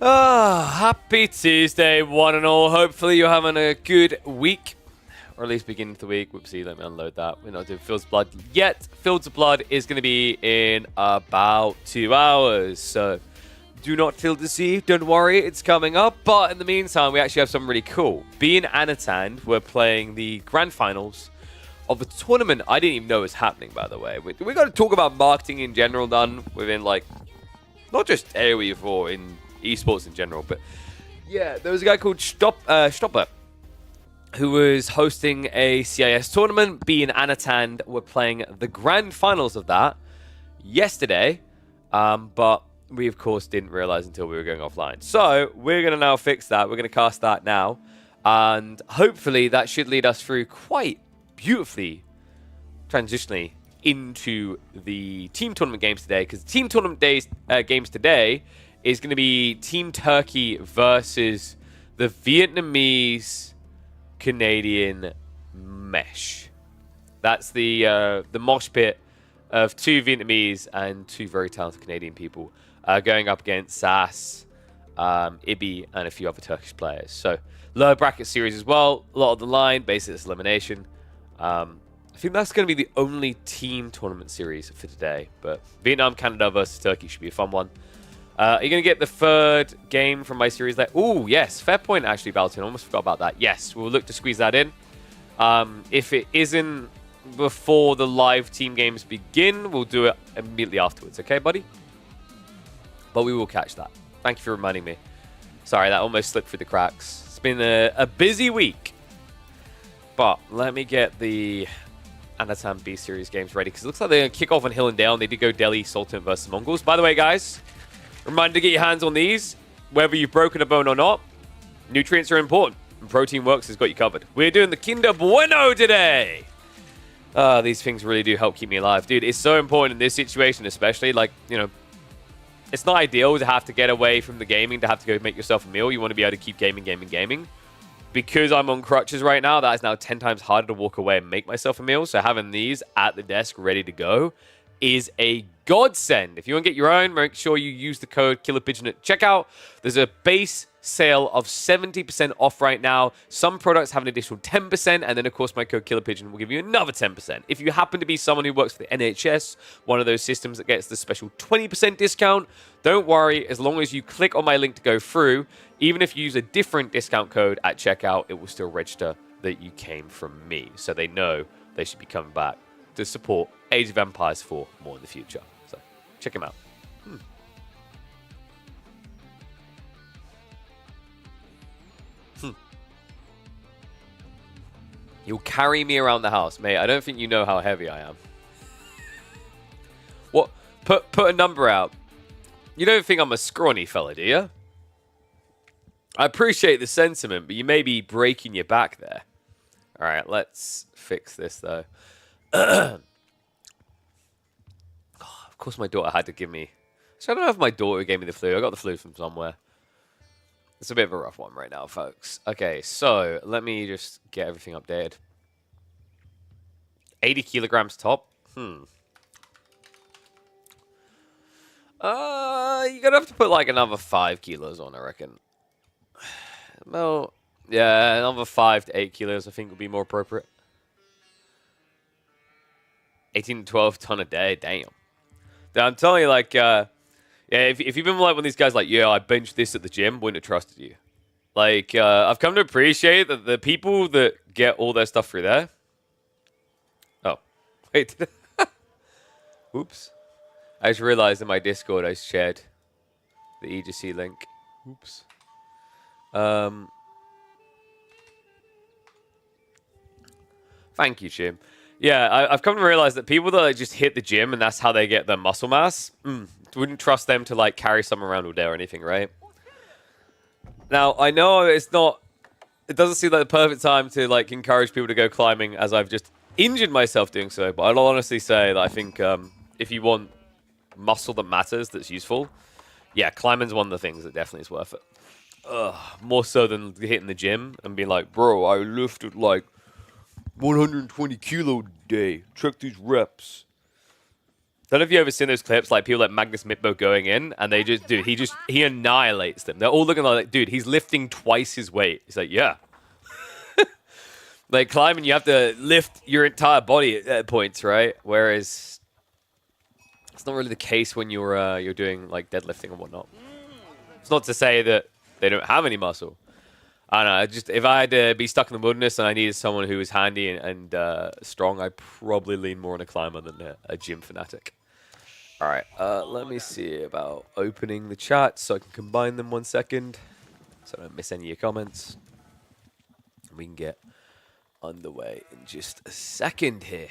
Happy Tuesday, one and all. Hopefully you're having a good week, or at least beginning of the week. Whoopsie, let me unload that. We're not doing Fields of Blood yet. Fields of Blood is going to be in about 2 hours, so do not feel deceived. Don't worry, it's coming up. But in the meantime, we actually have something really cool. Me and Anatand were playing the grand finals of a tournament I didn't even know was happening, by the way. We got to talk about marketing in general done within, like, not just AoE4 in esports in general, but yeah, there was a guy called Stopper who was hosting a CIS tournament. B and Anatand were playing the grand finals of that yesterday, but we of course didn't realize until we were going offline. So we're going to now fix that. We're going to cast that now, and hopefully that should lead us through quite beautifully transitionally into the team tournament games today, because the team tournament games today is going to be Team Turkey versus the Vietnamese-Canadian mesh. That's the mosh pit of 2 Vietnamese and 2 very talented Canadian people going up against SAS, Ibi, and a few other Turkish players. So lower bracket series as well. A lot of the line, basically it's elimination. I think that's going to be the only team tournament series for today. But Vietnam, Canada versus Turkey should be a fun one. Are you going to get the third game from my series there? Oh, yes. Fair point, actually, Balton. I almost forgot about that. Yes, we'll look to squeeze that in. If it isn't before the live team games begin, we'll do it immediately afterwards. Okay, buddy? But we will catch that. Thank you for reminding me. Sorry, that almost slipped through the cracks. It's been a busy week. But let me get the Anatan B Series games ready, because it looks like they're going to kick off on Hill and Dale. They did go Delhi, Sultan versus Mongols. By the way, guys, reminder to get your hands on these, whether you've broken a bone or not. Nutrients are important, and Protein Works has got you covered. We're doing the Kinder Bueno today. These things really do help keep me alive. Dude, it's so important in this situation, especially. Like, you know, it's not ideal to have to get away from the gaming, to have to go make yourself a meal. You want to be able to keep gaming. Because I'm on crutches right now, that is now 10 times harder to walk away and make myself a meal. So having these at the desk ready to go is a godsend. If you want to get your own, make sure you use the code KillerPigeon at checkout. There's a base sale of 70% off right now. Some products have an additional 10%, and then of course my code KillerPigeon will give you another 10%. If you happen to be someone who works for the NHS, one of those systems that gets the special 20% discount, don't worry. As long as you click on my link to go through, even if you use a different discount code at checkout, it will still register that you came from me, so they know they should be coming back to support Age of Empires 4 more in the future. So check them out. You'll carry me around the house, mate. I don't think you know how heavy I am. What? Put a number out. You don't think I'm a scrawny fella, do you? I appreciate the sentiment, but you may be breaking your back there. All right, let's fix this, though. Of course, my daughter had to give me... So I don't know if my daughter gave me the flu. I got the flu from somewhere. It's a bit of a rough one right now, folks. Okay, so let me just get everything updated. 80 kilograms top. You're gonna have to put like another 5 kilos on, I reckon. Well, yeah, another 5 to 8 kilos I think would be more appropriate. 18 to 12 ton a day, damn. I'm telling you, like, yeah, if you've been like one of these guys like, yeah, I benched this at the gym, wouldn't have trusted you. Like, I've come to appreciate that the people that get all their stuff through there. Oh, wait. Oops. I just realized in my Discord I shared the EGC link. Oops. Thank you, Jim. Yeah, I've come to realize that people that like, just hit the gym and that's how they get their muscle mass, wouldn't trust them to like carry someone around all day or anything, right? Now, I know it's not... It doesn't seem like the perfect time to like encourage people to go climbing, as I've just injured myself doing so, but I'll honestly say that I think if you want muscle that matters, that's useful, yeah, climbing's one of the things that definitely is worth it. More so than hitting the gym and being like, bro, I lifted like 120 kilo a day. Check these reps. Don't know if you ever seen those clips, like people like Magnus Mitbo going in, and they just, dude, he annihilates them. They're all looking like, dude, he's lifting twice his weight. He's like, yeah. Like climbing, you have to lift your entire body at points, right? Whereas it's not really the case when you're doing like deadlifting and whatnot. It's not to say that they don't have any muscle. I don't know. Just if I had to be stuck in the wilderness and I needed someone who was handy and strong, I'd probably lean more on a climber than a gym fanatic. All right, let me see about opening the chat so I can combine them 1 second, so I don't miss any of your comments. We can get underway in just a second here.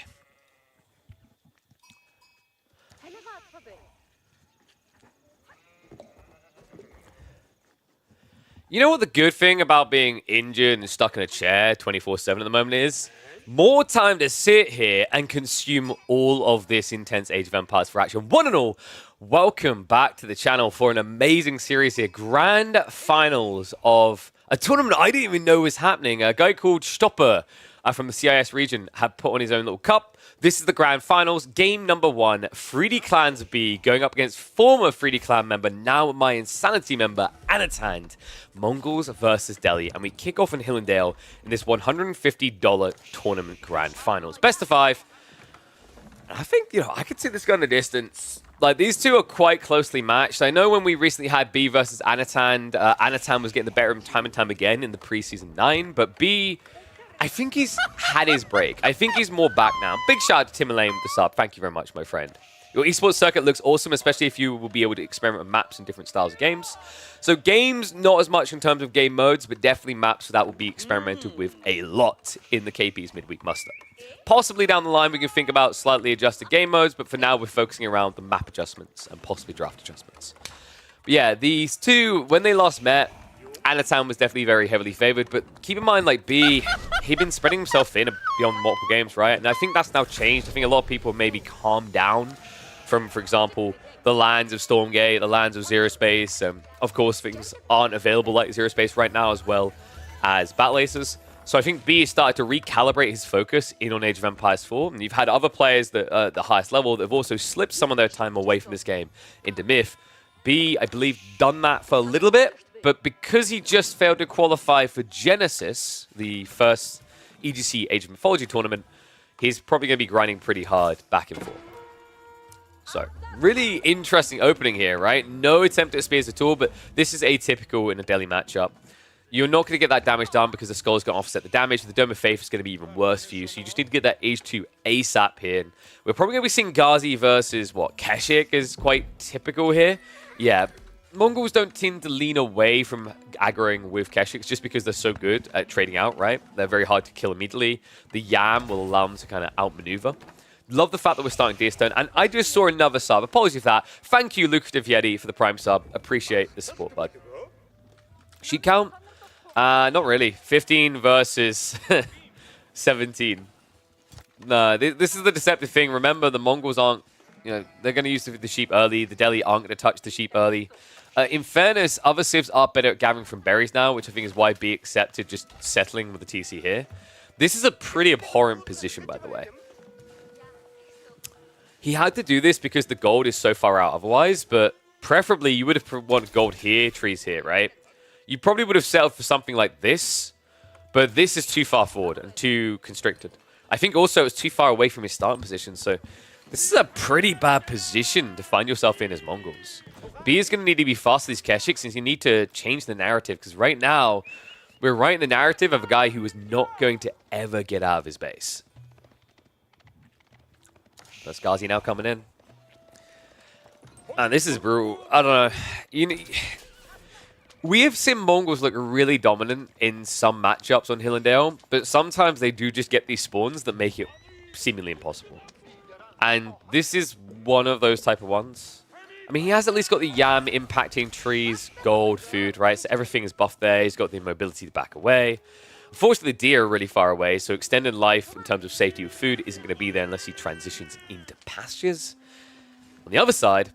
You know what the good thing about being injured and stuck in a chair 24/7 at the moment is? More time to sit here and consume all of this intense Age of Empires for action. One and all, welcome back to the channel for an amazing series here. Grand finals of a tournament I didn't even know was happening. A guy called Stopper from the CIS region had put on his own little cup. This is the grand finals. Game number 1, 3D Clans B going up against former 3D Clan member, now my Insanity member, Anatand. Mongols versus Delhi. And we kick off in Hillendale in this $150 tournament grand finals. Best of 5. I think, I could see this going a distance. Like, these two are quite closely matched. I know when we recently had B versus Anatand, Anatand was getting the better of him time and time again in the preseason 9, but B, I think he's had his break. I think he's more back now. Big shout out to Tim Elaine with the sub. Thank you very much, my friend. Your esports circuit looks awesome, especially if you will be able to experiment with maps and different styles of games. So games, not as much in terms of game modes, but definitely maps that will be experimented with a lot in the KP's midweek muster. Possibly down the line, we can think about slightly adjusted game modes, but for now, we're focusing around the map adjustments and possibly draft adjustments. But yeah, these two, when they last met, Anatown was definitely very heavily favored, but keep in mind, like, B, he'd been spreading himself thin beyond multiple games, right? And I think that's now changed. I think a lot of people have maybe calmed down from, for example, the lands of Stormgate, the lands of Zero Space. Of course, things aren't available like Zero Space right now, as well as Battle Aces. So I think B has started to recalibrate his focus in on Age of Empires 4. And you've had other players that are at the highest level that have also slipped some of their time away from this game into Myth. B, I believe, done that for a little bit. But because he just failed to qualify for Genesis, the first EGC Age of Mythology tournament, he's probably going to be grinding pretty hard back and forth. So, really interesting opening here, right? No attempt at spears at all, but this is atypical in a Delhi matchup. You're not going to get that damage done because the Skull's going to offset the damage. The Dome of Faith is going to be even worse for you, so you just need to get that Age 2 ASAP here. And we're probably going to be seeing Ghazi versus, Keshik is quite typical here. Yeah. Mongols don't tend to lean away from aggroing with Keshiks just because they're so good at trading out, right? They're very hard to kill immediately. The Yam will allow them to kind of outmaneuver. Love the fact that we're starting Deerstone. And I just saw another sub. Apologies for that. Thank you, Lucrative Yeti, for the Prime sub. Appreciate the support, bud. Sheet count? Not really. 15 versus 17. No, this is the deceptive thing. Remember, the Mongols aren't, they're going to use the sheep early. The Delhi aren't going to touch the sheep early. In fairness, other civs are better at gathering from berries now, which I think is why B accepted just settling with the TC here. This is a pretty abhorrent position, by the way. He had to do this because the gold is so far out otherwise, but preferably you would have wanted gold here, trees here, right? You probably would have settled for something like this, but this is too far forward and too constricted. I think also it's too far away from his starting position, so this is a pretty bad position to find yourself in as Mongols. B is going to need to be fast with these Keshiks since you need to change the narrative, because right now, we're writing the narrative of a guy who is not going to ever get out of his base. That's Ghazi now coming in. And this is brutal. I don't know. We have seen Mongols look really dominant in some matchups on Hillendale, but sometimes they do just get these spawns that make it seemingly impossible. And this is one of those type of ones. I mean, he has at least got the Yam impacting trees, gold, food, right? So everything is buffed there. He's got the mobility to back away. Unfortunately, the deer are really far away, so extended life in terms of safety with food isn't going to be there unless he transitions into pastures. On the other side,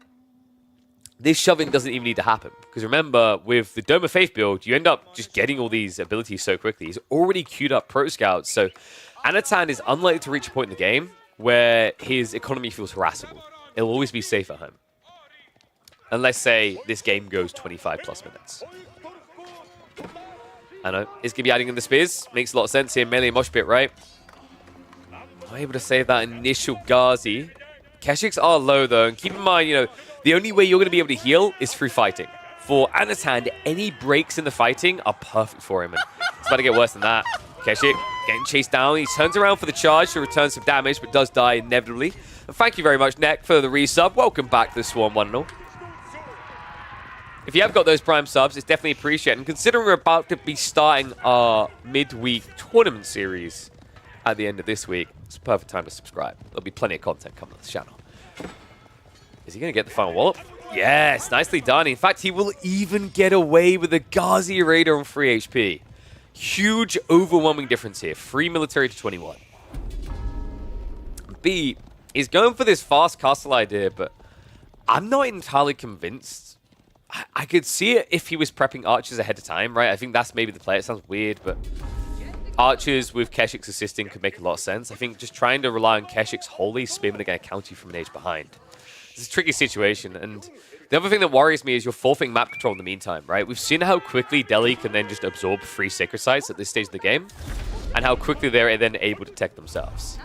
this shoving doesn't even need to happen. Because remember, with the Dome of Faith build, you end up just getting all these abilities so quickly. He's already queued up Pro Scouts, so Anatan is unlikely to reach a point in the game where his economy feels harassable. it'll always be safe at home. Unless, say, this game goes 25 plus minutes. I know, it's going to be adding in the spears. Makes a lot of sense here. Melee mosh pit, right? I'm able to save that initial Ghazi. Keshiks are low, though. And keep in mind, you know, the only way you're going to be able to heal is through fighting. For Anatan, any breaks in the fighting are perfect for him. And it's about to get worse than that. Keshik getting chased down. He turns around for the charge to return some damage, but does die inevitably. And thank you very much, Neck, for the resub. Welcome back to the Swarm 1-0. If you have got those Prime subs, it's definitely appreciated. And considering we're about to be starting our midweek tournament series at the end of this week, it's a perfect time to subscribe. There'll be plenty of content coming on this channel. Is he going to get the final wallop? Yes, nicely done. In fact, he will even get away with the Ghazi Raider on 3 HP. Huge, overwhelming difference here. 3 military to 21. B is going for this fast castle idea, but I'm not entirely convinced. I could see it if he was prepping archers ahead of time, right? I think that's maybe the play. It sounds weird, but archers with Keshik's assisting could make a lot of sense. I think just trying to rely on Keshik's wholly, Spearman are going to counter you from an age behind. It's a tricky situation, and the other thing that worries me is you're forfeiting map control in the meantime, right? We've seen how quickly Delhi can then just absorb 3 sacred sites at this stage of the game, and how quickly they're then able to tech themselves.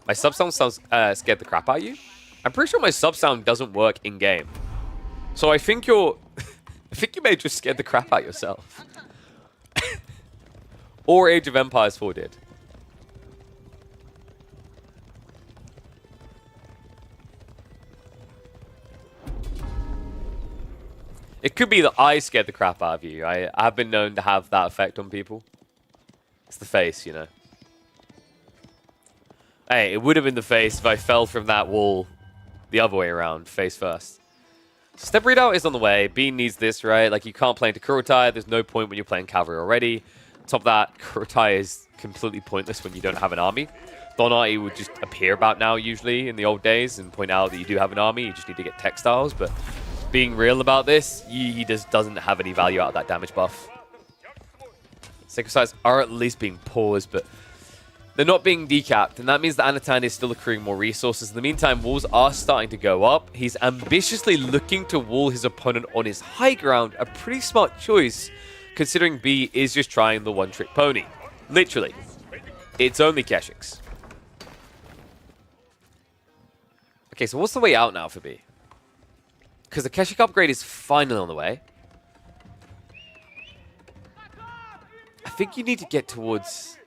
My sub sound sounds scared the crap out of you? I'm pretty sure my sub sound doesn't work in-game. So I think you're... I think you may have just scared the crap out of yourself. Or Age of Empires 4 did. It could be that I scared the crap out of you. I have been known to have that effect on people. It's the face, you know. Hey, it would have been the face if I fell from that wall the other way around, face first. So step readout is on the way. Bean needs this, right? Like, you can't play into Kurotai. There's no point when you're playing cavalry already. On top of that, Kurotai is completely pointless when you don't have an army. Donati would just appear about now, usually, in the old days, and point out that you do have an army. You just need to get textiles, but being real about this, he just doesn't have any value out of that damage buff. Sacred sites are at least being paused, but they're not being decapped, and that means that Anatan is still accruing more resources. In the meantime, walls are starting to go up. He's ambitiously looking to wall his opponent on his high ground. A pretty smart choice, considering B is just trying the one-trick pony. Literally. It's only Keshiks. Okay, so what's the way out now for B? Because the Keshik upgrade is finally on the way. I think you need to get towards...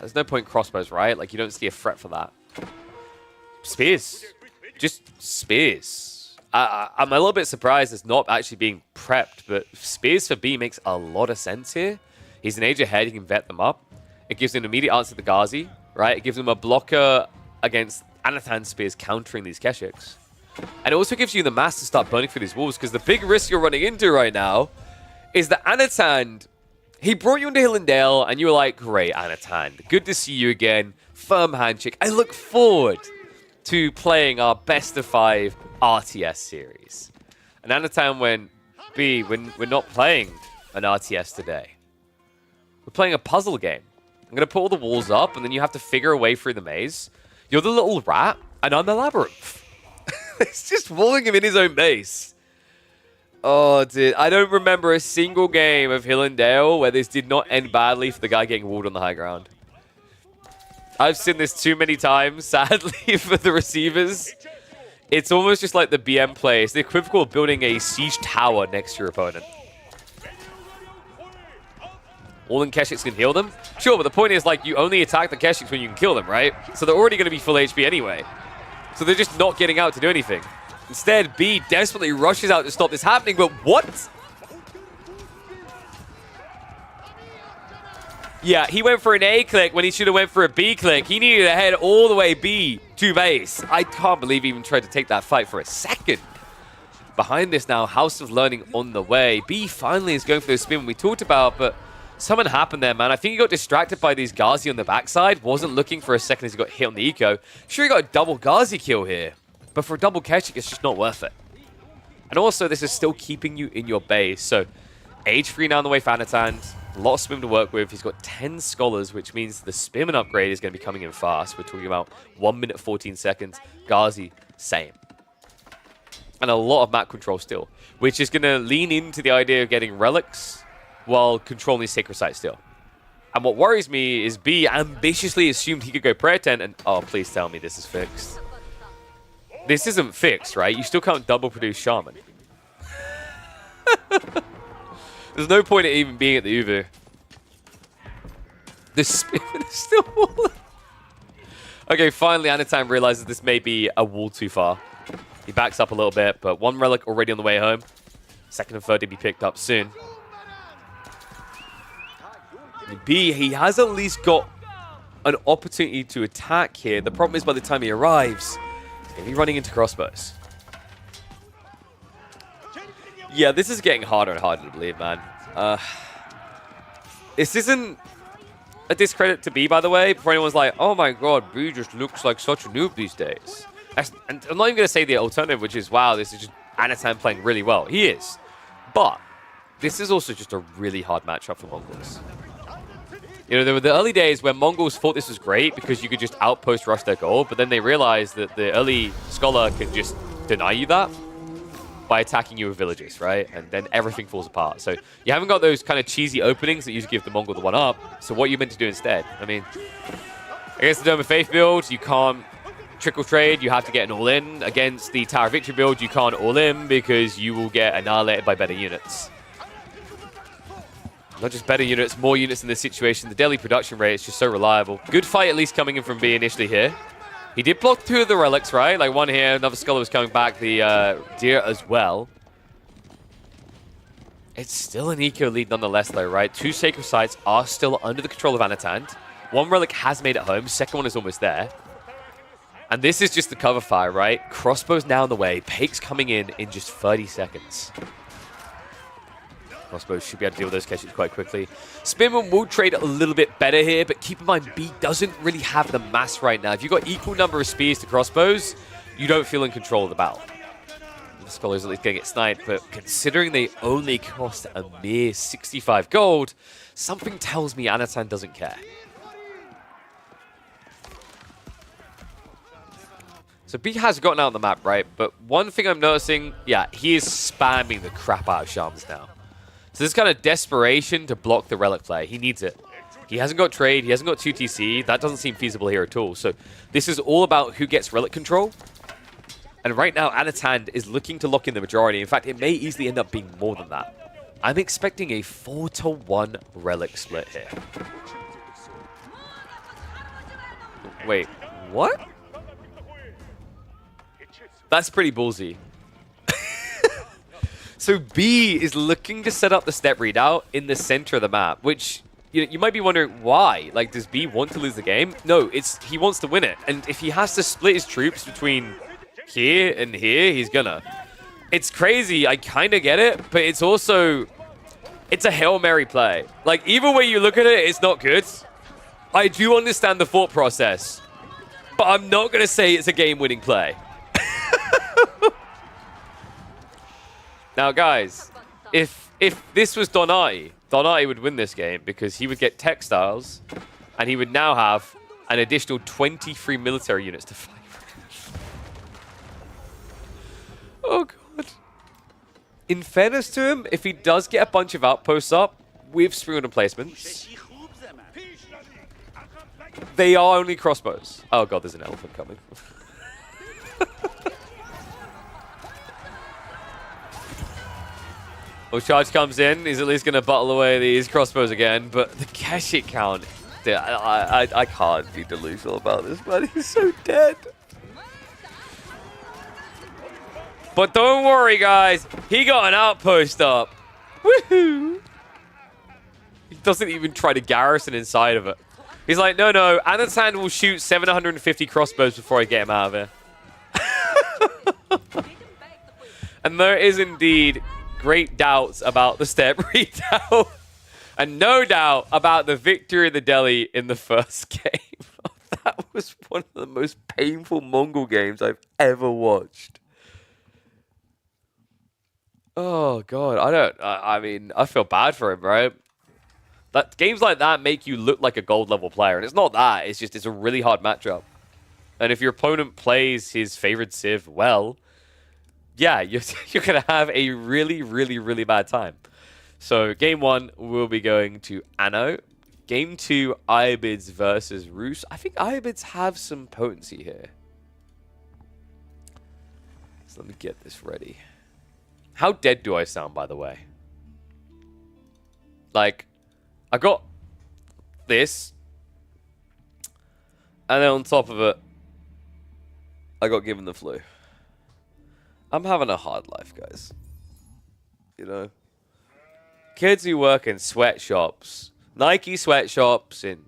There's no point crossbows, right? Like, you don't see a threat for that. Spears. Just spears. I'm a little bit surprised it's not actually being prepped, but spears for B makes a lot of sense here. He's an age ahead. He can vet them up. It gives him an immediate answer to the Ghazi, right? It gives him a blocker against Anathan spears countering these Keshiks. And it also gives you the mass to start burning through these walls, because the big risk you're running into right now is that Anatan... He brought you into Hillendale, and you were like, great, Anatan. Good to see you again. Firm handshake. I look forward to playing our best of 5 RTS series. And Anatan went, B, we're not playing an RTS today. We're playing a puzzle game. I'm going to put all the walls up, and then you have to figure a way through the maze. You're the little rat, and I'm the labyrinth. It's just walling him in his own base. Oh, dude. I don't remember a single game of Hillendale where this did not end badly for the guy getting walled on the high ground. I've seen this too many times, sadly, for the receivers. It's almost just like the BM play. It's the equivalent of building a siege tower next to your opponent. All in Keshiks can heal them? Sure, but the point is, like, you only attack the Keshiks when you can kill them, right? So they're already going to be full HP anyway. So they're just not getting out to do anything. Instead, B desperately rushes out to stop this happening, but what? Yeah, he went for an A click when he should have went for a B click. He needed to head all the way B to base. I can't believe he even tried to take that fight for a second. Behind this now, House of Learning on the way. B finally is going for the spin we talked about, but something happened there, man. I think he got distracted by these Ghazi on the backside. Wasn't looking for a second as he got hit on the eco. Sure, he got a double Ghazi kill here. But for a double Keshik, it's just not worth it. And also, this is still keeping you in your base. So, age 3 now on the way for Anatan. A lot of spin to work with. He's got 10 scholars, which means the spearman upgrade is going to be coming in fast. We're talking about 1 minute 14 seconds. Ghazi, same. And a lot of map control still, which is going to lean into the idea of getting relics while controlling Sacred Site still. And what worries me is B ambitiously assumed he could go Prayer Tent and... Oh, please tell me this is fixed. This isn't fixed, right? You still can't double produce Shaman. There's no point in even being at the Uvu. The Spearman is still walling. Okay, finally Anatan realizes this may be a wall too far. He backs up a little bit, but 1 relic already on the way home. Second and third to be picked up soon. B, he has at least got an opportunity to attack here. The problem is by the time he arrives, he's going to be running into crossbows. Yeah, this is getting harder and harder to believe, man. This isn't a discredit to B, by the way. Before anyone's like, oh my god, B just looks like such a noob these days. And I'm not even going to say the alternative, which is, wow, this is just Anatan playing really well. He is. But this is also just a really hard matchup for Mongols. You know, there were the early days where Mongols thought this was great because you could just outpost rush their goal, but then they realized that the early Scholar can just deny you that by attacking you with villages, right? And then everything falls apart. So you haven't got those kind of cheesy openings that used to give the Mongol the one-up. So what are you meant to do instead? I mean, against the Dome of Faith build, you can't trickle trade. You have to get an all-in. Against the Tower of Victory build, you can't all-in because you will get annihilated by better units. Not just better units, more units in this situation. The daily production rate is just so reliable. Good fight at least coming in from B initially here. He did block 2 of the relics, right? Like 1 here, another Scholar was coming back, the Deer as well. It's still an eco lead nonetheless though, right? 2 Sacred Sites are still under the control of Anatan. 1 relic has made it home, second one is almost there. And this is just the cover fire, right? Crossbows now on the way, Pake's coming in just 30 seconds. Crossbows should be able to deal with those catches quite quickly. Spearman will trade a little bit better here, but keep in mind, B doesn't really have the mass right now. If you've got equal number of spears to crossbows, you don't feel in control of the battle. The Scholar's at least going to get sniped, but considering they only cost a mere 65 gold, something tells me Anatan doesn't care. So B has gotten out on the map, right? But one thing I'm noticing, yeah, he is spamming the crap out of Shamans now. So this kind of desperation to block the relic play. He needs it. He hasn't got trade. He hasn't got 2 TC. That doesn't seem feasible here at all. So this is all about who gets relic control. And right now, Anatan is looking to lock in the majority. In fact, it may easily end up being more than that. I'm expecting a 4-to-1 relic split here. Wait, what? That's pretty ballsy. So B is looking to set up the step readout in the center of the map, which you might be wondering why. Like, does B want to lose the game? No, he wants to win it. And if he has to split his troops between here and here, he's gonna. It's crazy. I kind of get it, but it's also... It's a Hail Mary play. Like, either way you look at it, it's not good. I do understand the thought process, but I'm not going to say it's a game-winning play. Now, guys, if this was Donati would win this game because he would get textiles and he would now have an additional 23 military units to fight. Oh, God. In fairness to him, if he does get a bunch of outposts up with spring replacements, they are only crossbows. Oh, God, there's an elephant coming. Well, charge comes in. He's at least going to bottle away these crossbows again. But the cash hit count, dude, I can't be delusional about this, man. He's so dead. But don't worry, guys. He got an outpost up. Woohoo! He doesn't even try to garrison inside of it. He's like, no, Anatan will shoot 750 crossbows before I get him out of here. And there is indeed great doubts about the step readout. And no doubt about the victory of the Delhi in the first game. That was one of the most painful Mongol games I've ever watched. Oh, God. I mean, I feel bad for him, right? That games like that make you look like a gold level player, and it's not that. It's just it's a really hard matchup. And if your opponent plays his favorite Civ well, yeah, you're gonna have a really, really, really bad time. So game 1 will be going to Anno. Game 2, Iobids versus Roos. I think Iobids have some potency here. So let me get this ready. How dead do I sound, by the way? Like, I got this. And then on top of it, I got given the flu. I'm having a hard life, guys. You know? Kids who work in sweatshops, Nike sweatshops in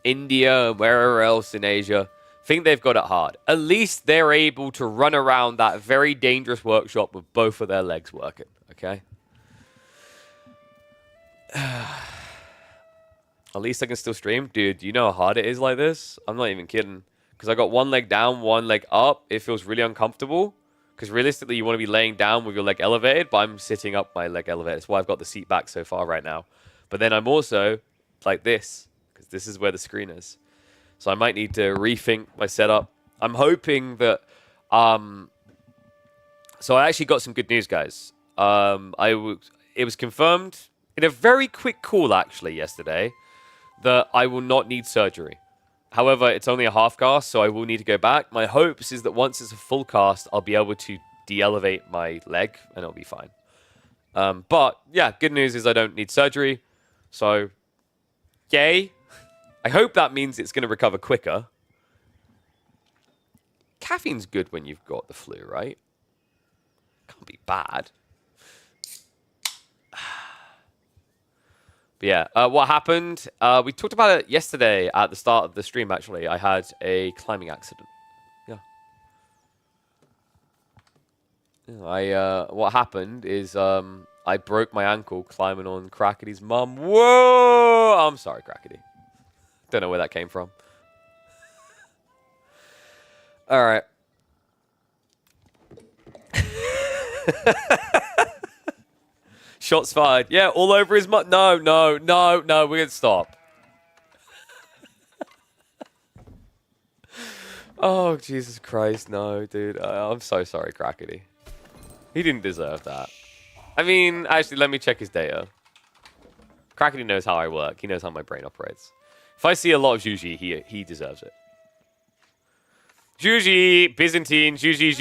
India and wherever else in Asia, think they've got it hard. At least they're able to run around that very dangerous workshop with both of their legs working, okay? At least I can still stream. Dude, do you know how hard it is like this? I'm not even kidding. Because I got one leg down, one leg up. It feels really uncomfortable. Because realistically, you want to be laying down with your leg elevated, but I'm sitting up my leg elevated. That's why I've got the seat back so far right now. But then I'm also like this, because this is where the screen is. So I might need to rethink my setup. I'm hoping that... So I actually got some good news, guys. It was confirmed in a very quick call, actually, yesterday, that I will not need surgery. However, it's only a half cast, so I will need to go back. My hopes is that once it's a full cast, I'll be able to de-elevate my leg, and it'll be fine. But, yeah, good news is I don't need surgery. So, yay. I hope that means it's going to recover quicker. Caffeine's good when you've got the flu, right? Can't be bad. But yeah, what happened? We talked about it yesterday at the start of the stream, actually. I had a climbing accident. Yeah. What happened is I broke my ankle climbing on Crackety's mum. Whoa! I'm sorry, Crackety. Don't know where that came from. All right. Shots fired. Yeah, all over his mum. No, we're going to stop. Oh, Jesus Christ, no, dude. I'm so sorry, Crackety. He didn't deserve that. I mean, actually, let me check his data. Crackety knows how I work. He knows how my brain operates. If I see a lot of Juji, he deserves it. Juji, Byzantine, Juji,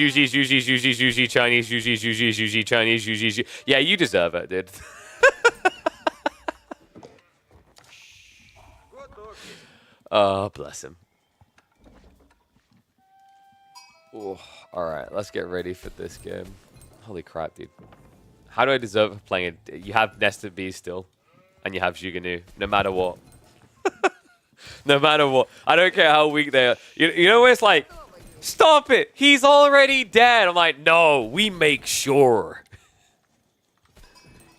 Chinese, Juji, Chinese, Juji. Yeah, you deserve it, dude. Oh, bless him. Oh, all right, let's get ready for this game. Holy crap, dude. How do I deserve playing it? You have Nested Bees still, and you have Juganu, no matter what. No matter what. I don't care how weak they are. You know where it's like, stop it! He's already dead! I'm like, no, we make sure.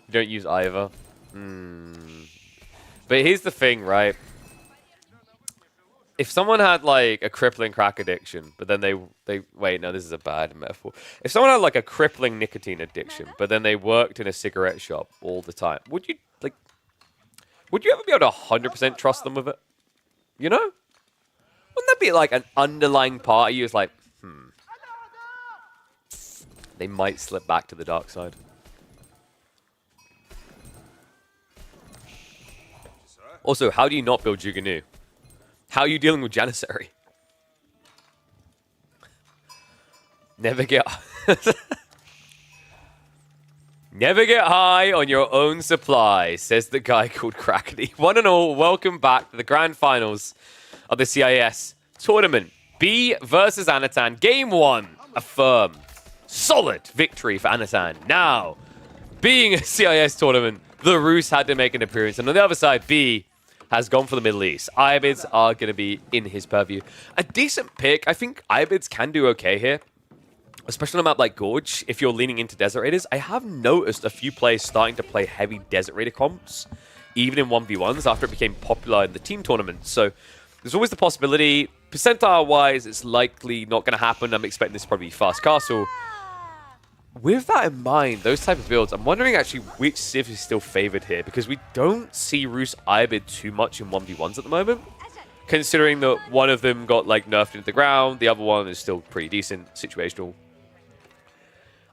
You don't use either. But here's the thing, right? If someone had, like, a crippling crack addiction, but then they wait, no, this is a bad metaphor. If someone had, like, a crippling nicotine addiction, but then they worked in a cigarette shop all the time, would you ever be able to 100% trust them with it? You know? Wouldn't that be like an underlying part of you is like, they might slip back to the dark side. Also, how do you not build Juganu? How are you dealing with Janissary? Never get high on your own supply, says the guy called Crackety. One and all, welcome back to the grand finals of the CIS tournament. B versus Anatan. Game 1, a firm, solid victory for Anatan. Now, being a CIS tournament, the Roos had to make an appearance. And on the other side, B has gone for the Middle East. Iobids are going to be in his purview. A decent pick. I think Iobids can do okay here. Especially on a map like Gorge, if you're leaning into Desert Raiders. I have noticed a few players starting to play heavy Desert Raider comps, even in 1v1s after it became popular in the team tournament. So there's always the possibility. Percentile-wise, it's likely not going to happen. I'm expecting this to probably be Fast Castle. with that in mind, those type of builds, I'm wondering actually which Civ is still favored here, because we don't see Rus Ibid too much in 1v1s at the moment, considering that one of them got like nerfed into the ground, the other one is still pretty decent, situational.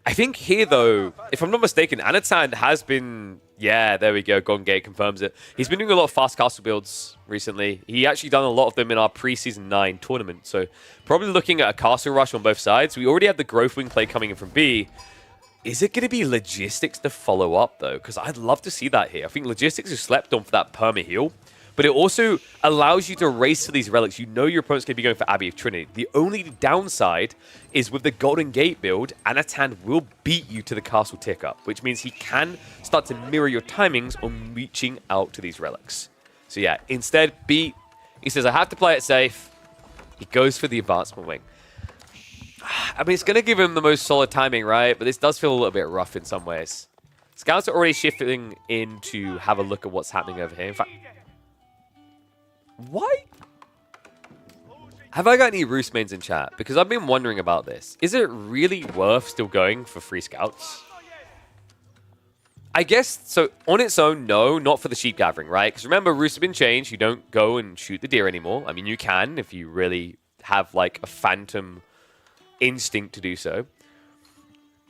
I think here, though, if I'm not mistaken, Anatan has been... Yeah, there we go. Golden Gate confirms it. He's been doing a lot of fast castle builds recently. He actually done a lot of them in our pre-season 9 tournament. So probably looking at a castle rush on both sides. We already have the growth wing play coming in from B. Is it going to be logistics to follow up, though? Because I'd love to see that here. I think logistics is slept on for that perma heal. But it also allows you to race to these relics. You know your opponent's going to be going for Abbey of Trinity. The only downside is with the Golden Gate build, Anatan will beat you to the castle tick up, which means he can start to mirror your timings on reaching out to these relics. So yeah, instead, B, he says, I have to play it safe. He goes for the advancement wing. I mean, it's going to give him the most solid timing, right? But this does feel a little bit rough in some ways. Scouts are already shifting in to have a look at what's happening over here. In fact, why? Have I got any Roost mains in chat? Because I've been wondering about this. Is it really worth still going for free scouts? I guess, so on its own, no, not for the sheep gathering, right? Because remember, Roost have been changed. You don't go and shoot the deer anymore. I mean, you can if you really have like a phantom instinct to do so.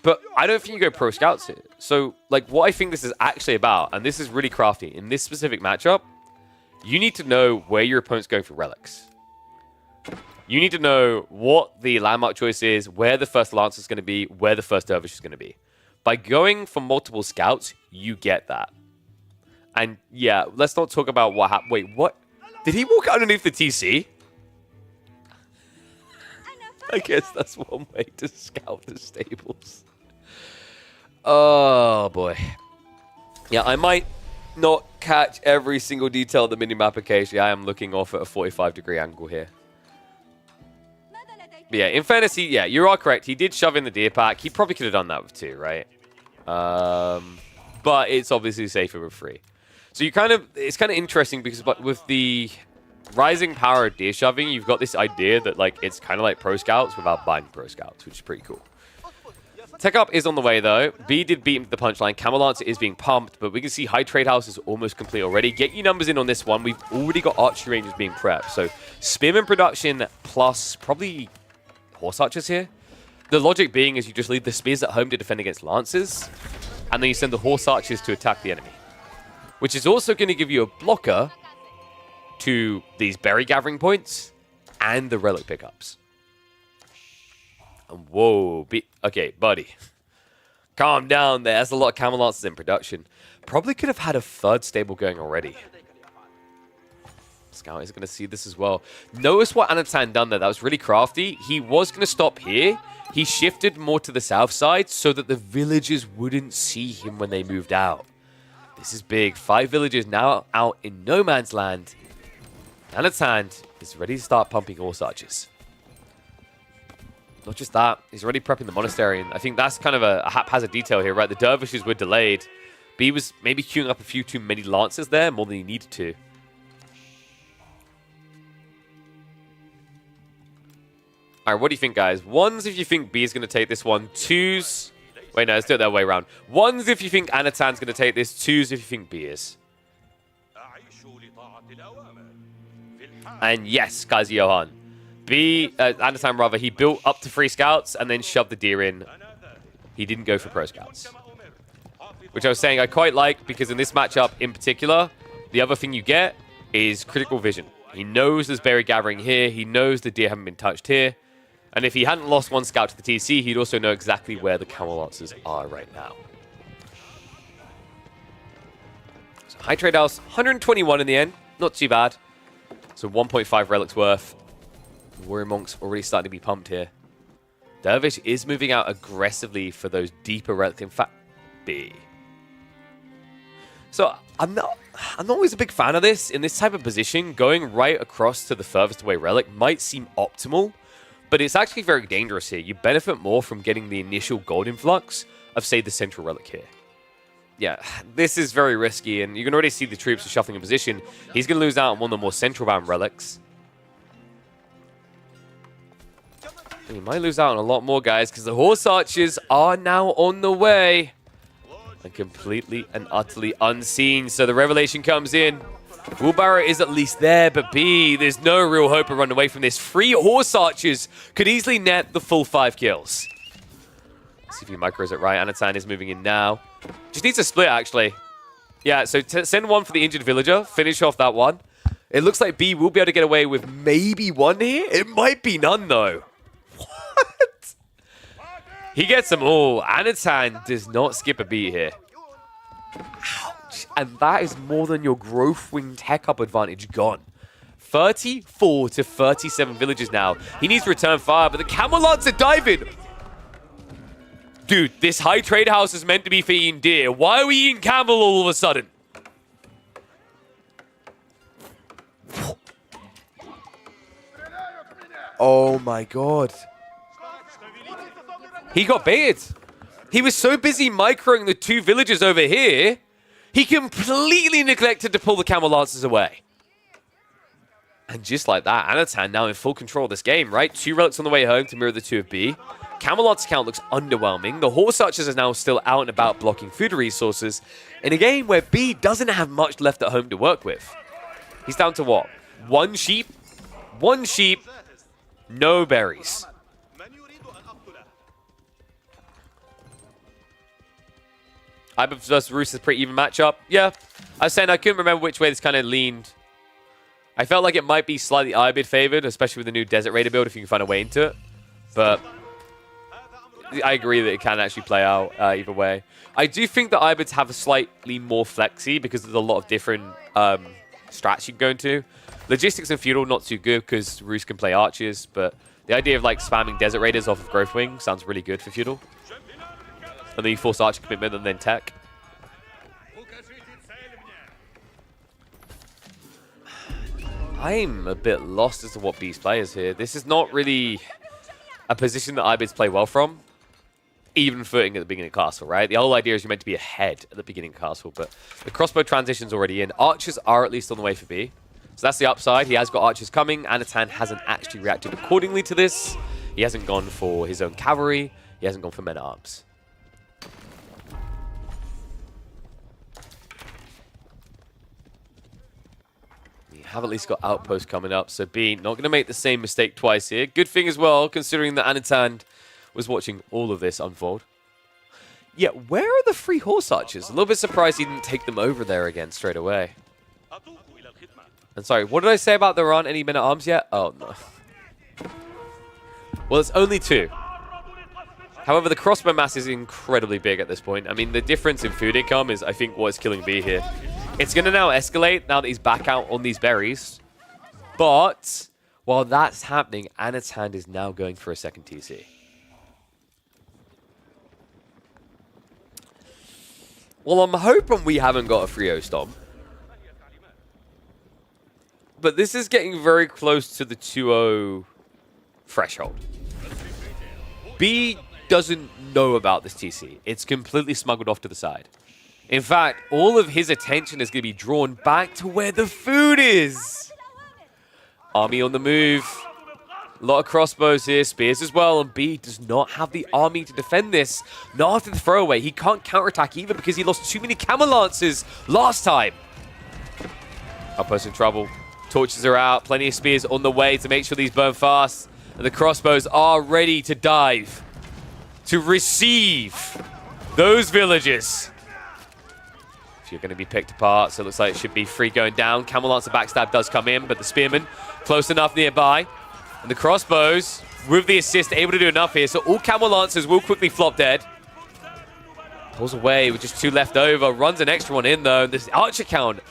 But I don't think you go pro scouts here. So like what I think this is actually about, and this is really crafty, in this specific matchup, you need to know where your opponent's going for relics. You need to know what the landmark choice is, where the first lance is going to be, where the first dervish is going to be. By going for multiple scouts, you get that. And yeah, let's not talk about what happened. Wait, what? Did he walk underneath the TC? I guess that's one way to scout the stables. Oh, boy. Yeah, I might not catch every single detail of the minimap occasionally. I am looking off at a 45-degree angle here. But yeah, in fairness, yeah, you are correct. He did shove in the deer pack. He probably could have done that with 2, right? But it's obviously safer with 3. So you it's kind of interesting because with the rising power of deer shoving, you've got this idea that like it's kind of like pro scouts without buying pro scouts, which is pretty cool. Tech up is on the way, though. B did beat him to the punchline. Camel Lancer is being pumped, but we can see High Trade House is almost complete already. Get your numbers in on this one. We've already got archery ranges being prepped. So Spearman production plus probably horse archers here. The logic being is you just leave the spears at home to defend against lances, and then you send the horse archers to attack the enemy, which is also going to give you a blocker to these berry gathering points and the relic pickups. Whoa, okay, buddy. Calm down there. That's a lot of Camel Lancers in production. Probably could have had a third stable going already. Scout is going to see this as well. Notice what Anatan done there. That was really crafty. He was going to stop here. He shifted more to the south side so that the villagers wouldn't see him when they moved out. This is big. 5 villagers now out in no man's land. Anatan is ready to start pumping horse archers. Not just that, he's already prepping the monastery, and I think that's kind of a haphazard detail here, right? The dervishes were delayed. B was maybe queuing up a few too many lances there, more than he needed to. Alright, what do you think, guys? 1s if you think B is going to take this one. 2s... Wait, no, let's do it that way around. 1s if you think Anatan's going to take this. 2s if you think B is. And yes, guys, Johan. Anatan rather, he built up to 3 scouts and then shoved the deer in. He didn't go for pro scouts. Which I was saying I quite like, because in this matchup in particular, the other thing you get is critical vision. He knows there's berry gathering here. He knows the deer haven't been touched here. And if he hadn't lost 1 scout to the TC, he'd also know exactly where the Camel Lancers are right now. So High Trade House, 121 in the end. Not too bad. So 1.5 relics worth. Warrior Monk's already starting to be pumped here. Dervish is moving out aggressively for those deeper relics. In fact, B. So I'm not always a big fan of this. In this type of position, going right across to the furthest away relic might seem optimal, but it's actually very dangerous here. You benefit more from getting the initial gold influx of, say, the central relic here. Yeah, this is very risky, and you can already see the troops are shuffling in position. He's going to lose out on one of the more central bound relics. He might lose out on a lot more, guys, because the horse archers are now on the way. And completely and utterly unseen. So the revelation comes in. Wheelbarrow is at least there, but B, there's no real hope of running away from this. 3 horse archers could easily net the full 5 kills. Let's see if he micros it right. Anatan is moving in now. Just needs a split, actually. Yeah, so send one for the injured villager. Finish off that one. It looks like B will be able to get away with maybe 1 here. It might be none, though. What? He gets them all. Anatan does not skip a beat here. Ouch. And that is more than your growth wing tech up advantage gone. 34 to 37 villagers now. He needs to return fire, but the camel lance are diving. Dude, this high trade house is meant to be for eating deer. Why are we eating camel all of a sudden? Oh my god. He got baited. He was so busy microing the 2 villagers over here, he completely neglected to pull the camel lances away. And just like that, Anatan now in full control of this game, right? 2 relics on the way home to mirror the 2 of B. Camel lance count looks underwhelming. The horse archers are now still out and about blocking food resources in a game where B doesn't have much left at home to work with. He's down to what? 1 sheep? 1 sheep, no berries. Ibis versus Roos is a pretty even matchup. Yeah, I was saying I couldn't remember which way this kind of leaned. I felt like it might be slightly Ibid favored, especially with the new Desert Raider build if you can find a way into it. But I agree that it can actually play out either way. I do think that Ibids have a slightly more flexy because there's a lot of different strats you can go into. Logistics and Feudal not too good because Roos can play archers, but the idea of like spamming Desert Raiders off of Growth Wing sounds really good for Feudal. And then you force archer commitment and then tech. I'm a bit lost as to what B's play is here. This is not really a position that Ibids play well from. Even footing at the beginning of Castle, right? The whole idea is you're meant to be ahead at the beginning of Castle, but the crossbow transition's already in. Archers are at least on the way for B. So that's the upside. He has got archers coming. Anatan hasn't actually reacted accordingly to this. He hasn't gone for his own cavalry. He hasn't gone for men-at-arms. Have at least got outposts coming up, so B not going to make the same mistake twice here. Good thing as well, considering that Anatan was watching all of this unfold. Yeah, where are the 3 horse archers? A little bit surprised he didn't take them over there again straight away. And sorry, what did I say about there aren't any men-at-arms yet? Oh, no. Well, it's only 2. However, the crossbow mass is incredibly big at this point. I mean, the difference in food income is, I think, what's killing B here. It's going to now escalate now that he's back out on these berries. But while that's happening, Anatan is now going for a second TC. Well, I'm hoping we haven't got a Frio Stomp. But this is getting very close to the 2-0 threshold. B doesn't know about this TC. It's completely smuggled off to the side. In fact, all of his attention is going to be drawn back to where the food is. Army on the move. A lot of crossbows here, spears as well, and B does not have the army to defend this. Not after the throwaway. He can't counterattack either because he lost too many camel lances last time. Outpost in trouble. Torches are out. Plenty of spears on the way to make sure these burn fast. And the crossbows are ready to dive. To receive those villages. You're going to be picked apart, so it looks like it should be free going down. Camel Lancer backstab does come in, but the Spearman close enough nearby. And the crossbows, with the assist, able to do enough here. So all Camel Lancers will quickly flop dead. Pulls away with just 2 left over. Runs an extra one in, though. This archer count.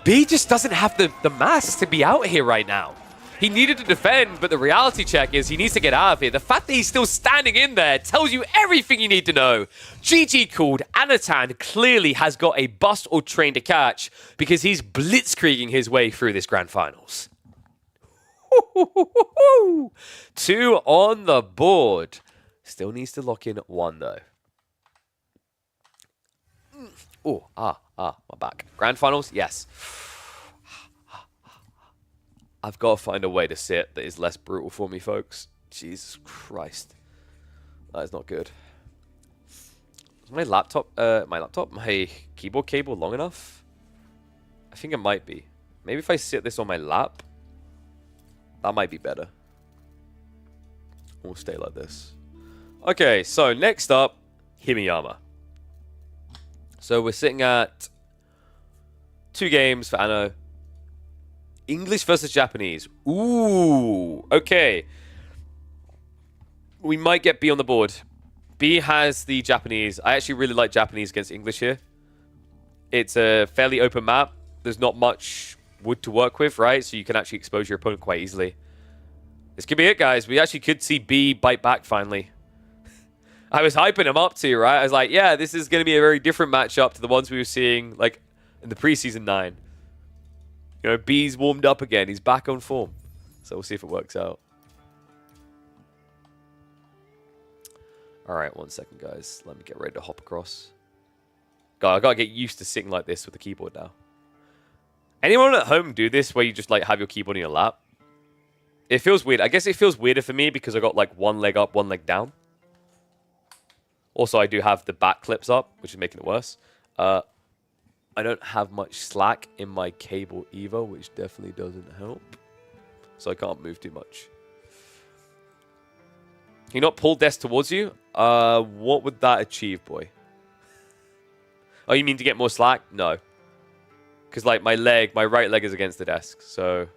B just doesn't have the mass to be out here right now. He needed to defend, but the reality check is he needs to get out of here. The fact that he's still standing in there tells you everything you need to know. GG called. Anatan clearly has got a bust or train to catch because he's blitzkrieging his way through this grand finals. 2 on the board. Still needs to lock in 1 though. Oh, my back. Grand finals, yes. I've got to find a way to sit that is less brutal for me, folks. Jesus Christ. That is not good. Is my laptop, my keyboard cable long enough? I think it might be. Maybe if I sit this on my lap, that might be better. We'll stay like this. Okay, so next up, Himiyama. So we're sitting at 2 games for Anno. English versus Japanese. Ooh, okay. We might get B on the board. B has the Japanese. I actually really like Japanese against English here. It's a fairly open map. There's not much wood to work with, right? So you can actually expose your opponent quite easily. This could be it, guys. We actually could see B bite back finally. I was hyping him up too, right? I was like, yeah, this is going to be a very different matchup to the ones we were seeing like in the preseason 9. You know, B's warmed up again. He's back on form. So we'll see if it works out. All right, 1 second, guys. Let me get ready to hop across. God, I got to get used to sitting like this with the keyboard now. Anyone at home do this where you just like have your keyboard in your lap? It feels weird. I guess it feels weirder for me because I got like one leg up, one leg down. Also, I do have the back clips up, which is making it worse. I don't have much slack in my cable either, which definitely doesn't help. So I can't move too much. Can you not pull desk towards you? What would that achieve, boy? Oh, you mean to get more slack? No. Because like my right leg is against the desk. So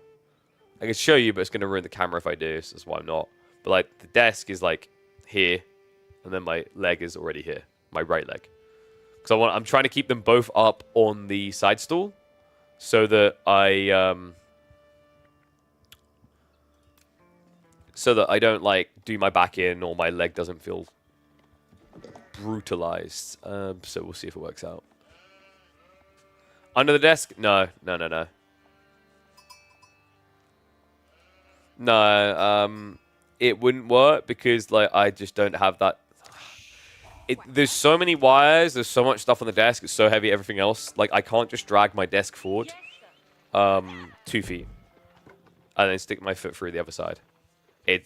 I can show you, but it's going to ruin the camera if I do. So that's why I'm not. But like the desk is like here. And then my leg is already here. My right leg. Because I'm trying to keep them both up on the side stool. So that I don't like do my back in or my leg doesn't feel brutalized. So we'll see if it works out. Under the desk? No. No, it wouldn't work because like I just don't have that. There's so many wires, there's so much stuff on the desk, it's so heavy, everything else. Like I can't just drag my desk forward 2 feet and then stick my foot through the other side. It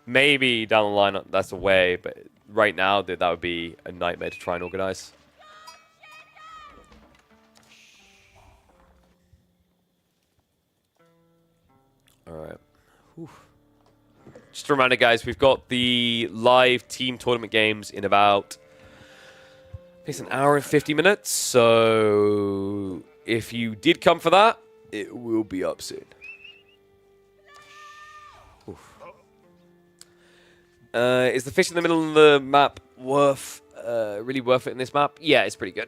maybe down the line that's a way, but right now that would be a nightmare to try and organize. All right. Whew. Just a reminder, guys, we've got the live team tournament games in about, I think it's an hour and 50 minutes. So if you did come for that, it will be up soon. Is the fish in the middle of the map really worth it in this map? Yeah, it's pretty good.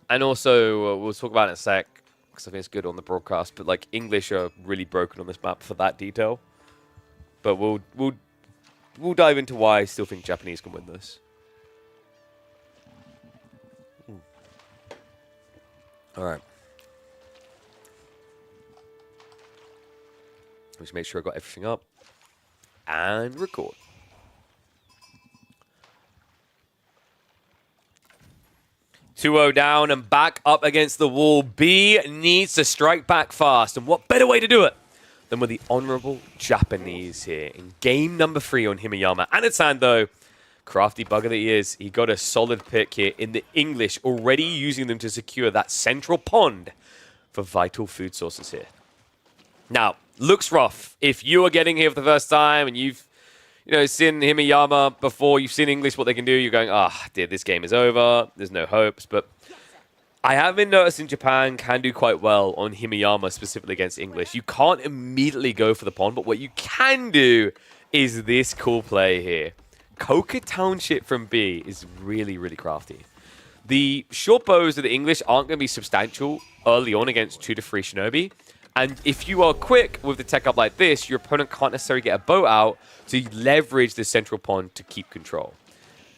And also, we'll talk about it in a sec, because I think it's good on the broadcast, but like English are really broken on this map for that detail. But we'll dive into why I still think Japanese can win this. All right. Let's make sure I got everything up and record. (2-0) down and back up against the wall. B needs to strike back fast, and what better way to do it than with the honorable Japanese here in game number 3 on Himiyama. Anatan, though, crafty bugger that he is, he got a solid pick here in the English, already using them to secure that central pond for vital food sources here. Now, looks rough. If you are getting here for the first time and you've seen Himiyama before, you've seen English, what they can do, you're going, dear, this game is over. There's no hopes. But I have been noticing Japan can do quite well on Himiyama, specifically against English. You can't immediately go for the pond, but what you can do is this cool play here. Koka Township from B is really, really crafty. The short bows of the English aren't going to be substantial early on against 2 to 3 Shinobi. And if you are quick with the tech up like this, your opponent can't necessarily get a bow out to leverage the central pond to keep control.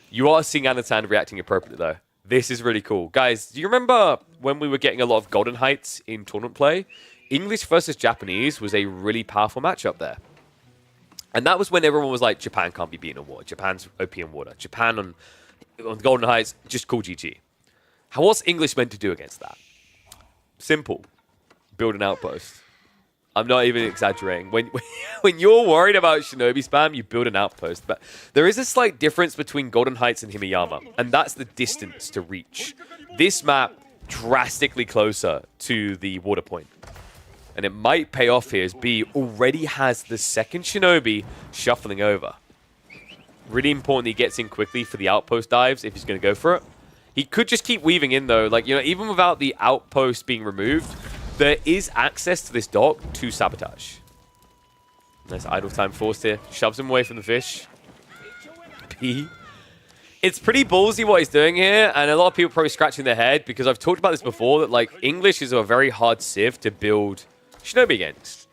You are seeing Anatan reacting appropriately, though. This is really cool. Guys, do you remember when we were getting a lot of Golden Heights in tournament play? English versus Japanese was a really powerful matchup there. And that was when everyone was like, Japan can't be beaten on water. Japan's OP in water. Japan on Golden Heights, just call GG. What's English meant to do against that? Simple. Build an outpost. I'm not even exaggerating. When when you're worried about shinobi spam, you build an outpost. But there is a slight difference between Golden Heights and Himiyama, and that's the distance to reach. This map drastically closer to the water point. And it might pay off here as B already has the second shinobi shuffling over. Really important he gets in quickly for the outpost dives if he's going to go for it. He could just keep weaving in though. Like, you know, even without the outpost being removed, there is access to this dock to sabotage. Nice idle time forced here. Shoves him away from the fish. P. It's pretty ballsy what he's doing here, and a lot of people probably scratching their head because I've talked about this before, that like English is a very hard civ to build shinobi against.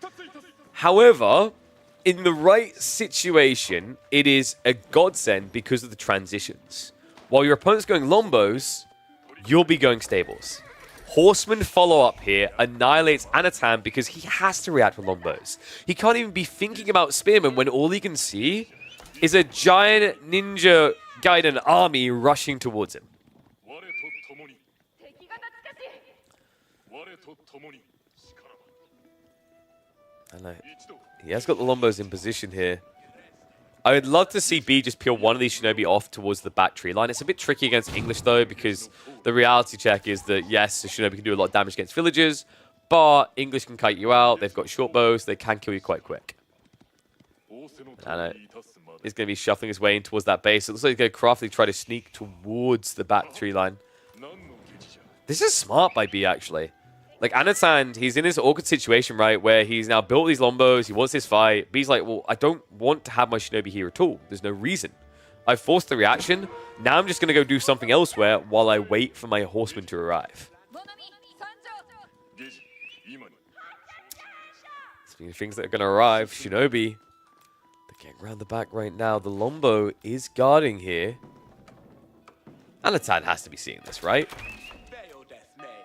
However, in the right situation, it is a godsend because of the transitions. While your opponent's going lombos, you'll be going stables. Horseman follow-up here annihilates Anatan because he has to react with lombos. He can't even be thinking about spearmen when all he can see is a giant ninja Gaiden army rushing towards him. And he has got the lombos in position here. I would love to see B just peel one of these shinobi off towards the back tree line. It's a bit tricky against English, though, because the reality check is that, yes, the shinobi can do a lot of damage against villagers, but English can kite you out. They've got short bows. They can kill you quite quick. And he's going to be shuffling his way in towards that base. It looks like he's going to craftily try to sneak towards the back tree line. This is smart by B, actually. Like, Anatan, he's in this awkward situation, right, where he's now built these lombos, he wants this fight. B's like, well, I don't want to have my shinobi here at all. There's no reason. I forced the reaction. Now I'm just going to go do something elsewhere while I wait for my horseman to arrive. Speaking of things that are going to arrive, shinobi, they're getting around the back right now. The lombo is guarding here. Anatan has to be seeing this, right?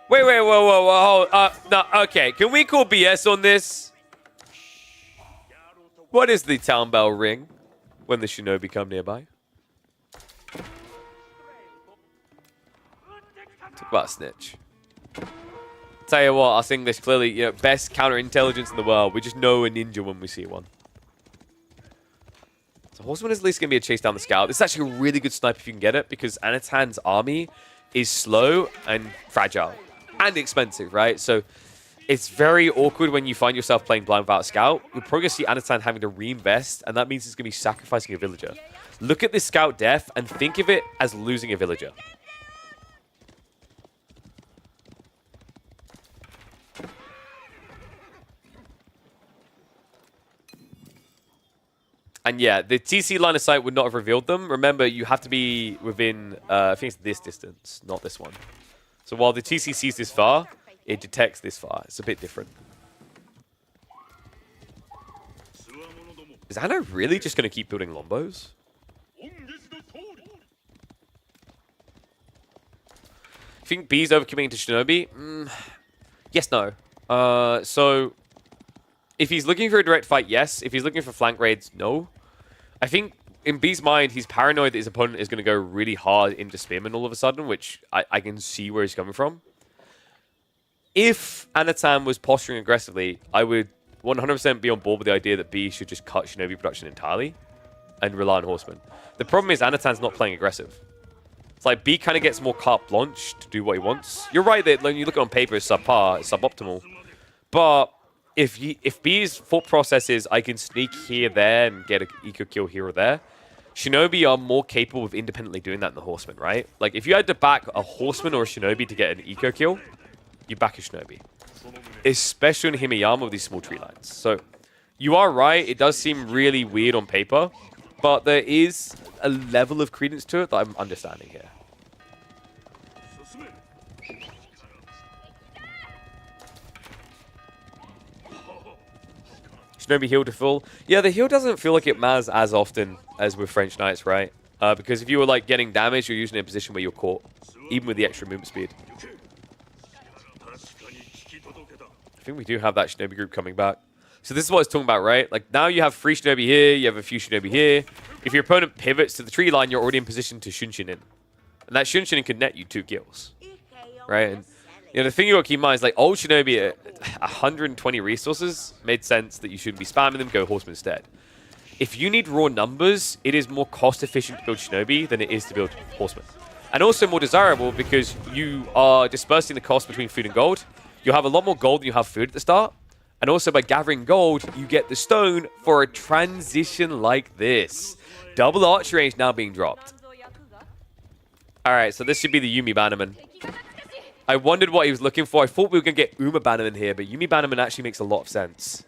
Wait, whoa. No, okay. Can we call BS on this? What is the town bell ring when the shinobi come nearby? Talk about a snitch. Tell you what, us English clearly, you know, best counterintelligence in the world. We just know a ninja when we see one. So Horseman is at least going to be a chase down the scout. This is actually a really good snipe if you can get it, because Anatan's army is slow and fragile. And expensive, right? So it's very awkward when you find yourself playing blind without a scout. You're probably going to see Anatan having to reinvest, and that means he's going to be sacrificing a villager. Look at this scout death and think of it as losing a villager. And yeah, the TC line of sight would not have revealed them. Remember, you have to be within, I think it's this distance, not this one. So while the TC sees this far, it detects this far. It's a bit different. Is Anno really just going to keep building lombos? I think B's overcommitting to Shinobi? Yes, no. So, if he's looking for a direct fight, yes. If he's looking for flank raids, no. I think in B's mind, he's paranoid that his opponent is going to go really hard into Spearman all of a sudden, which I can see where he's coming from. If Anatan was posturing aggressively, I would 100% be on board with the idea that B should just cut Shinobi production entirely and rely on Horsemen. The problem is Anatan's not playing aggressive. It's like B kind of gets more carte blanche to do what he wants. You're right that when you look at it on paper, it's subpar, it's suboptimal. But if B's thought process is I can sneak here, there, and get an eco kill here or there, Shinobi are more capable of independently doing that than the Horsemen, right? Like, if you had to back a Horseman or a Shinobi to get an eco kill, you back a Shinobi. Especially in Himiyama with these small tree lines. So, you are right, it does seem really weird on paper, but there is a level of credence to it that I'm understanding here. Shinobi heal to full. Yeah, the heal doesn't feel like it matters as often as with French Knights, right? Because if you were like getting damage, you're usually in a position where you're caught, even with the extra movement speed. I think we do have that Shinobi group coming back. So this is what I was talking about, right? Like now you have 3 Shinobi here, you have a few Shinobi here. If your opponent pivots to the tree line, you're already in position to Shunshin in. And that Shunshin can net you 2 kills, right? And You know, the thing you got to keep in mind is like old Shinobi at 120 resources made sense that you shouldn't be spamming them, go Horseman instead. If you need raw numbers, it is more cost efficient to build Shinobi than it is to build Horseman. And also more desirable because you are dispersing the cost between food and gold. You'll have a lot more gold than you have food at the start. And also by gathering gold, you get the stone for a transition like this. Double archery range now being dropped. Alright, so this should be the Yumi Bannerman. I wondered what he was looking for. I thought we were going to get Uma Bannerman here, but Yumi Bannerman actually makes a lot of sense.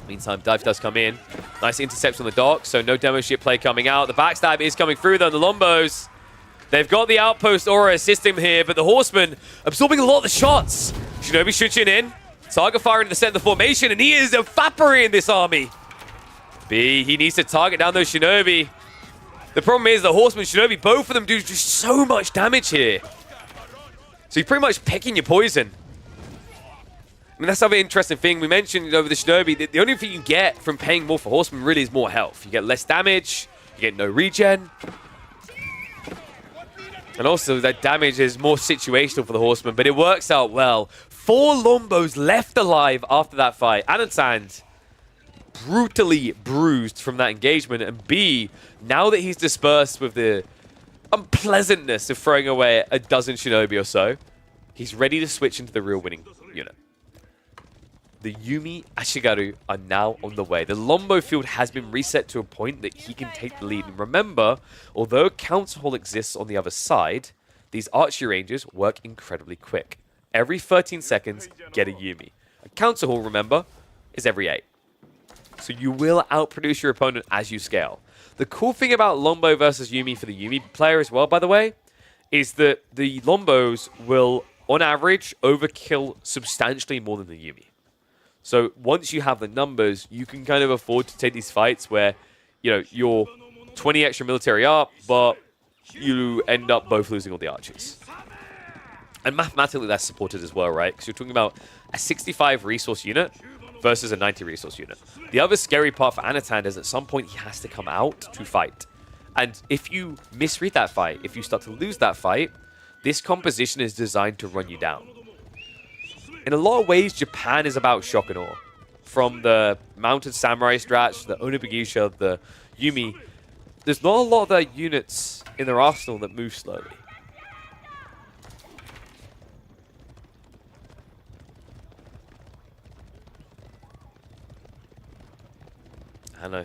Meantime, dive does come in. Nice intercepts on the dock, so no demo ship play coming out. The backstab is coming through, though. The Lombos, they've got the outpost aura assisting here, but the Horseman absorbing a lot of the shots. Shinobi shooting in. Target firing in the center of the formation, and he is evaporating this army. B, he needs to target down those Shinobi. The problem is the Horseman Shinobi, both of them do just so much damage here. So you're pretty much picking your poison. I mean, that's another interesting thing. We mentioned over the Shinobi, the only thing you get from paying more for Horseman really is more health. You get less damage, you get no regen. And also that damage is more situational for the Horseman, but it works out well. 4 Lombos left alive after that fight. Anatand brutally bruised from that engagement. And B, now that he's dispersed with the unpleasantness of throwing away a dozen Shinobi or so, he's ready to switch into the real winning unit. The Yumi Ashigaru are now on the way. The Lombo field has been reset to a point that he can take the lead. And remember, although Council Hall exists on the other side, these archery ranges work incredibly quick. Every 13 seconds, get a Yumi. A Council Hall, remember, is every 8. So you will outproduce your opponent as you scale. The cool thing about Lombo versus Yumi for the Yumi player as well, by the way, is that the Lombos will, on average, overkill substantially more than the Yumi. So once you have the numbers, you can kind of afford to take these fights where, you know, you're 20 extra military up, but you end up both losing all the archers. And mathematically, that's supported as well, right? Because you're talking about a 65 resource unit versus a 90 resource unit. The other scary part for Anatand is at some point he has to come out to fight. And if you misread that fight, if you start to lose that fight, this composition is designed to run you down. In a lot of ways, Japan is about shock and awe. From the mounted samurai strats, the Onibugisha, the Yumi, there's not a lot of their units in their arsenal that move slowly. I know.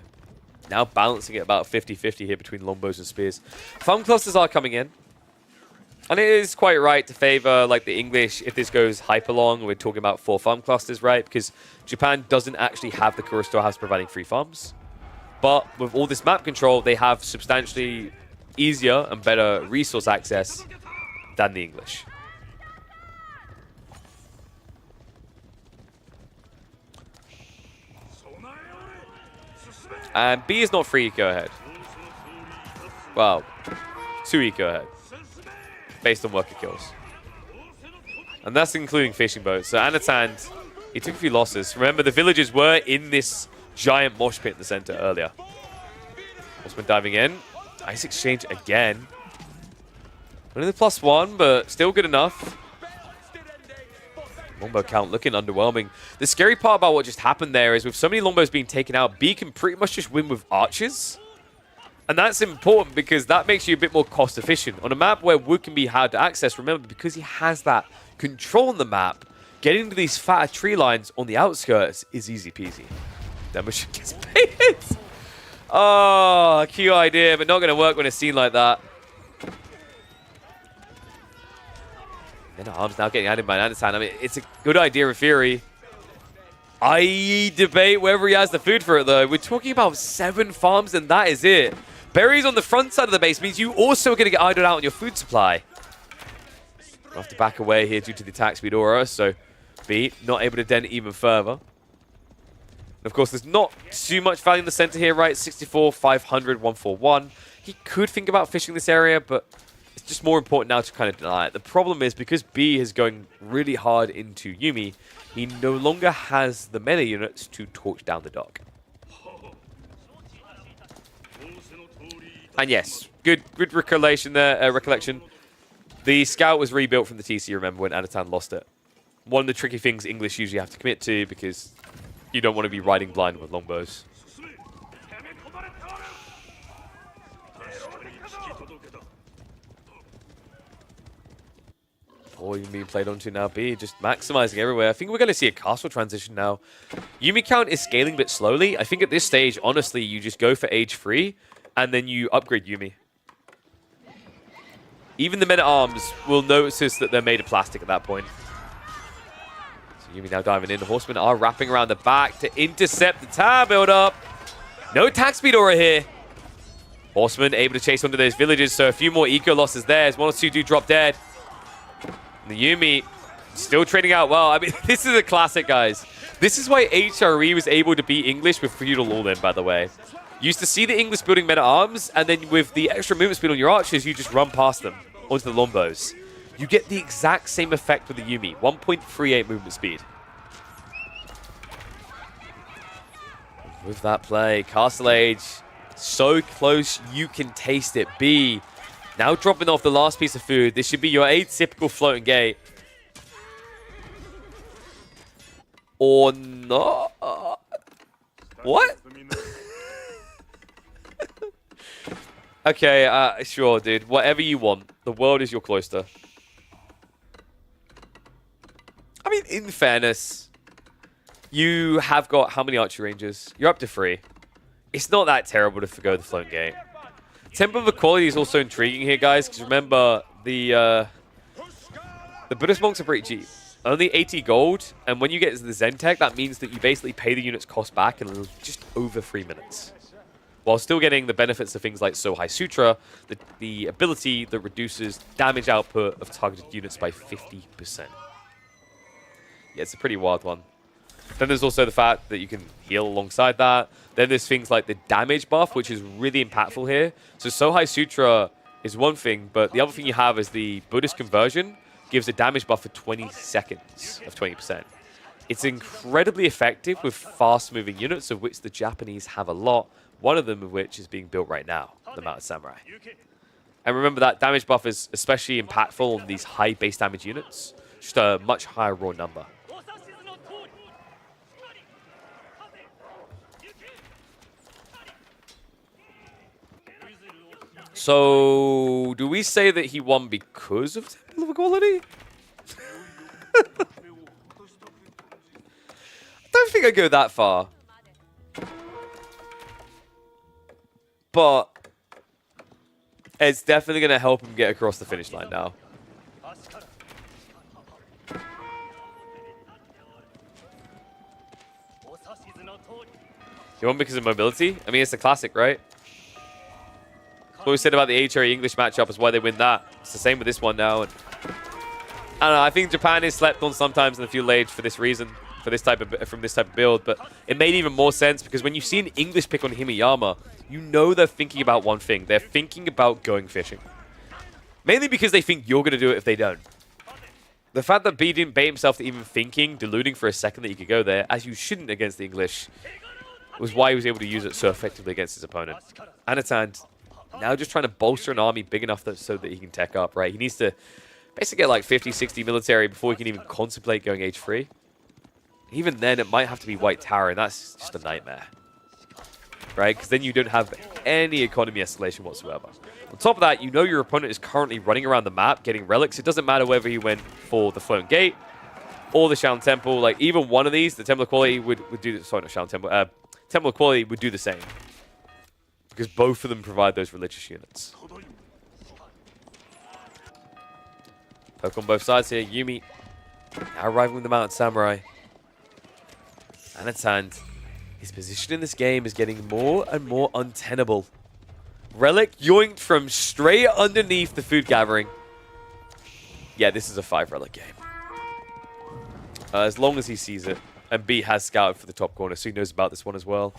Now balancing it about 50-50 here between Lombos and Spears. Farm clusters are coming in. And it is quite right to favor like the English if this goes hyper long. We're talking about 4 farm clusters, right? Because Japan doesn't actually have the Kura Storehouse providing 3 farms. But with all this map control, they have substantially easier and better resource access than the English. And B is not free eco ahead. Well, 2 eco ahead. Based on worker kills. And that's including fishing boats. So Anatand, he took a few losses. Remember, the villagers were in this giant mosh pit in the center earlier. Horseman diving in. Nice exchange again. Only the +1, but still good enough. Longbow count looking underwhelming. The scary part about what just happened there is with so many longbows being taken out, B can pretty much just win with archers. And that's important because that makes you a bit more cost efficient. On a map where wood can be hard to access, remember, because he has that control on the map, getting to these fatter tree lines on the outskirts is easy peasy. Demolition gets painted. Oh, cute idea, but not going to work when it's seen like that. Men at Arms now getting added by Anatand. I mean, it's a good idea in theory. I debate whether he has the food for it, though. We're talking about 7 farms, and that is it. Berries on the front side of the base means you also are going to get idled out on your food supply. We'll have to back away here due to the attack speed aura, so B not able to dent even further. And of course, there's not too much value in the center here, right? 64, 500, 141. He could think about fishing this area, but it's just more important now to kind of deny it. The problem is because B is going really hard into Yumi, he no longer has the melee units to torch down the dock. And yes, good recollection there. The scout was rebuilt from the TC, remember, when Anatan lost it. One of the tricky things English usually have to commit to because you don't want to be riding blind with longbows. Or even being played onto now B, just maximizing everywhere. I think we're going to see a castle transition now. Yumi count is scaling a bit slowly. I think at this stage, honestly, you just go for age 3 and then you upgrade Yumi. Even the men-at-arms will notice that they're made of plastic at that point. So Yumi now diving in. The horsemen are wrapping around the back to intercept the tower build-up. No attack speed aura here. Horsemen able to chase onto those villages, so a few more eco losses there as 1 or 2 do drop dead. And the Yumi still trading out well. I mean, this is a classic, guys. This is why HRE was able to beat English with Feudal All-In, by the way. You used to see the English building men-at-arms, and then with the extra movement speed on your archers, you just run past them onto the longbows. You get the exact same effect with the Yumi. 1.38 movement speed. With that play, Castle Age, so close you can taste it. B, now dropping off the last piece of food. This should be your atypical floating gate. Or not. What? Okay, sure, dude. Whatever you want. The world is your cloister. I mean, in fairness, you have got how many archery ranges? You're up to 3. It's not that terrible to forgo the floating gate. Temple of Equality is also intriguing here, guys, because remember, the Buddhist monks are pretty cheap. Only 80 gold, and when you get to the Zen tech, that means that you basically pay the unit's cost back in just over 3 minutes. While still getting the benefits of things like Sohai Sutra, the ability that reduces damage output of targeted units by 50%. Yeah, it's a pretty wild one. Then there's also the fact that you can heal alongside that. Then there's things like the damage buff, which is really impactful here. So Sohai Sutra is one thing, but the other thing you have is the Buddhist conversion gives a damage buff for 20 seconds of 20%. It's incredibly effective with fast-moving units, of which the Japanese have a lot. One of them of which is being built right now, the Mounted Samurai. And remember that damage buff is especially impactful on these high base damage units. Just a much higher raw number. So, do we say that he won because of Temple of Equality? I don't think I'd go that far. But it's definitely going to help him get across the finish line now. You won because of mobility? I mean, it's a classic, right? What we said about the HRE English matchup is why they win that. It's the same with this one now. And I don't know. I think Japan is slept on sometimes in the feudal age for this reason, from this type of build. But it made even more sense because when you see an English pick on Himeyama, you know they're thinking about one thing. They're thinking about going fishing. Mainly because they think you're going to do it if they don't. The fact that B didn't bait himself to even thinking, deluding for a second that he could go there, as you shouldn't against the English, was why he was able to use it so effectively against his opponent. Anatan now just trying to bolster an army big enough so that he can tech up, right? He needs to basically get like 50, 60 military before he can even contemplate going H3. Even then, it might have to be White Tower, and that's just a nightmare. Right? Because then you don't have any economy escalation whatsoever. On top of that, you know your opponent is currently running around the map, getting relics. It doesn't matter whether he went for the Floating Gate or the Shaolin Temple. Like, even one of these, the Temple of Quality would do... Sorry, not Shaolin Temple. Temple of Quality would do the same. Because both of them provide those religious units. Poke on both sides here. Yumi now arriving with the Mounted Samurai. Anatan, his position in this game is getting more and more untenable. Relic yoinked from straight underneath the food gathering. Yeah, this is a 5 relic game. As long as he sees it. And B has scouted for the top corner, so he knows about this one as well.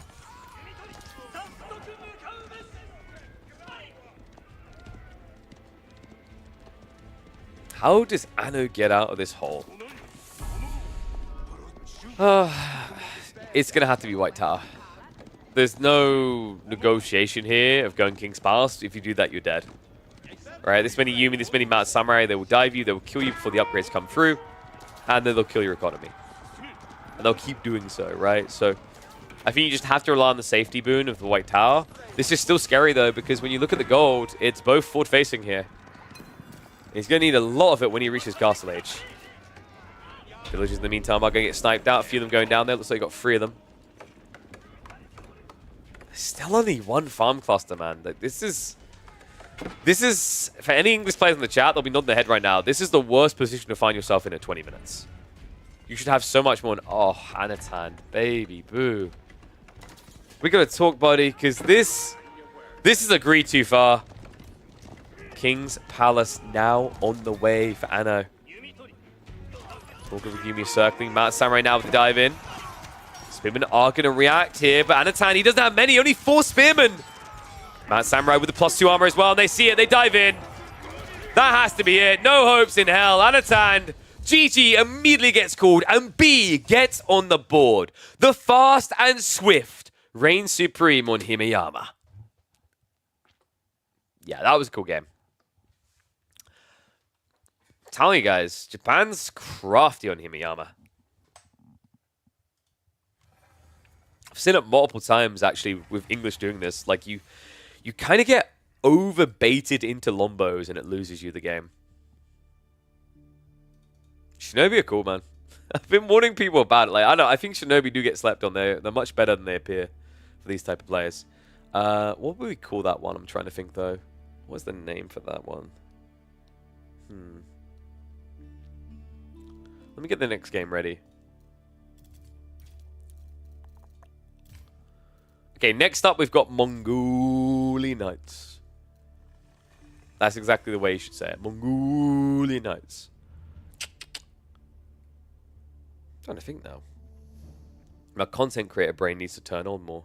How does Anu get out of this hole? It's going to have to be White Tower. There's no negotiation here of going King's Palace. If you do that, you're dead. Right, this many Yumi, this many Mount Samurai, they will dive you, they will kill you before the upgrades come through, and then they'll kill your economy. And they'll keep doing so, right? So I think you just have to rely on the safety boon of the White Tower. This is still scary, though, because when you look at the gold, it's both forward-facing here. He's going to need a lot of it when he reaches Castle Age. Villagers, in the meantime, are going to get sniped out. A few of them going down there. Looks like you got 3 of them. Still only 1 farm cluster, man. Like, this is, for any English players in the chat, they'll be nodding their head right now. This is the worst position to find yourself in at 20 minutes. You should have so much more. Oh, Anatan, baby, boo. We got to talk, buddy, because this is agreed too far. King's Palace now on the way for Anno. Talk of Yumi circling. Mount Samurai now with the dive in. Spearmen are going to react here, but Anatan, he doesn't have many. Only 4 Spearmen. Mount Samurai with the +2 armor as well, and they see it. They dive in. That has to be it. No hopes in hell. Anatan, GG immediately gets called, and B gets on the board. The fast and swift reigns supreme on Himeyama. Yeah, that was a cool game. I'm telling you guys, Japan's crafty on Himeyama. I've seen it multiple times, actually, with English doing this. Like, you kind of get over-baited into lombos, and it loses you the game. Shinobi are cool, man. I've been warning people about it. Like, I think Shinobi do get slept on. They're much better than they appear for these type of players. What would we call that one? I'm trying to think, though. What's the name for that one? Let me get the next game ready. Okay, next up we've got Mongolian Knights. That's exactly the way you should say it. Mongolian Knights. I'm trying to think now. My content creator brain needs to turn on more.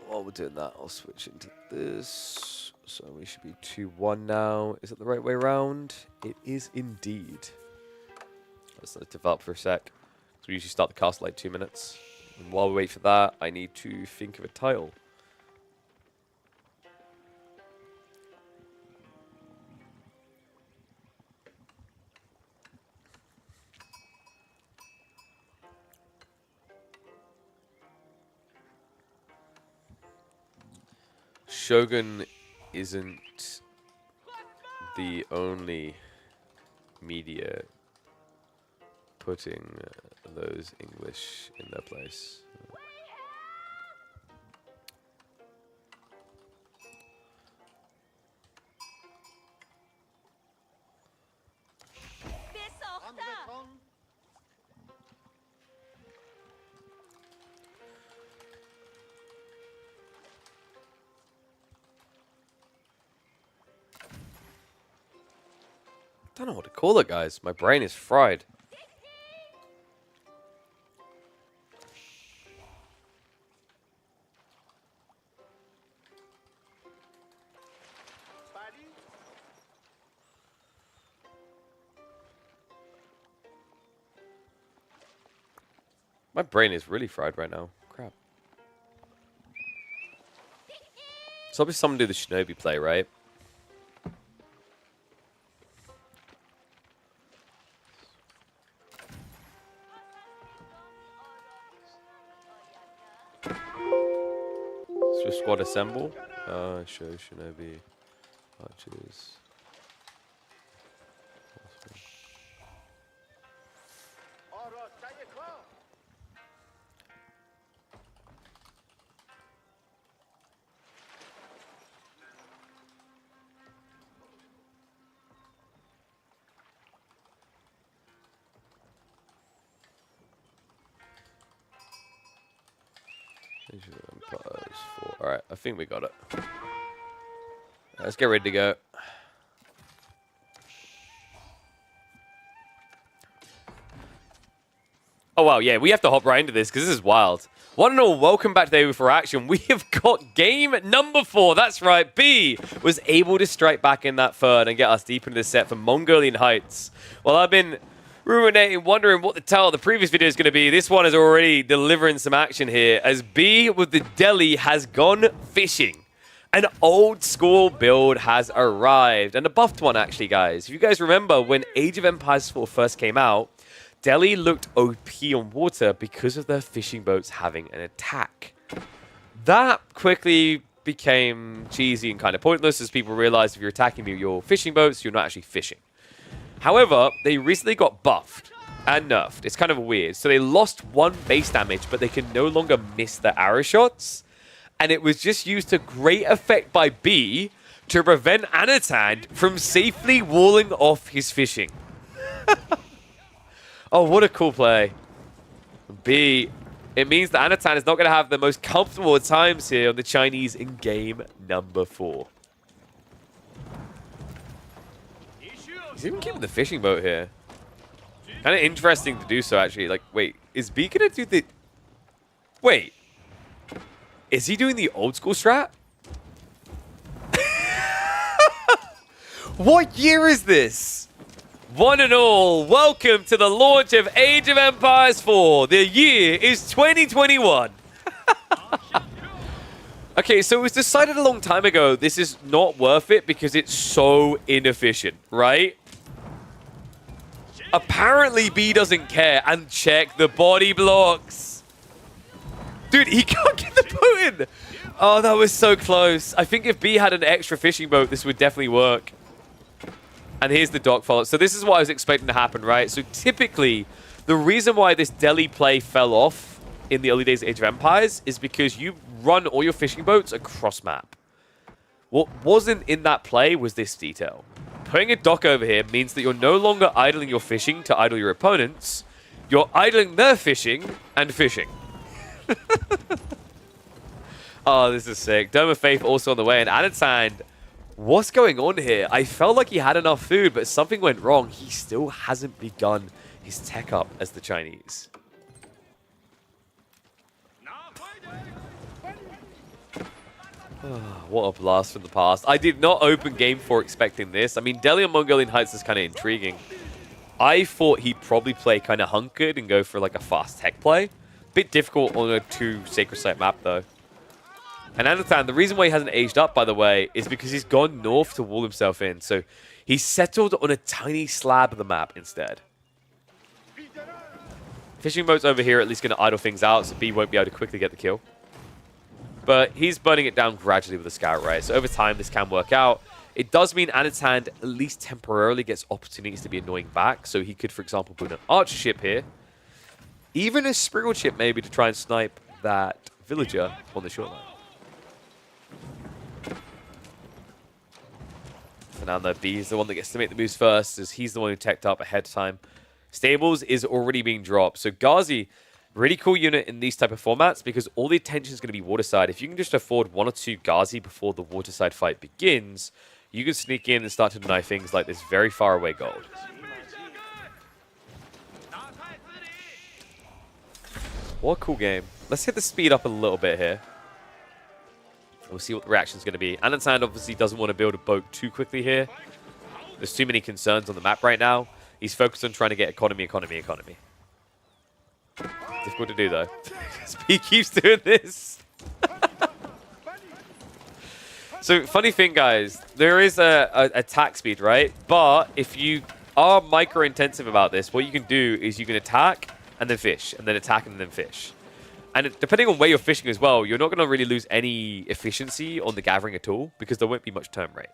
While we're doing that, I'll switch into this. So we should be 2-1 now. Is it the right way around? It is indeed. Let's let it develop for a sec. So we usually start the cast like 2 minutes. And while we wait for that, I need to think of a title. Shogun isn't the only media putting those English in their place. I don't know what to call it, guys. My brain is fried. My brain is really fried right now. Crap. So obviously someone do the Shinobi play, right? Swift squad assemble. Show Shinobi archers. Alright, I think we got it. Let's get ready to go. Oh, wow, yeah, we have to hop right into this because this is wild. One and all, welcome back to Day Before Action. We have got game number 4. That's right, B was able to strike back in that third and get us deep into the set for Mongolian Heights. Well, I've been ruminating, wondering what the title of the previous video is going to be. This one is already delivering some action here as B with the deli has gone fishing. An old school build has arrived, and a buffed one actually, guys. If you guys remember when Age of Empires 4 first came out, Delhi looked OP on water because of their fishing boats having an attack. That quickly became cheesy and kind of pointless as people realized if you're attacking your fishing boats, you're not actually fishing. However, they recently got buffed and nerfed. It's kind of weird. So they lost 1 base damage, but they can no longer miss their arrow shots. And it was just used to great effect by B to prevent Anatan from safely walling off his fishing. Oh, what a cool play. B, it means that Anatan is not going to have the most comfortable times here on the Chinese in game number 4. He's even keeping the fishing boat here. Kind of interesting to do so, actually. Like, wait, is B going to do the... Wait. Is he doing the old school strat? What year is this? One and all, welcome to the launch of Age of Empires 4. The year is 2021. Okay, so it was decided a long time ago this is not worth it because it's so inefficient, right? Apparently B doesn't care, and check the body blocks. Dude, he can't get the boat in. Oh, that was so close. I think if B had an extra fishing boat, this would definitely work. And here's the dock follow. So this is what I was expecting to happen, right? So typically, the reason why this deli play fell off in the early days of Age of Empires is because you run all your fishing boats across map. What wasn't in that play was this detail. Putting a dock over here means that you're no longer idling your fishing to idle your opponents. You're idling their fishing and fishing. Oh, this is sick. Dome of Faith also on the way. And Anatan, what's going on here? I felt like he had enough food, but something went wrong. He still hasn't begun his tech up as the Chinese. Oh, what a blast from the past. I did not open game 4 expecting this. I mean, Delhi on Mongolian Heights is kind of intriguing. I thought he'd probably play kind of hunkered and go for like a fast tech play. Bit difficult on a 2 Sacred Site map, though. And Anatan, the reason why he hasn't aged up, by the way, is because he's gone north to wall himself in. So he's settled on a tiny slab of the map instead. Fishing boat's over here at least going to idle things out, so B won't be able to quickly get the kill. But he's burning it down gradually with a scout, right? So over time, this can work out. It does mean Anatan at least temporarily gets opportunities to be annoying back. So he could, for example, put an archer ship here. Even a Spriggle chip, maybe, to try and snipe that villager on the shoreline. So now the B is the one that gets to make the moves first, as he's the one who teched up ahead of time. Stables is already being dropped. So Ghazi, really cool unit in these type of formats because all the attention is going to be waterside. If you can just afford 1 or 2 Ghazi before the waterside fight begins, you can sneak in and start to deny things like this very far away gold. What a cool game. Let's hit the speed up a little bit here. We'll see what the reaction is going to be. Anatan obviously doesn't want to build a boat too quickly here. There's too many concerns on the map right now. He's focused on trying to get economy. Difficult to do, though. He keeps doing this. So, funny thing, guys. There is a attack speed, right? But if you are micro-intensive about this, what you can do is you can attack and then fish, and then attack and then fish. And depending on where you're fishing as well, you're not going to really lose any efficiency on the gathering at all because there won't be much turn rate.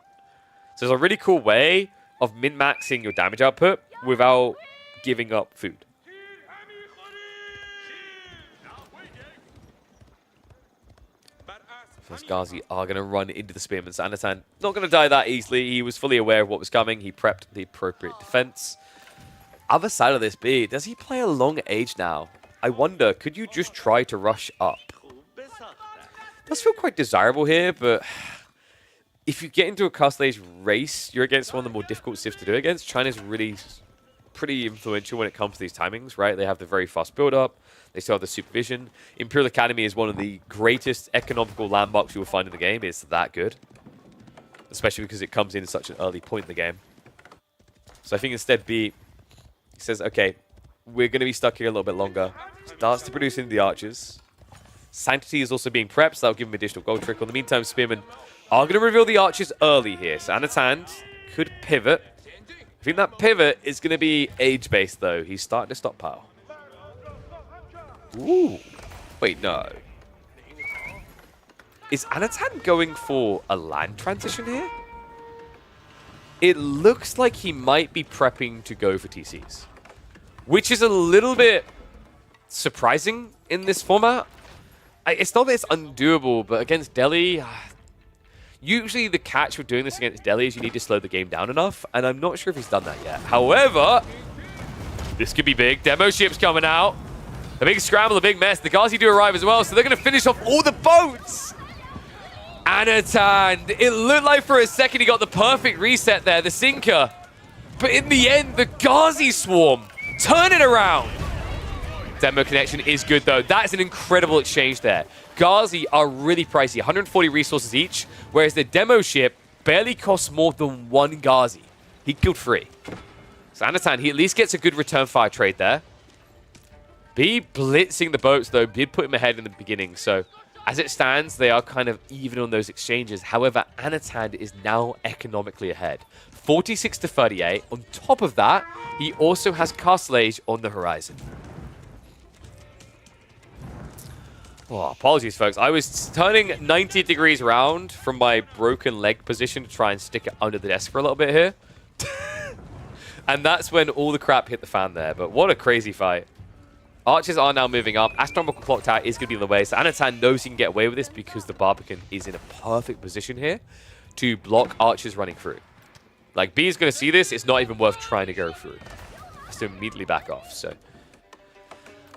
So it's a really cool way of min-maxing your damage output without giving up food. First Ghazi are going to run into the spearmen. So Anatan not going to die that easily. He was fully aware of what was coming. He prepped the appropriate defense. Other side of this B, does he play a long age now? I wonder, could you just try to rush up? Does feel quite desirable here, but if you get into a Castle Age race, you're against one of the more difficult civs to do against. China's really pretty influential when it comes to these timings, right? They have the very fast build-up. They still have the supervision. Imperial Academy is one of the greatest economical landmarks you will find in the game. It's that good. Especially because it comes in at such an early point in the game. So I think instead B says, okay, we're going to be stuck here a little bit longer. Starts to produce in the archers. Sanctity is also being prepped, so that'll give him additional gold trickle. In the meantime, Spearmen are going to reveal the archers early here. So Anatan could pivot. I think that pivot is going to be age-based, though. He's starting to stockpile. Ooh. Wait, no. Is Anatan going for a land transition here? It looks like he might be prepping to go for TCs. Which is a little bit surprising in this format. It's not that it's undoable, but against Delhi, usually the catch with doing this against Delhi is you need to slow the game down enough, and I'm not sure if he's done that yet. However, this could be big. Demo ship's coming out. A big scramble, a big mess. The Ghazi do arrive as well, so they're going to finish off all the boats. Anatan, it looked like for a second he got the perfect reset there, the sinker. But in the end, the Ghazi swarm turn it around. Demo connection is good, though. That's an incredible exchange there. Ghazi are really pricey, 140 resources each, whereas the demo ship barely costs more than one Ghazi. He killed 3. So Anatan, he at least gets a good return fire trade there. B blitzing the boats, though, did put him ahead in the beginning. So as it stands, they are kind of even on those exchanges. However, Anatan is now economically ahead. 46 to 38. On top of that, he also has Castle Age on the horizon. Oh, apologies, folks. I was turning 90 degrees around from my broken leg position to try and stick it under the desk for a little bit here. And that's when all the crap hit the fan there. But what a crazy fight. Archers are now moving up. Astronomical Clock Tower is going to be in the way. So Anatan knows he can get away with this because the Barbican is in a perfect position here to block Archers running through. Like, B is going to see this. It's not even worth trying to go through. Has to immediately back off. So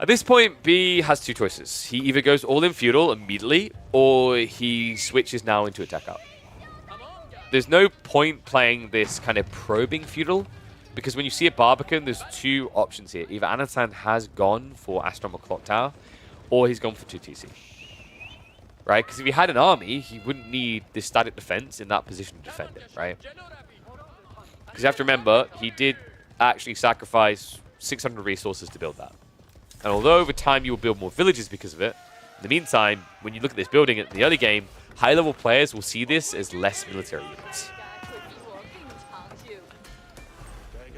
at this point, B has 2 choices. He either goes all in feudal immediately, or he switches now into attack out. There's no point playing this kind of probing feudal, because when you see a Barbican, there's 2 options here. Either Anatan has gone for Astronomical Clock Tower, or he's gone for 2 TC. Right? Because if he had an army, he wouldn't need this static defense in that position to defend it, right? Because you have to remember, he did actually sacrifice 600 resources to build that. And although over time you will build more villages because of it, in the meantime, when you look at this building in the early game, high-level players will see this as less military units.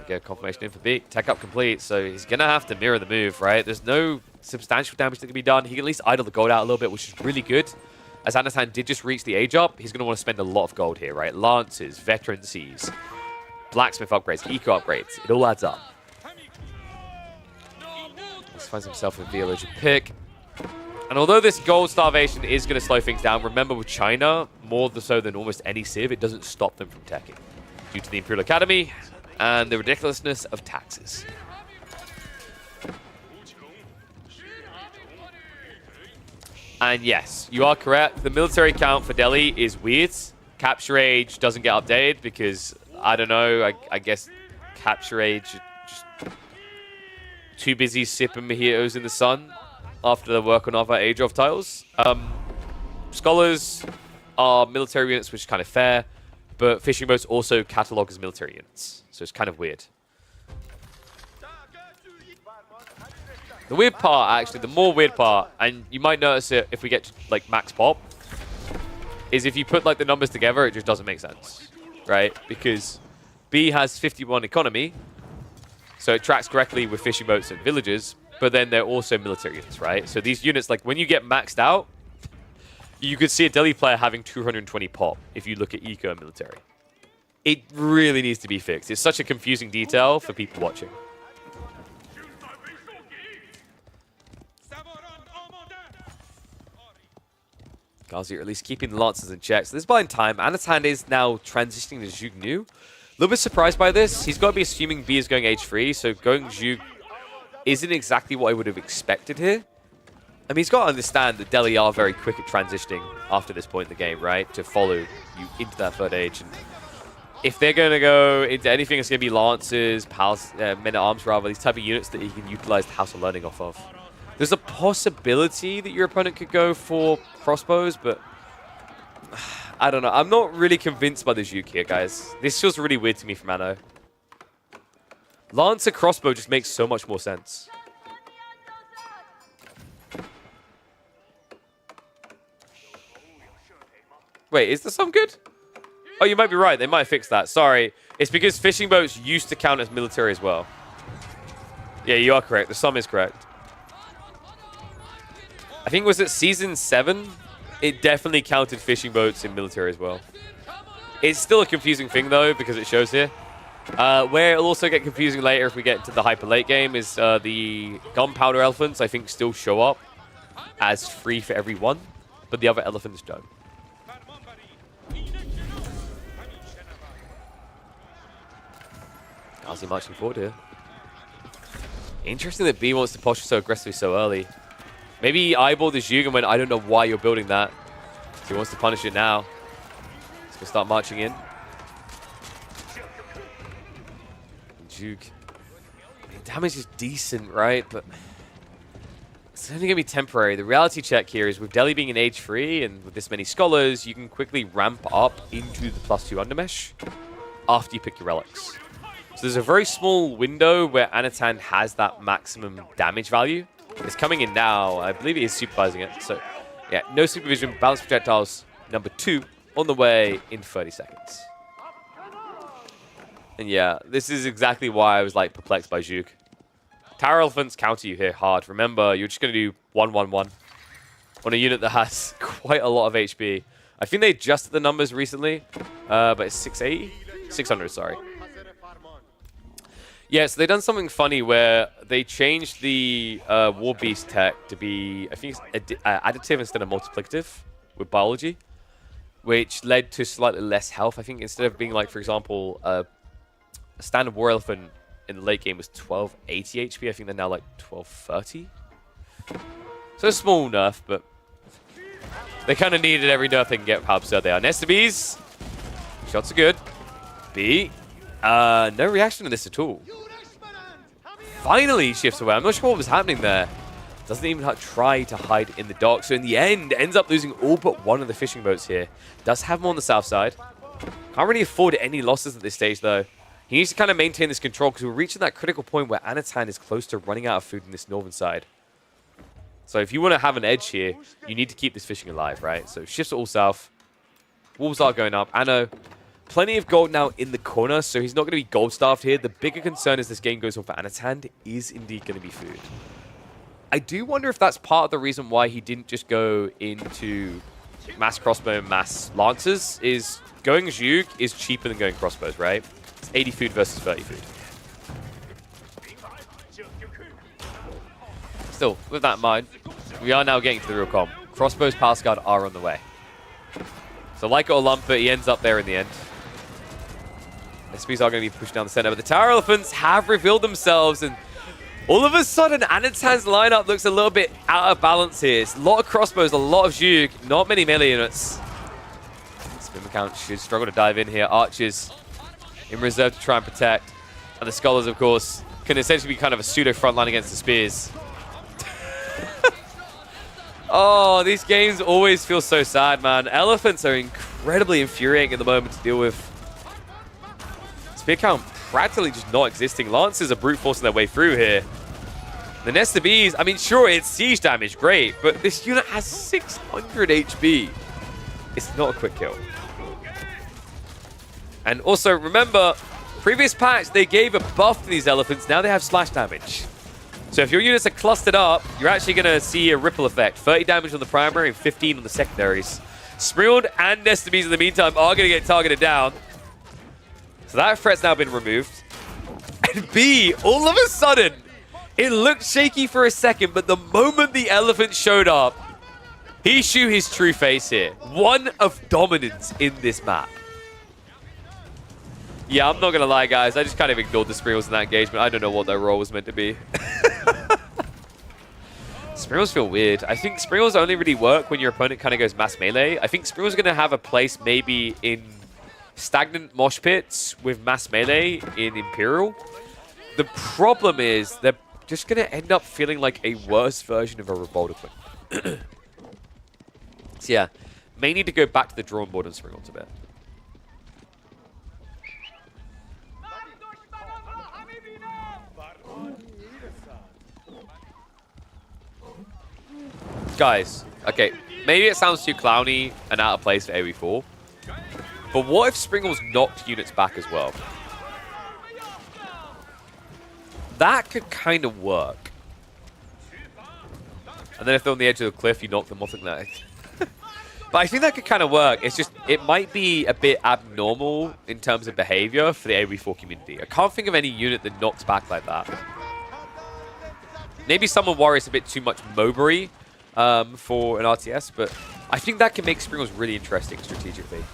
Get confirmation in for B. Tech up complete, so he's going to have to mirror the move, right? There's no substantial damage that can be done. He can at least idle the gold out a little bit, which is really good. As Anatan did just reach the age up, he's going to want to spend a lot of gold here, right? Lances, veterancies, blacksmith upgrades, eco upgrades. It all adds up. He finds himself a village pick. And although this gold starvation is going to slow things down, remember with China, more so than almost any civ, it doesn't stop them from teching. Due to the Imperial Academy and the ridiculousness of taxes. And yes, you are correct. The military count for Delhi is weird. Capture age doesn't get updated because, I don't know, I guess capture age just too busy sipping mojitos in the sun after the work on other age of tiles. Scholars are military units, which is kind of fair, but fishing boats also catalog as military units, so it's kind of weird. The weird part, actually, the more weird part, and you might notice it if we get to, like, max pop, is if you put, like, the numbers together, it just doesn't make sense, right? Because B has 51 economy, so it tracks correctly with fishing boats and villages, but then they're also military units, right? So these units, like, when you get maxed out, you could see a Delhi player having 220 pop if you look at eco and military. It really needs to be fixed. It's such a confusing detail for people watching. Ghazi are at least keeping the Lancers in check. So this point in time, Anatan is now transitioning to Zhuge Nu. A little bit surprised by this. He's got to be assuming B is going H3, so going Zhuge isn't exactly what I would have expected here. I mean, he's got to understand that Delhi are very quick at transitioning after this point in the game, right? To follow you into that third age. And if they're going to go into anything, it's going to be Lancers, Men-at-Arms rather, these type of units that you can utilize the House of Learning off of. There's a possibility that your opponent could go for crossbows, but I don't know. I'm not really convinced by the Juke here, guys. This feels really weird to me from Anno. Lancer crossbow just makes so much more sense. Wait, is the sum good? Oh, you might be right. They might fix that. Sorry. It's because fishing boats used to count as military as well. Yeah, you are correct. The sum is correct. I think was it Season 7? It definitely counted fishing boats in military as well. It's still a confusing thing, though, because it shows here. Where it'll also get confusing later if we get to the hyper late game is the gunpowder elephants, I think, still show up as free for everyone, but the other elephants don't. How's he marching forward here? Interesting that B wants to posture so aggressively so early. Maybe he eyeballed his Yugen and went, I don't know why you're building that. So he wants to punish it now. He's going to start marching in. Juke. Damage is decent, right? But it's only going to be temporary. The reality check here is with Delhi being an age 3 and with this many scholars, you can quickly ramp up into the +2 undermesh after you pick your relics. So there's a very small window where Anatan has that maximum damage value. It's coming in now. I believe he is supervising it. So, yeah, no supervision. Balanced projectiles number 2 on the way in 30 seconds. And yeah, this is exactly why I was like perplexed by Juke. Tower Elephants counter you here hard. Remember, you're just going to do 1-1-1 on a unit that has quite a lot of HP. I think they adjusted the numbers recently, but it's 680? 600, sorry. Yeah, so they've done something funny where they changed the War Beast tech to be, I think it's additive instead of multiplicative with biology, which led to slightly less health. I think instead of being like, for example, a standard War Elephant in the late game was 1280 HP, I think they're now like 1230. So a small nerf, but they kind of needed every nerf they can get how absurd they are. Nesta Bees, shots are good. B, no reaction to this at all. Finally, he shifts away. I'm not sure what was happening there. Doesn't even try to hide in the dock. So in the end, ends up losing all but one of the fishing boats here. Does have more on the south side. Can't really afford any losses at this stage, though. He needs to kind of maintain this control because we're reaching that critical point where Anatan is close to running out of food in this northern side. So if you want to have an edge here, you need to keep this fishing alive, right? So shifts all south. Wolves are going up. Anno, plenty of gold now in the corner, so he's not going to be gold-starved here. The bigger concern as this game goes on for Anatan is indeed going to be food. I do wonder if that's part of the reason why he didn't just go into mass crossbow and mass lancers, is going Juke is cheaper than going crossbows, right? It's 80 food versus 30 food. Still, with that in mind, we are now getting to the real comp. Crossbows, Palace Guard are on the way. So like it or lump it, he ends up there in the end. SPs are going to be pushed down the center, but the Tower Elephants have revealed themselves, and all of a sudden, Anatan's lineup looks a little bit out of balance here. It's a lot of crossbows, a lot of Juke, not many melee units. Spin count should struggle to dive in here. Archers in reserve to try and protect. And the Scholars, of course, can essentially be kind of a pseudo front line against the Spears. Oh, these games always feel so sad, man. Elephants are incredibly infuriating at the moment to deal with. Spear count practically just not existing. Lancers are brute forcing their way through here. The Nesta Bees, I mean, sure, it's siege damage, great, but this unit has 600 HP. It's not a quick kill. And also, remember, previous patch, they gave a buff to these elephants. Now they have slash damage. So if your units are clustered up, you're actually going to see a ripple effect. 30 damage on the primary and 15 on the secondaries. Smearled and Nesta Bees in the meantime are going to get targeted down. So that threat's now been removed. And B, all of a sudden, it looked shaky for a second, but the moment the elephant showed up, he showed his true face here. One of dominance in this map. Yeah, I'm not going to lie, guys. I just kind of ignored the Smearls in that engagement. I don't know what their role was meant to be. Smearls feel weird. I think Smearls only really work when your opponent kind of goes mass melee. I think Smearls are going to have a place maybe in stagnant mosh pits with mass melee in Imperial. The problem is they're just going to end up feeling like a worse version of a Revolta Queen. So yeah, may need to go back to the drawing board and Springles a bit. Guys, okay, maybe it sounds too clowny and out of place for AoE4, but what if Springles knocked units back as well? That could kind of work. And then if they're on the edge of the cliff, you knock them off like that. But I think that could kind of work. It's just, it might be a bit abnormal in terms of behavior for the AoE4 community. I can't think of any unit that knocks back like that. Maybe someone worries a bit too much Mowbray for an RTS, but I think that can make Springles really interesting strategically.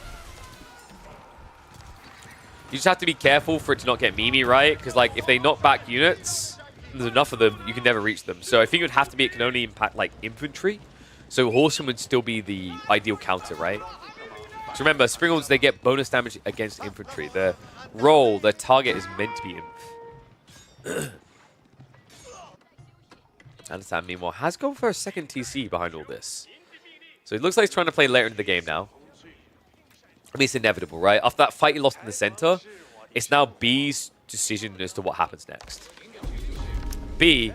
You just have to be careful for it to not get memey, right? Because like if they knock back units, there's enough of them, you can never reach them. So I think it would have to be, it can only impact like infantry. So Horseman would still be the ideal counter, right? So remember, Springles, they get bonus damage against infantry. Their role, their target is meant to be imp. Understand, meanwhile, has gone for a second TC behind all this. So it looks like he's trying to play later into the game now. I mean, it's inevitable, right? After that fight he lost in the center, it's now B's decision as to what happens next. B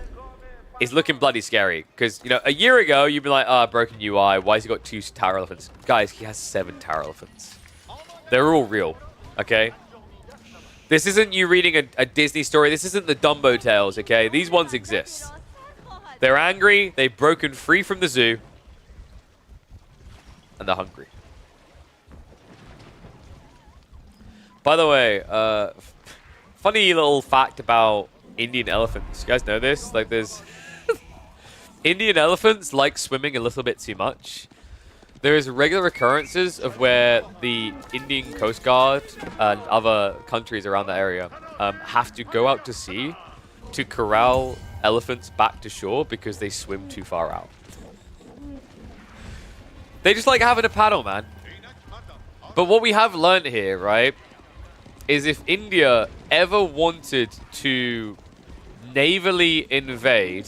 is looking bloody scary. Because, you know, a year ago, you'd be like, ah, broken UI. Why has he got 2 Tower Elephants? Guys, he has 7 Tower Elephants. They're all real, okay? This isn't you reading a Disney story. This isn't the Dumbo tales, okay? These ones exist. They're angry. They've broken free from the zoo. And they're hungry. By the way, funny little fact about Indian elephants. You guys know this? Like, there's... Indian elephants like swimming a little bit too much. There is regular occurrences of where the Indian Coast Guard and other countries around that area have to go out to sea to corral elephants back to shore because they swim too far out. They just like having a paddle, man. But what we have learned here, right, is if India ever wanted to navally invade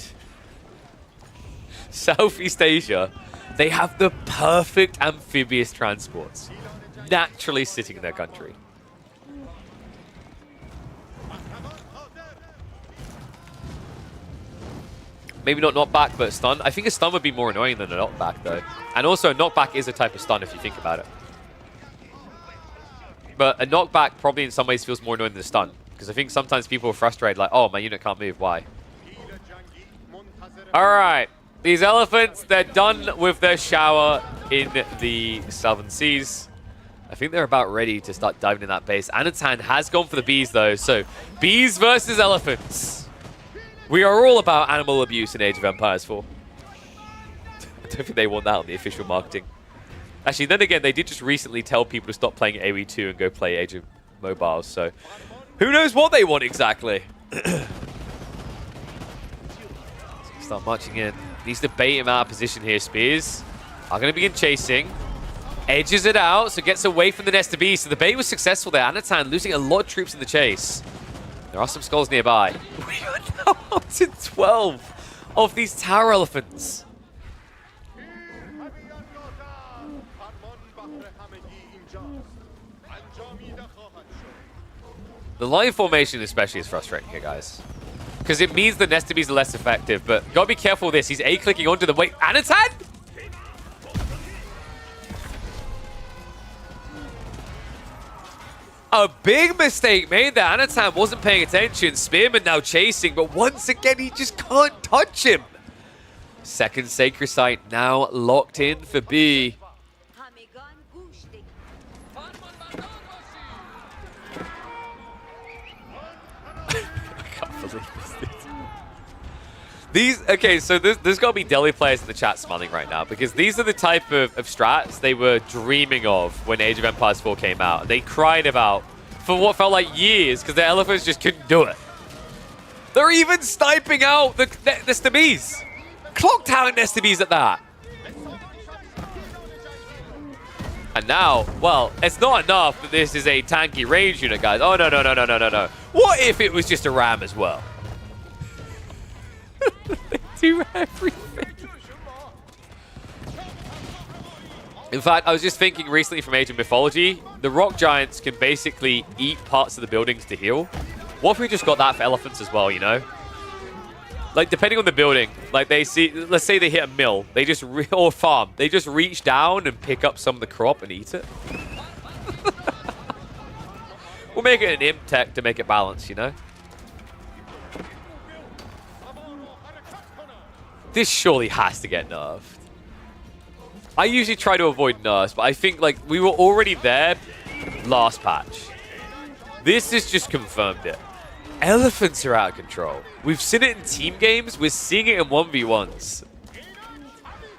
Southeast Asia, they have the perfect amphibious transports naturally sitting in their country. Maybe not knockback, but stun. I think a stun would be more annoying than a knockback, though. And also, a knockback is a type of stun if you think about it. But a knockback probably in some ways feels more annoying than a stun. Because I think sometimes people are frustrated, like, oh, my unit can't move, why? Alright. These elephants, they're done with their shower in the Southern Seas. I think they're about ready to start diving in that base. Anatan has gone for the bees, though. So, bees versus elephants. We are all about animal abuse in Age of Empires 4. I don't think they want that on the official marketing. Actually, then again, they did just recently tell people to stop playing AoE 2 and go play Age of Mobiles. So, who knows what they want exactly? Start marching in. Needs to bait him out of position here. Spears are going to begin chasing. Edges it out, so gets away from the nest of bees. So the bait was successful there. Anatan losing a lot of troops in the chase. There are some skulls nearby. We are now up to 12 of these tower elephants. The line formation especially is frustrating here, guys. Because it means the nest of bees are less effective, but gotta be careful with this. He's A-clicking onto them. Wait, Anatan? A big mistake made there. Anatan wasn't paying attention. Spearman now chasing, but once again, he just can't touch him. Second Sacred Site now locked in for B. Okay, so there's got to be Delhi players in the chat smiling right now because these are the type of strats they were dreaming of when Age of Empires 4 came out. They cried about for what felt like years because their elephants just couldn't do it. They're even sniping out the nest of bees. Clock tower nest of bees at that. And now, well, it's not enough that this is a tanky range unit, guys. Oh, no, no, no, no, no, no, no. What if it was just a ram as well? They do everything. In fact, I was just thinking recently from Age of Mythology, the rock giants can basically eat parts of the buildings to heal. What if we just got that for elephants as well, you know? Like, depending on the building, like they see, let's say they hit a mill, they just, or farm, they just reach down and pick up some of the crop and eat it. We'll make it an imp tech to make it balanced, you know? This surely has to get nerfed. I usually try to avoid nerfs, but I think, like, we were already there last patch. This has just confirmed it. Elephants are out of control. We've seen it in team games. We're seeing it in 1v1s.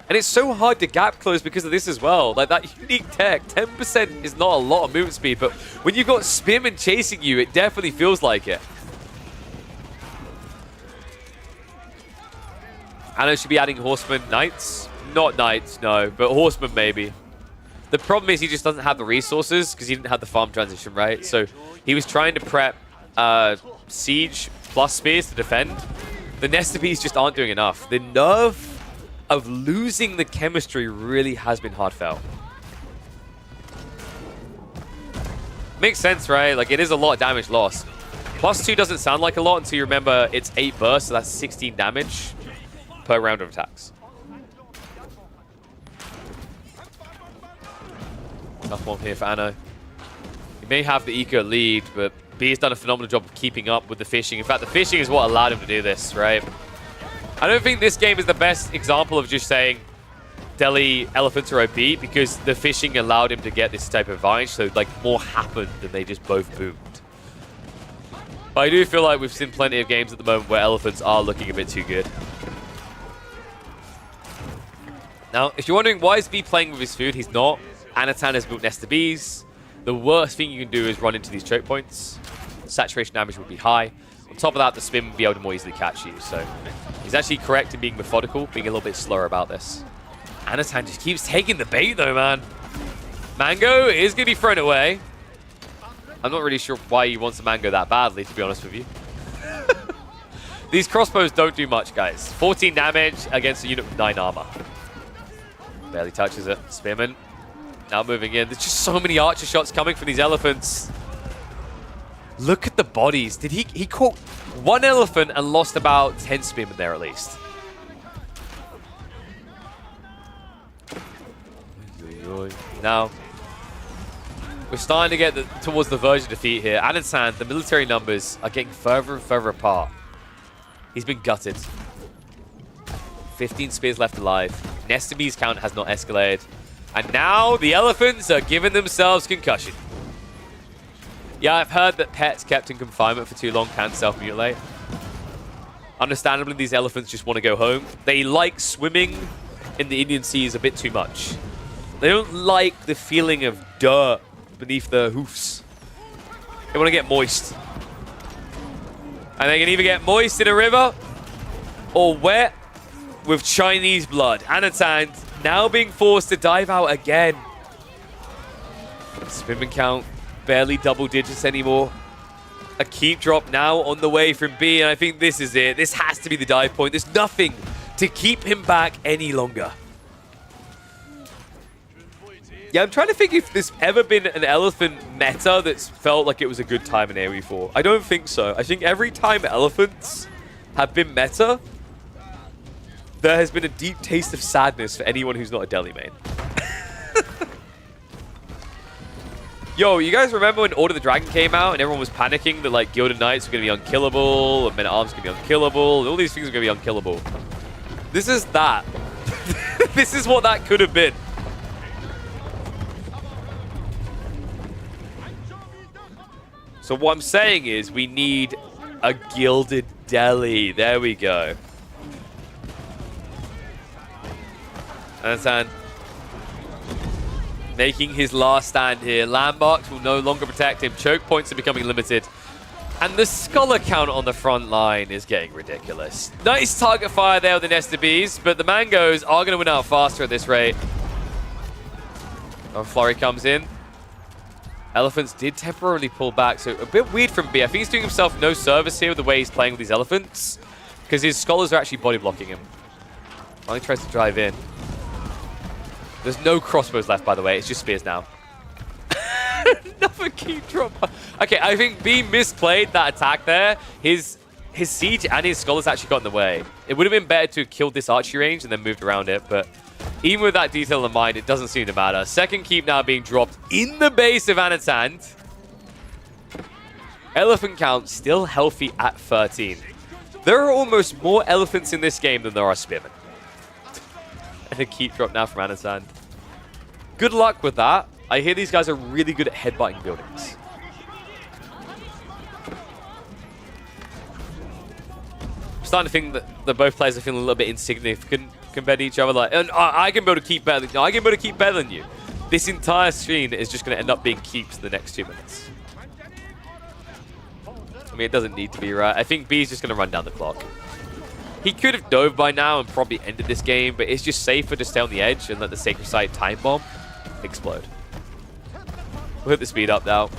And it's so hard to gap close because of this as well. Like, that unique tech, 10% is not a lot of movement speed, but when you've got Spearman chasing you, it definitely feels like it. Anno should be adding Horsemen, Knights. Not Knights, no, but Horsemen maybe. The problem is he just doesn't have the resources because he didn't have the farm transition, right? So he was trying to prep Siege plus Spears to defend. The Nesta Bees just aren't doing enough. The nerve of losing the chemistry really has been hard felt. Makes sense, right? Like, it is a lot of damage lost. +2 doesn't sound like a lot until you remember it's 8 bursts, so that's 16 damage per round of attacks. Tough one here for Anno. He may have the eco lead, but B has done a phenomenal job of keeping up with the fishing. In fact, the fishing is what allowed him to do this, right? I don't think this game is the best example of just saying Delhi elephants are OP because the fishing allowed him to get this type of advantage, so like more happened than they just both boomed. But I do feel like we've seen plenty of games at the moment where elephants are looking a bit too good. Now, if you're wondering why is B playing with his food, he's not. Anatan has built Nesta Bees. The worst thing you can do is run into these choke points. Saturation damage would be high. On top of that, the spin would be able to more easily catch you. So he's actually correct in being methodical, being a little bit slower about this. Anatan just keeps taking the bait though, man. Mango is going to be thrown away. I'm not really sure why he wants a mango that badly, to be honest with you. These crossbows don't do much, guys. 14 damage against a unit with 9 armor. Barely touches it. Spearman now moving in. There's just so many archer shots coming from these elephants. Look at the bodies. Did he caught one elephant and lost about 10 spearmen there at least. Now, we're starting to get towards the verge of defeat here. Anatan, the military numbers are getting further and further apart. He's been gutted. 15 spears left alive. Nesta Bees count has not escalated. And now the elephants are giving themselves concussion. Yeah, I've heard that pets kept in confinement for too long can self-mutilate. Understandably, these elephants just want to go home. They like swimming in the Indian Seas a bit too much. They don't like the feeling of dirt beneath their hoofs. They want to get moist. And they can either get moist in a river or wet with Chinese blood. Anatan now being forced to dive out again. Spearman count barely double digits anymore. A keep drop now on the way from B, and I think this is it. This has to be the dive point. There's nothing to keep him back any longer. Yeah, I'm trying to think if there's ever been an elephant meta that's felt like it was a good time in AoE 4. I don't think so. I think every time elephants have been meta, there has been a deep taste of sadness for anyone who's not a Delhi main. Yo, you guys remember when Order of the Dragon came out and everyone was panicking that like Gilded Knights were going to be unkillable and Men at Arms were going to be unkillable and all these things are going to be unkillable? This is that. This is what that could have been. So what I'm saying is we need a Gilded Delhi. There we go. Anatan making his last stand here. Landmarks will no longer protect him. Choke points are becoming limited. And the Scholar count on the front line is getting ridiculous. Nice target fire there with the Nesta Bees, but the Mangoes are going to win out faster at this rate. Flurry comes in. Elephants did temporarily pull back, so a bit weird from B. I think he's doing himself no service here with the way he's playing with these elephants, because his scholars are actually body blocking him. While he tries to drive in. There's no crossbows left, by the way. It's just spears now. Another keep drop. Okay, I think B misplayed that attack there. His siege and his scholars actually got in the way. It would have been better to have killed this archery range and then moved around it, but even with that detail in mind, it doesn't seem to matter. Second keep now being dropped in the base of Anatan. Elephant count still healthy at 13. There are almost more elephants in this game than there are spearmen. And a keep drop now from Anatan. Good luck with that. I hear these guys are really good at headbutting buildings. I'm starting to think that both players are feeling a little bit insignificant compared to each other. Like, I can build a keep better than you. I can build a keep better than you. This entire screen is just going to end up being keeps the next 2 minutes. I mean, it doesn't need to be, right? I think B is just going to run down the clock. He could have dove by now and probably ended this game, but it's just safer to stay on the edge and let the Sacred Site time bomb explode. We'll hit the speed up now.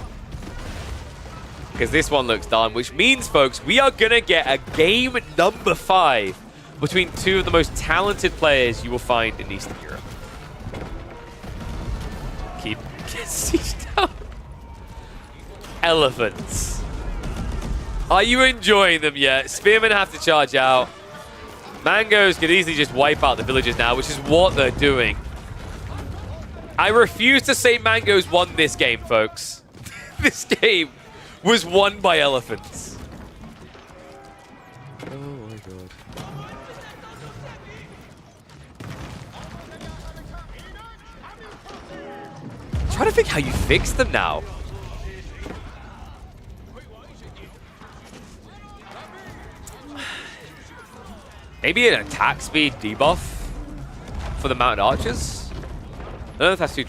Because this one looks done, which means, folks, we are going to get a game number 5 between 2 of the most talented players you will find in Eastern Europe. Keep sieged down. Elephants. Are you enjoying them yet? Spearmen have to charge out. Mangoes could easily just wipe out the villagers now, which is what they're doing. I refuse to say Mangoes won this game, folks. This game was won by elephants. Oh my god. I'm trying to think how you fix them now. Maybe an attack speed debuff for the mounted archers? I don't know if that's too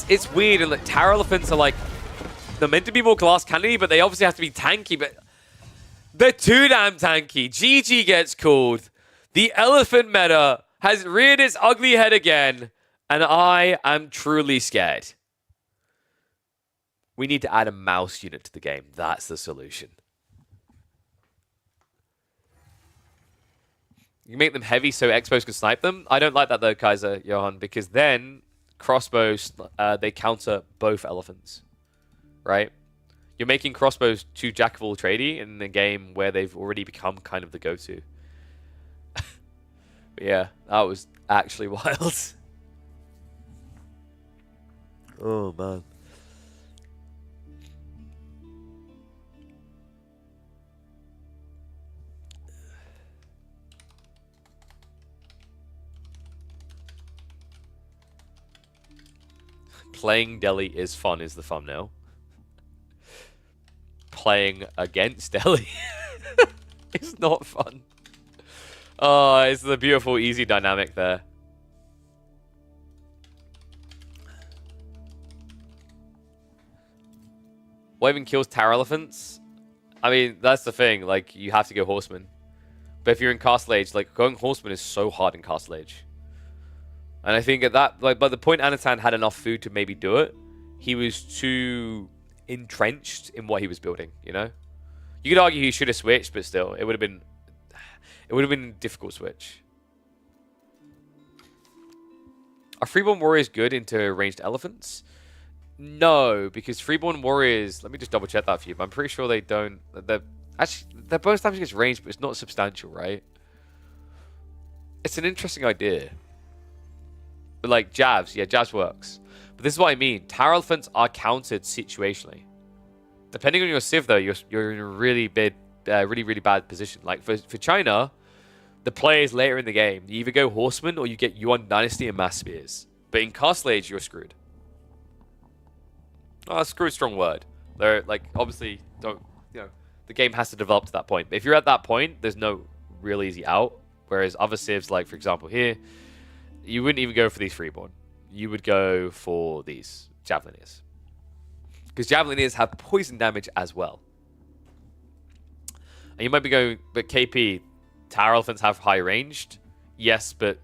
it's weird, and like tower elephants are like, they're meant to be more glass cannony, but they obviously have to be tanky, but they're too damn tanky. GG gets called. The elephant meta has reared its ugly head again, and I am truly scared. We need to add a mouse unit to the game. That's the solution. You make them heavy so Expos can snipe them. I don't like that though, Kaiser Johan, because then crossbows, they counter both elephants, right? You're making crossbows too jack of all tradey in a game where they've already become kind of the go-to. Yeah, that was actually wild. Oh, man. Playing Delhi is fun is the thumbnail. Playing against Delhi is not fun. Oh, it's the beautiful, easy dynamic there. What even kills tower elephants? I mean, that's the thing. Like, you have to go horseman. But if you're in Castle Age, like, going horseman is so hard in Castle Age. And I think at that, like, by the point Anatan had enough food to maybe do it, he was too entrenched in what he was building, you know? You could argue he should have switched, but still, it would have been a difficult switch. Are Freeborn Warriors good into ranged elephants? No, because Freeborn Warriors, let me just double check that for you, but I'm pretty sure they don't. Their bonus damage gets ranged, but it's not substantial, right? It's an interesting idea. But like jabs, yeah, jabs works. But this is what I mean. Tower elephants are countered situationally. Depending on your civ, though, you're in a really really bad position. Like for China, the players later in the game, you either go horseman or you get Yuan Dynasty and mass spears. But in Castle Age, you're screwed. Oh, screwed, strong word. They're like obviously don't, you know, the game has to develop to that point. But if you're at that point, there's no real easy out. Whereas other civs, like for example here, you wouldn't even go for these freeborn. You would go for these Javelineers. Because Javelineers have poison damage as well. And you might be going, but KP, tower elephants have high ranged. Yes, but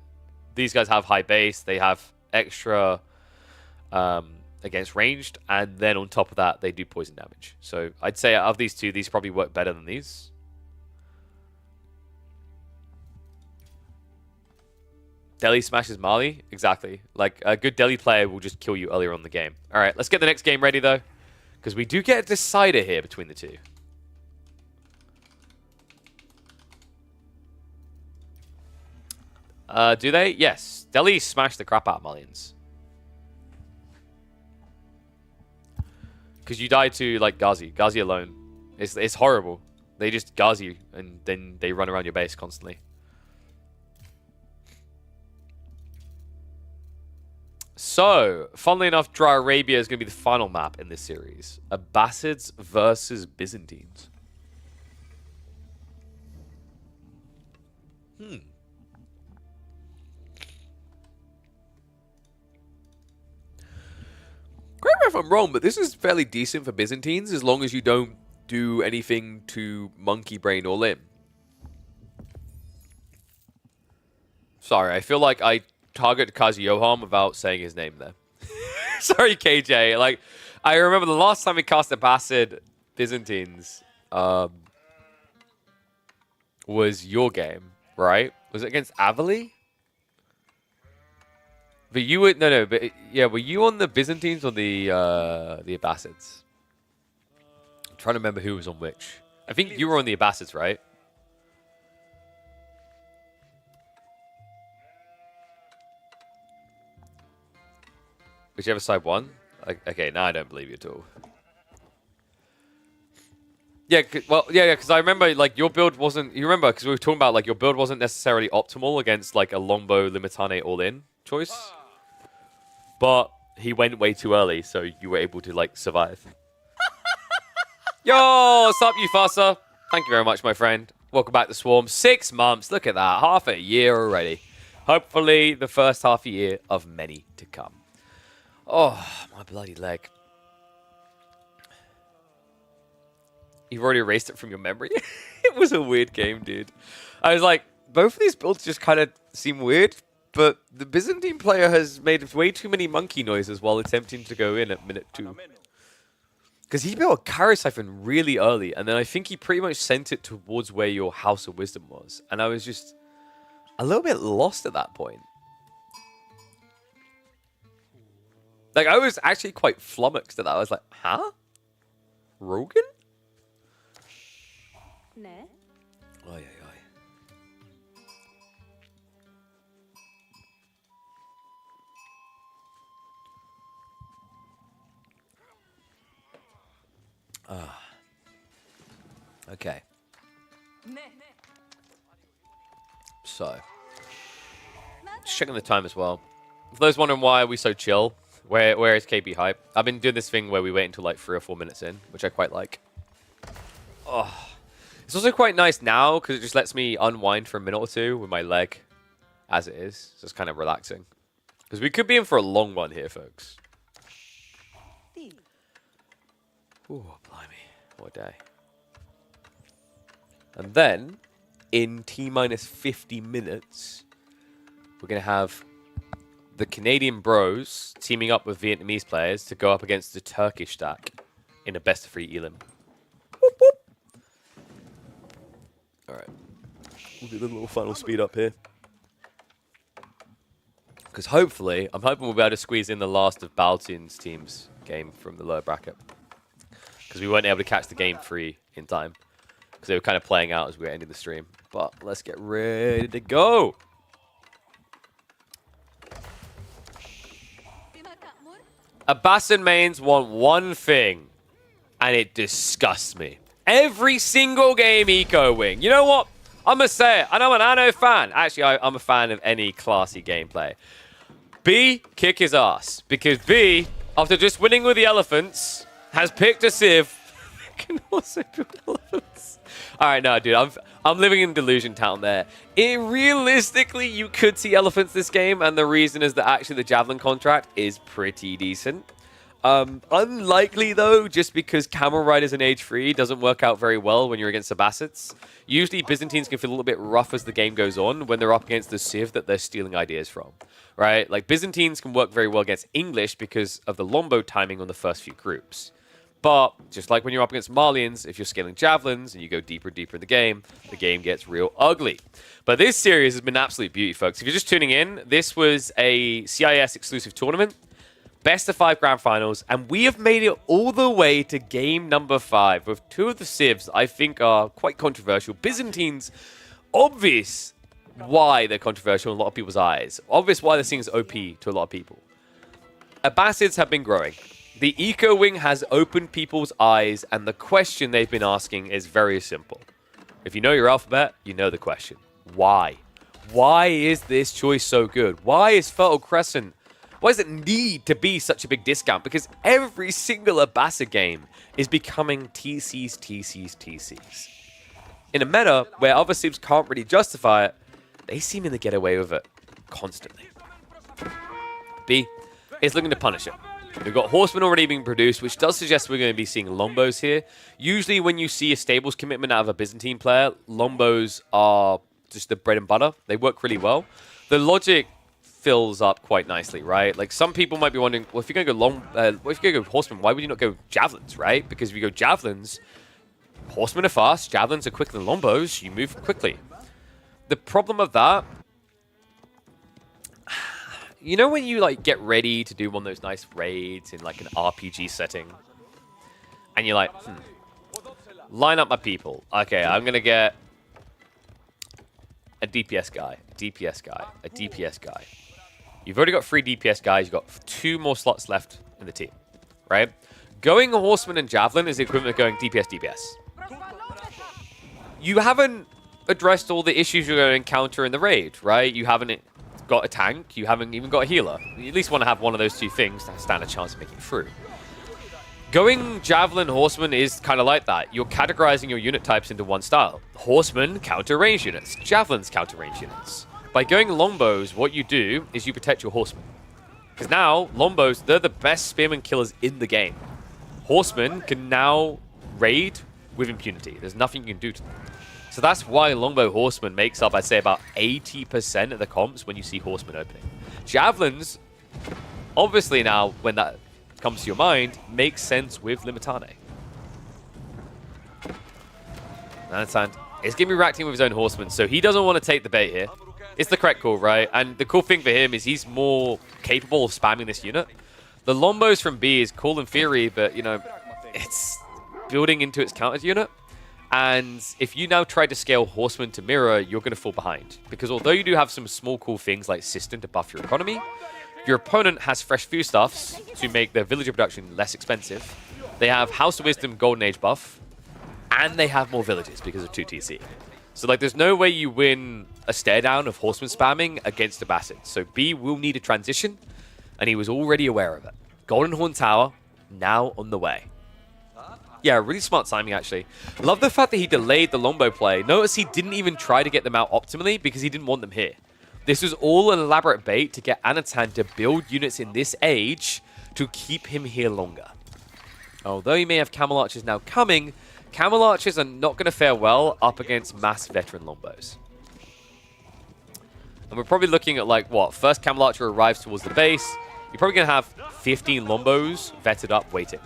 these guys have high base. They have extra against ranged, and then on top of that, they do poison damage. So I'd say out of these two, these probably work better than these. Deli smashes Mali? Exactly. Like, a good Deli player will just kill you earlier on in the game. All right, let's get the next game ready, though. Because we do get a decider here between the two. Do they? Yes. Deli smash the crap out of Malians. Because you die to, like, Ghazi. Ghazi alone. It's horrible. They just Ghazi you, and then they run around your base constantly. So, funnily enough, Dry Arabia is going to be the final map in this series. Abbasids versus Byzantines. Correct me if I'm wrong, but this is fairly decent for Byzantines as long as you don't do anything to monkey brain all in. Sorry, I feel like I target Kazi Yoham without saying his name there. Sorry, KJ. Like, I remember the last time we cast Abbasid Byzantines was your game, right? Was it against Avali? But you were but yeah, were you on the Byzantines or the Abbasids? I'm trying to remember who was on which. I think you were on the Abbasids, right? Whichever side won? Okay, now I don't believe you at all. Yeah, well, yeah, because I remember, like, your build wasn't... You remember, because we were talking about, like, your build wasn't necessarily optimal against, like, a Longbow Limitane all-in choice. But he went way too early, so you were able to, like, survive. Yo, what's up, you fusser? Thank you very much, my friend. Welcome back to Swarm. 6 months. Look at that. Half a year already. Hopefully, the first half a year of many to come. Oh, my bloody leg. You've already erased it from your memory? It was a weird game, dude. I was like, both of these builds just kind of seem weird, but the Byzantine player has made way too many monkey noises while attempting to go in at minute 2. Because he built a Carry Siphon really early, and then I think he pretty much sent it towards where your House of Wisdom was. And I was just a little bit lost at that point. Like, I was actually quite flummoxed at that. I was like, huh? Rogan? No. Oy, oy, oy. Okay. So, just checking the time as well. For those wondering why are we so chill, where is KB hype? I've been doing this thing where we wait until like 3 or 4 minutes in, which I quite like. Oh, it's also quite nice now because it just lets me unwind for a minute or two with my leg as it is. So it's kind of relaxing. Because we could be in for a long one here, folks. Ooh, blimey. What a day. And then, in T-minus 50 minutes, we're going to have the Canadian bros teaming up with Vietnamese players to go up against the Turkish stack in a best-of-3 elim. Whoop, whoop. All right. We'll do the little final speed up here. Because hopefully, I'm hoping we'll be able to squeeze in the last of Baltin's team's game from the lower bracket. Because we weren't able to catch the game 3 in time. Because they were kind of playing out as we were ending the stream. But let's get ready to go. Abbasid mains want one thing, and it disgusts me. Every single game eco wing. You know what? I'm going to say it. I know I'm an Anno fan. Actually, I'm a fan of any classy gameplay. B, kick his ass. Because B, after just winning with the elephants, has picked a Civ. Can also build elephants. Alright, no, dude, I'm living in Delusion Town there. Realistically, you could see elephants this game, and the reason is that actually the Javelin contract is pretty decent. Unlikely, though, just because Camel Riders in Age 3 doesn't work out very well when you're against the Bassets. Usually, Byzantines can feel a little bit rough as the game goes on when they're up against the Civ that they're stealing ideas from, right? Like, Byzantines can work very well against English because of the Lombo timing on the first few groups. But, just like when you're up against Malians, if you're scaling Javelins and you go deeper and deeper in the game gets real ugly. But this series has been absolute beauty, folks. If you're just tuning in, this was a CIS exclusive tournament. Best of 5 grand finals, and we have made it all the way to game number 5 with 2 of the civs I think are quite controversial. Byzantines, obvious why they're controversial in a lot of people's eyes. Obvious why they're seen as OP to a lot of people. Abbasids have been growing. The Eco Wing has opened people's eyes, and the question they've been asking is very simple. If you know your alphabet, you know the question. Why? Why is this choice so good? Why is Fertile Crescent... Why does it need to be such a big discount? Because every single Abbasid game is becoming TCs, TCs, TCs. In a meta where other civs can't really justify it, they seem to get away with it constantly. B is looking to punish it. We've got Horsemen already being produced, which does suggest we're going to be seeing Lombos here. Usually when you see a stables commitment out of a Byzantine player, Lombos are just the bread and butter. They work really well. The logic fills up quite nicely, right? Like, some people might be wondering, well, if you're going to go Horsemen, why would you not go Javelins, right? Because if you go Javelins, Horsemen are fast, Javelins are quicker than Lombos, you move quickly. The problem of that, you know when you, like, get ready to do one of those nice raids in, like, an RPG setting, and you're like, line up my people. Okay, I'm going to get a DPS guy, a DPS guy, a DPS guy. You've already got 3 DPS guys. You've got 2 more slots left in the team, right? Going Horseman and Javelin is the equivalent of going DPS, DPS. You haven't addressed all the issues you're going to encounter in the raid, right? You haven't got a tank. You haven't even got a healer. You at least want to have one of those 2 things to stand a chance of making it through. Going Javelin Horseman is kind of like that. You're categorizing your unit types into one style. Horsemen counter range units. Javelins counter range units. By going Lombos, what you do is you protect your Horsemen. Because now, Lombos, they're the best spearman killers in the game. Horsemen can now raid with impunity. There's nothing you can do to them. So that's why Longbow Horseman makes up, I'd say, about 80% of the comps when you see Horsemen opening. Javelins, obviously now, when that comes to your mind, makes sense with Limitane. Understand? He's going to be reacting with his own Horsemen, so he doesn't want to take the bait here. It's the correct call, right? And the cool thing for him is he's more capable of spamming this unit. The Lombos from B is cool in theory, but, you know, it's building into its counter unit. And if you now try to scale Horsemen to mirror, you're going to fall behind. Because although you do have some small cool things like System to buff your economy, your opponent has fresh foodstuffs to make their villager production less expensive. They have House of Wisdom Golden Age buff, and they have more villages because of 2TC. So, like, there's no way you win a stare down of Horseman spamming against a Basset. So B will need a transition, and he was already aware of it. Golden Horn Tower, now on the way. Yeah, really smart timing, actually. Love the fact that he delayed the Lombo play. Notice he didn't even try to get them out optimally because he didn't want them here. This was all an elaborate bait to get Anatan to build units in this age to keep him here longer. Although he may have Camel Archers now coming, Camel Archers are not going to fare well up against mass veteran Lombos. And we're probably looking at, like, what? First Camel Archer arrives towards the base. You're probably going to have 15 Lombos vetted up waiting.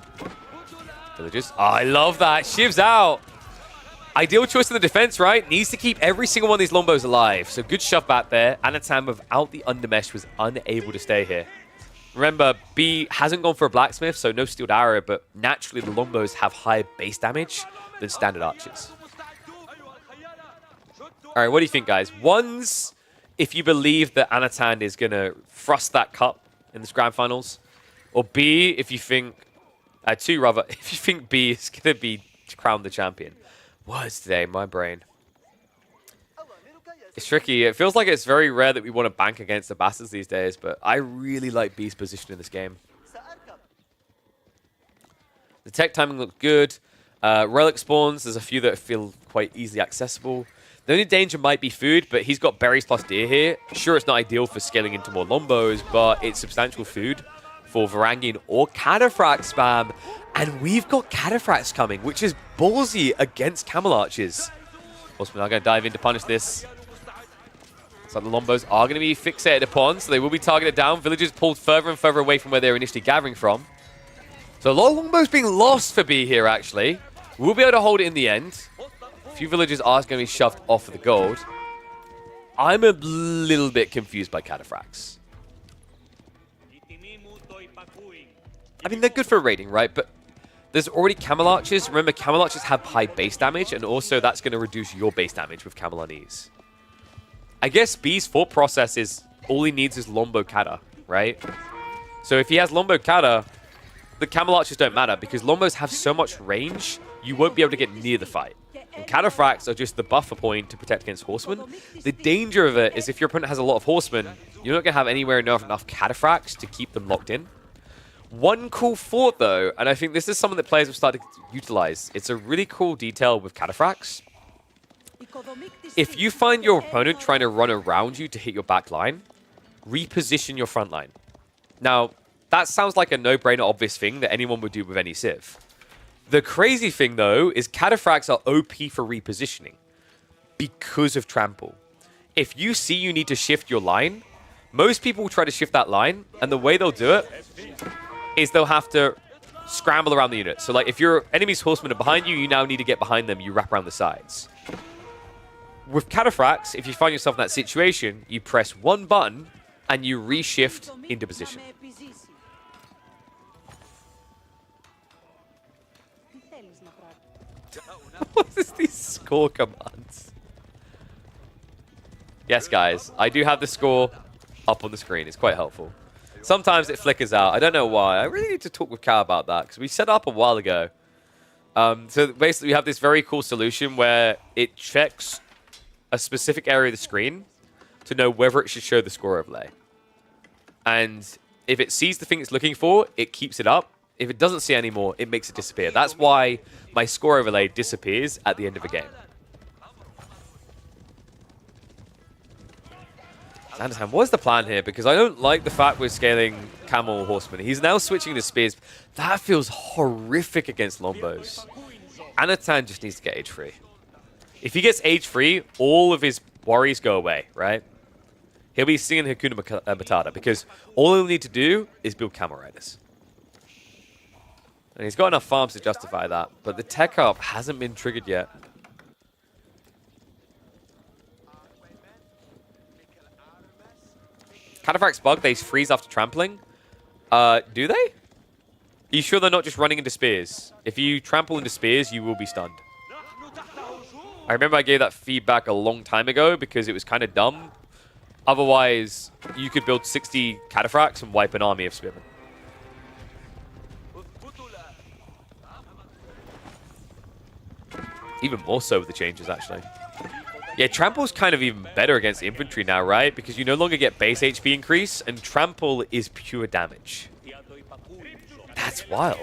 Villagers. Oh, I love that. Shiv's out. Ideal choice in the defense, right? Needs to keep every single one of these Lombos alive. So good shove back there. Anatan without the undermesh was unable to stay here. Remember, B hasn't gone for a blacksmith, so no steeled arrow, but naturally the Lombos have higher base damage than standard archers. All right, what do you think, guys? One's if you believe that Anatan is going to thrust that cup in this grand finals, or B, if you think, two rather, if you think B is going to be crowned the champion. Words today, my brain. It's tricky. It feels like it's very rare that we want to bank against the Bastards these days, but I really like B's position in this game. The tech timing looks good. Relic spawns, there's a few that feel quite easily accessible. The only danger might be food, but he's got berries plus deer here. Sure, it's not ideal for scaling into more Lombos, but it's substantial food for Varangian or Cataphract spam. And we've got Cataphracts coming, which is ballsy against Camel Archers. Horsemen are going to dive in to punish this. So the Lombos are going to be fixated upon, so they will be targeted down. Villagers pulled further and further away from where they were initially gathering from. So a lot of Longbows being lost for B here, actually. We'll be able to hold it in the end. A few villagers are going to be shoved off of the gold. I'm a little bit confused by Cataphracts. I mean, they're good for raiding, right? But there's already Camel Archers. Remember, Camel Archers have high base damage, and also that's going to reduce your base damage with Camel Unease. I guess B's thought process is all he needs is Lombo Kata, right? So if he has Lombo Kata, the Camel Archers don't matter because Lombos have so much range, you won't be able to get near the fight. And Cataphracts are just the buffer point to protect against Horsemen. The danger of it is if your opponent has a lot of Horsemen, you're not going to have anywhere near enough Cataphracts to keep them locked in. One cool thought, though, and I think this is something that players have started to utilize. It's a really cool detail with Cataphracts. If you find your opponent trying to run around you to hit your back line, reposition your front line. Now, that sounds like a no-brainer obvious thing that anyone would do with any Civ. The crazy thing, though, is Cataphracts are OP for repositioning because of Trample. If you see you need to shift your line, most people will try to shift that line, and the way they'll do it is they'll have to scramble around the unit. So, like, if your enemy's horsemen are behind you, you now need to get behind them, you wrap around the sides. With Cataphracts, if you find yourself in that situation, you press one button, and you reshift into position. What is these score commands? Yes, guys, I do have the score up on the screen. It's quite helpful. Sometimes it flickers out. I don't know why. I really need to talk with Cal about that because we set up a while ago. So basically, we have this very cool solution where it checks a specific area of the screen to know whether it should show the score overlay. And if it sees the thing it's looking for, it keeps it up. If it doesn't see it anymore, it makes it disappear. That's why my score overlay disappears at the end of a game. Anderson, what's the plan here? Because I don't like the fact we're scaling Camel Horseman. He's now switching to Spears. That feels horrific against Lombos. Anatan just needs to get age-free. If he gets age-free, all of his worries go away, right? He'll be singing Hakuna Matata because all he'll need to do is build Camel Riders. And he's got enough farms to justify that, but the tech up hasn't been triggered yet. Cataphracts bug, they freeze after trampling. Do they? Are you sure they're not just running into spears? If you trample into spears, you will be stunned. I remember I gave that feedback a long time ago because it was kind of dumb. Otherwise, you could build 60 Cataphracts and wipe an army of spearmen. Even more so with the changes, actually. Yeah, Trample's kind of even better against infantry now, right? Because you no longer get base HP increase, and Trample is pure damage. That's wild.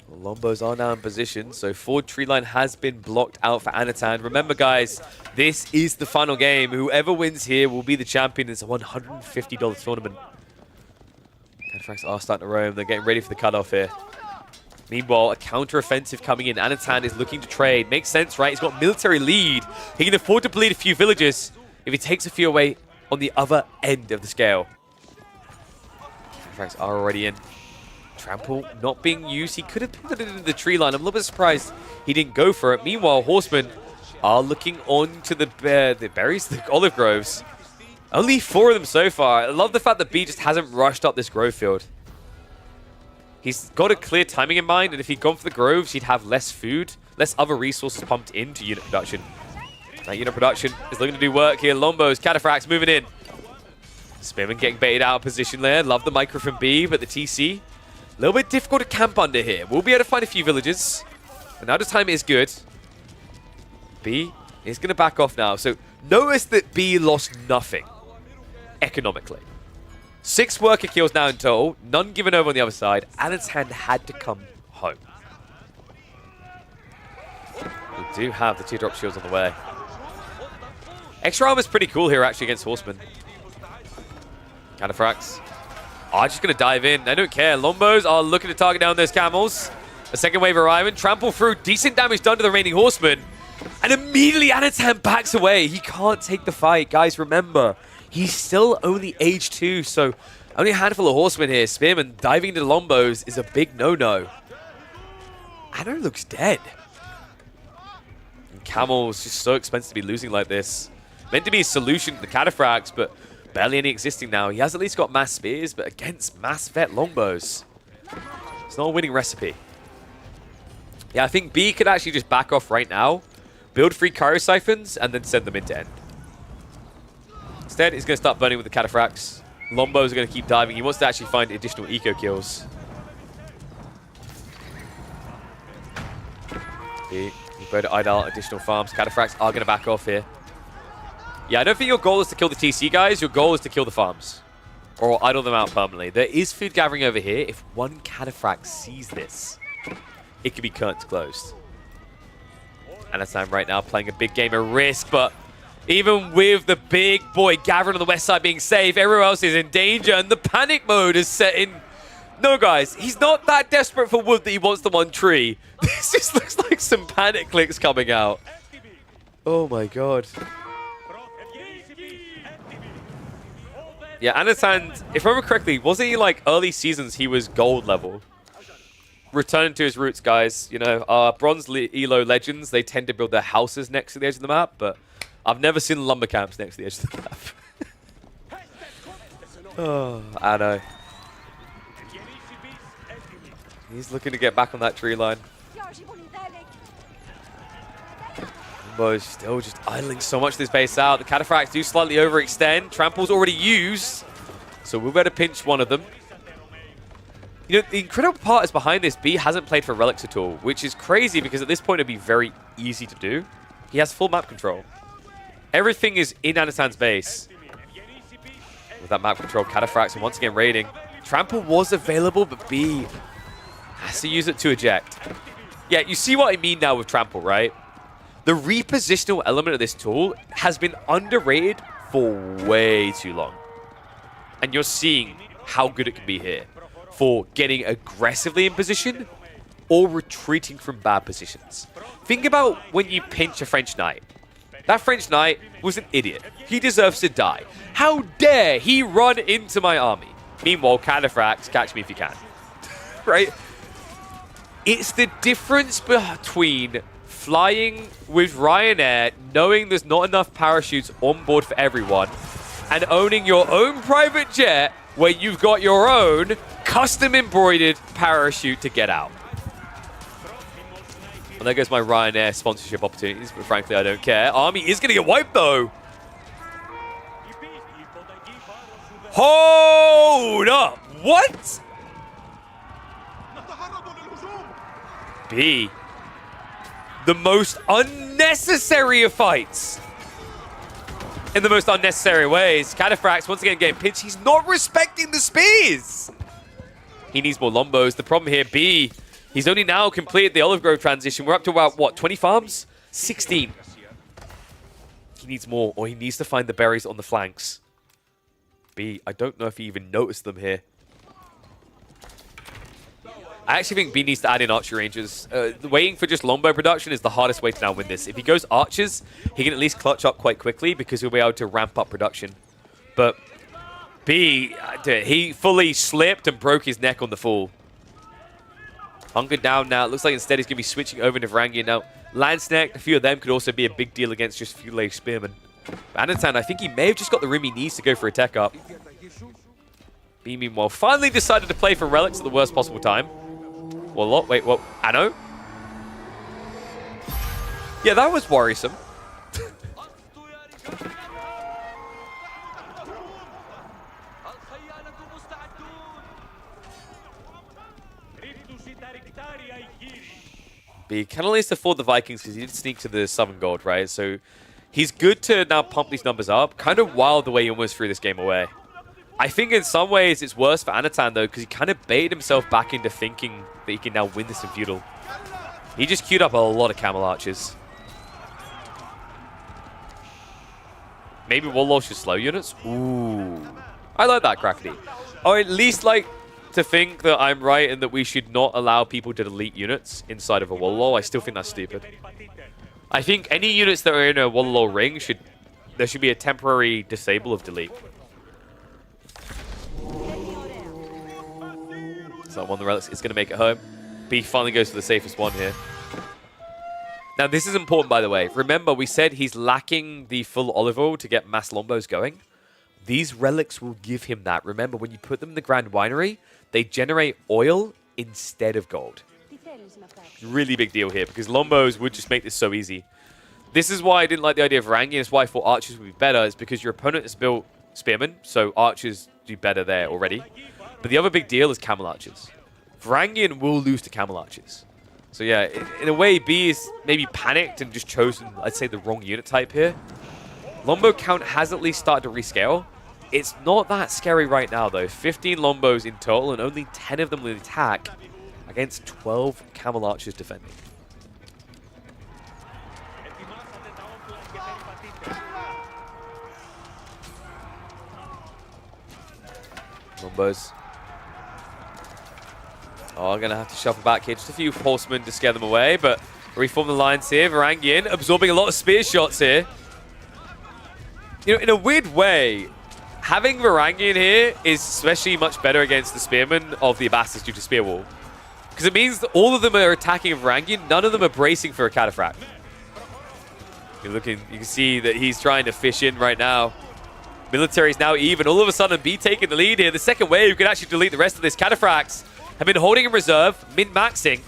Well, Lombos are now in position, so forward tree line has been blocked out for Anatan. Remember, guys, this is the final game. Whoever wins here will be the champion. It's a $150 tournament. Cataphracts are starting to roam. They're getting ready for the cutoff here. Meanwhile, a counter-offensive coming in. Anatan is looking to trade. Makes sense, right? He's got military lead. He can afford to bleed a few villages if he takes a few away on the other end of the scale. Cataphracts are already in. Trample not being used. He could have pivoted into the tree line. I'm a little bit surprised he didn't go for it. Meanwhile, Horsemen are looking on to the berries, the olive groves. Only 4 of them so far. I love the fact that B just hasn't rushed up this grove field. He's got a clear timing in mind, and if he'd gone for the groves, he'd have less food, less other resources pumped into unit production. That unit production is looking to do work here. Lombos, Cataphracts moving in. Spearman getting baited out of position there. Love the micro from B, but the TC, a little bit difficult to camp under here. We'll be able to find a few villages, but now the time is good. B is going to back off now. So notice that B lost nothing economically. 6 worker kills now in total, none given over on the other side. Anatan had to come home. We do have the teardrop shields on the way. Extra armor's pretty cool here, actually, against Horsemen. Cataphracts. Oh, just going to dive in. I don't care. Lombos are looking to target down those camels. A second wave arriving. Trample through. Decent damage done to the remaining Horsemen. And immediately Anatan backs away. He can't take the fight. Guys, remember, he's still only age 2, so only a handful of Horsemen here. Spearman diving into the Lombos is a big no-no. Anno looks dead. And Camel's just so expensive to be losing like this. Meant to be a solution to the Cataphracts, but barely any existing now. He has at least got mass spears, but against mass vet Lombos, it's not a winning recipe. Yeah, I think B could actually just back off right now, build 3 Cryo Siphons, and then send them into end. Instead, he's going to start burning with the Cataphracts. Lombos are going to keep diving. He wants to actually find additional eco kills. You go to idle additional farms. Cataphracts are going to back off here. Yeah, I don't think your goal is to kill the TC guys. Your goal is to kill the farms. Or idle them out permanently. There is food gathering over here. If one Cataphract sees this, it could be curtains closed. Anatan right now playing a big game of Risk, but even with the big boy gathering on the west side being safe, everyone else is in danger, and the panic mode is set in. No, guys, he's not that desperate for wood that he wants the one tree. This just looks like some panic clicks coming out. Oh my god. Yeah, Anatan, if I remember correctly, wasn't he like early seasons he was gold level? Returning to his roots, guys. You know, bronze Elo legends, they tend to build their houses next to the edge of the map, but I've never seen lumber camps next to the edge of the map. Oh, Anno. He's looking to get back on that tree line. Lumbo's still just idling so much of this base out. The Cataphracts do slightly overextend. Trample's already used, so we'll better pinch one of them. You know, the incredible part is behind this, B hasn't played for Relics at all, which is crazy because at this point it'd be very easy to do. He has full map control. Everything is in Anatan's base. With that map control, Cataphracts are once again raiding. Trample was available, but B has to use it to eject. Yeah, you see what I mean now with Trample, right? The repositional element of this tool has been underrated for way too long. And you're seeing how good it can be here for getting aggressively in position or retreating from bad positions. Think about when you pinch a French Knight. That French Knight was an idiot. He deserves to die. How dare he run into my army? Meanwhile, Cataphracts, catch me if you can. Right? It's the difference between flying with Ryanair, knowing there's not enough parachutes on board for everyone, and owning your own private jet where you've got your own custom embroidered parachute to get out. Well, there goes my Ryanair sponsorship opportunities, but frankly, I don't care. Army is going to get wiped, though. Hold up. What? B. The most unnecessary of fights. In the most unnecessary ways. Cataphracts once again getting pinched. He's not respecting the spears. He needs more Lombos. The problem here, B, he's only now completed the Olive Grove transition. We're up to about, what, 20 farms? 16. He needs more, or he needs to find the berries on the flanks. B, I don't know if he even noticed them here. I actually think B needs to add in archer rangers. Waiting for just Lombo production is the hardest way to now win this. If he goes archers, he can at least clutch up quite quickly because he'll be able to ramp up production. But B, he fully slipped and broke his neck on the fall. Hunkered down now. It looks like instead he's going to be switching over to Varangian now. Landsneck, a few of them could also be a big deal against just few-leg spearmen. But Anatan, I think he may have just got the room he needs to go for a tech up. B, meanwhile, finally decided to play for relics at the worst possible time. Well, wait, what? Anno? Yeah, that was worrisome. But he can at least afford the Vikings because he did sneak to the Southern Gold, right? So he's good to now pump these numbers up. Kind of wild the way he almost threw this game away. I think in some ways it's worse for Anatan, though, because he kind of baited himself back into thinking that he can now win this in Feudal. He just queued up a lot of Camel Archers. Maybe Wall should slow units? Ooh. I like that, Crackety. Or at least like to think that I'm right and that we should not allow people to delete units inside of a Wall. I still think that's stupid. I think any units that are in a Wall ring there should be a temporary disable of delete. So one of the relics is going to make it home. B finally goes for the safest one here. Now, this is important, by the way. Remember, we said he's lacking the full olive oil to get mass Lombos going. These relics will give him that. Remember, when you put them in the Grand Winery, they generate oil instead of gold. Really big deal here, because Lombos would just make this so easy. This is why I didn't like the idea of Varangian. It's why I thought archers would be better. It's because your opponent has built spearmen, so archers do better there already. But the other big deal is camel archers. Varangian will lose to camel archers. So yeah, in a way, B is maybe panicked and just chosen, I'd say, the wrong unit type here. Lombo count has at least started to rescale. It's not that scary right now, though. 15 Lombos in total, and only 10 of them will attack against 12 camel archers defending. Lombos. Oh, I'm going to have to shuffle back here. Just a few horsemen to scare them away, but reform the lines here. Varangian absorbing a lot of spear shots here. You know, in a weird way, having Varangian here is especially much better against the spearmen of the Abbasis due to spear wall. Because it means that all of them are attacking Varangian, none of them are bracing for a cataphract. You can see that he's trying to fish in right now. Military is now even. All of a sudden, B taking the lead here. The second wave could actually delete the rest of this cataphracts. Have been holding in reserve, min-maxing.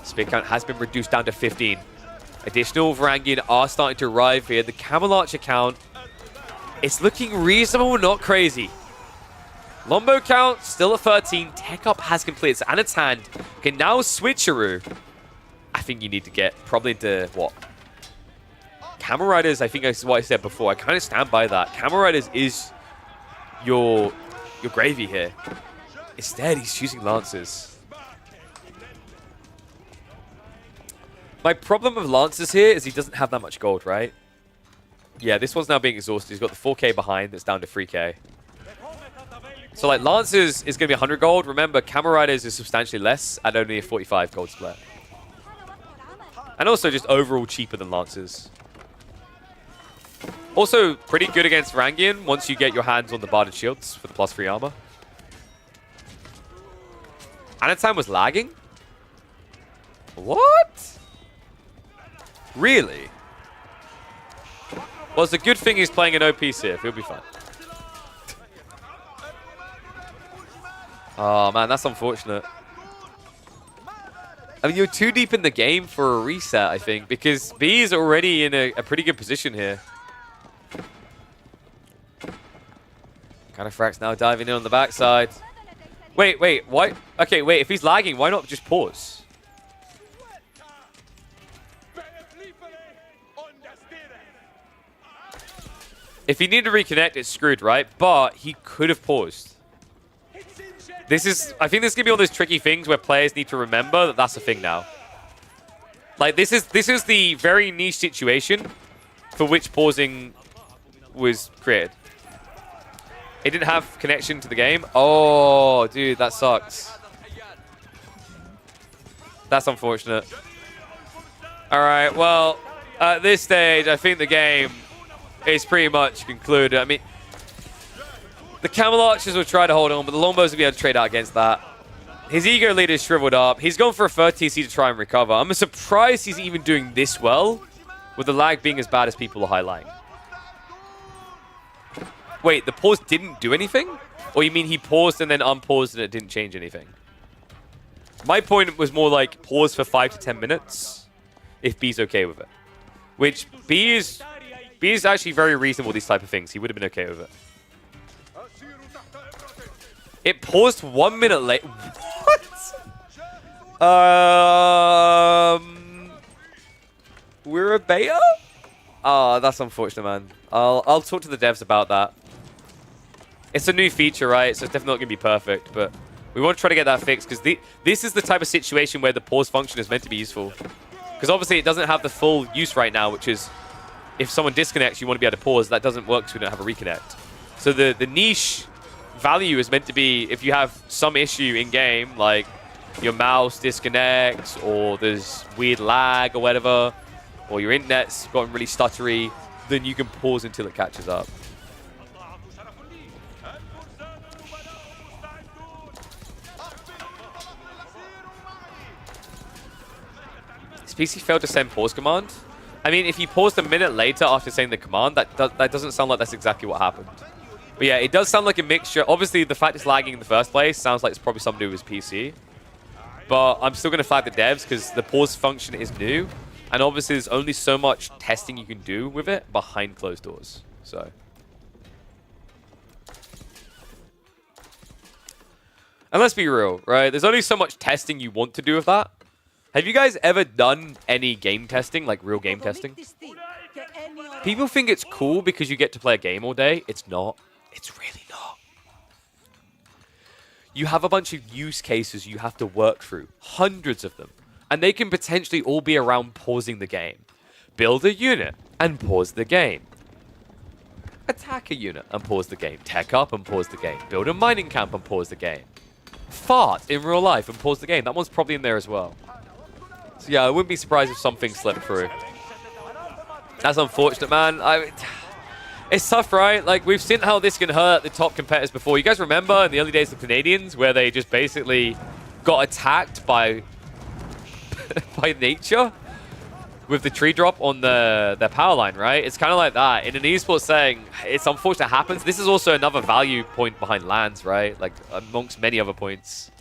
Spear count has been reduced down to 15. Additional Varangian are starting to arrive here. The Camel Archer count, it's looking reasonable, not crazy. Lombo count still at 13. Tech up has completed. So Anatan can now switcheroo. I think you need to get probably into what? Camel Riders, I think that's what I said before. I kind of stand by that. Camel Riders is your gravy here. Instead, he's choosing Lancers. My problem with Lancers here is he doesn't have that much gold, right? Yeah, this one's now being exhausted. He's got the 4k behind that's down to 3k. So, like, Lancers is going to be 100 gold. Remember, Camel Riders is substantially less at only a 45 gold split. And also just overall cheaper than Lancers. Also, pretty good against Varangian once you get your hands on the Barded Shields for the +3 armor. Anatan was lagging? What? Really? Well, it's a good thing he's playing an OP Sith. He'll be fine. Oh, man, that's unfortunate. I mean, you're too deep in the game for a reset, I think, because B is already in a pretty good position here. Cataphract's now diving in on the backside. Wait, why? Okay, wait, if he's lagging, why not just pause? If he needed to reconnect, it's screwed, right? But he could have paused. I think this is going to be one of those tricky things where players need to remember that that's a thing now. Like, this is the very niche situation for which pausing was created. It didn't have connection to the game. Oh, dude, that sucks. That's unfortunate. All right, well, at this stage, I think the game is pretty much concluded. I mean, the Camel Archers will try to hold on, but the Lombos will be able to trade out against that. His ego leader is shriveled up. He's gone for a third TC to try and recover. I'm surprised he's even doing this well, with the lag being as bad as people are highlighting. Wait, the pause didn't do anything? Or you mean he paused and then unpaused and it didn't change anything? My point was more like pause for 5 to 10 minutes if B's okay with it. Which B is actually very reasonable, these type of things. He would have been okay with it. It paused 1 minute late. What? We're a beta? Oh, that's unfortunate, man. I'll talk to the devs about that. It's a new feature, right? So it's definitely not going to be perfect, but we want to try to get that fixed because this is the type of situation where the pause function is meant to be useful. Because obviously it doesn't have the full use right now, which is if someone disconnects, you want to be able to pause. That doesn't work because we don't have a reconnect. So the niche value is meant to be if you have some issue in game, like your mouse disconnects or there's weird lag or whatever, or your internet's gotten really stuttery, then you can pause until it catches up. This PC failed to send pause command. I mean, if he paused a minute later after saying the command, that doesn't sound like that's exactly what happened. But yeah, it does sound like a mixture. Obviously, the fact it's lagging in the first place sounds like it's probably something to do with his PC. But I'm still going to flag the devs because the pause function is new. And obviously, there's only so much testing you can do with it behind closed doors. So. And let's be real, right? There's only so much testing you want to do with that. Have you guys ever done any game testing, like real game testing? People think it's cool because you get to play a game all day. It's not. It's really not. You have a bunch of use cases you have to work through, hundreds of them, and they can potentially all be around pausing the game. Build a unit and pause the game. Attack a unit and pause the game. Tech up and pause the game. Build a mining camp and pause the game. Fart in real life and pause the game. That one's probably in there as well. So yeah, I wouldn't be surprised if something slipped through. That's unfortunate, man. It's tough, right? Like, we've seen how this can hurt the top competitors before. You guys remember in the early days of Canadians where they just basically got attacked by by nature with the tree drop on their power line, right? It's kind of like that. In an esports setting, it's unfortunate it happens. This is also another value point behind LANs, right? Like, amongst many other points.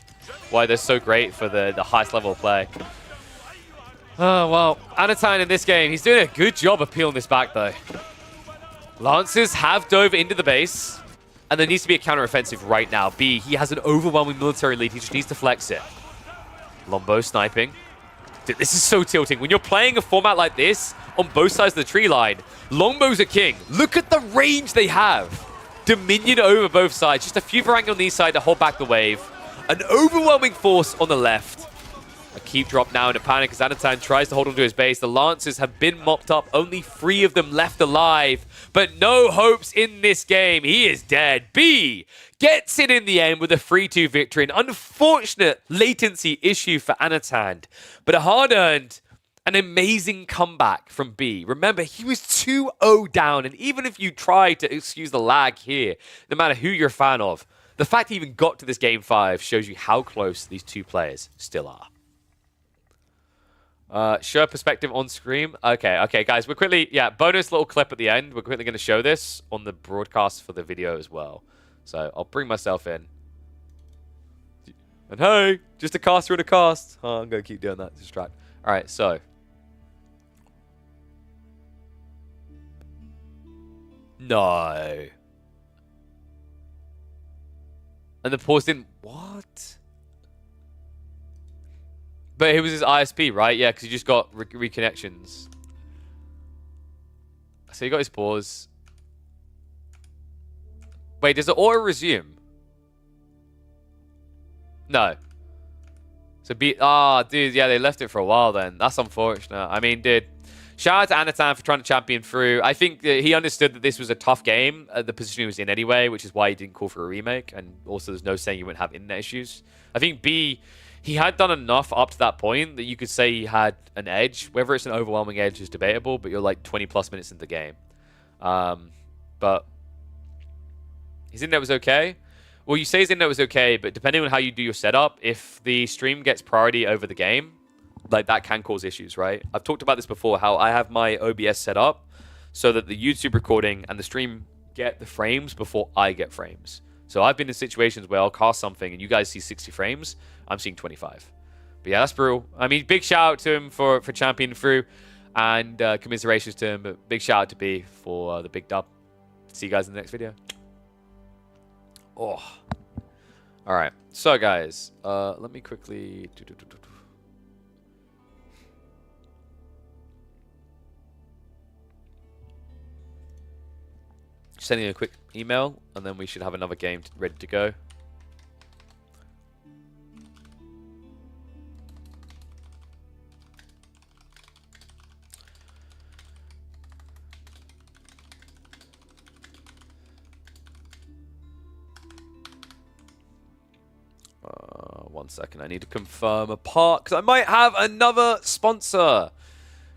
Why they're so great for the highest level of play. Oh, well, Anatine in this game, he's doing a good job of peeling this back, though. Lancers have dove into the base, and there needs to be a counteroffensive right now. B, he has an overwhelming military lead. He just needs to flex it. Lombo sniping. Dude, this is so tilting. When you're playing a format like this on both sides of the tree line, Longbows are king. Look at the range they have. Dominion over both sides. Just a few Varang on the east side to hold back the wave. An overwhelming force on the left. A keep drop now in a panic as Anatan tries to hold onto his base. The Lancers have been mopped up. Only 3 of them left alive. But no hopes in this game. He is dead. B gets it in the end with a 3-2 victory. An unfortunate latency issue for Anatan. But a hard-earned, an amazing comeback from B. Remember, he was 2-0 down. And even if you try to excuse the lag here, no matter who you're a fan of, the fact he even got to this game 5 shows you how close these two players still are. Show perspective on screen. Okay, guys, we're quickly, bonus little clip at the end. We're quickly going to show this on the broadcast for the video as well. So I'll bring myself in. And hey, just a caster and a cast. Oh, I'm going to keep doing that to distract. All right, so. No. And the pause didn't, what? But it was his ISP, right? Yeah, because he just got reconnections. So he got his pause. Wait, does it auto resume? No. So dude, yeah, they left it for a while then. That's unfortunate. I mean, dude, shout out to Anatan for trying to champion through. I think that he understood that this was a tough game at the position he was in anyway, which is why he didn't call for a remake. And also, there's no saying you wouldn't have internet issues. I think B, he had done enough up to that point that you could say he had an edge. Whether it's an overwhelming edge is debatable, but you're like 20 plus minutes into the game. But his internet was okay. Well, you say his internet was okay, but depending on how you do your setup, if the stream gets priority over the game, like that can cause issues, right? I've talked about this before, how I have my OBS set up so that the YouTube recording and the stream get the frames before I get frames. So I've been in situations where I'll cast something and you guys see 60 frames. I'm seeing 25. But yeah, that's brutal. I mean, big shout out to him for championing through and commiserations to him. But big shout out to B for the big dub. See you guys in the next video. Oh. All right. So, guys, let me quickly... Sending a quick email, and then we should have another game ready to go. 1 second. I need to confirm a part because I might have another sponsor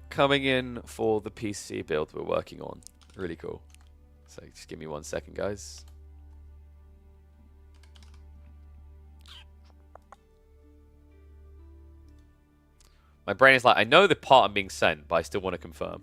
coming in for the PC build we're working on. Really cool. So just give me 1 second, guys. My brain is like, I know the part I'm being sent, but I still want to confirm.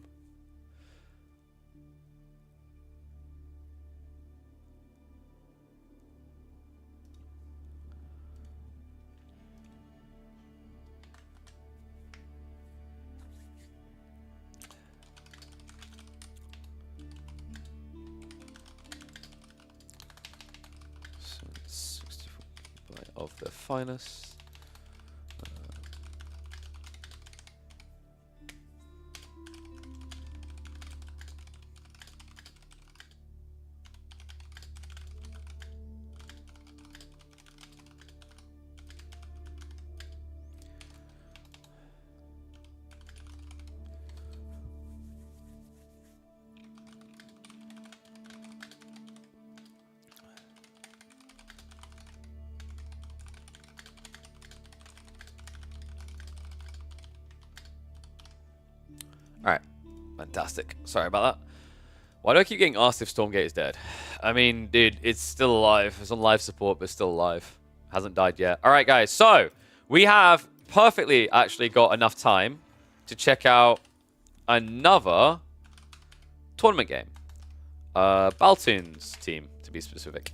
So 64 GB of the finest. Alright, fantastic. Sorry about that. Why do I keep getting asked if Stormgate is dead? I mean, dude, it's still alive. It's on live support, but still alive. Hasn't died yet. Alright, guys, so we have perfectly actually got enough time to check out another tournament game. Baltoon's team, to be specific.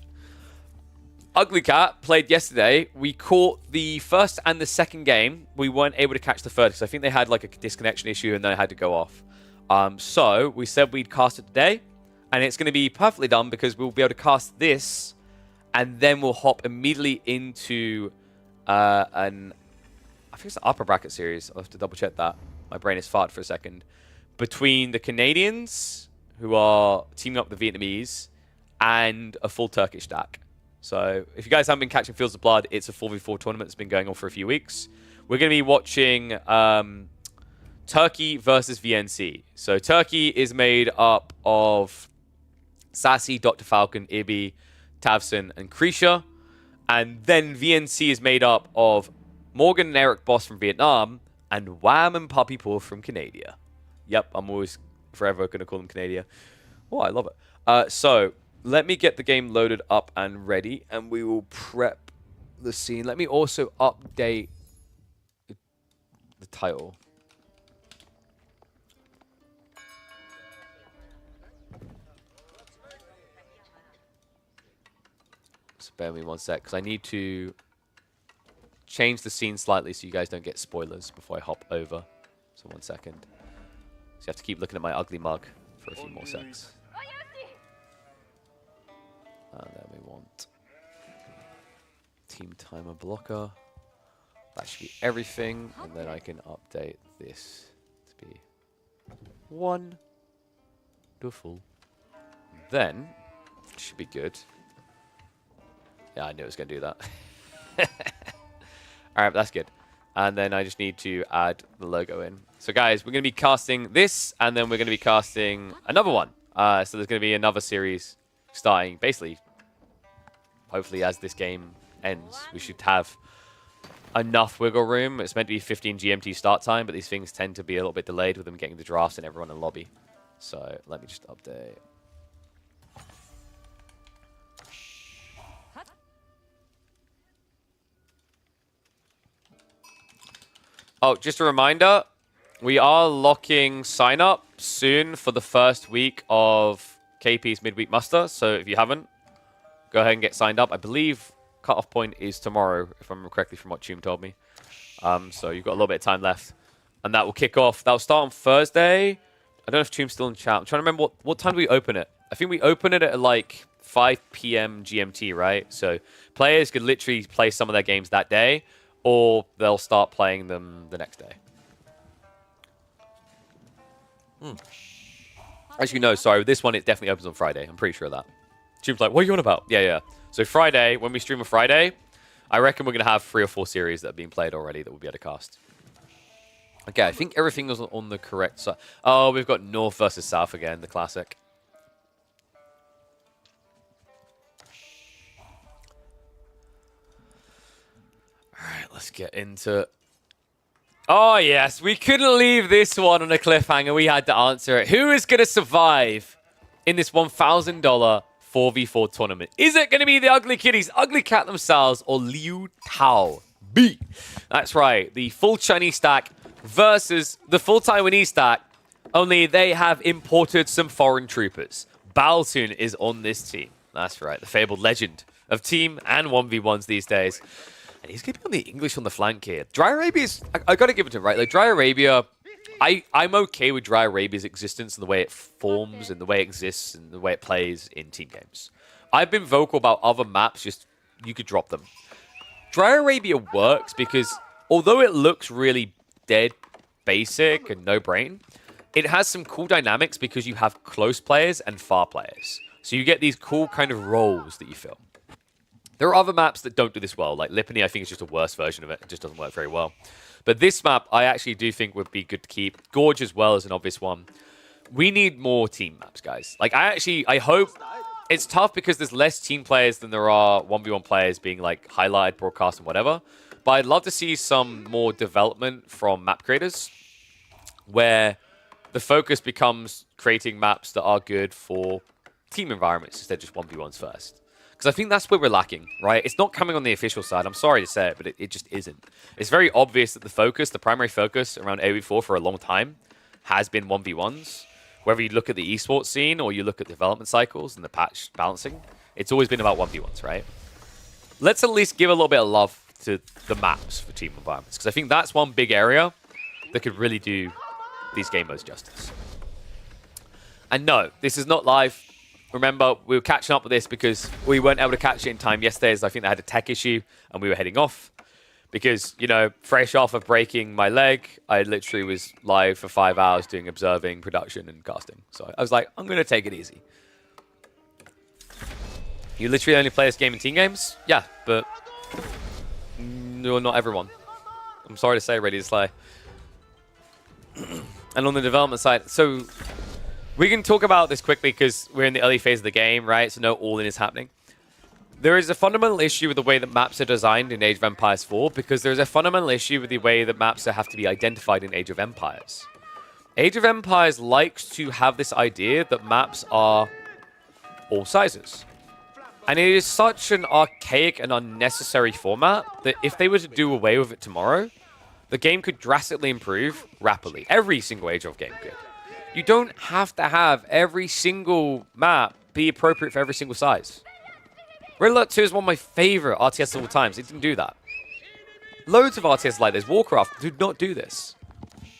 Ugly Cat played yesterday. We caught the first and the second game. We weren't able to catch the third because I think they had like a disconnection issue and then it had to go off. So we said we'd cast it today, and it's going to be perfectly done because we'll be able to cast this, and then we'll hop immediately into I think it's the upper bracket series. I'll have to double check that. My brain is farted for a second. Between the Canadians, who are teaming up with the Vietnamese, and a full Turkish stack. So if you guys haven't been catching Fields of Blood, it's a 4v4 tournament that's been going on for a few weeks. We're going to be watching Turkey versus VNC. So Turkey is made up of Sassy, Dr. Falcon, Ibi, Tavson, and Krisha. And then VNC is made up of Morgan and Eric Boss from Vietnam, and Wham and Puppy Paw from Canada. Yep, I'm always forever going to call them Canada. Oh, I love it. So let me get the game loaded up and ready, and we will prep the scene. Let me also update the title. So bear with me 1 sec, because I need to change the scene slightly so you guys don't get spoilers before I hop over. So 1 second. So you have to keep looking at my ugly mug for a few more secs. And then we want team timer blocker. That should be everything. And then I can update this to be wonderful. Then, should be good. Yeah, I knew it was going to do that. Alright, that's good. And then I just need to add the logo in. So guys, we're going to be casting this, and then we're going to be casting another one. So there's going to be another series starting, basically, hopefully as this game ends. We should have enough wiggle room. It's meant to be 15 GMT start time, but these things tend to be a little bit delayed with them getting the drafts and everyone in lobby. So let me just update. Oh, just a reminder, we are locking sign-up soon for the first week of KP's midweek muster. So if you haven't, go ahead and get signed up. I believe cutoff point is tomorrow, if I remember correctly from what Choom told me. So you've got a little bit of time left. And that will kick off. That will start on Thursday. I don't know if Choom's still in chat. I'm trying to remember what time do we open it? I think we open it at like 5 p.m. GMT, right? So players could literally play some of their games that day, or they'll start playing them the next day. Actually, no, sorry. This one, it definitely opens on Friday. I'm pretty sure of that. Choom's like, what are you on about? Yeah, yeah. So Friday, when we stream on Friday, I reckon we're going to have 3 or 4 series that have been played already that we'll be able to cast. Okay, I think everything was on the correct side. Oh, we've got North versus South again, the classic. Alright, Let's get into... Oh, yes. We couldn't leave this one on a cliffhanger. We had to answer it. Who is going to survive in this $1,000 4v4 tournament? Is it going to be the Ugly Kitties, Ugly Cat themselves, or Liu Tao B? That's right. The full Chinese stack versus the full Taiwanese stack. Only they have imported some foreign troopers. Baltoon is on this team. That's right. The fabled legend of team and 1v1s these days. And he's going to be on the English on the flank here. Dry Arabia is... I got to give it to him, right? Like, Dry Arabia... I'm okay with Dry Arabia's existence and the way it forms and the way it exists and the way it plays in team games. I've been vocal about other maps, just... You could drop them. Dry Arabia works because, although it looks really dead, basic, and no brain, it has some cool dynamics because you have close players and far players. So you get these cool kind of roles that you film. There are other maps that don't do this well. Like Lipany, I think, is just a worse version of it. It just doesn't work very well. But this map, I actually do think would be good to keep. Gorge as well is an obvious one. We need more team maps, guys. Like, I hope... It's tough because there's less team players than there are 1v1 players being, like, highlighted, broadcast, and whatever. But I'd love to see some more development from map creators where the focus becomes creating maps that are good for team environments instead of just 1v1s first. Because I think that's where we're lacking, right? It's not coming on the official side. I'm sorry to say it, but it just isn't. It's very obvious that the primary focus around AoE4 for a long time has been 1v1s. Whether you look at the esports scene or you look at development cycles and the patch balancing, it's always been about 1v1s, right? Let's at least give a little bit of love to the maps for team environments. Because I think that's one big area that could really do these game modes justice. And no, this is not live. Remember, we were catching up with this because we weren't able to catch it in time yesterday, as I think they had a tech issue and we were heading off. Because, you know, fresh off of breaking my leg, I literally was live for 5 hours doing observing, production, and casting. So I was like, I'm going to take it easy. You literally only play this game in team games? Yeah, but no, not everyone. I'm sorry to say, Ready to Slay. And on the development side, so... We can talk about this quickly because we're in the early phase of the game, right? So no all-in is happening. There is a fundamental issue with the way that maps are designed in Age of Empires 4 because there's a fundamental issue with the way that maps have to be identified in Age of Empires. Age of Empires likes to have this idea that maps are all sizes. And it is such an archaic and unnecessary format that if they were to do away with it tomorrow, the game could drastically improve rapidly. Every single Age of game could. You don't have to have every single map be appropriate for every single size. Red Alert 2 is one of my favorite RTS of all times. It didn't do that. Loads of RTS like this. Warcraft do not do this.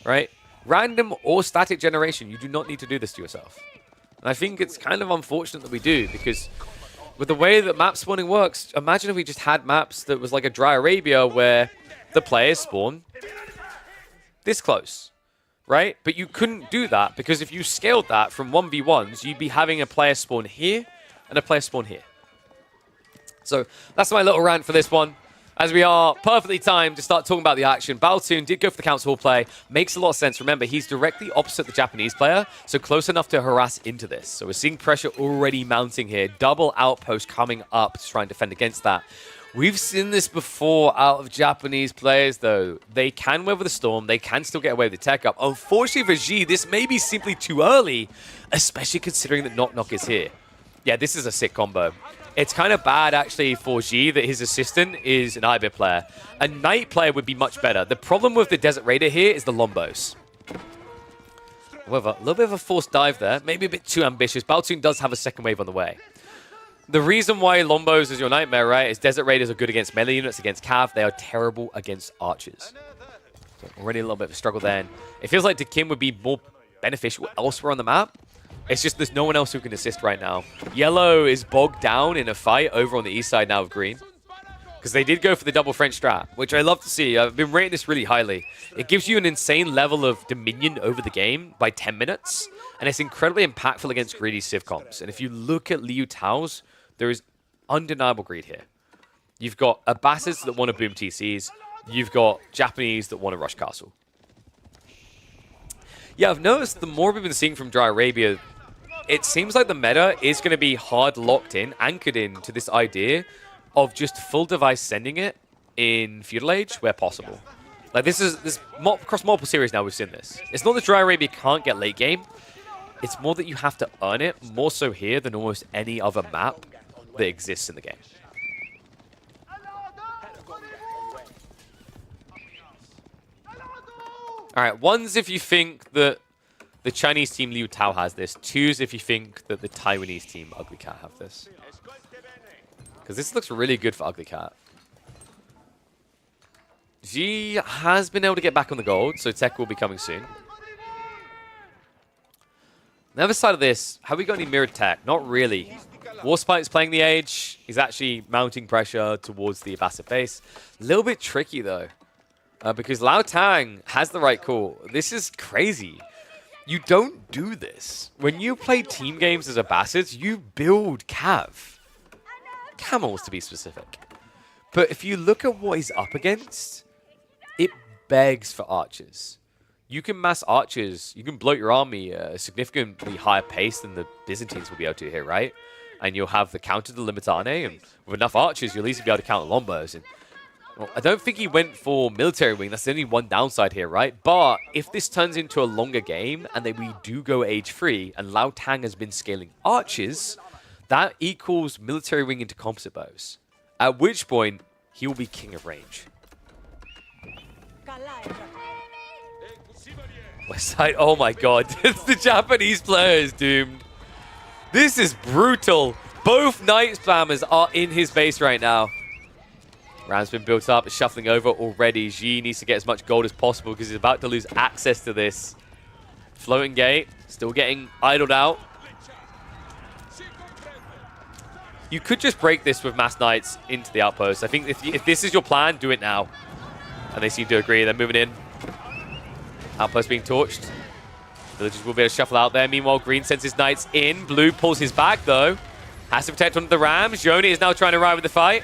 Right? Random or static generation, you do not need to do this to yourself. And I think it's kind of unfortunate that we do, because with the way that map spawning works, imagine if we just had maps that was like a Dry Arabia where the players spawn this close. Right? But you couldn't do that because if you scaled that from 1v1s, you'd be having a player spawn here and a player spawn here. So that's my little rant for this one. As we are perfectly timed to start talking about the action. Baltoon did go for the Council Hall play. Makes a lot of sense. Remember, he's directly opposite the Japanese player, so close enough to harass into this. So we're seeing pressure already mounting here. Double outpost coming up to try and defend against that. We've seen this before out of Japanese players, though. They can weather the storm. They can still get away with the tech up. Unfortunately for G, this may be simply too early, especially considering that Knock Knock is here. Yeah, this is a sick combo. It's kind of bad, actually, for G that his assistant is an IBIT player. A Knight player would be much better. The problem with the Desert Raider here is the Lombos. However, a little bit of a forced dive there. Maybe a bit too ambitious. Baltoon does have a second wave on the way. The reason why Lombos is your nightmare, right, is Desert Raiders are good against melee units, against Cav. They are terrible against archers. So already a little bit of a struggle there. And it feels like Kim would be more beneficial elsewhere on the map. It's just there's no one else who can assist right now. Yellow is bogged down in a fight over on the east side now of green. Because they did go for the double French strat, which I love to see. I've been rating this really highly. It gives you an insane level of dominion over the game by 10 minutes. And it's incredibly impactful against greedy Civ comps. And if you look at Liu Tao's, there is undeniable greed here. You've got Abbasids that want to boom TCs. You've got Japanese that want to rush castle. Yeah, I've noticed the more we've been seeing from Dry Arabia, it seems like the meta is going to be hard locked in, anchored in to this idea of just full device sending it in Feudal Age where possible. Like across multiple series now we've seen this. It's not that Dry Arabia can't get late game. It's more that you have to earn it, more so here than almost any other map that exists in the game. Alright, one's if you think that the Chinese team Liu Tao has this. Two's if you think that the Taiwanese team Ugly Cat have this. Because this looks really good for Ugly Cat. G has been able to get back on the gold, so tech will be coming soon. The other side of this, have we got any mirrored tech? Not really. Warspite's playing the Age. He's actually mounting pressure towards the Abbasid base. A little bit tricky, though. Because Lao Tang has the right call. This is crazy. You don't do this. When you play team games as Abbasids, you build cav. Camels, to be specific. But if you look at what he's up against, it begs for archers. You can mass archers. You can bloat your army at a significantly higher pace than the Byzantines will be able to here, right? And you'll have the counter to Limitane, and with enough archers, you'll easily be able to counter Lombos. And well, I don't think he went for military wing. That's the only one downside here, right? But if this turns into a longer game and then we do go age 3 and Lao Tang has been scaling archers, that equals military wing into composite bows. At which point, he will be king of range. West side, oh my god. It's the Japanese players doomed. This is brutal. Both Knight Spammers are in his base right now. Ram's been built up, it's shuffling over already. Xi needs to get as much gold as possible because he's about to lose access to this. Floating gate, still getting idled out. You could just break this with mass knights into the outpost. I think if this is your plan, do it now. And they seem to agree. They're moving in. Outpost being torched. Villagers will be able to shuffle out there. Meanwhile, green sends his knights in. Blue pulls his back, though. Has to protect one of the rams. Joni is now trying to ride with the fight.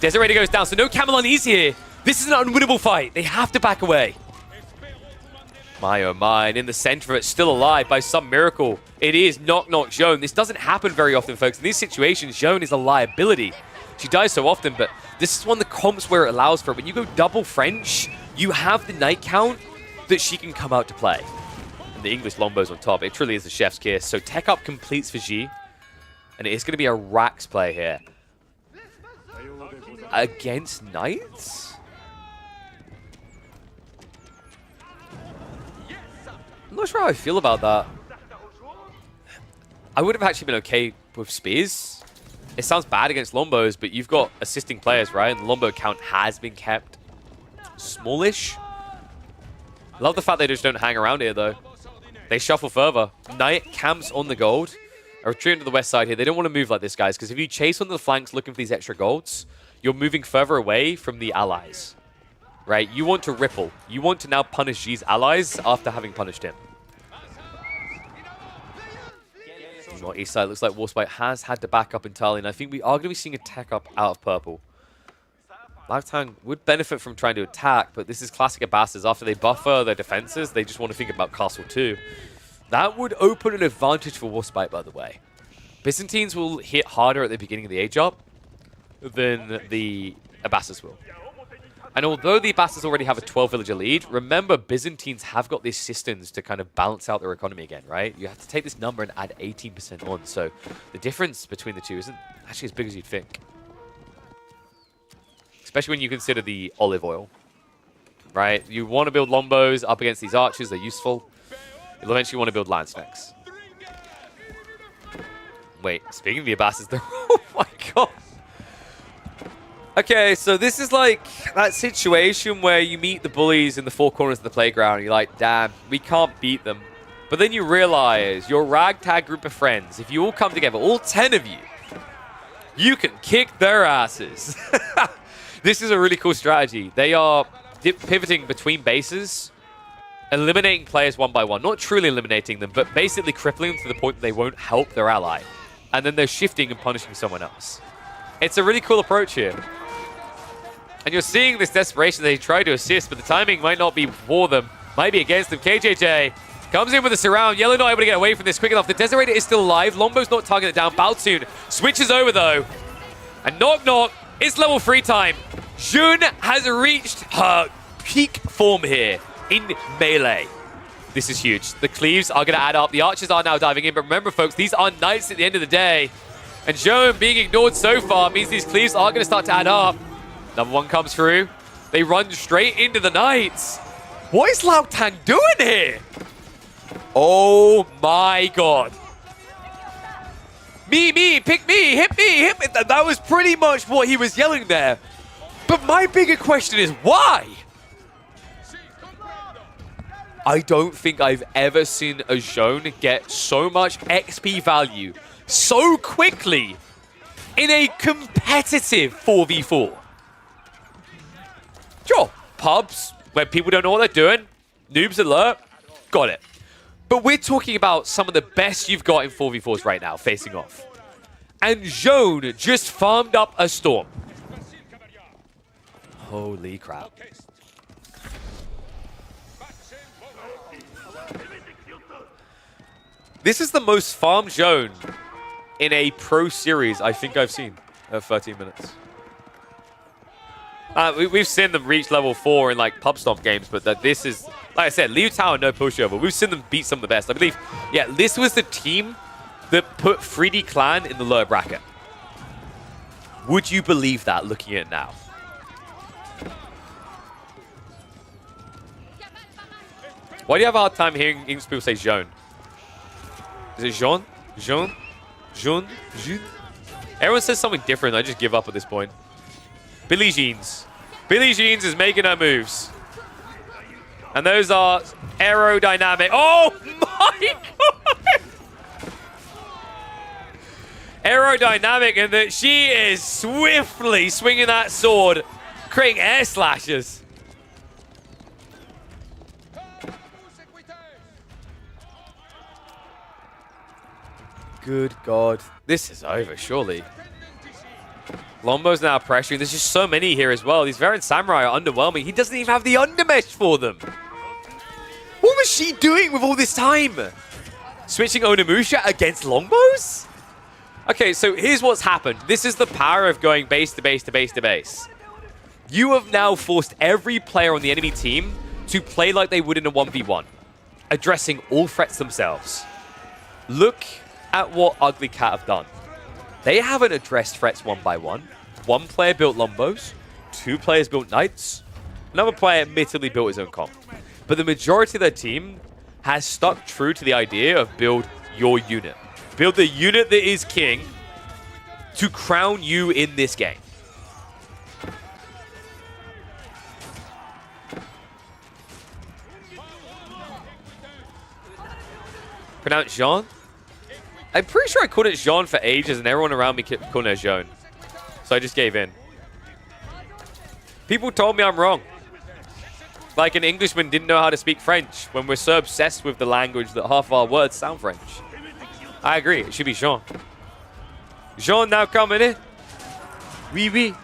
Desert Raider goes down, so no Camelonese here. This is an unwinnable fight. They have to back away. My oh my, and in the center of it, still alive by some miracle. It is Knock Knock Joan. This doesn't happen very often, folks. In these situations, Joan is a liability. She dies so often, but this is one of the comps where it allows for it. When you go double French, you have the knight count that she can come out to play. And the English Lombos on top. It truly is the chef's kiss. So tech up completes for G. And it is going to be a Rax play here. Against Knights? I'm not sure how I feel about that. I would have actually been okay with Spears. It sounds bad against Lombos, but you've got assisting players, right? And the Lombo count has been kept smallish. Love the fact they just don't hang around here, though. They shuffle further. Knight camps on the gold. A retreat to the west side here. They don't want to move like this, guys, because if you chase on the flanks looking for these extra golds, you're moving further away from the allies, right? You want to ripple. You want to now punish G's allies after having punished him. Meanwhile, east side looks like Warspite has had to back up entirely, and I think we are going to be seeing a tech up out of purple. Lifetime would benefit from trying to attack, but this is classic Abbasids. After they buffer their defenses, they just want to think about Castle 2. That would open an advantage for Warspite, by the way. Byzantines will hit harder at the beginning of the age up than the Abbasids will. And although the Abbasids already have a 12 villager lead, remember Byzantines have got these systems to kind of balance out their economy again, right? You have to take this number and add 18% on. So the difference between the two isn't actually as big as you'd think. Especially when you consider the olive oil, right? You want to build Lombos up against these archers, they're useful. You'll eventually want to build Lance next. Wait, speaking of the Abbasids, they're... oh my god! Okay, so this is like that situation where you meet the bullies in the four corners of the playground and you're like, damn, we can't beat them. But then you realize your ragtag group of friends, if you all come together, all 10 of you, you can kick their asses. This is a really cool strategy. They are pivoting between bases, eliminating players one by one. Not truly eliminating them, but basically crippling them to the point that they won't help their ally. And then they're shifting and punishing someone else. It's a really cool approach here. And you're seeing this desperation. They try to assist, but the timing might not be for them. Might be against them. KJJ comes in with a surround. Yellow not able to get away from this quick enough. The Desert Raider is still alive. Lombo's not targeted down. Baltsoon switches over, though. And Knock Knock, it's level 3 time. Jun has reached her peak form here in melee. This is huge. The cleaves are going to add up. The archers are now diving in. But remember, folks, these are knights at the end of the day. And Jun being ignored so far means these cleaves are going to start to add up. Number one comes through. They run straight into the knights. What is Lao Tang doing here? Oh my god. Me, pick me, hit me, hit me. That was pretty much what he was yelling there. But my bigger question is why? I don't think I've ever seen a zone get so much XP value so quickly in a competitive 4v4. Sure, pubs where people don't know what they're doing, noobs alert, got it. But we're talking about some of the best you've got in 4v4s right now facing off. And Zone just farmed up a storm. Holy crap. This is the most farmed Zone in a pro series I think I've seen at 13 minutes. We've seen them reach level 4 in like pub stomp games, but that this is, like I said, Liu Tao no pushover. We've seen them beat some of the best. I believe, yeah, this was the team that put 3D Clan in the lower bracket. Would you believe that looking at it now? Why do you have a hard time hearing English people say Jean? Is it Jean? Jean? Jean? Jean? Everyone says something different. I just give up at this point. Billie Jeans. Billie Jeans is making her moves. And those are aerodynamic. Oh my god! Aerodynamic in that she is swiftly swinging that sword, creating air slashes. Good God. This is over, surely. Lombo's now pressuring. There's just so many here as well. These Veteran Samurai are underwhelming. He doesn't even have the undermesh for them. What was she doing with all this time? Switching Onimusha against Longbos? Okay, so here's what's happened. This is the power of going base to base to base to base. You have now forced every player on the enemy team to play like they would in a 1v1, addressing all threats themselves. Look at what Ugly Cat have done. They haven't addressed threats one by one. One player built Lombos, 2 players built Knights, another player admittedly built his own comp. But the majority of their team has stuck true to the idea of build your unit. Build the unit that is king to crown you in this game. Pronounced Jean? I'm pretty sure I called it Jean for ages and everyone around me kept calling it Jean. So I just gave in. People told me I'm wrong. Like an Englishman didn't know how to speak French when we're so obsessed with the language that half of our words sound French. I agree. It should be Jean. Jean now coming in. Oui, oui.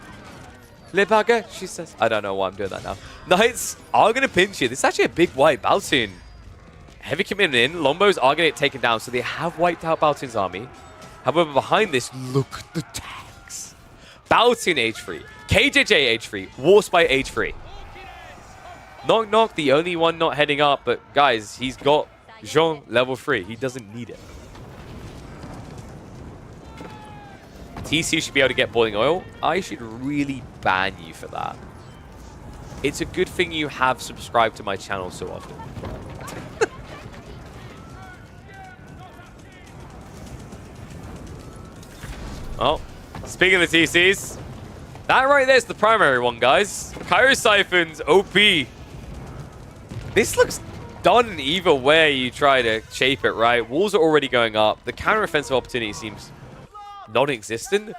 Le baguette, she says. I don't know why I'm doing that now. Knights are going to pinch you. This is actually a big white Baltoon. Heavy commitment in. Lombos are going to get taken down, so they have wiped out Baltoon's army. However, behind this, look at the tanks. Baltoon H3. KJJ H3. Warspite H3. Knock Knock, the only one not heading up, but guys, he's got Jean level 3. He doesn't need it. TC should be able to get boiling oil. I should really ban you for that. It's a good thing you have subscribed to my channel so often. Well, speaking of the TCs, that right there's the primary one, guys. Kyro Siphon's OP. This looks done either way you try to shape it, right? Walls are already going up. The counter-offensive opportunity seems non-existent.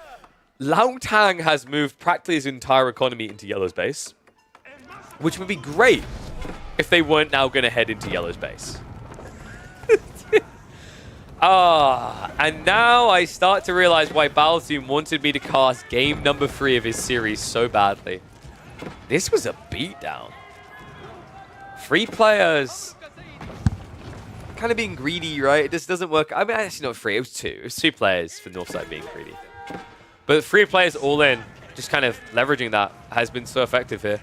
Lao Tang has moved practically his entire economy into Yellow's base, which would be great if they weren't now going to head into Yellow's base. And now I start to realize why Baltoon wanted me to cast game number 3 of his series so badly. This was a beatdown. 3 players. Kind of being greedy, right? It just doesn't work. I mean, actually not 3. It was 2. It was 2 players for Northside being greedy. But 3 players all in. just kind of leveraging that has been so effective here.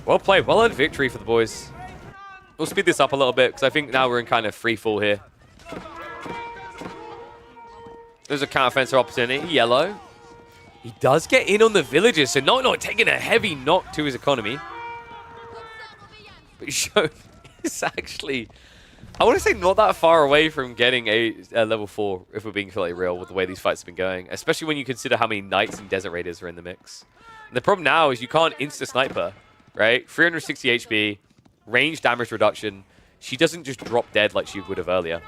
Well played. Well-earned victory for the boys. We'll speed this up a little bit because I think now we're in kind of free fall here. There's a counter-offensive opportunity. Yellow. He does get in on the villagers, so not taking a heavy knock to his economy. But Shone is actually, I want to say, not that far away from getting a level 4, if we're being fairly real, with the way these fights have been going. Especially when you consider how many Knights and Desert Raiders are in the mix. And the problem now is you can't insta-sniper, right? 360 HP, range damage reduction. She doesn't just drop dead like she would have earlier.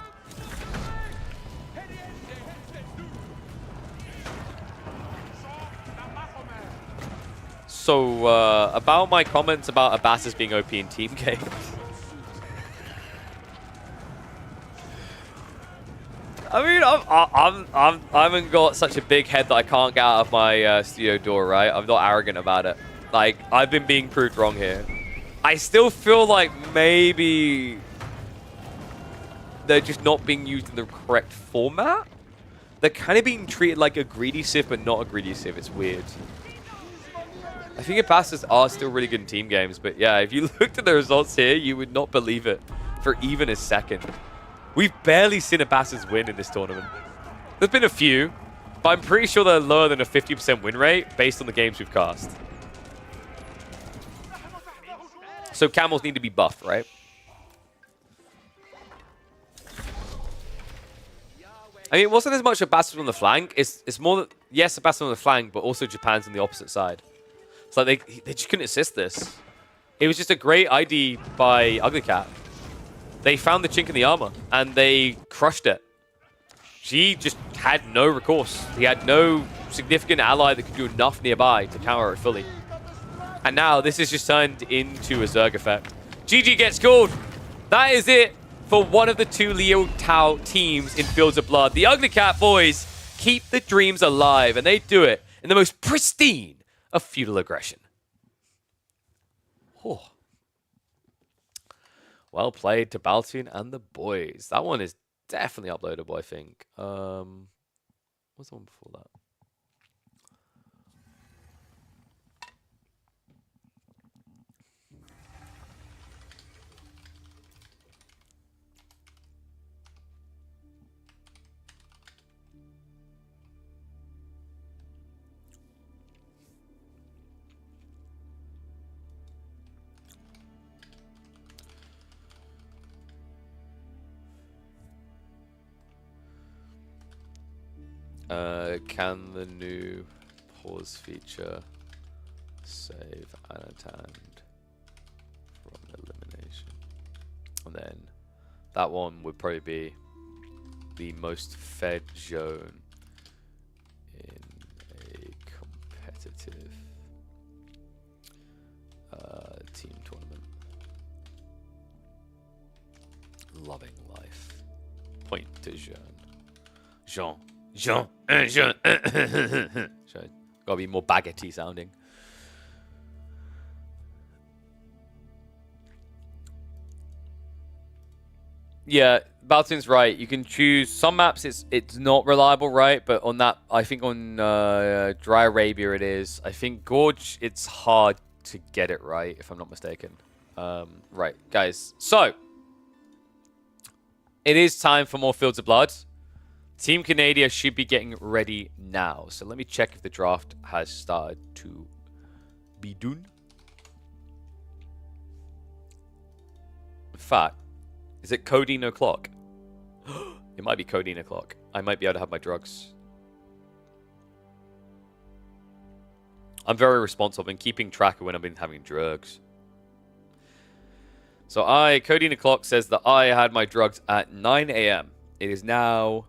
So, about my comments about Abasas being OP in team games. I mean, I haven't got such a big head that I can't get out of my studio door, right? I'm not arrogant about it. Like, I've been being proved wrong here. I still feel like maybe they're just not being used in the correct format. They're kind of being treated like a greedy Civ, but not a greedy Civ. It's weird. I think Abasas are still really good in team games, but yeah, if you looked at the results here, you would not believe it for even a second. We've barely seen Abasas win in this tournament. There's been a few, but I'm pretty sure they're lower than a 50% win rate based on the games we've cast. So camels need to be buffed, right? I mean, it wasn't as much Abasas on the flank. It's more that, yes, Abasas on the flank, but also Japan's on the opposite side. It's like they just couldn't assist this. It was just a great ID by Ugly Cat. They found the chink in the armor, and they crushed it. She just had no recourse. He had no significant ally that could do enough nearby to counter it fully. And now this is just turned into a Zerg effect. GG gets called. That is it for one of the 2 Liu Tao teams in Fields of Blood. The Ugly Cat boys keep the dreams alive, and they do it in the most pristine of feudal aggression. Oh. Well played to Baltoon and the boys. That one is definitely uploadable, I think. What's the one before that? Can the new pause feature save unattended from elimination? And then that one would probably be the most fed zone in a competitive team tournament. Loving life. Point to Jean. Gotta be more baguette sounding. Yeah, Baltoon's right. You can choose some maps. It's not reliable, right? But on that, I think on Dry Arabia it is. I think Gorge, it's hard to get it right, if I'm not mistaken. Right, guys. So it is time for more Fields of Blood. Team Canada should be getting ready now. So let me check if the draft has started to be done. In fact, is it codeine o'clock? It might be codeine o'clock. I might be able to have my drugs. I'm very responsible. I've been keeping track of when I've been having drugs. So codeine o'clock says that I had my drugs at 9 a.m. It is now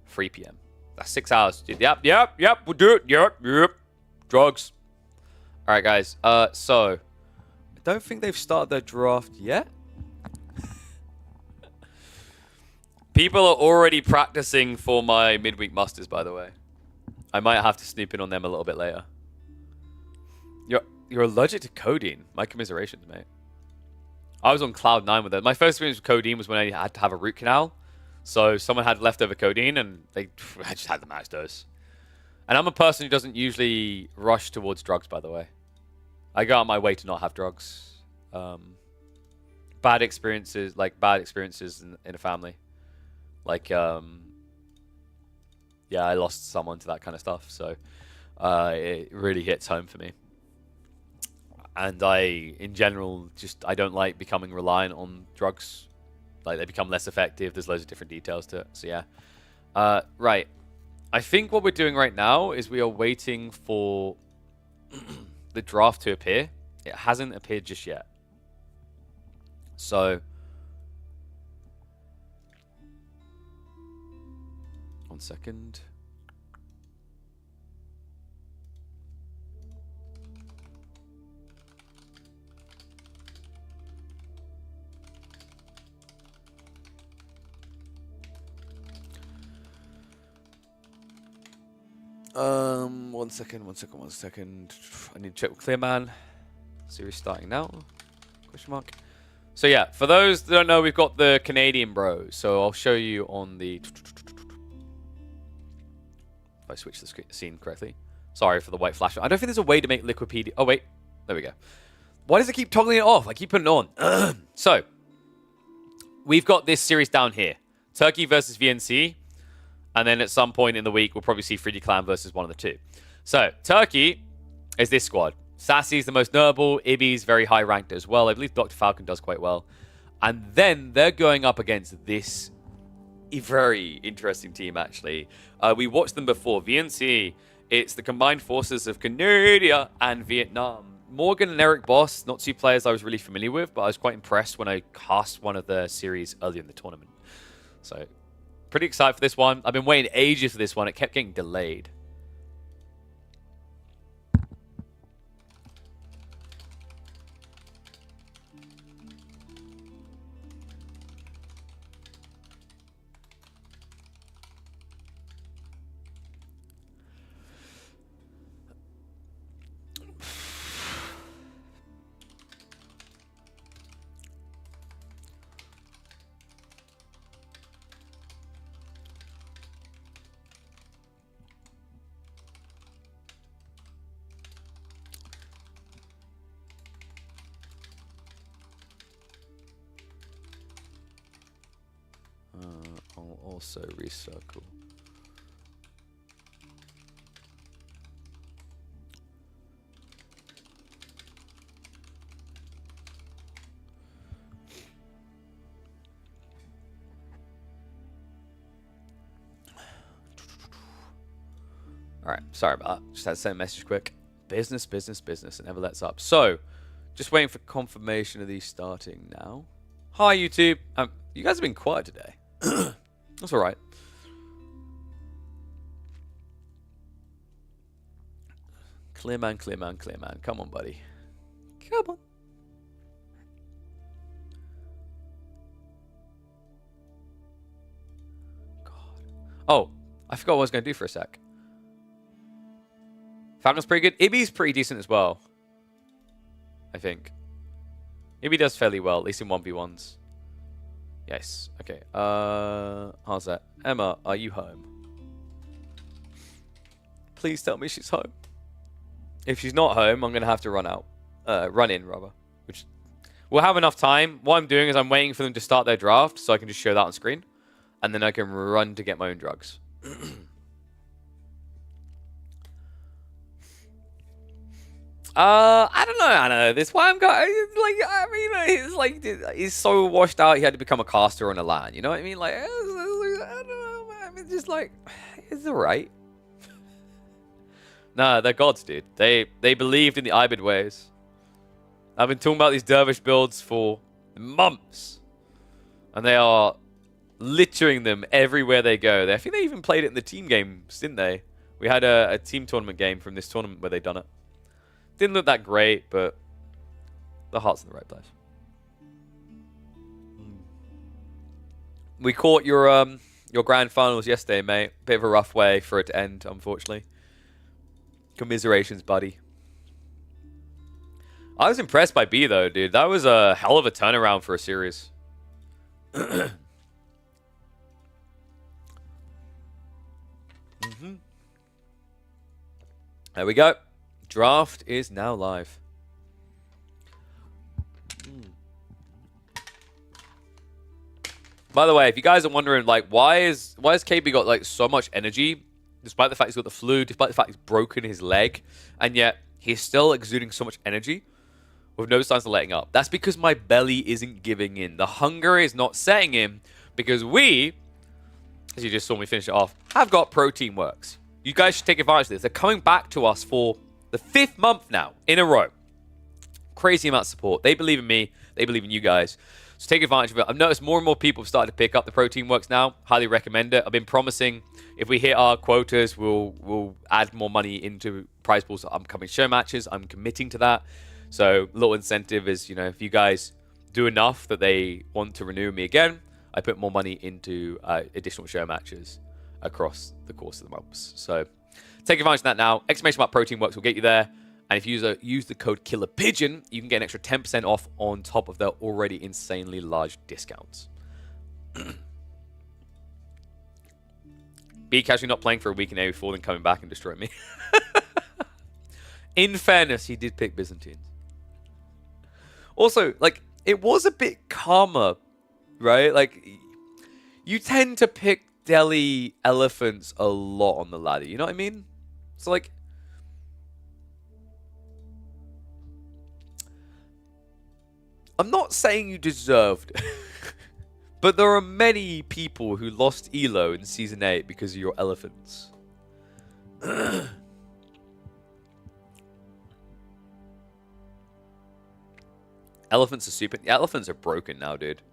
3 p.m. That's 6 hours. Yep, we'll do it. Yep. Drugs. All right, guys. So I don't think they've started their draft yet. People are already practicing for my midweek musters, by the way. I might have to snoop in on them a little bit later. You're allergic to codeine. My commiserations, mate. I was on cloud 9 with that. My first experience with codeine was when I had to have a root canal. So someone had leftover codeine, and I just had the max dose. And I'm a person who doesn't usually rush towards drugs, by the way. I go out my way to not have drugs. Bad experiences in a family. Like, yeah, I lost someone to that kind of stuff. So it really hits home for me. And in general, I don't like becoming reliant on drugs. Like, they become less effective. There's loads of different details to it. So, yeah. Right. I think what we're doing right now is we are waiting for the draft to appear. It hasn't appeared just yet. So, one second. One second. I need to check with Clearman. Series starting now. Question mark. So yeah, for those that don't know, we've got the Canadian bros. So I'll show you on the... If I switch the scene correctly. Sorry for the white flash. I don't think there's a way to make Liquipedia... Oh, wait. There we go. Why does it keep toggling it off? I keep putting it on. So, we've got this series down here. Turkey versus VNC. And then at some point in the week, we'll probably see 3D Clan versus one of the two. So, Turkey is this squad. Sassy's the most notable. Ibby's very high ranked as well. I believe Dr. Falcon does quite well. And then they're going up against this very interesting team, actually. We watched them before. VNC, it's the combined forces of Canada and Vietnam. Morgan and Eric Boss, not two players I was really familiar with, but I was quite impressed when I cast one of their series earlier in the tournament. So, pretty excited for this one. I've been waiting ages for this one. It kept getting delayed. I'll also recircle. Alright, sorry about that. Just had to send a message quick. Business, business, business. It never lets up. So, just waiting for confirmation of these starting now. Hi, YouTube. You guys have been quiet today. That's alright. Clearman, Clearman, Clearman. Come on, buddy. Come on. God. Oh, I forgot what I was going to do for a sec. Falcon's pretty good. Ibby's pretty decent as well. I think. Ibby does fairly well, at least in 1v1s. Yes. Okay. How's that? Emma, are you home? Please tell me she's home. If she's not home, I'm going to have to run out. Run in, rather. Which we'll have enough time. What I'm doing is I'm waiting for them to start their draft so I can just show that on screen. And then I can run to get my own drugs. I don't know, Anna. This why I'm going. Like, I mean, it's like he's so washed out. He had to become a caster on a LAN. You know what I mean? Like, I don't know. I mean, just like, it's alright. Nah, they're gods, dude. They believed in the Ibid ways. I've been talking about these dervish builds for months, and they are littering them everywhere they go. I think they even played it in the team games, didn't they? We had a team tournament game from this tournament where they done it. Didn't look that great, but the heart's in the right place. We caught your grand finals yesterday, mate. Bit of a rough way for it to end, unfortunately. Commiserations, buddy. I was impressed by B, though, dude. That was a hell of a turnaround for a series. There we go. Draft is now live. By the way, if you guys are wondering, like, why has KB got like so much energy, despite the fact he's got the flu, despite the fact he's broken his leg, and yet he's still exuding so much energy with no signs of letting up? That's because my belly isn't giving in. The hunger is not setting in because we, as you just saw me finish it off, have got Protein Works. You guys should take advantage of this. They're coming back to us for the 5th month now in a row. Crazy amount of support. They believe in me. They believe in you guys. So take advantage of it. I've noticed more and more people have started to pick up the Protein Works now. Highly recommend it. I've been promising if we hit our quotas, we'll add more money into prize pools for upcoming show matches. I'm committing to that. So little incentive is, you know, if you guys do enough that they want to renew me again, I put more money into additional show matches across the course of the months. So take advantage of that now. Exclamation mark Protein Works will get you there. And if you use the code KillerPigeon, you can get an extra 10% off on top of their already insanely large discounts. B casually not playing for a week in A4, then coming back and destroying me. In fairness, he did pick Byzantines. Also, like, it was a bit calmer, right? Like, you tend to pick Delhi elephants a lot on the ladder. You know what I mean? So, like, I'm not saying you deserved it, but there are many people who lost Elo in Season 8 because of your elephants. Elephants are super... Elephants are broken now, dude.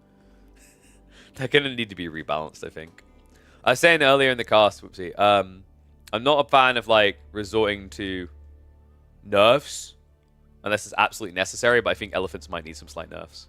They're going to need to be rebalanced, I think. I was saying earlier in the cast, whoopsie, I'm not a fan of, like, resorting to nerfs unless it's absolutely necessary, but I think elephants might need some slight nerfs.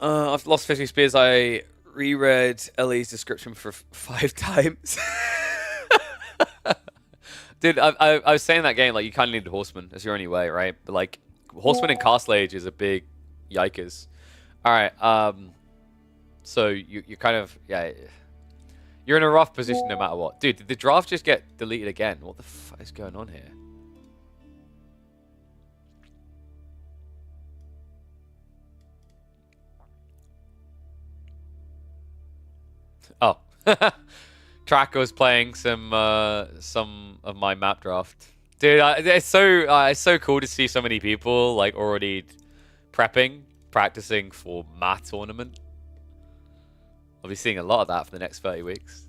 I've lost 50 spears. I reread Ellie's description for 5 times. Dude, I was saying that game, like, you kind of need a horseman. That's your only way, right? But, like, horseman in Castle Age is a big yikers. Alright, so you're kind of, yeah, you're in a rough position no matter what. Dude, did the draft just get deleted again? What the fuck is going on here? Oh, Tracker was playing some of my map draft. Dude, it's so cool to see so many people like already practicing for math tournament. I'll be seeing a lot of that for the next 30 weeks.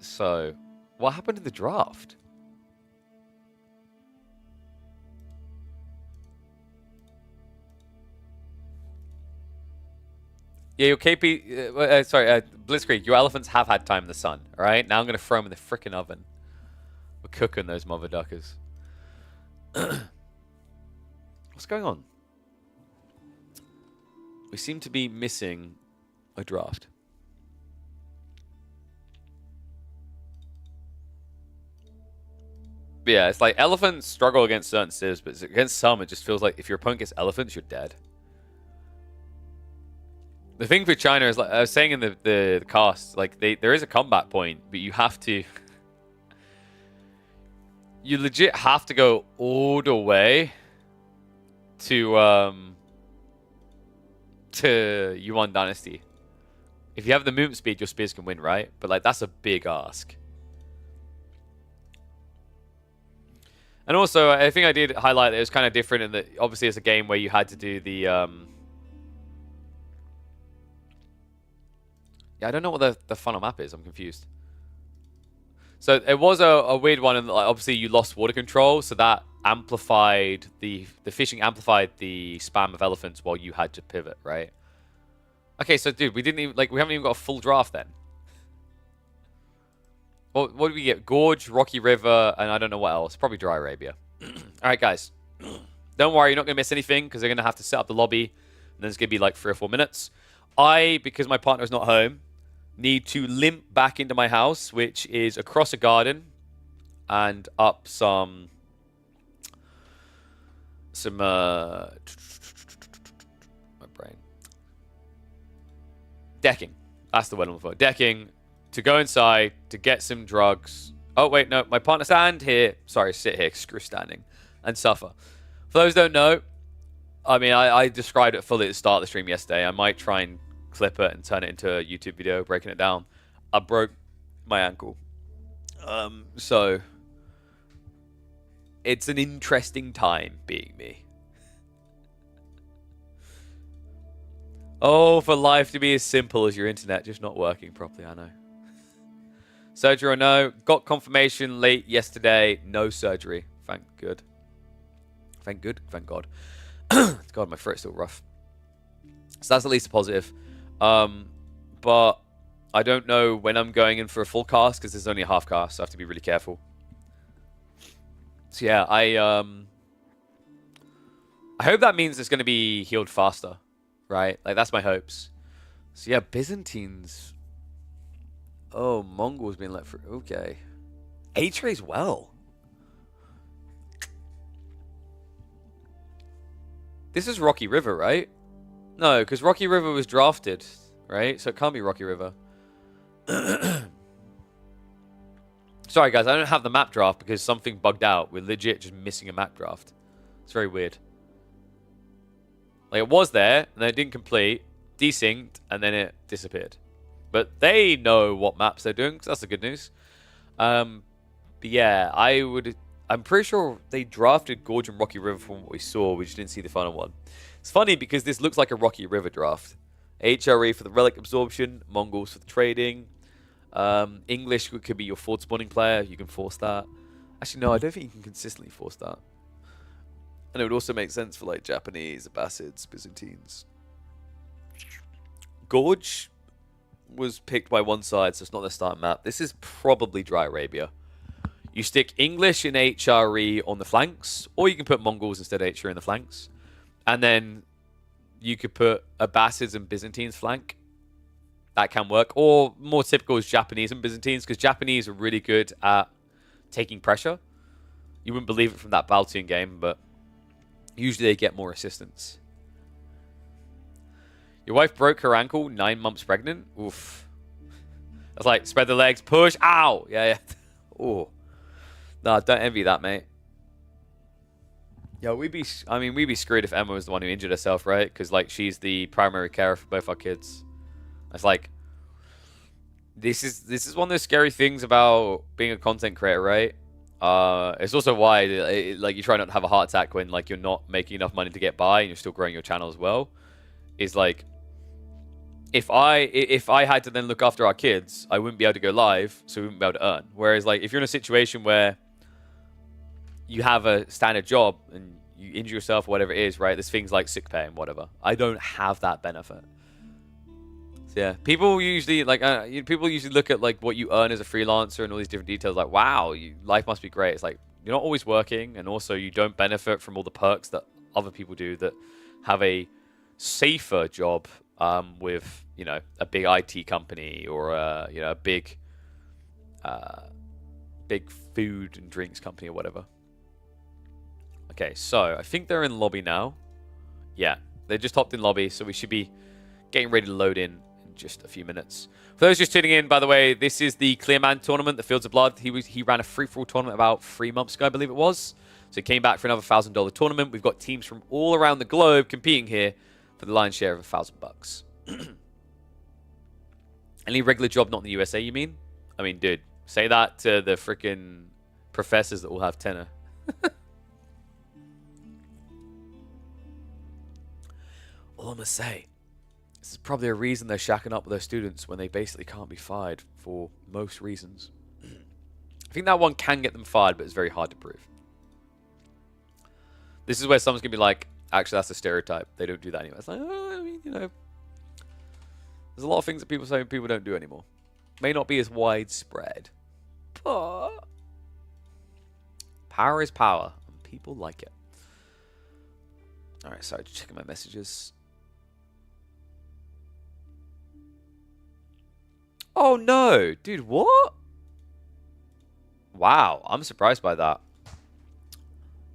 So, what happened to the draft? Yeah, your KP... sorry, Blitzkrieg, your elephants have had time in the sun, alright? Now I'm going to throw them in the frickin' oven. We're cooking those mother duckers. What's going on? We seem to be missing a draft. But yeah, it's like elephants struggle against certain civs, but against some, it just feels like if your opponent gets elephants, you're dead. The thing for China is, like I was saying in the cast, like there is a combat point, but you have to, you legit have to go all the way to Yuan Dynasty. If you have the movement speed, your spears can win, right? But like that's a big ask. And also, I think I did highlight that it was kind of different in that obviously it's a game where you had to do the yeah, I don't know what the funnel map is. I'm confused. So it was a weird one, and like, obviously you lost water control, so that amplified the fishing amplified the spam of elephants while you had to pivot, right? Okay, so dude, we haven't even got a full draft then. What do we get? Gorge, Rocky River, and I don't know what else. Probably Dry Arabia. All right, guys. Don't worry, you're not going to miss anything because they're going to have to set up the lobby. And then it's going to be like 3 or 4 minutes. Because my partner's not home, need to limp back into my house, which is across a garden and up some my brain. Decking. That's the word I'm looking for. Decking to go inside to get some drugs. Oh, wait, no. My partner stand here. Sorry, sit here. Screw standing. And suffer. For those who don't know, I mean, I described it fully at the start of the stream yesterday. I might try and clip it and turn it into a YouTube video, breaking it down. I broke my ankle. So it's an interesting time being me. Oh, for life to be as simple as your internet just not working properly, I know. Surgery or no? Got confirmation late yesterday. No surgery. Thank God. Thank God. God, my throat's still rough. So that's at least a positive. But I don't know when I'm going in for a full cast because there's only a half cast, so I have to be really careful. So yeah, I hope that means it's going to be healed faster, right? Like, that's my hopes. So yeah, Byzantines. Oh, Mongols being let through. Okay. H-Ray's well. This is Rocky River, right? No, because Rocky River was drafted, right? So it can't be Rocky River. Sorry, guys, I don't have the map draft because something bugged out. We're legit just missing a map draft. It's very weird. Like, it was there, and then it didn't complete, desynced, and then it disappeared. But they know what maps they're doing, so that's the good news. But yeah, I'm pretty sure they drafted Gorge and Rocky River from what we saw. We just didn't see the final one. It's funny because this looks like a Rocky River draft. HRE for the relic absorption, Mongols for the trading. English could be your forward spawning player. You can force that. Actually, no, I don't think you can consistently force that. And it would also make sense for like Japanese, Abbasids, Byzantines. Gorge was picked by one side, so it's not the starting map. This is probably Dry Arabia. You stick English and HRE on the flanks, or you can put Mongols instead of HRE in the flanks. And then you could put Abbasids and Byzantines flank. That can work. Or more typical is Japanese and Byzantines, because Japanese are really good at taking pressure. You wouldn't believe it from that Baltune game, but usually they get more assistance. Your wife broke her ankle, 9 months pregnant. Oof. That's like, spread the legs, push, ow! Yeah. Oh. No, don't envy that, mate. Yeah, we'd be screwed if Emma was the one who injured herself, right? Because, like, she's the primary carer for both our kids. It's like, this is one of those scary things about being a content creator, right? It's also why, like, you try not to have a heart attack when, like, you're not making enough money to get by and you're still growing your channel as well. Is like, if I had to then look after our kids, I wouldn't be able to go live, so we wouldn't be able to earn. Whereas, like, if you're in a situation where you have a standard job and you injure yourself or whatever it is, right? There's things like sick pay and whatever. I don't have that benefit. So yeah, people usually look at like what you earn as a freelancer and all these different details. Like, wow, life must be great. It's like you're not always working, and also you don't benefit from all the perks that other people do that have a safer job with, you know, a big IT company or a big food and drinks company or whatever. Okay, so I think they're in lobby now. Yeah, they just hopped in lobby, so we should be getting ready to load in just a few minutes. For those just tuning in, by the way, this is the Clearman tournament, the Fields of Blood. He ran a free-for-all tournament about 3 months ago, I believe it was. So he came back for another $1,000 tournament. We've got teams from all around the globe competing here for the lion's share of $1,000. Any regular job not in the USA, you mean? I mean, dude, say that to the freaking professors that all have tenure. All I'm going to say, this is probably a reason they're shacking up with their students when they basically can't be fired for most reasons. I think that one can get them fired, but it's very hard to prove. This is where someone's going to be like, actually, that's a stereotype. They don't do that anymore. It's like, oh, I mean, you know, there's a lot of things that people say people don't do anymore. May not be as widespread. Power is power, and people like it. All right, sorry, just checking my messages. Oh no, dude, what? Wow, I'm surprised by that.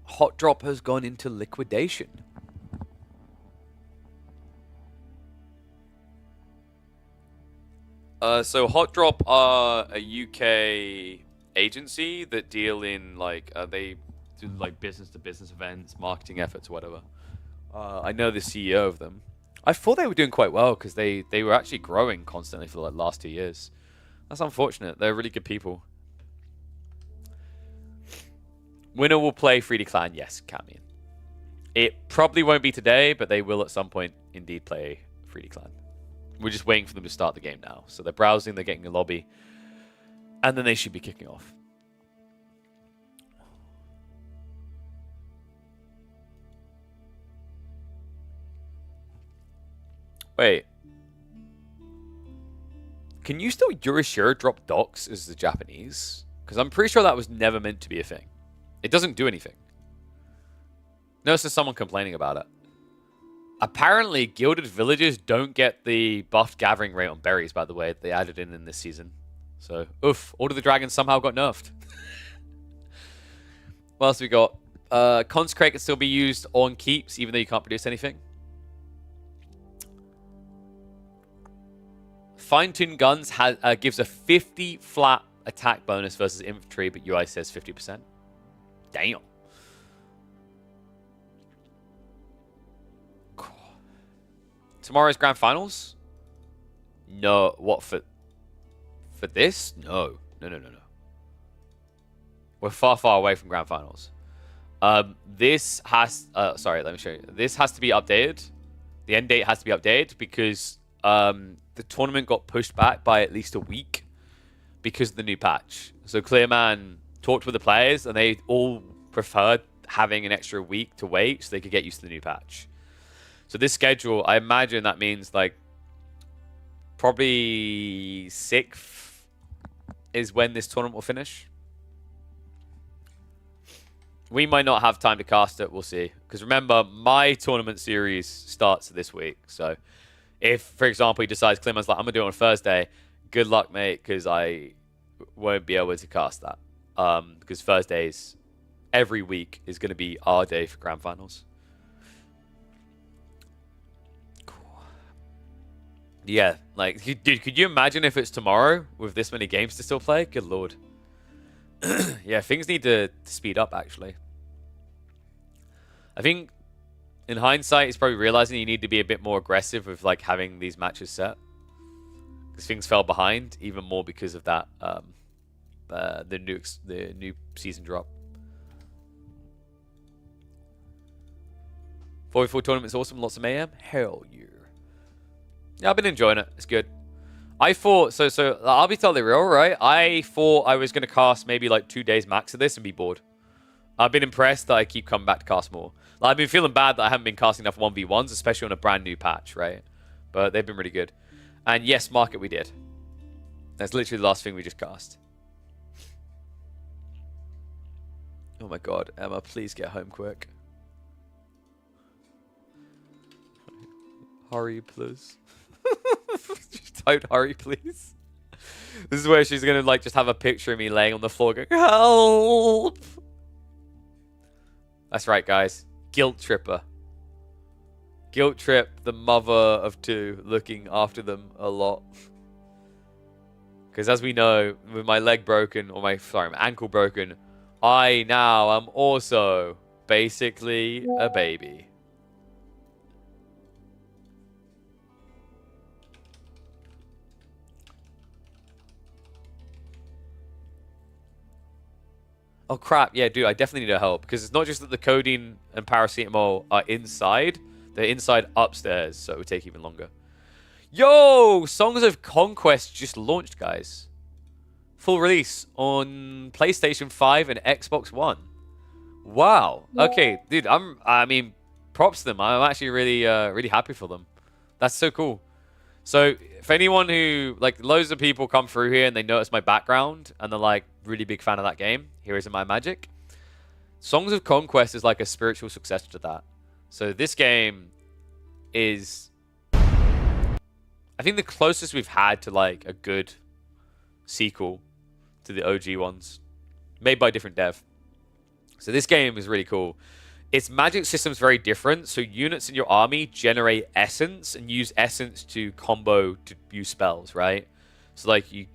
Hot Drop has gone into liquidation. So Hot Drop are a UK agency that deal in like they do like business to business events, marketing efforts, whatever. I know the CEO of them. I thought they were doing quite well because they were actually growing constantly for the last 2 years. That's unfortunate. They're really good people. Winner will play 3D Clan. Yes, Camion. It probably won't be today, but they will at some point indeed play 3D Clan. We're just waiting for them to start the game now. So they're browsing, they're getting a lobby, and then they should be kicking off. Wait. Can you still Eurashiro drop docs as the Japanese? Because I'm pretty sure that was never meant to be a thing. It doesn't do anything. Notice there's someone complaining about it. Apparently, gilded villagers don't get the buffed gathering rate on berries, by the way. They added in this season. So, oof. Order the Dragon somehow got nerfed. What else we got? Consecrate can still be used on keeps, even though you can't produce anything. Fine-tuned guns gives a 50 flat attack bonus versus infantry, but UI says 50%. Damn. Tomorrow's grand finals? No. What, for this? No. No. We're far away from grand finals. This has... sorry, let me show you. This has to be updated. The end date has to be updated because the tournament got pushed back by at least a week because of the new patch. So Clearman talked with the players and they all preferred having an extra week to wait so they could get used to the new patch. So this schedule, I imagine that means like probably 6th is when this tournament will finish. We might not have time to cast it. We'll see. Because remember, my tournament series starts this week. So if, for example, he decides Clearman's like, I'm going to do it on Thursday, good luck, mate, because I won't be able to cast that. Because Thursdays every week is going to be our day for grand finals. Yeah, like, dude, could you imagine if it's tomorrow with this many games to still play? Good lord. Yeah, things need to speed up, actually. I think, in hindsight, he's probably realizing you need to be a bit more aggressive with, like, having these matches set. Because things fell behind, even more because of that, the new season drop. 44 tournament's awesome, lots of mayhem. Hell yeah. Yeah, I've been enjoying it. It's good. I thought, so I'll be totally real, right? I thought I was going to cast maybe like 2 days max of this and be bored. I've been impressed that I keep coming back to cast more. Like, I've been feeling bad that I haven't been casting enough 1v1s, especially on a brand new patch, right? But they've been really good. And yes, market we did. That's literally the last thing we just cast. Oh my god, Emma, please get home quick. Hurry, please. Just don't hurry, please. This is where she's gonna like just have a picture of me laying on the floor going, help! That's right, guys. Guilt tripper. Guilt trip the mother of two, looking after them a lot. Because as we know, with my leg broken, or my ankle broken, I now am also basically a baby. Oh crap, yeah, dude, I definitely need help. Because it's not just that the codeine and paracetamol are inside, they're inside upstairs, so it would take even longer. Yo! Songs of Conquest just launched, guys. Full release on PlayStation 5 and Xbox One. Wow. Okay, dude, I mean, props to them. I'm actually really happy for them. That's so cool. So, for anyone who, like, loads of people come through here and they notice my background, and they're like, really big fan of that game. Heroes of Might and Magic. Songs of Conquest is like a spiritual successor to that. So this game is, I think, the closest we've had to like a good sequel to the OG ones, made by a different dev. So this game is really cool. Its magic system's very different. So units in your army generate essence and use essence to combo to use spells, right? So like you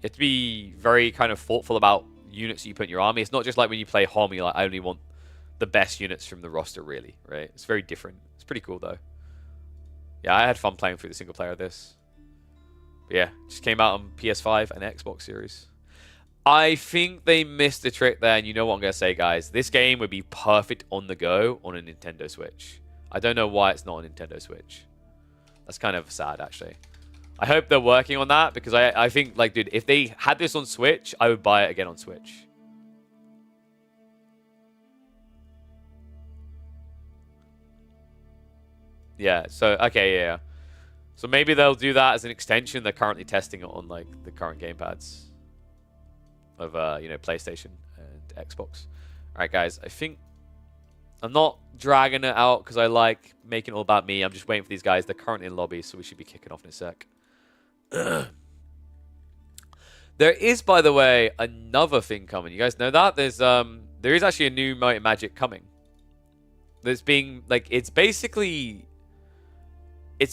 have to be very kind of thoughtful about units that you put in your army. It's not just like when you play Hom, you're like, I only want the best units from the roster, really, right? It's very different. It's pretty cool though. Yeah, I had fun playing through the single player of this. But yeah, just came out on PS5 and Xbox Series. I think they missed the trick there, and you know what I'm going to say, guys. This game would be perfect on the go on a Nintendo Switch. I don't know why it's not on Nintendo Switch. That's kind of sad, actually. I hope they're working on that, because I think, like, dude, if they had this on Switch, I would buy it again on Switch. Yeah, so, okay, yeah. So maybe they'll do that as an extension. They're currently testing it on, like, the current gamepads of PlayStation and Xbox. All right, guys, I think I'm not dragging it out because I like making it all about me. I'm just waiting for these guys. They're currently in lobby, so we should be kicking off in a sec. There is, by the way, another thing coming. You guys know that there is actually a new Might and Magic coming. There's being like it's basically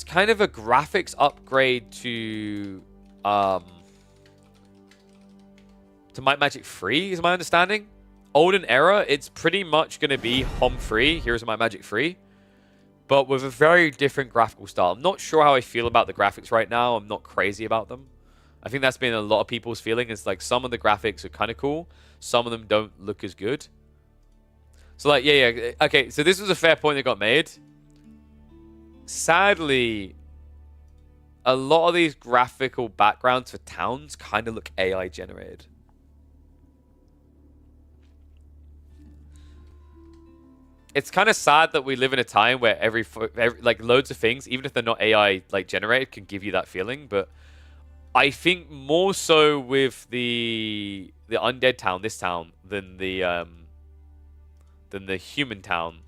kind of a graphics upgrade to Might and Magic 3, is my understanding. Olden Era, it's pretty much going to be Hom 3, Heroes of Might and Magic 3, but with a very different graphical style. I'm not sure how I feel about the graphics right now. I'm not crazy about them. I think that's been a lot of people's feeling. It's like some of the graphics are kind of cool. Some of them don't look as good. So like, yeah. Okay, so this was a fair point that got made. Sadly, a lot of these graphical backgrounds for towns kind of look AI generated. It's kind of sad that we live in a time where every like loads of things, even if they're not AI like generated, can give you that feeling. But I think more so with the undead town, this town, than the human town.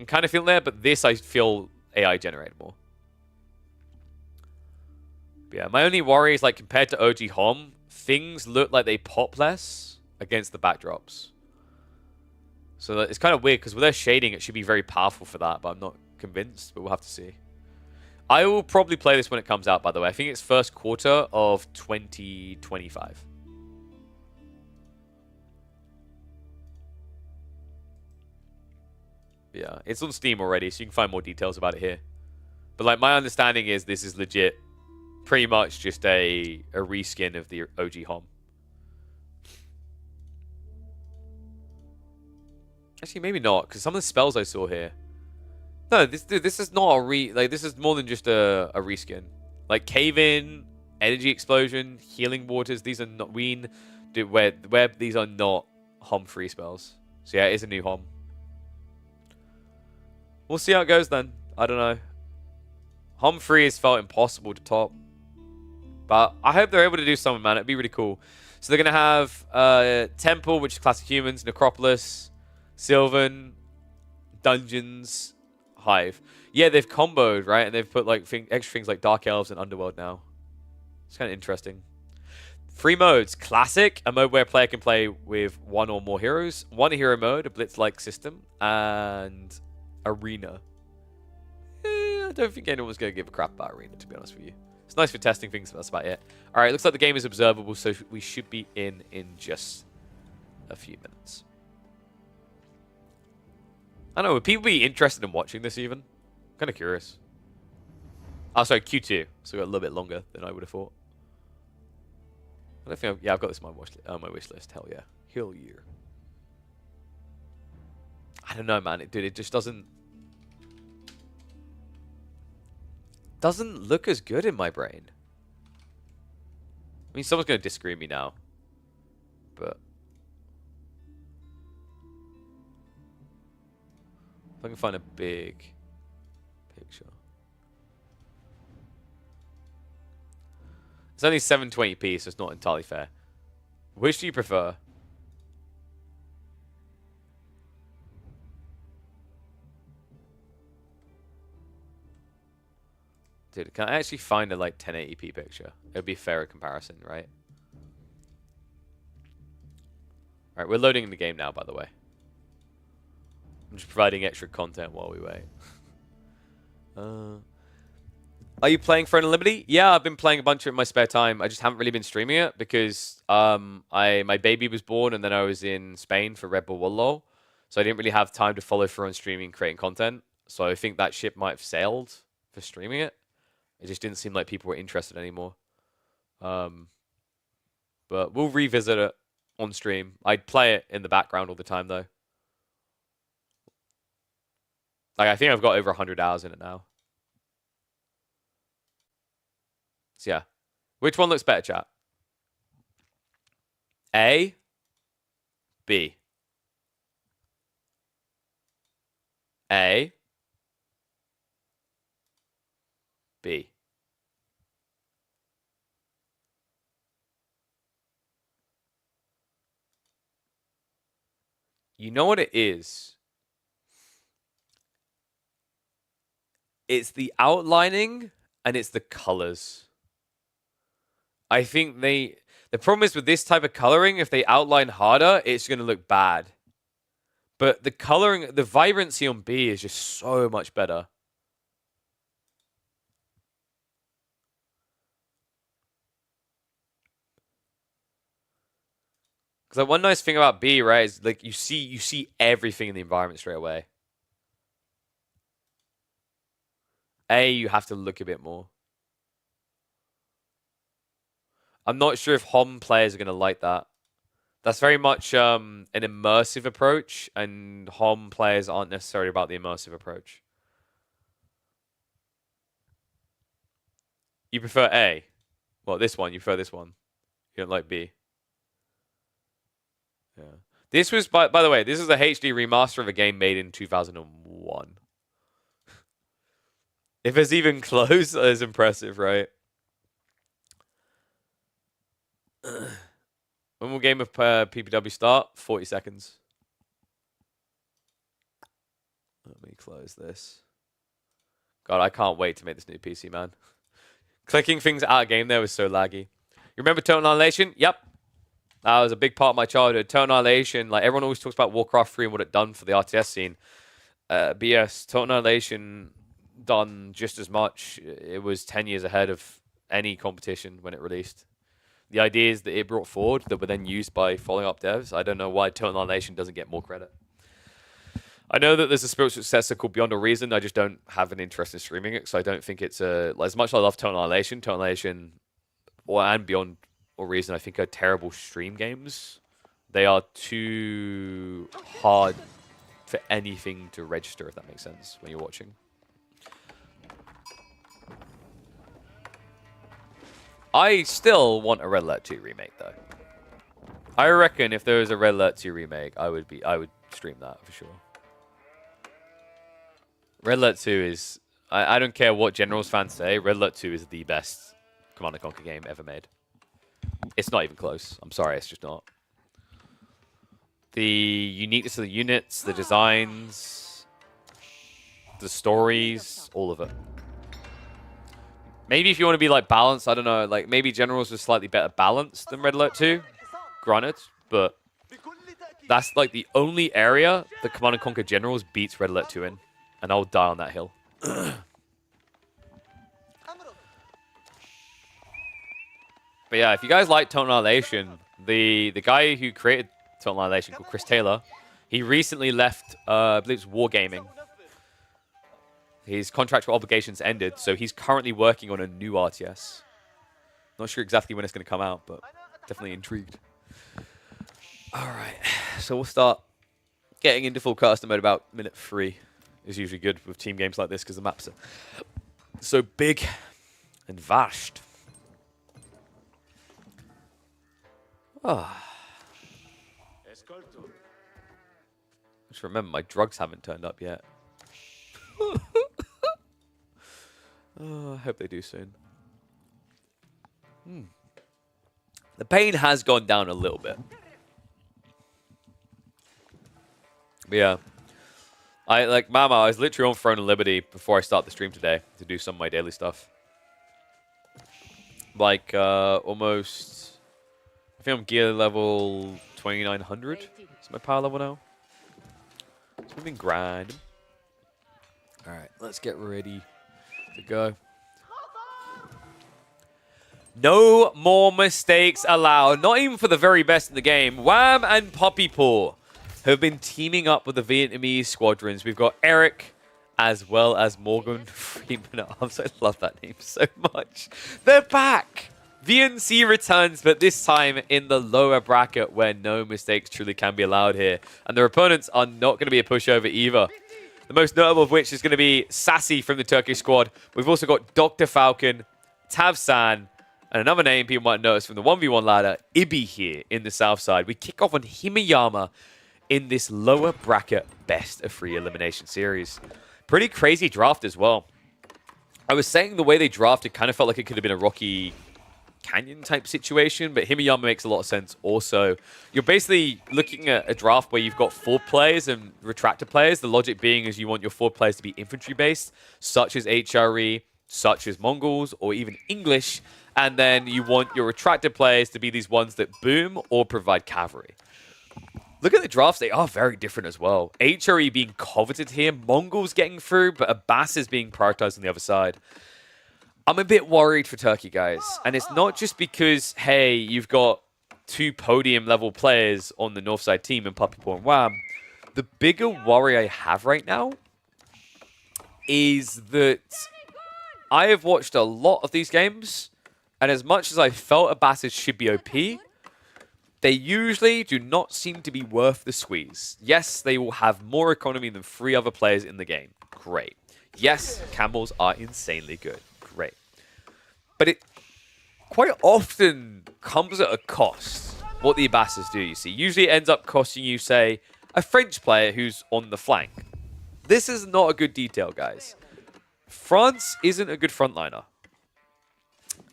I'm kind of feeling there, but this I feel AI generated more. But yeah, my only worry is like compared to OG Hom, things look like they pop less against the backdrops. So it's kind of weird because with their shading, it should be very powerful for that, but I'm not convinced, but we'll have to see. I will probably play this when it comes out, by the way. I think it's first quarter of 2025. Yeah, it's on Steam already, so you can find more details about it here. But like my understanding is this is legit pretty much just a reskin of the OG Hom. Actually, maybe not, because some of the spells I saw here. No, this is not a this is more than just a reskin. Like Cave In, Energy Explosion, Healing Waters, these are not where these are not Hom free spells. So yeah, it is a new Hom. We'll see how it goes then. I don't know. Hom 3 has felt impossible to top. But I hope they're able to do something, man. It'd be really cool. So they're going to have Temple, which is classic humans, Necropolis, Sylvan, Dungeons, Hive. Yeah, they've comboed, right? And they've put like extra things like Dark Elves and Underworld now. It's kind of interesting. 3 modes. Classic, a mode where a player can play with 1 or more heroes. 1 hero mode, a blitz-like system. And Arena. I don't think anyone's going to give a crap about Arena, to be honest with you. It's nice for testing things, but that's about it. Alright, looks like the game is observable, so we should be in just a few minutes. I don't know, would people be interested in watching this even? Kind of curious. Oh, sorry, Q2. So we got a little bit longer than I would have thought. I don't think I've got this on my wish list. Hell yeah. Hell yeah. I don't know, man. Dude, it just doesn't look as good in my brain. I mean, someone's going to disagree with me now. But if I can find a big picture. It's only 720p, so it's not entirely fair. Which do you prefer? Dude, can I actually find a like 1080p picture? It'd be a fairer comparison, right? Alright, we're loading the game now, by the way. I'm just providing extra content while we wait. Are you playing Throne of Liberty? Yeah, I've been playing a bunch of it in my spare time. I just haven't really been streaming it because my baby was born and then I was in Spain for Red Bull World LoL. So I didn't really have time to follow through on streaming and creating content. So I think that ship might have sailed for streaming it. It just didn't seem like people were interested anymore. But we'll revisit it on stream. I'd play it in the background all the time, though. Like, I think I've got over 100 hours in it now. So, yeah. Which one looks better, chat? A? B? A? B? You know what it is? It's the outlining and it's the colors. I think the problem is with this type of coloring, if they outline harder, it's going to look bad. But the coloring, the vibrancy on B is just so much better. Because like one nice thing about B, right, is like you see everything in the environment straight away. A, you have to look a bit more. I'm not sure if HOM players are going to like that. That's very much an immersive approach, and HOM players aren't necessarily about the immersive approach. You prefer A? Well, this one. You prefer this one. You don't like B. Yeah. This was, by the way, this is a HD remaster of a game made in 2001. If it's even close, that is impressive, right? When will game of PPW start? 40 seconds. Let me close this. God, I can't wait to make this new PC, man. Clicking things out of game there was so laggy. You remember Total Annihilation? Yep. That was a big part of my childhood. Total Annihilation, like everyone always talks about Warcraft 3 and what it done for the RTS scene. BS, Total Annihilation done just as much. It was 10 years ahead of any competition when it released. The ideas that it brought forward that were then used by following up devs, I don't know why Total Annihilation doesn't get more credit. I know that there's a spiritual successor called Beyond a Reason. I just don't have an interest in streaming it, so I don't think it's as much as I love Total Annihilation, and Beyond a Reason, I think are terrible stream games. They are too hard for anything to register, if that makes sense, when you're watching. I still want a Red Alert 2 remake, though. I reckon if there was a Red Alert 2 remake, I would stream that for sure. Red Alert 2 is... I don't care what Generals fans say, Red Alert 2 is the best Command & Conquer game ever made. It's not even close. I'm sorry, it's just not. The uniqueness of the units, the designs, the stories, all of it. Maybe if you want to be like balanced, I don't know, like maybe Generals was slightly better balanced than Red Alert 2, granted, but that's like the only area that Command & Conquer Generals beats Red Alert 2 in, and I'll die on that hill. But yeah, if you guys like Total Annihilation, the guy who created Total Annihilation, called Chris Taylor, he recently left, I believe it's Wargaming. His contractual obligations ended, so he's currently working on a new RTS. Not sure exactly when it's going to come out, but definitely intrigued. Alright, so we'll start getting into full custom mode about minute 3. Is usually good with team games like this because the maps are so big and vast. Just remember, my drugs haven't turned up yet. Oh, I hope they do soon. The pain has gone down a little bit. But yeah. Mama, I was literally on Throne of Liberty before I start the stream today to do some of my daily stuff. Like, almost... I think I'm gear level 2900. Is my power level now? So we've been grinding. Alright, let's get ready to go. No more mistakes allowed. Not even for the very best in the game. Wham and Poppy Paw have been teaming up with the Vietnamese squadrons. We've got Eric as well as Morgan Freeman Arms. I love that name so much. They're back. VNC returns, but this time in the lower bracket where no mistakes truly can be allowed here. And their opponents are not going to be a pushover either. The most notable of which is going to be Sassy from the Turkish squad. We've also got Dr. Falcon, Tavsan, and another name people might notice from the 1v1 ladder, Ibi here in the south side. We kick off on Himeyama in this lower bracket best of 3 elimination series. Pretty crazy draft as well. I was saying the way they drafted kind of felt like it could have been a Rocky Canyon type situation, but Himeyama makes a lot of sense also. You're basically looking at a draft where you've got forward players and retractor players. The logic being is you want your forward players to be infantry based, such as HRE, such as Mongols, or even English. And then you want your retractor players to be these ones that boom or provide cavalry. Look at the drafts. They are very different as well. HRE being coveted here. Mongols getting through, but Abbas is being prioritized on the other side. I'm a bit worried for Turkey, guys. And it's not just because, hey, you've got 2 podium-level players on the north side team in Puppy Paw and Wham. The bigger worry I have right now is that I have watched a lot of these games, and as much as I felt Abbas should be OP, they usually do not seem to be worth the squeeze. Yes, they will have more economy than 3 other players in the game. Great. Yes, Camels are insanely good. Great. But it quite often comes at a cost, what the Abbasses do, you see. Usually it ends up costing you, say, a French player who's on the flank. This is not a good detail, guys. France isn't a good frontliner,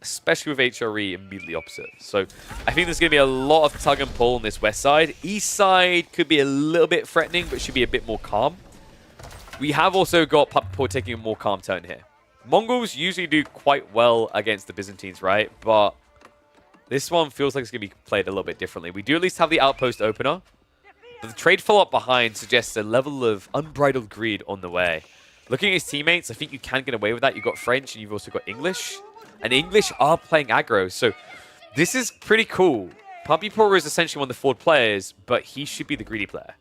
especially with HRE immediately opposite. So I think there's going to be a lot of tug and pull on this west side. East side could be a little bit threatening, but should be a bit more calm. We have also got Puppy Paw taking a more calm tone here. Mongols usually do quite well against the Byzantines, right? But this one feels like it's going to be played a little bit differently. We do at least have the outpost opener. But the trade follow-up behind suggests a level of unbridled greed on the way. Looking at his teammates, I think you can get away with that. You've got French and you've also got English. And English are playing aggro, so this is pretty cool. Puppy Paw is essentially one of the forward players, but he should be the greedy player.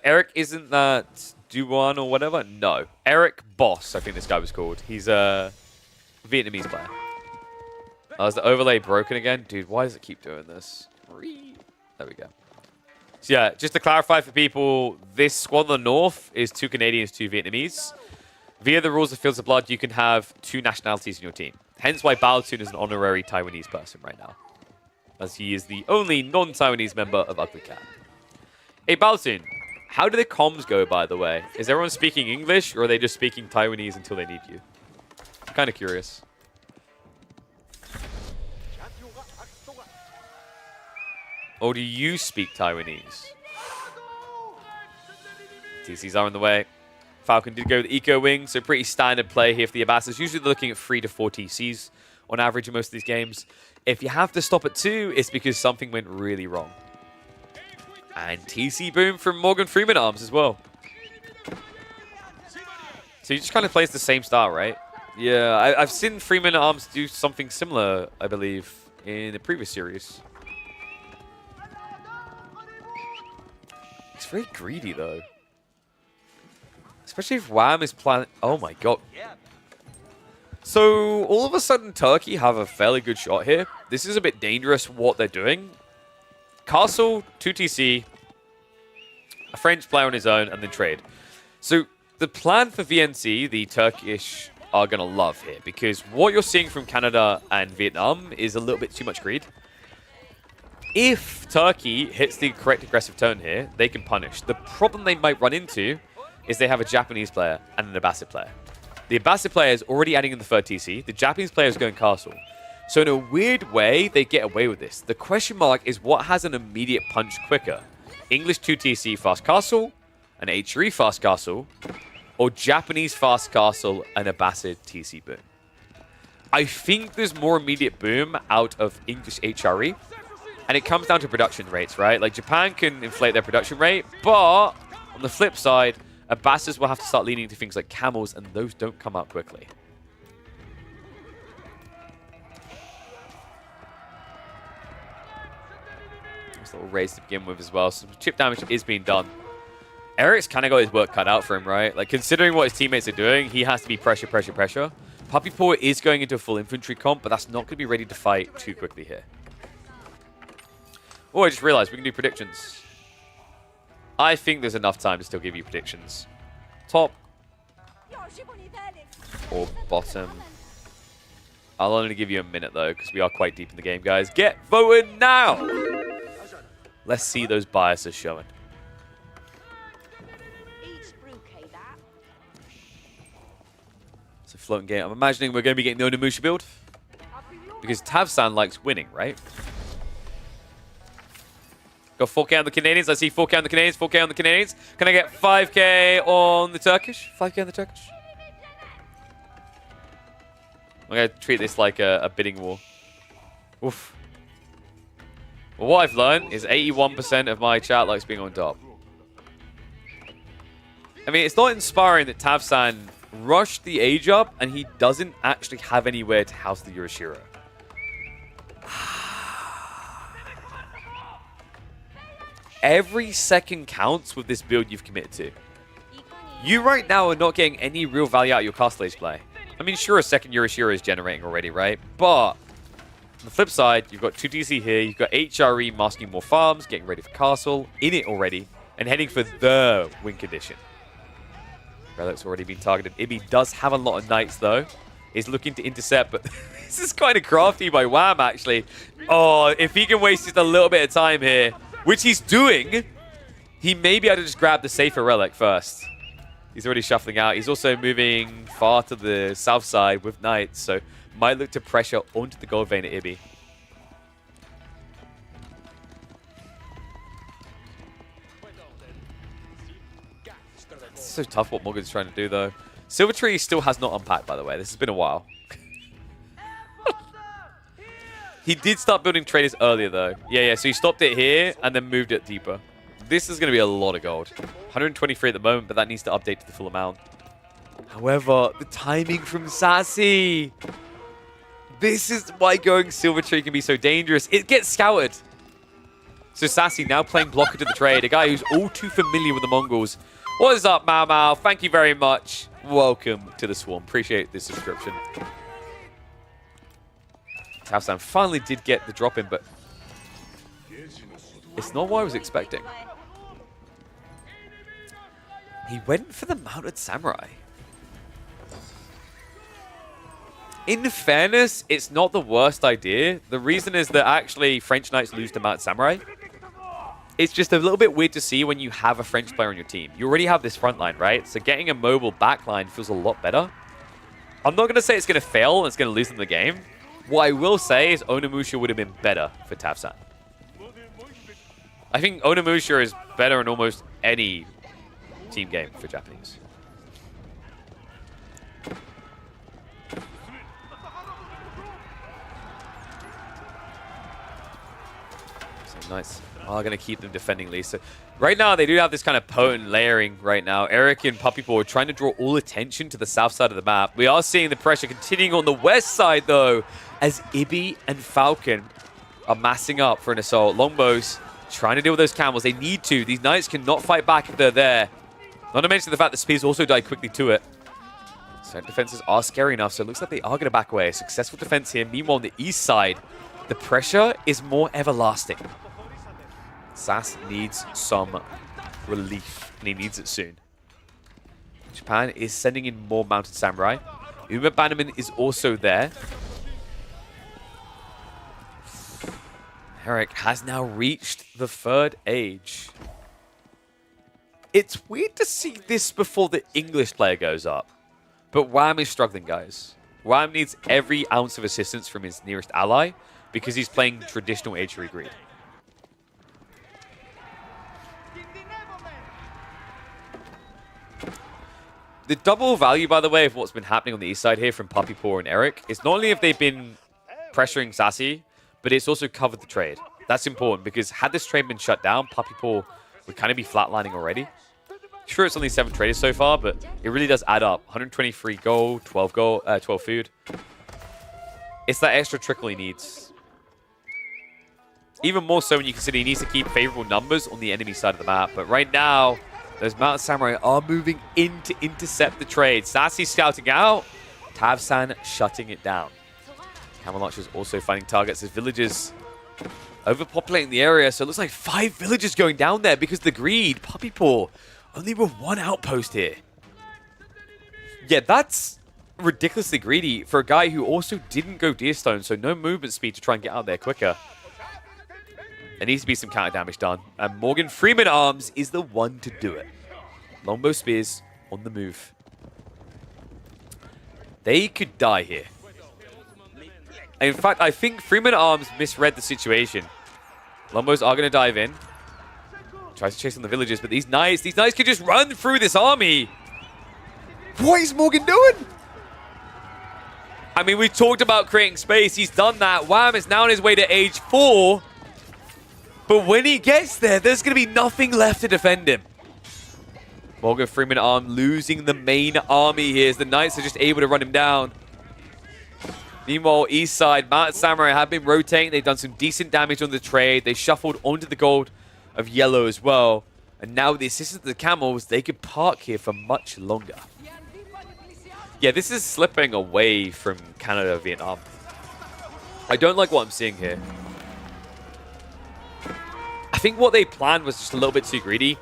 Eric, isn't that Duan or whatever? No. Eric Boss, I think this guy was called. He's a Vietnamese player. Oh, is the overlay broken again? Dude, why does it keep doing this? There we go. So yeah, just to clarify for people, this squad on the north is 2 Canadians, 2 Vietnamese. Via the rules of Fields of Blood, you can have 2 nationalities in your team. Hence why Baltoon is an honorary Taiwanese person right now, as he is the only non-Taiwanese member of Ugly Cat. Hey, Baltoon, how do the comms go, by the way? Is everyone speaking English, or are they just speaking Taiwanese until they need you? I'm kind of curious. Or do you speak Taiwanese? TCs are on the way. Falcon did go with the Eco Wing, so pretty standard play here for the Abbasses. Usually they're looking at 3 to 4 TCs on average in most of these games. If you have to stop at 2, it's because something went really wrong. And TC boom from Morgan Freeman Arms as well. So he just kind of plays the same style, right? Yeah, I've seen Freeman Arms do something similar, I believe, in the previous series. It's very greedy, though. Especially if Wham is planning... Oh, my God. So, all of a sudden, Turkey have a fairly good shot here. This is a bit dangerous, what they're doing. Castle, 2TC, a French player on his own, and then trade. So, the plan for VNC, the Turkish are going to love here, because what you're seeing from Canada and Vietnam is a little bit too much greed. If Turkey hits the correct aggressive tone here, they can punish. The problem they might run into is they have a Japanese player and an Abbasid player. The Abbasid player is already adding in the third TC. The Japanese player is going castle. So in a weird way, they get away with this. The question mark is what has an immediate punch quicker? English 2 TC fast castle, an HRE fast castle, or Japanese fast castle and Abbasid TC boom? I think there's more immediate boom out of English HRE. And it comes down to production rates, right? Like, Japan can inflate their production rate, but on the flip side, Abbasids will have to start leaning to things like camels, and those don't come out quickly. Nice little raise to begin with as well. So chip damage is being done. Eric's kind of got his work cut out for him, right? Like, considering what his teammates are doing, he has to be pressure, pressure, pressure. Puppy Paw is going into a full infantry comp, but that's not going to be ready to fight too quickly here. Oh, I just realized we can do predictions. I think there's enough time to still give you predictions. Top or bottom. I'll only give you a minute, though, because we are quite deep in the game, guys. Get voted now! Let's see those biases showing. So floating game. I'm imagining we're going to be getting the Onimusha build. Because Tavsan likes winning, right? Got 4K on the Canadians. I see 4K on the Canadians, 4K on the Canadians. Can I get 5K on the Turkish? 5K on the Turkish? I'm going to treat this like a bidding war. Oof. Well, what I've learned is 81% of my chat likes being on top. I mean, it's not inspiring that Tavsan rushed the age up and he doesn't actually have anywhere to house the Urashiro. Every second counts with this build you've committed to. You right now are not getting any real value out of your castle age play. I mean, sure, a second Urashiro is generating already, right? But on the flip side, you've got 2 DC here, you've got HRE masking more farms, getting ready for castle, in it already, and heading for the win condition. Relic's already been targeted. Ibi does have a lot of knights, though. Is looking to intercept, but this is kind of crafty by Wham, actually. Oh, if he can waste just a little bit of time here, which he's doing, he may be able to just grab the safer relic first. He's already shuffling out. He's also moving far to the south side with knights, so might look to pressure onto the gold vein at Ibi. It's so tough what Morgan's trying to do, though. Silvertree still has not unpacked, by the way. This has been a while. He did start building traders earlier, though. Yeah, so he stopped it here and then moved it deeper. This is going to be a lot of gold. 123 at the moment, but that needs to update to the full amount. However, the timing from Sassy. This is why going Silvertree can be so dangerous. It gets scouted. So Sassy now playing blocker to the trade. A guy who's all too familiar with the Mongols. What is up, Mau Mau? Thank you very much. Welcome to the Swarm. Appreciate this subscription. Tavsan finally did get the drop in, but it's not what I was expecting. He went for the Mounted Samurai. In fairness, it's not the worst idea. The reason is that actually French Knights lose to Mounted Samurai. It's just a little bit weird to see when you have a French player on your team. You already have this front line, right? So getting a mobile backline feels a lot better. I'm not going to say it's going to fail and it's going to lose them the game. What I will say is Onimusha would have been better for Tavsan. I think Onimusha is better in almost any team game for Japanese. So Knights are going to keep them defending Lee. So right now, they do have this kind of potent layering right now. Eric and Puppy Paw are trying to draw all attention to the south side of the map. We are seeing the pressure continuing on the west side, though, as Ibi and Falcon are massing up for an assault. Longbows trying to deal with those camels. They need to. These Knights cannot fight back if they're there. Not to mention the fact that Spears also died quickly to it. So defenses are scary enough, so it looks like they are going to back away. Successful defense here. Meanwhile, on the east side, the pressure is more everlasting. Sass needs some relief, and he needs it soon. Japan is sending in more Mounted Samurai. Uma Bannerman is also there. Eric has now reached the third age. It's weird to see this before the English player goes up. But Wham is struggling, guys. Wham needs every ounce of assistance from his nearest ally because he's playing traditional H3 greed. The double value, by the way, of what's been happening on the east side here from Puppy Paw and Eric is not only have they been pressuring Sassy, but it's also covered the trade. That's important because had this trade been shut down, Puppy Paw would kind of be flatlining already. Sure, it's only 7 traders so far, but it really does add up. 123 gold, 12 gold, 12 food. It's that extra trickle he needs. Even more so when you consider he needs to keep favorable numbers on the enemy side of the map. But right now, those Mountain Samurai are moving in to intercept the trade. Sassy scouting out. Tavsan shutting it down. Camel Archers also finding targets as villagers overpopulating the area. So it looks like 5 villagers going down there because the greed. Puppy Paw only with 1 outpost here. Yeah, that's ridiculously greedy for a guy who also didn't go Deerstone, so no movement speed to try and get out there quicker. There needs to be some counter damage done, and Morgan Freeman Arms is the one to do it. Longbow Spears on the move. They could die here. In fact, I think Freeman Arms misread the situation. Longbows are going to dive in. Tries to chase on the villagers, but these knights could just run through this army. What is Morgan doing? I mean, we talked about creating space. He's done that. Wham is now on his way to age 4. But when he gets there, there's going to be nothing left to defend him. Morgan Freeman Arm losing the main army here as the knights are just able to run him down. Meanwhile, east side, Mountain Samurai have been rotating. They've done some decent damage on the trade. They shuffled onto the gold of yellow as well. And now with the assistance of the camels, they could park here for much longer. Yeah, this is slipping away from Canada, Vietnam. I don't like what I'm seeing here. I think what they planned was just a little bit too greedy.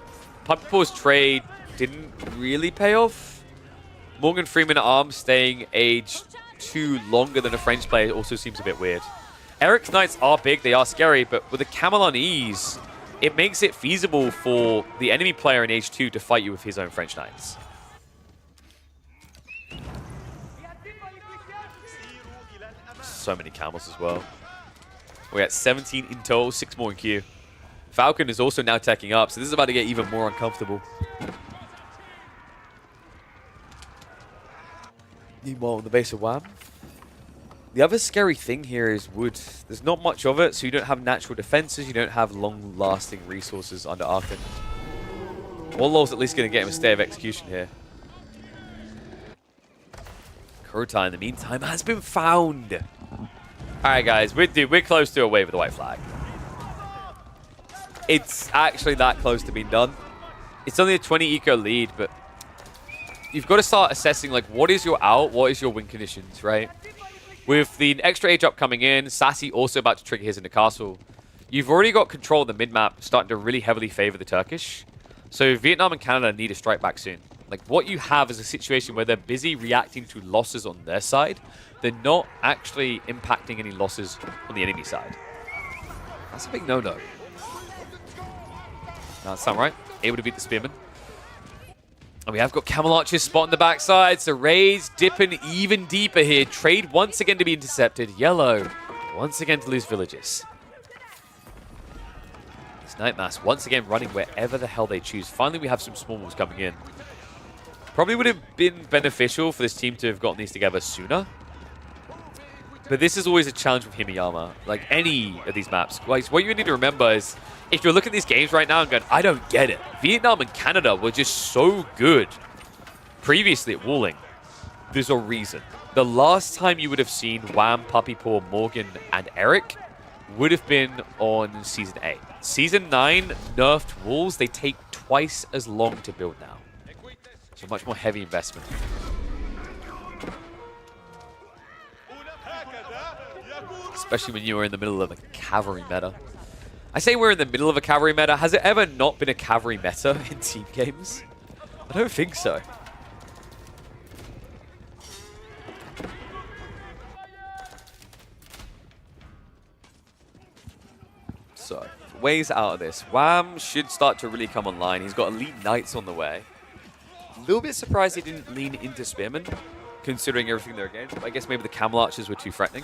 Puppy Paw's trade didn't really pay off. Morgan Freeman Arms staying age 2 longer than a French player also seems a bit weird. Eric's Knights are big, they are scary, but with a camel on ease, it makes it feasible for the enemy player in age 2 to fight you with his own French Knights. So many camels as well. We're at 17 in total, 6 more in queue. Falcon is also now teching up, so this is about to get even more uncomfortable. Meanwhile, on the base of Wham. The other scary thing here is wood. There's not much of it, so you don't have natural defenses, you don't have long-lasting resources under Arkin. Warlord's at least going to get him a stay of execution here. Kurota, in the meantime, has been found. Alright, guys, we're close to a wave of the white flag. It's actually that close to being done. It's only a 20 eco lead, but you've got to start assessing, like, what is your out, what is your win conditions, right? With the extra age up coming in, Sassy also about to trigger his into castle. You've already got control of the mid-map, starting to really heavily favor the Turkish. So Vietnam and Canada need to strike back soon. Like, what you have is a situation where they're busy reacting to losses on their side. They're not actually impacting any losses on the enemy side. That's a big no-no. Now, Samurai able to beat the Spearman. And we have got Camel Archers spotting the backside. So Ray's dipping even deeper here. Trade once again to be intercepted. Yellow once again to lose villages. This Nightmass once again running wherever the hell they choose. Finally, we have some small walls coming in. Probably would have been beneficial for this team to have gotten these together sooner. But this is always a challenge with Himiyama. Like any of these maps. Like, what you need to remember is, if you're looking at these games right now and going, I don't get it. Vietnam and Canada were just so good previously at walling. There's a reason. The last time you would have seen Wham, Puppy Paw, Morgan, and Eric would have been on Season 8. Season 9 nerfed walls. They take twice as long to build now. So much more heavy investment. Especially when you were in the middle of a cavalry meta. I say we're in the middle of a cavalry meta. Has it ever not been a cavalry meta in team games? I don't think so. So, ways out of this. Wham should start to really come online. He's got Elite Knights on the way. A little bit surprised he didn't lean into Spearmen, considering everything they're against. But I guess maybe the Camel Archers were too threatening.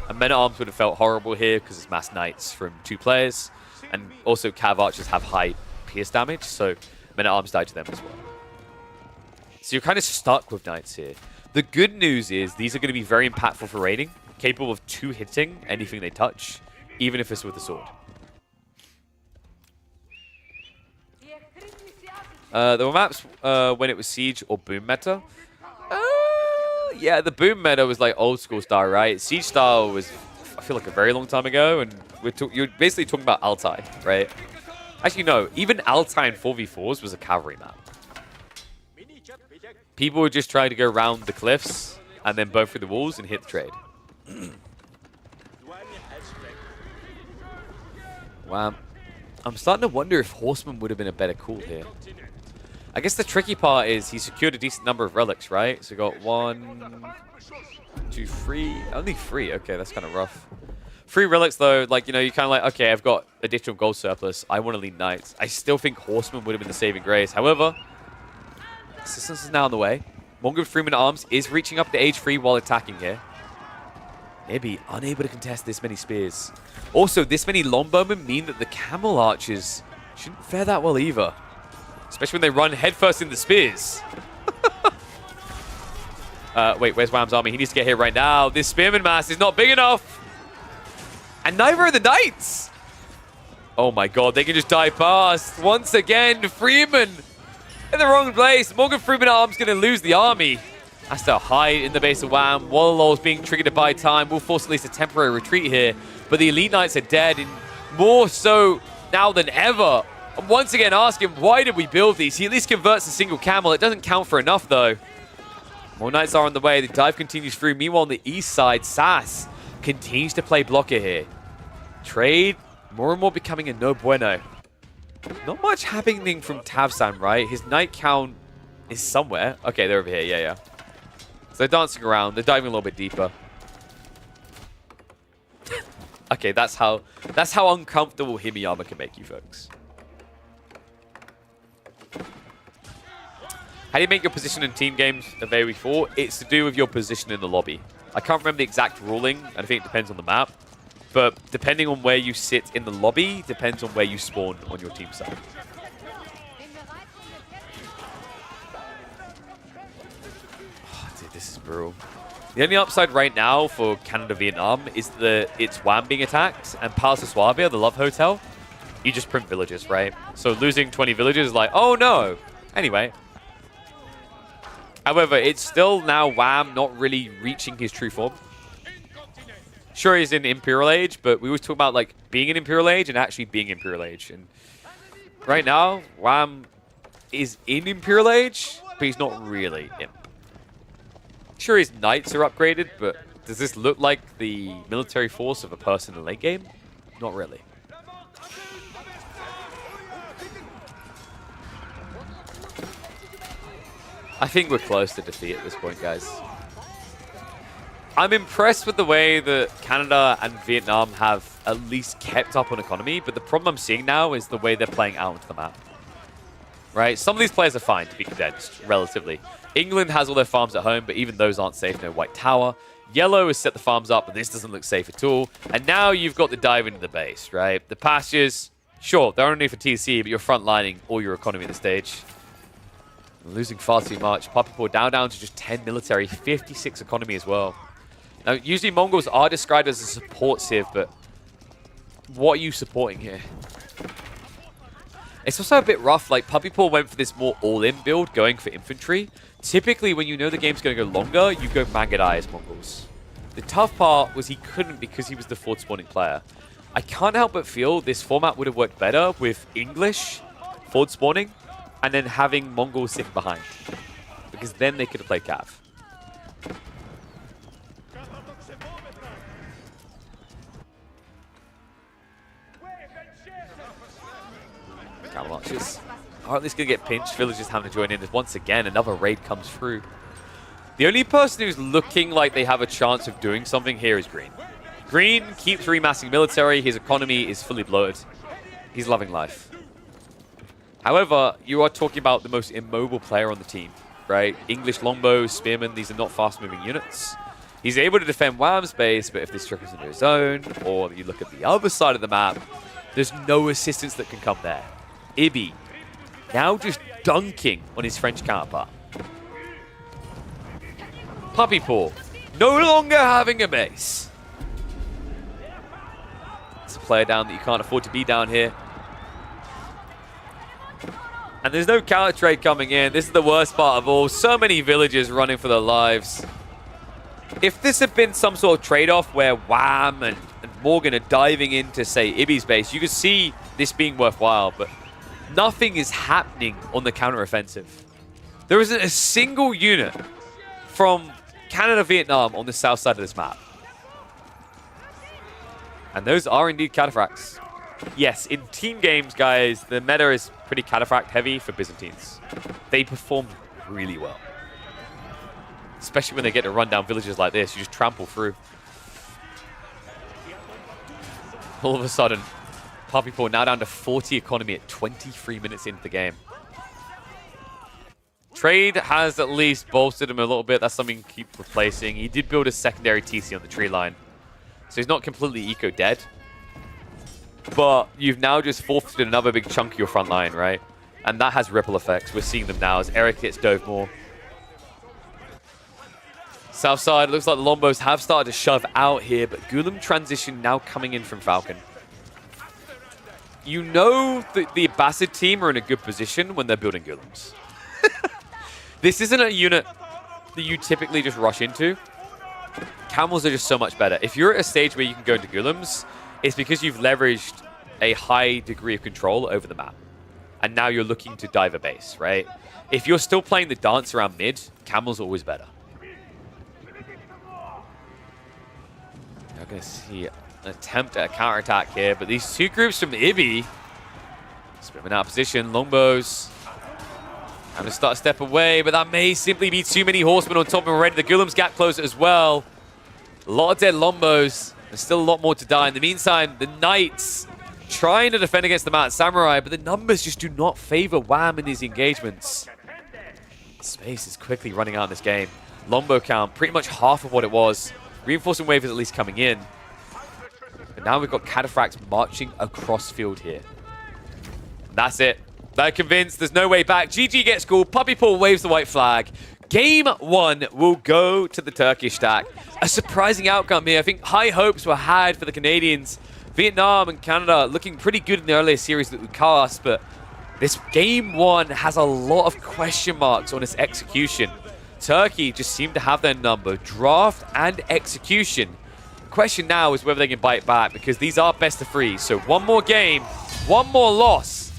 And Men-at-Arms would have felt horrible here because it's mass Knights from 2 players. And also Cav Archers have high pierce damage, so Men-at-Arms die to them as well. So you're kind of stuck with Knights here. The good news is these are going to be very impactful for raiding, capable of 2-hitting anything they touch, even if it's with a sword. There were maps when it was Siege or Boom meta. Yeah, the Boom meta was like old school style, right? Siege style was, I feel like, a very long time ago, and you're basically talking about Altai, right? Actually, no, even Altai in 4v4s was a cavalry map. People were just trying to go around the cliffs and then burn through the walls and hit the trade. Wow. I'm starting to wonder if Horseman would have been a better call here. I guess the tricky part is he secured a decent number of relics, right? So we got 1, 2, 3. Only 3. Okay, that's kind of rough. 3 relics, though, like, you know, you're kind of like, okay, I've got additional gold surplus. I want to lead Knights. I still think Horseman would have been the saving grace. However, assistance is now on the way. Mongol Freeman Arms is reaching up to age 3 while attacking here. Maybe unable to contest this many spears. Also, this many longbowmen mean that the Camel Archers shouldn't fare that well either. Especially when they run headfirst in the spears. Wait, where's Wham's army? He needs to get here right now. This spearman mass is not big enough. And neither are the Knights. Oh my god, they can just die past. Once again, Freeman in the wrong place. Morgan Freeman Arm's going to lose the army. Has to hide in the base of Wham. Wallalol's being triggered to buy time. Will force at least a temporary retreat here. But the Elite Knights are dead, and more so now than ever. And once again, ask him, why did we build these? He at least converts a single camel. It doesn't count for enough, though. More Knights are on the way. The dive continues through. Meanwhile, on the east side, Sass continues to play blocker here. Trade more and more becoming a no bueno. Not much happening from Tavsan, right? His knight count is somewhere. Okay, they're over here. Yeah, yeah. So they're dancing around. They're diving a little bit deeper. Okay, that's how uncomfortable Himiyama can make you, folks. How do you make your position in team games of AoE4? It's to do with your position in the lobby. I can't remember the exact ruling, and I think it depends on the map. But depending on where you sit in the lobby, depends on where you spawn on your team side. Oh, dude, this is brutal. The only upside right now for Canada-Vietnam is that it's Wham being attacked, and Palace Suabia, the Love Hotel, you just print villages, right? So losing 20 villages is like, oh no! Anyway. However, it's still now Wham not really reaching his true form. Sure, he's in Imperial Age, but we always talk about like being in Imperial Age and actually being Imperial Age. And right now, Wham is in Imperial Age, but he's not really Imp. Sure, his Knights are upgraded, but does this look like the military force of a person in the late game? Not really. I think we're close to defeat at this point, guys. I'm impressed with the way that Canada and Vietnam have at least kept up on economy, but the problem I'm seeing now is the way they're playing out into the map. Right? Some of these players are fine to be condensed, relatively. England has all their farms at home, but even those aren't safe. No White Tower. Yellow has set the farms up, but this doesn't look safe at all. And now you've got the dive into the base, right? The pastures, sure, they're only for TC, but you're frontlining all your economy at this stage. Losing far too much. Puppypaw down to just 10 military, 56 economy as well. Now, usually Mongols are described as a support civ, but what are you supporting here? It's also a bit rough. Like, Puppypaw went for this more all-in build, going for infantry. Typically, when you know the game's going to go longer, you go Magadai as Mongols. The tough part was he couldn't because he was the fourth spawning player. I can't help but feel this format would have worked better with English forward spawning and then having Mongols sitting behind. Because then they could have played Cav. Camel Archers are at least going to get pinched. Villagers having to join in. Once again, another raid comes through. The only person who's looking like they have a chance of doing something here is Green. Green keeps remassing military. His economy is fully bloated. He's loving life. However, you are talking about the most immobile player on the team, right? English longbow, spearmen, these are not fast-moving units. He's able to defend Wham's base, but if this triggers into his own, or you look at the other side of the map, there's no assistance that can come there. Ibby, now just dunking on his French counterpart. Puppy Paw, no longer having a base. It's a player down that you can't afford to be down here. And there's no counter trade coming in. This is the worst part of all. So many villagers running for their lives. If this had been some sort of trade-off where Wham and Morgan are diving into, say, Ibby's base, you could see this being worthwhile, but nothing is happening on the counter-offensive. There isn't a single unit from Canada, Vietnam on the south side of this map. And those are indeed cataphracts. Yes, in team games, guys, the meta is pretty cataphract heavy for Byzantines. They perform really well. Especially when they get to run down villages like this, you just trample through. All of a sudden, Puppy Paw now down to 40 economy at 23 minutes into the game. Trade has at least bolstered him a little bit. That's something you keep replacing. He did build a secondary TC on the tree line. So he's not completely eco-dead. But you've now just forfeited another big chunk of your front line, right? And that has ripple effects. We're seeing them now as Eric hits Dove more. South side, looks like the Lombos have started to shove out here, but Gulam transition now coming in from Falcon. You know that the Abbasid team are in a good position when they're building Gulams. This isn't a unit that you typically just rush into. Camels are just so much better. If you're at a stage where you can go into Gulams, it's because you've leveraged a high degree of control over the map. And now you're looking to dive a base, right? If you're still playing the dance around mid, Camels are always better. You're going to see an attempt at a counterattack here, but these two groups from Ibby, Spearman out of position, Longbows, having to start a step away, but that may simply be too many horsemen on top of him already. The Gulam's gap closer as well. A lot of dead Lombos. There's still a lot more to die. In the meantime, the Knights trying to defend against the Mountain Samurai, but the numbers just do not favor Wham in these engagements. Space is quickly running out in this game. Lombo count, pretty much half of what it was. Reinforcing wave is at least coming in. But now we've got cataphracts marching across field here. That's it. They're convinced there's no way back. GG gets called. Puppy Paw waves the white flag. Game 1 will go to the Turkish stack. A surprising outcome here. I think high hopes were had for the Canadians. Vietnam and Canada looking pretty good in the earlier series that we cast, but this Game 1 has a lot of question marks on its execution. Turkey just seemed to have their number, draft and execution. The question now is whether they can bite back, because these are best of 3. So one more game, one more loss,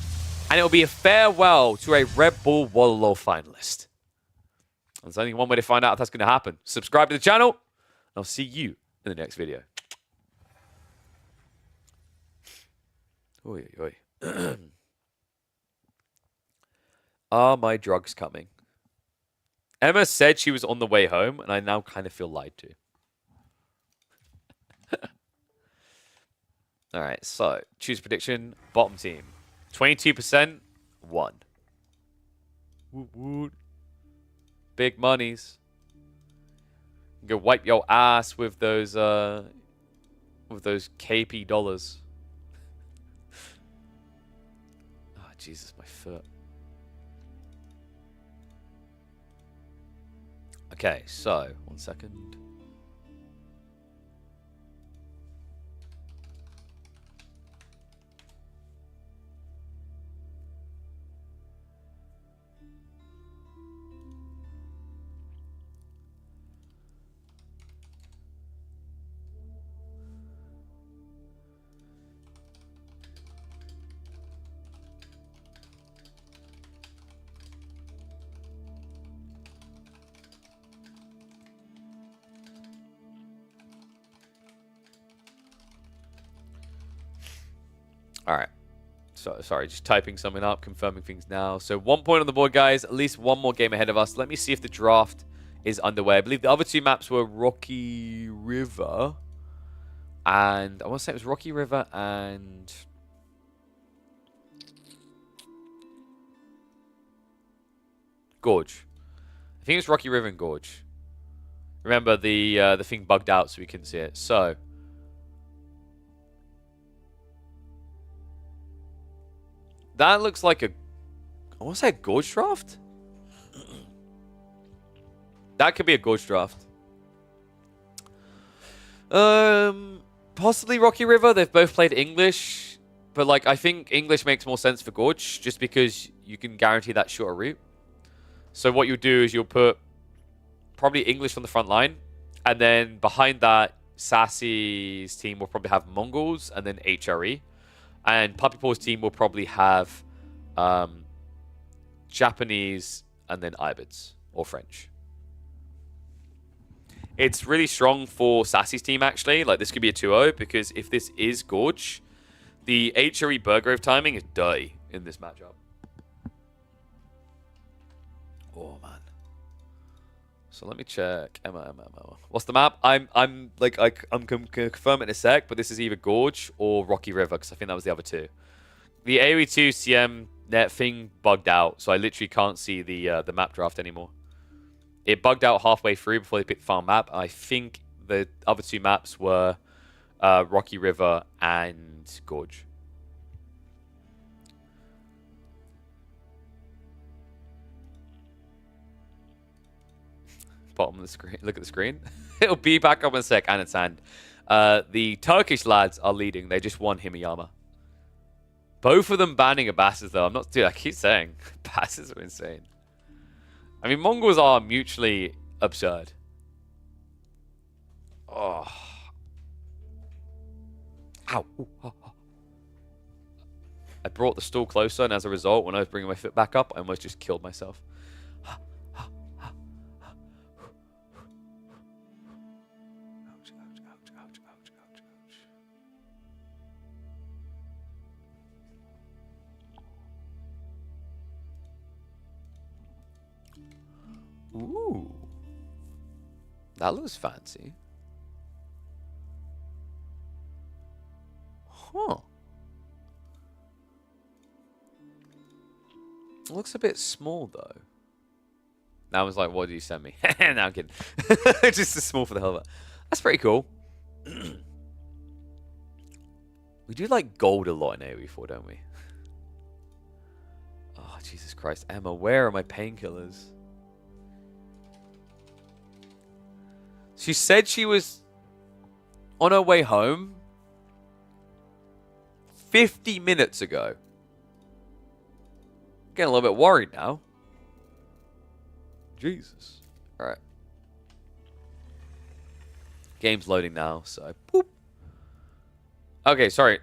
and it'll be a farewell to a Red Bull Wallow finalist. There's only one way to find out if that's going to happen. Subscribe to the channel, and I'll see you in the next video. Oy, oy. Are my drugs coming? Emma said she was on the way home, and I now kind of feel lied to. All right, so choose prediction. Bottom team. 22%, 1. Woot woot. Big monies. You can go wipe your ass with those KP dollars. Oh, Jesus, my foot. Okay, so 1 second. All right. So, sorry, just typing something up, confirming things now. So 1 point on the board, guys. At least one more game ahead of us. Let me see if the draft is underway. I believe the other 2 maps were Rocky River. And I want to say it was Rocky River and Gorge. I think it's Rocky River and Gorge. Remember, the thing bugged out so we couldn't see it. So, that looks like a... I want to say a Gorge draft? That could be a Gorge draft. Possibly Rocky River. They've both played English. But, like, I think English makes more sense for Gorge just because you can guarantee that shorter route. So what you'll do is you'll put probably English on the front line. And then behind that, Sassy's team will probably have Mongols and then HRE. And Puppy Paw's team will probably have Japanese and then Ibids or French. It's really strong for Sassy's team, actually. Like, this could be a 2-0 because if this is Gorge, the HRE Burgrove timing is dirty in this matchup. Oh, man. So let me check. Emma. What's the map? I'm confirm it in a sec, but this is either Gorge or Rocky River because I think that was the other two. The AoE2 CM net thing bugged out, so I literally can't see the map draft anymore. It bugged out halfway through before they picked the final map. I think the other two maps were Rocky River and Gorge. Bottom of the screen. Look at the screen. It'll be back up in a sec, and it's hand. The Turkish lads are leading. They just won Himiyama. Both of them banning Abasses, though. I'm not... Dude, I keep saying Abasses are insane. I mean, Mongols are mutually absurd. Oh. Ow. Ooh, oh, oh. I brought the stool closer, and as a result, when I was bringing my foot back up, I almost just killed myself. Ooh. That looks fancy. Huh. It looks a bit small, though. Now I was like, what did you send me? No, I'm kidding. Just a small for the hell of it. That's pretty cool. We do like gold a lot in AoE4, don't we? Oh, Jesus Christ. Emma, where are my painkillers? She said she was on her way home 50 minutes ago. Getting a little bit worried now. Jesus. Alright. Game's loading now, so boop. Okay, sorry.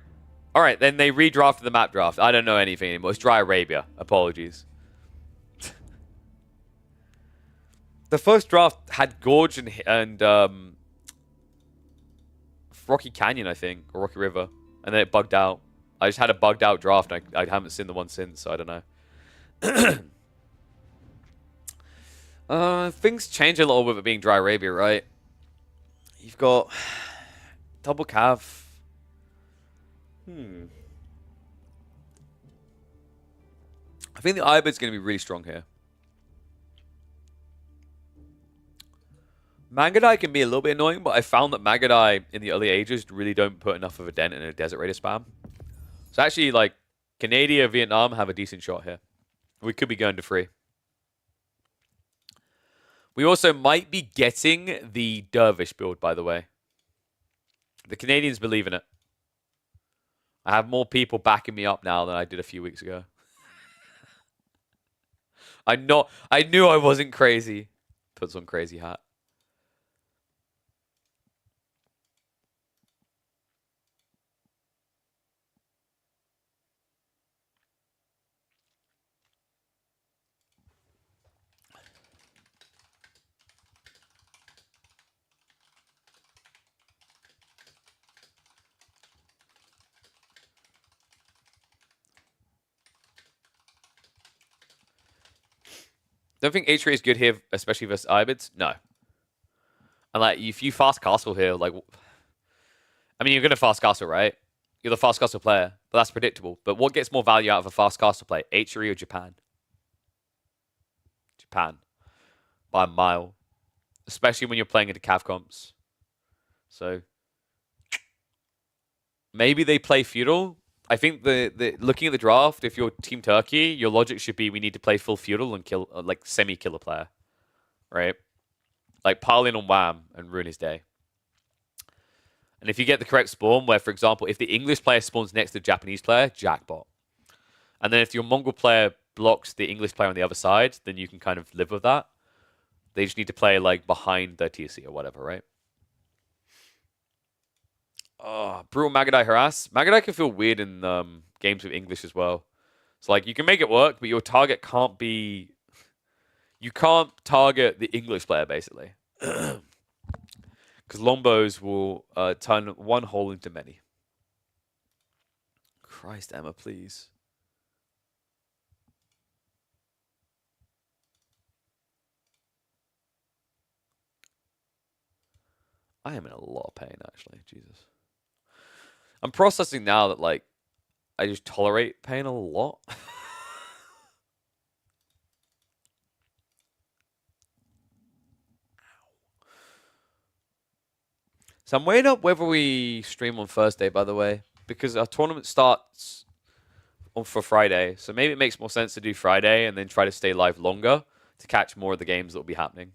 Alright, then they redrafted the map draft. I don't know anything anymore. It's Dry Arabia. Apologies. The first draft had Gorge and Rocky Canyon, I think, or Rocky River, and then it bugged out. I just had a bugged out draft. I haven't seen the one since, so I don't know. Things change a little with it being Dry Arabia, right? You've got double cav. I think the Ibid's going to be really strong here. Magadai can be a little bit annoying, but I found that Magadai in the early ages really don't put enough of a dent in a Desert Raider spam. So actually, like, Canada, Vietnam have a decent shot here. We could be going to 3. We also might be getting the Dervish build, by the way. The Canadians believe in it. I have more people backing me up now than I did a few weeks ago. I knew I wasn't crazy. Puts on crazy hat. Don't think H3 is good here, especially versus Ibids. No. And like, if you fast castle here, like, I mean, you're gonna fast castle, right? You're the fast castle player, but that's predictable. But what gets more value out of a fast castle play, H3 or Japan? Japan by a mile, especially when you're playing into CAF comps. So maybe they play feudal. I think the looking at the draft, if you're Team Turkey, your logic should be we need to play full feudal and kill like semi-killer player, right? Like pile in on Wham and ruin his day. And if you get the correct spawn, where for example, if the English player spawns next to the Japanese player, jackpot. And then if your Mongol player blocks the English player on the other side, then you can kind of live with that. They just need to play like behind their TC or whatever, right? Oh, brutal Magadai harass. Magadai can feel weird in games with English as well. It's like you can make it work, but your target can't be. You can't target the English player basically, because Lombos will turn one hole into many. Christ, Emma, please. I am in a lot of pain, actually. Jesus. I'm processing now that, like, I just tolerate pain a lot. So I'm weighing up whether we stream on Thursday, by the way, because our tournament starts for Friday. So maybe it makes more sense to do Friday and then try to stay live longer to catch more of the games that will be happening.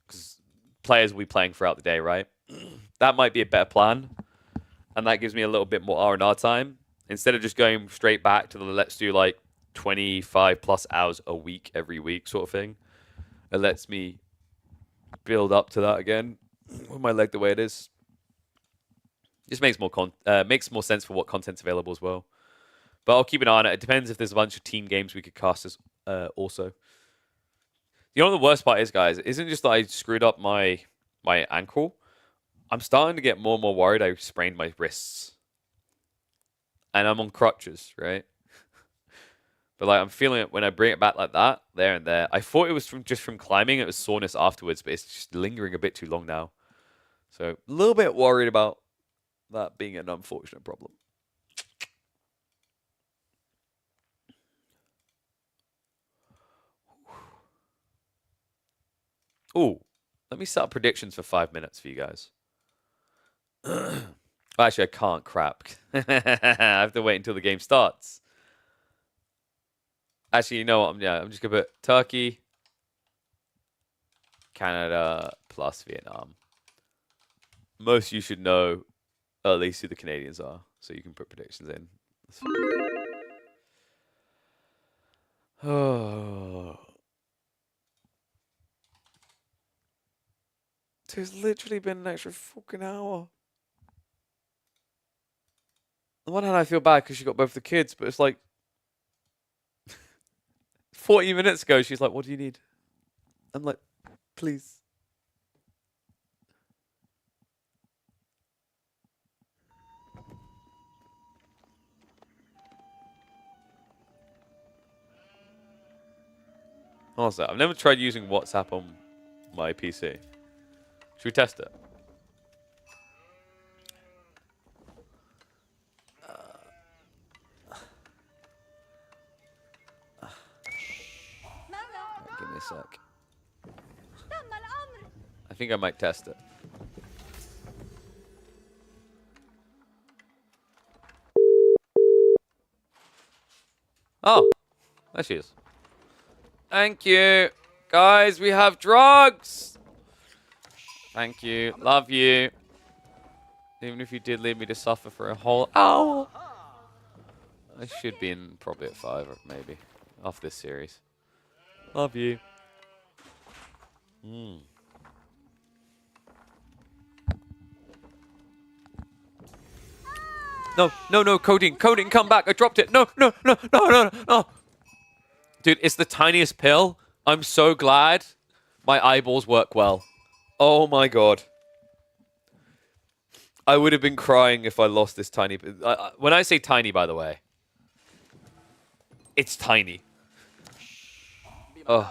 Because players will be playing throughout the day, right? That might be a better plan. And that gives me a little bit more R&R time. Instead of just going straight back to the let's do like 25 plus hours a week every week sort of thing. It lets me build up to that again with my leg the way it is. Just makes more sense for what content's available as well. But I'll keep an eye on it. It depends if there's a bunch of team games we could cast as also. You know what the worst part is, guys? It isn't just that I screwed up my ankle. I'm starting to get more and more worried I sprained my wrists. And I'm on crutches, right? But like I'm feeling it when I bring it back like that, there and there. I thought it was just from climbing. It was soreness afterwards, but it's just lingering a bit too long now. So a little bit worried about that being an unfortunate problem. Ooh, let me set up predictions for 5 minutes for you guys. Actually, I can't. Crap. I have to wait until the game starts. Actually, you know what? I'm just going to put Turkey, Canada, plus Vietnam. Most of you should know at least who the Canadians are, so you can put predictions in. Oh. It's literally been an extra fucking hour. On one hand, I feel bad because she got both the kids, but it's like 40 minutes ago, she's like, what do you need? I'm like, please. Also, I've never tried using WhatsApp on my PC. Should we test it? Give me a sec. I think I might test it. Oh, there she is. Thank you. Guys, we have drugs. Thank you. Love you. Even if you did leave me to suffer for a whole hour. I should be in probably at 5 or maybe off this series. Love you. No, codeine, come back. I dropped it. No. Dude, it's the tiniest pill. I'm so glad my eyeballs work well. Oh my god. I would have been crying if I lost this tiny... when I say tiny, by the way, it's tiny. Oh.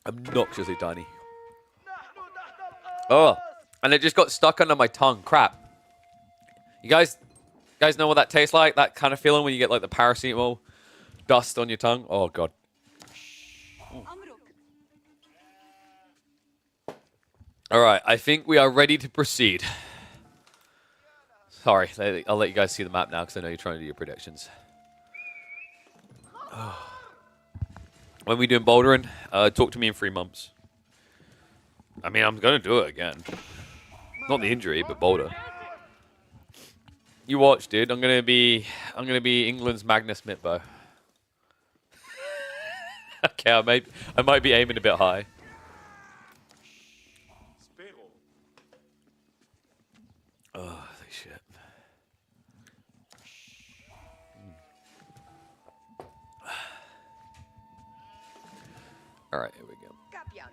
Obnoxiously tiny. Oh. And it just got stuck under my tongue. Crap. You guys... Guys know what that tastes like? That kind of feeling when you get like the paracetamol dust on your tongue? Oh, God. All right, I think we are ready to proceed. Sorry, I'll let you guys see the map now because I know you're trying to do your predictions. When we doing bouldering, talk to me in 3 months. I mean, I'm going to do it again. Not the injury, but boulder. You watch, dude. I'm gonna be England's Magnus Mitbo. Okay, I might be aiming a bit high. Oh, holy shit. All right, here we go.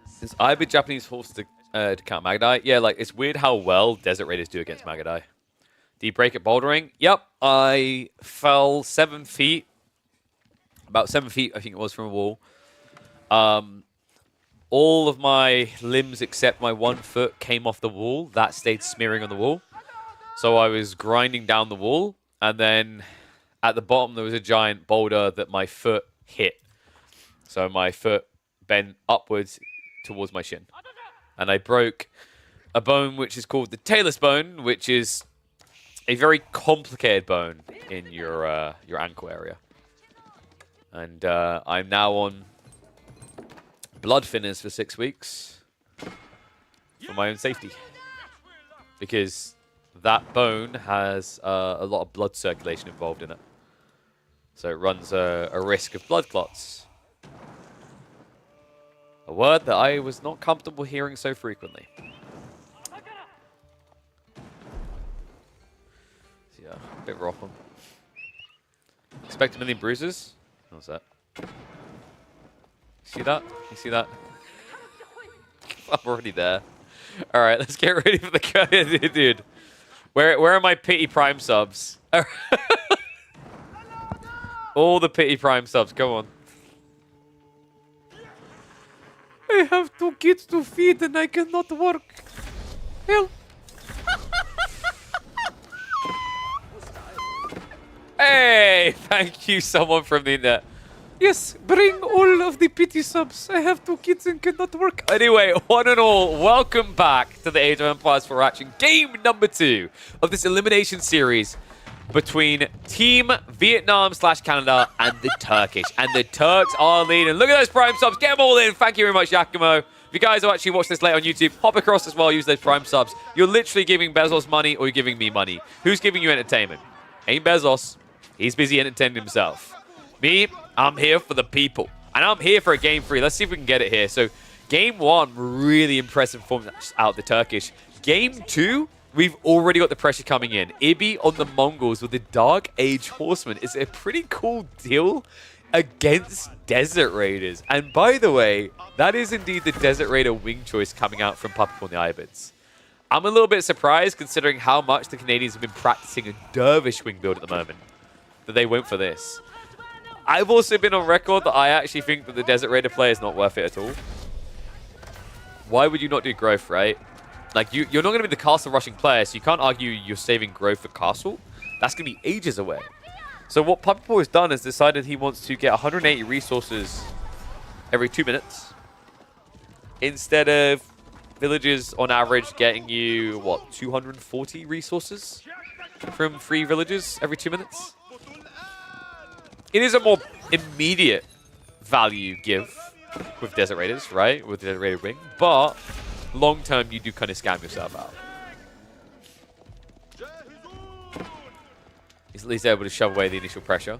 Since I been Japanese horse to count Magadai, yeah, like it's weird how well Desert Raiders do against Magadai. Do you break at bouldering? Yep, I fell 7 feet, about 7 feet, I think it was, from a wall. All of my limbs except my 1 foot came off the wall. That stayed smearing on the wall. So I was grinding down the wall, and then at the bottom there was a giant boulder that my foot hit. So my foot bent upwards towards my shin. And I broke a bone which is called the talus bone, which is a very complicated bone in your ankle area. And I'm now on blood thinners for 6 weeks for my own safety. Because that bone has a lot of blood circulation involved in it. So it runs a risk of blood clots. A word that I was not comfortable hearing so frequently. So yeah, a bit rough one. Expect a million bruises? What's that? See that? You see that? I'm already there. All right, let's get ready for the dude. Where are my pity prime subs? All the pity prime subs, come on. I have 2 kids to feed and I cannot work. Help. Hey, thank you, someone from the internet. Yes, bring all of the pity subs. I have 2 kids and cannot work. Anyway, one and all, welcome back to the Age of Empires 4 action. Game number 2 of this elimination series between Team Vietnam/Canada and the Turkish. And the Turks are leading. Look at those prime subs. Get them all in. Thank you very much, Giacomo. If you guys have actually watched this late on YouTube, hop across as well. Use those prime subs. You're literally giving Bezos money or you're giving me money. Who's giving you entertainment? Ain't Bezos. He's busy entertaining himself. Me, I'm here for the people. And I'm here for a game 3. Let's see if we can get it here. So, game 1, really impressive performance out of the Turkish. Game 2, we've already got the pressure coming in. Ibi on the Mongols with the Dark Age Horsemen is a pretty cool deal against Desert Raiders. And by the way, that is indeed the Desert Raider wing choice coming out from Puppet the Ibids. I'm a little bit surprised considering how much the Canadians have been practicing a Dervish wing build at the moment, that they went for this. I've also been on record that I actually think that the Desert Raider play is not worth it at all. Why would you not do growth, right? Like, you're not going to be the castle rushing player, so you can't argue you're saving growth for castle. That's going to be ages away. So what Puppet has done is decided he wants to get 180 resources every 2 minutes. Instead of villages on average getting you, what, 240 resources from 3 villages every 2 minutes? It is a more immediate value give with Desert Raiders, right? With the Desert Raider wing. But long term, you do kind of scam yourself out. He's at least able to shove away the initial pressure.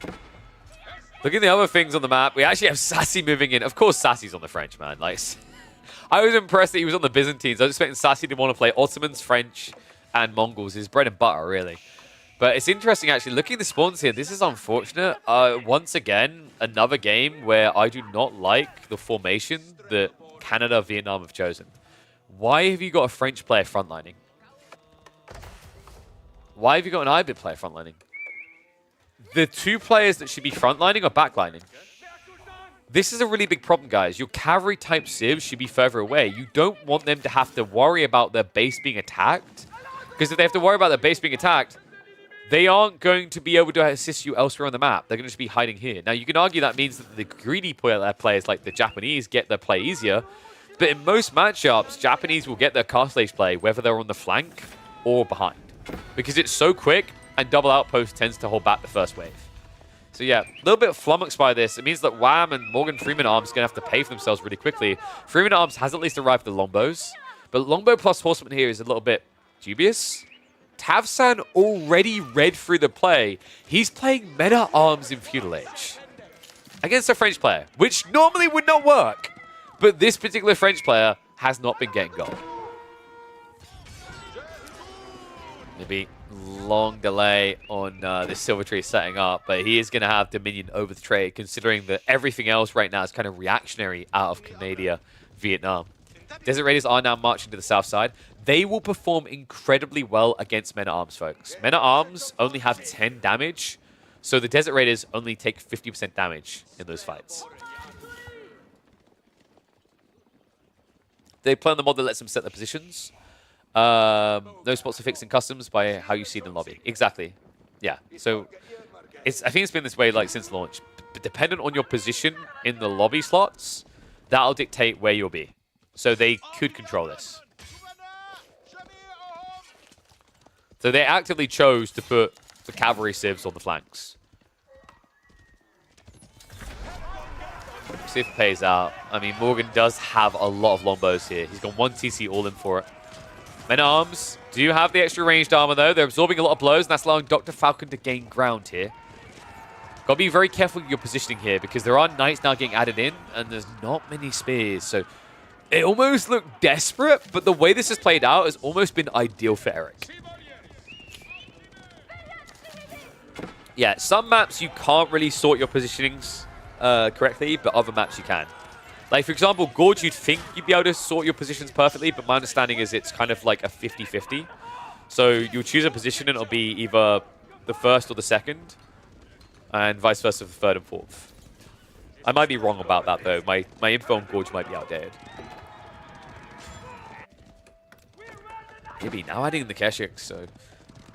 Look at the other things on the map. We actually have Sassy moving in. Of course, Sassy's on the French, man. Like, I was impressed that he was on the Byzantines. I was expecting Sassy to want to play Ottomans, French, and Mongols. His bread and butter, really. But it's interesting, actually. Looking at the spawns here, this is unfortunate. Once again, another game where I do not like the formation that Canada, Vietnam have chosen. Why have you got a French player frontlining? Why have you got an IBID player frontlining? The 2 players that should be frontlining are backlining. This is a really big problem, guys. Your cavalry-type civs should be further away. You don't want them to have to worry about their base being attacked. Because if they have to worry about their base being attacked, they aren't going to be able to assist you elsewhere on the map. They're going to just be hiding here. Now, you can argue that means that the greedy players, like the Japanese, get their play easier. But in most matchups, Japanese will get their castle age play, whether they're on the flank or behind. Because it's so quick, and double outpost tends to hold back the first wave. So yeah, a little bit flummoxed by this. It means that Wham and Morgan Freeman Arms are going to have to pay for themselves really quickly. Freeman Arms has at least arrived with the longbows. But longbow plus horseman here is a little bit dubious. Tavsan already read through the play. He's playing meta arms in Feudal Age against a French player, which normally would not work. But this particular French player has not been getting gold. Maybe long delay on this Silver Tree setting up, but he is going to have dominion over the trade, considering that everything else right now is kind of reactionary out of Canada, Vietnam. Desert Raiders are now marching to the south side. They will perform incredibly well against Men-at-Arms, folks. Men-at-Arms only have 10 damage, so the Desert Raiders only take 50% damage in those fights. They play on the mod that lets them set their positions. No spots are fixed in customs by how you see the lobby. Exactly. Yeah. So I think it's been this way like since launch. But dependent on your position in the lobby slots, that'll dictate where you'll be. So they could control this. So they actively chose to put the cavalry civs on the flanks. See if it pays out. I mean, Morgan does have a lot of longbows here. He's got 1 TC all in for it. Men-at-Arms do have the extra ranged armor, though. They're absorbing a lot of blows, and that's allowing Dr. Falcon to gain ground here. Got to be very careful with your positioning here, because there are knights now getting added in, and there's not many spears. So it almost looked desperate, but the way this has played out has almost been ideal for Eric. Yeah, some maps you can't really sort your positionings correctly, but other maps you can. Like, for example, Gorge, you'd think you'd be able to sort your positions perfectly, but my understanding is it's kind of like a 50-50. So you'll choose a position and it'll be either the first or the second, and vice versa for the third and fourth. I might be wrong about that, though. My info on Gorge might be outdated. Maybe now adding in the Keshiks, so...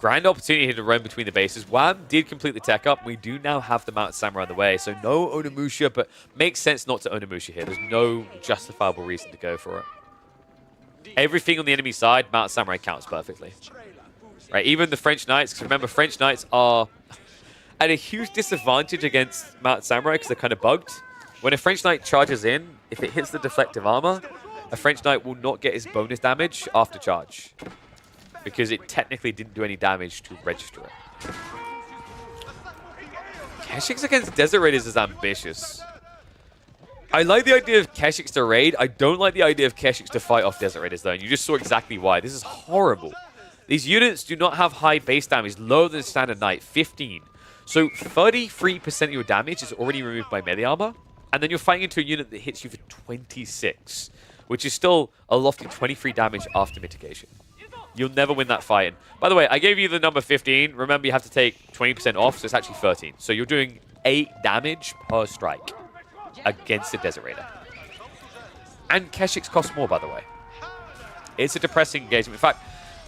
Grand opportunity here to roam between the bases. Wham did complete the tech up. We do now have the Mountain Samurai on the way, so no Onimusha, but makes sense not to Onimusha here. There's no justifiable reason to go for it. Everything on the enemy side, Mountain Samurai counts perfectly. Right, even the French Knights, because remember, French Knights are at a huge disadvantage against Mountain Samurai because they're kind of bugged. When a French Knight charges in, if it hits the deflective armor, a French Knight will not get his bonus damage after charge, because it technically didn't do any damage to register it. Keshiks against Desert Raiders is ambitious. I like the idea of Keshiks to raid. I don't like the idea of Keshiks to fight off Desert Raiders, though, and you just saw exactly why. This is horrible. These units do not have high base damage, lower than standard knight, 15. So 33% of your damage is already removed by melee armor, and then you're fighting into a unit that hits you for 26, which is still a lofty 23 damage after mitigation. You'll never win that fight. And by the way, I gave you the number 15. Remember, you have to take 20% off, so it's actually 13. So you're doing 8 damage per strike against the Desert Raider. And Keshiks cost more, by the way. It's a depressing engagement. In fact,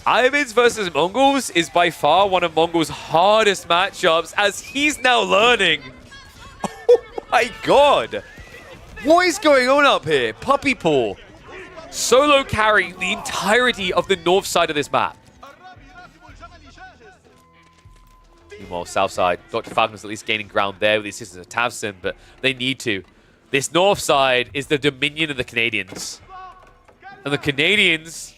Ayamids versus Mongols is by far one of Mongols' hardest matchups, as he's now learning. Oh my god! What is going on up here? Puppy Paw. Solo carrying the entirety of the north side of this map. Meanwhile, south side, Dr. Falcon's at least gaining ground there with the assistance of Tavson, but they need to. This north side is the dominion of the Canadians. And the Canadians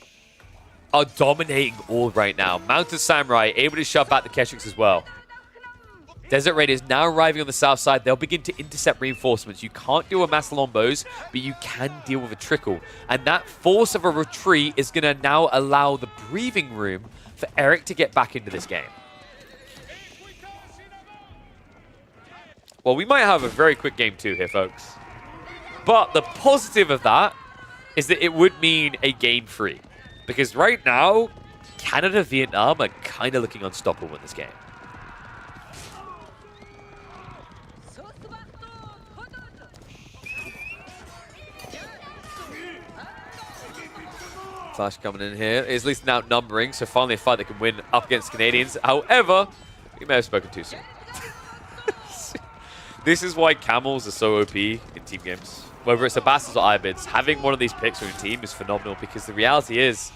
are dominating all right now. Mountain Samurai able to shove back the Keshiks as well. Desert Raiders now arriving on the south side. They'll begin to intercept reinforcements. You can't deal with mass longbows, but you can deal with a trickle. And that force of a retreat is going to now allow the breathing room for Eric to get back into this game. Well, we might have a very quick game 2 here, folks. But the positive of that is that it would mean a game 3. Because right now, Canada, Vietnam are kind of looking unstoppable in this game. Flash coming in here. Is at least now outnumbering, so finally a fight that can win up against Canadians. However, You may have spoken too soon. This is why camels are so OP in team games. Whether it's Abastas or Ibids, having one of these picks on your team is phenomenal because the reality is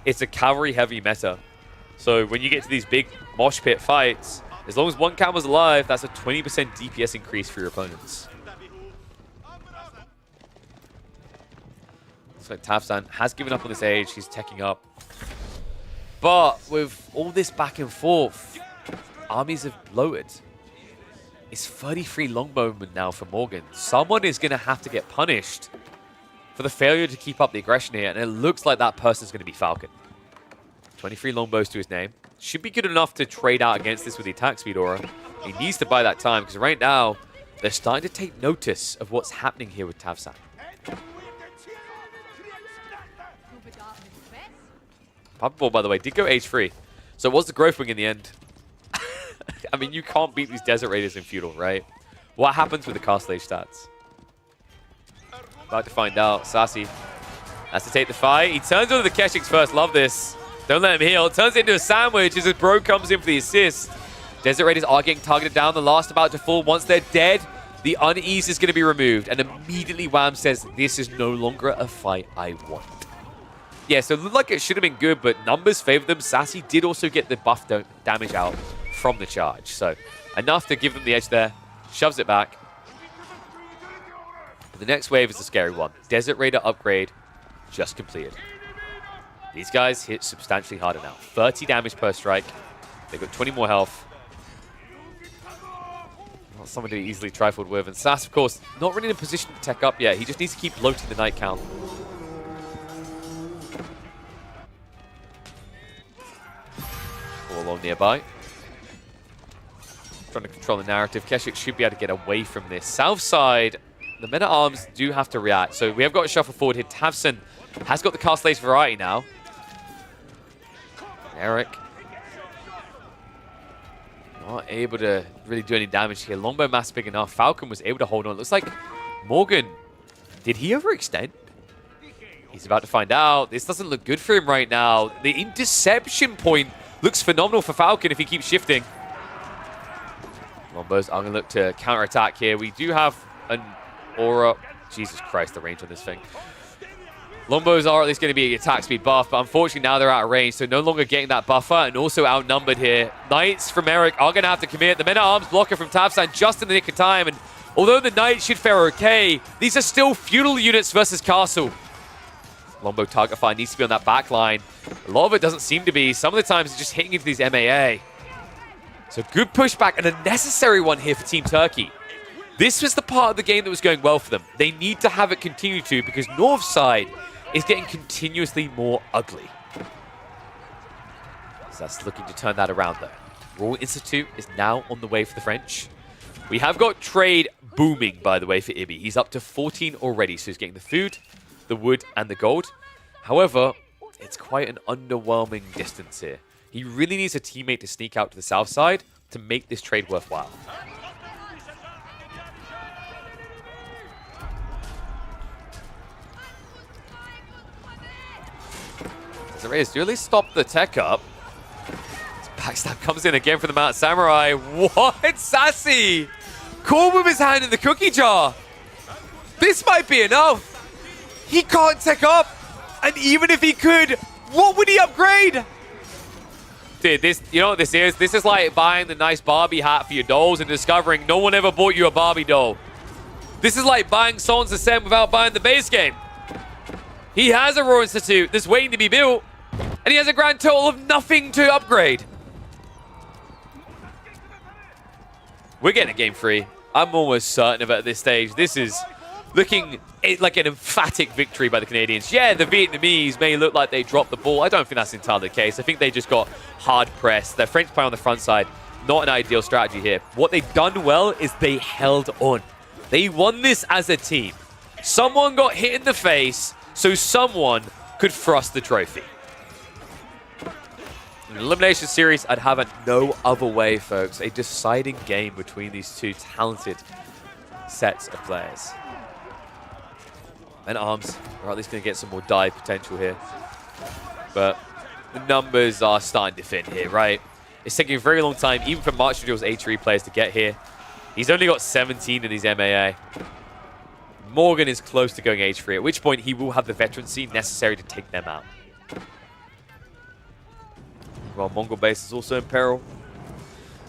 it's a cavalry-heavy meta. So when you get to these big mosh pit fights, as long as one camel's alive, that's a 20% DPS increase for your opponents. So Tafsan has given up on this age. He's teching up. But with all this back and forth, armies have bloated. It's 33 longbowmen now for Morgan. Someone is going to have to get punished for the failure to keep up the aggression here. And it looks like that person's going to be Falcon. 23 longbows to his name. Should be good enough to trade out against this with the attack speed aura. He needs to buy that time because right now, they're starting to take notice of what's happening here with Tavsan. Papa Ball, by the way, did go age free. So it was the growth wing in the end. I mean, you can't beat these Desert Raiders in Feudal, right? What happens with the Castle Age stats? About to find out. Sassy has to take the fight. He turns over the Keshiks first. Love this. Don't let him heal. Turns it into a sandwich as his bro comes in for the assist. Desert Raiders are getting targeted down. The last about to fall. Once they're dead, the unease is going to be removed. And immediately Wham says, this is no longer a fight I want. Yeah, so it looked like it should have been good, but numbers favor them. Sassy did also get the buff damage out from the charge. So enough to give them the edge there. Shoves it back. But the next wave is the scary one. Desert Raider upgrade just completed. These guys hit substantially harder now. 30 damage per strike. They've got 20 more health. Not someone to be easily trifled with. And Sass, of course, not really in a position to tech up yet. He just needs to keep bloating the night count. All along nearby. Trying to control the narrative. Keshik should be able to get away from this. South side, the men-at-arms do have to react. So we have got a shuffle forward here. Tavson has got the Castle Age variety now. Eric not able to really do any damage here. Longbow mass big enough. Falcon was able to hold on. It looks like Morgan, did he overextend? He's about to find out. This doesn't look good for him right now. The interception point looks phenomenal for Falcon if he keeps shifting. Longbows are going to look to counterattack here. We do have an aura. Jesus Christ, the range on this thing. Longbows are at least going to be an attack speed buff, but unfortunately now they're out of range, so no longer getting that buffer and also outnumbered here. Knights from Eric are going to have to commit. The men-at-arms blocker from Tavsan just in the nick of time, and although the Knights should fare okay, these are still feudal units versus Castle. Longbow target fire needs to be on that back line. A lot of it doesn't seem to be. Some of the times it's just hitting into these MAA. So good pushback and a necessary one here for Team Turkey. This was the part of the game that was going well for them. They need to have it continue to because North side is getting continuously more ugly. So that's looking to turn that around though. Royal Institute is now on the way for the French. We have got trade booming, by the way, for Ibi. He's up to 14 already, so he's getting the food, the wood, and the gold. However, it's quite an underwhelming distance here. He really needs a teammate to sneak out to the south side to make this trade worthwhile. The Raiders do at least stop the tech up. Backstab comes in again for the Mount Samurai. What? Sassy! Caught with his hand in the cookie jar. This might be enough. He can't tech up. And even if he could, what would he upgrade? Dude, this, you know what this is? This is like buying the nice Barbie hat for your dolls and discovering no one ever bought you a Barbie doll. This is like buying Sons Ascent without buying the base game. He has a Royal Institute that's waiting to be built, and he has a grand total of nothing to upgrade. We're getting a game free. I'm almost certain of it at this stage. This is looking like an emphatic victory by the Canadians. Yeah, the Vietnamese may look like they dropped the ball. I don't think that's entirely the case. I think they just got hard pressed. Their French play on the front side, not an ideal strategy here. What they've done well is they held on. They won this as a team. Someone got hit in the face, so someone could thrust the trophy. In an elimination series, I'd have it no other way, folks. A deciding game between these two talented sets of players. And Arms are at least going to get some more dive potential here. But the numbers are starting to fit here, right? It's taking a very long time, even for March Duel's H3 players to get here. He's only got 17 in his MAA. Morgan is close to going H3, at which point he will have the veterancy necessary to take them out. Well, Mongol base is also in peril.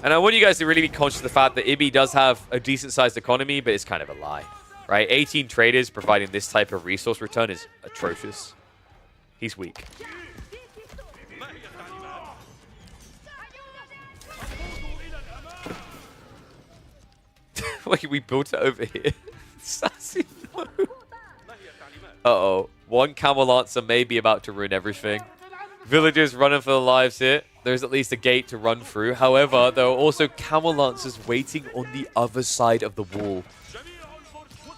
And I want you guys to really be conscious of the fact that Ibi does have a decent-sized economy, but it's kind of a lie, right? 18 traders providing this type of resource return is atrocious. He's weak. Wait, we built it over here. Sassy, no. Uh-oh. One Camel Lancer may be about to ruin everything. Villagers running for their lives here. There's at least a gate to run through. However, there are also Camel Lancers waiting on the other side of the wall.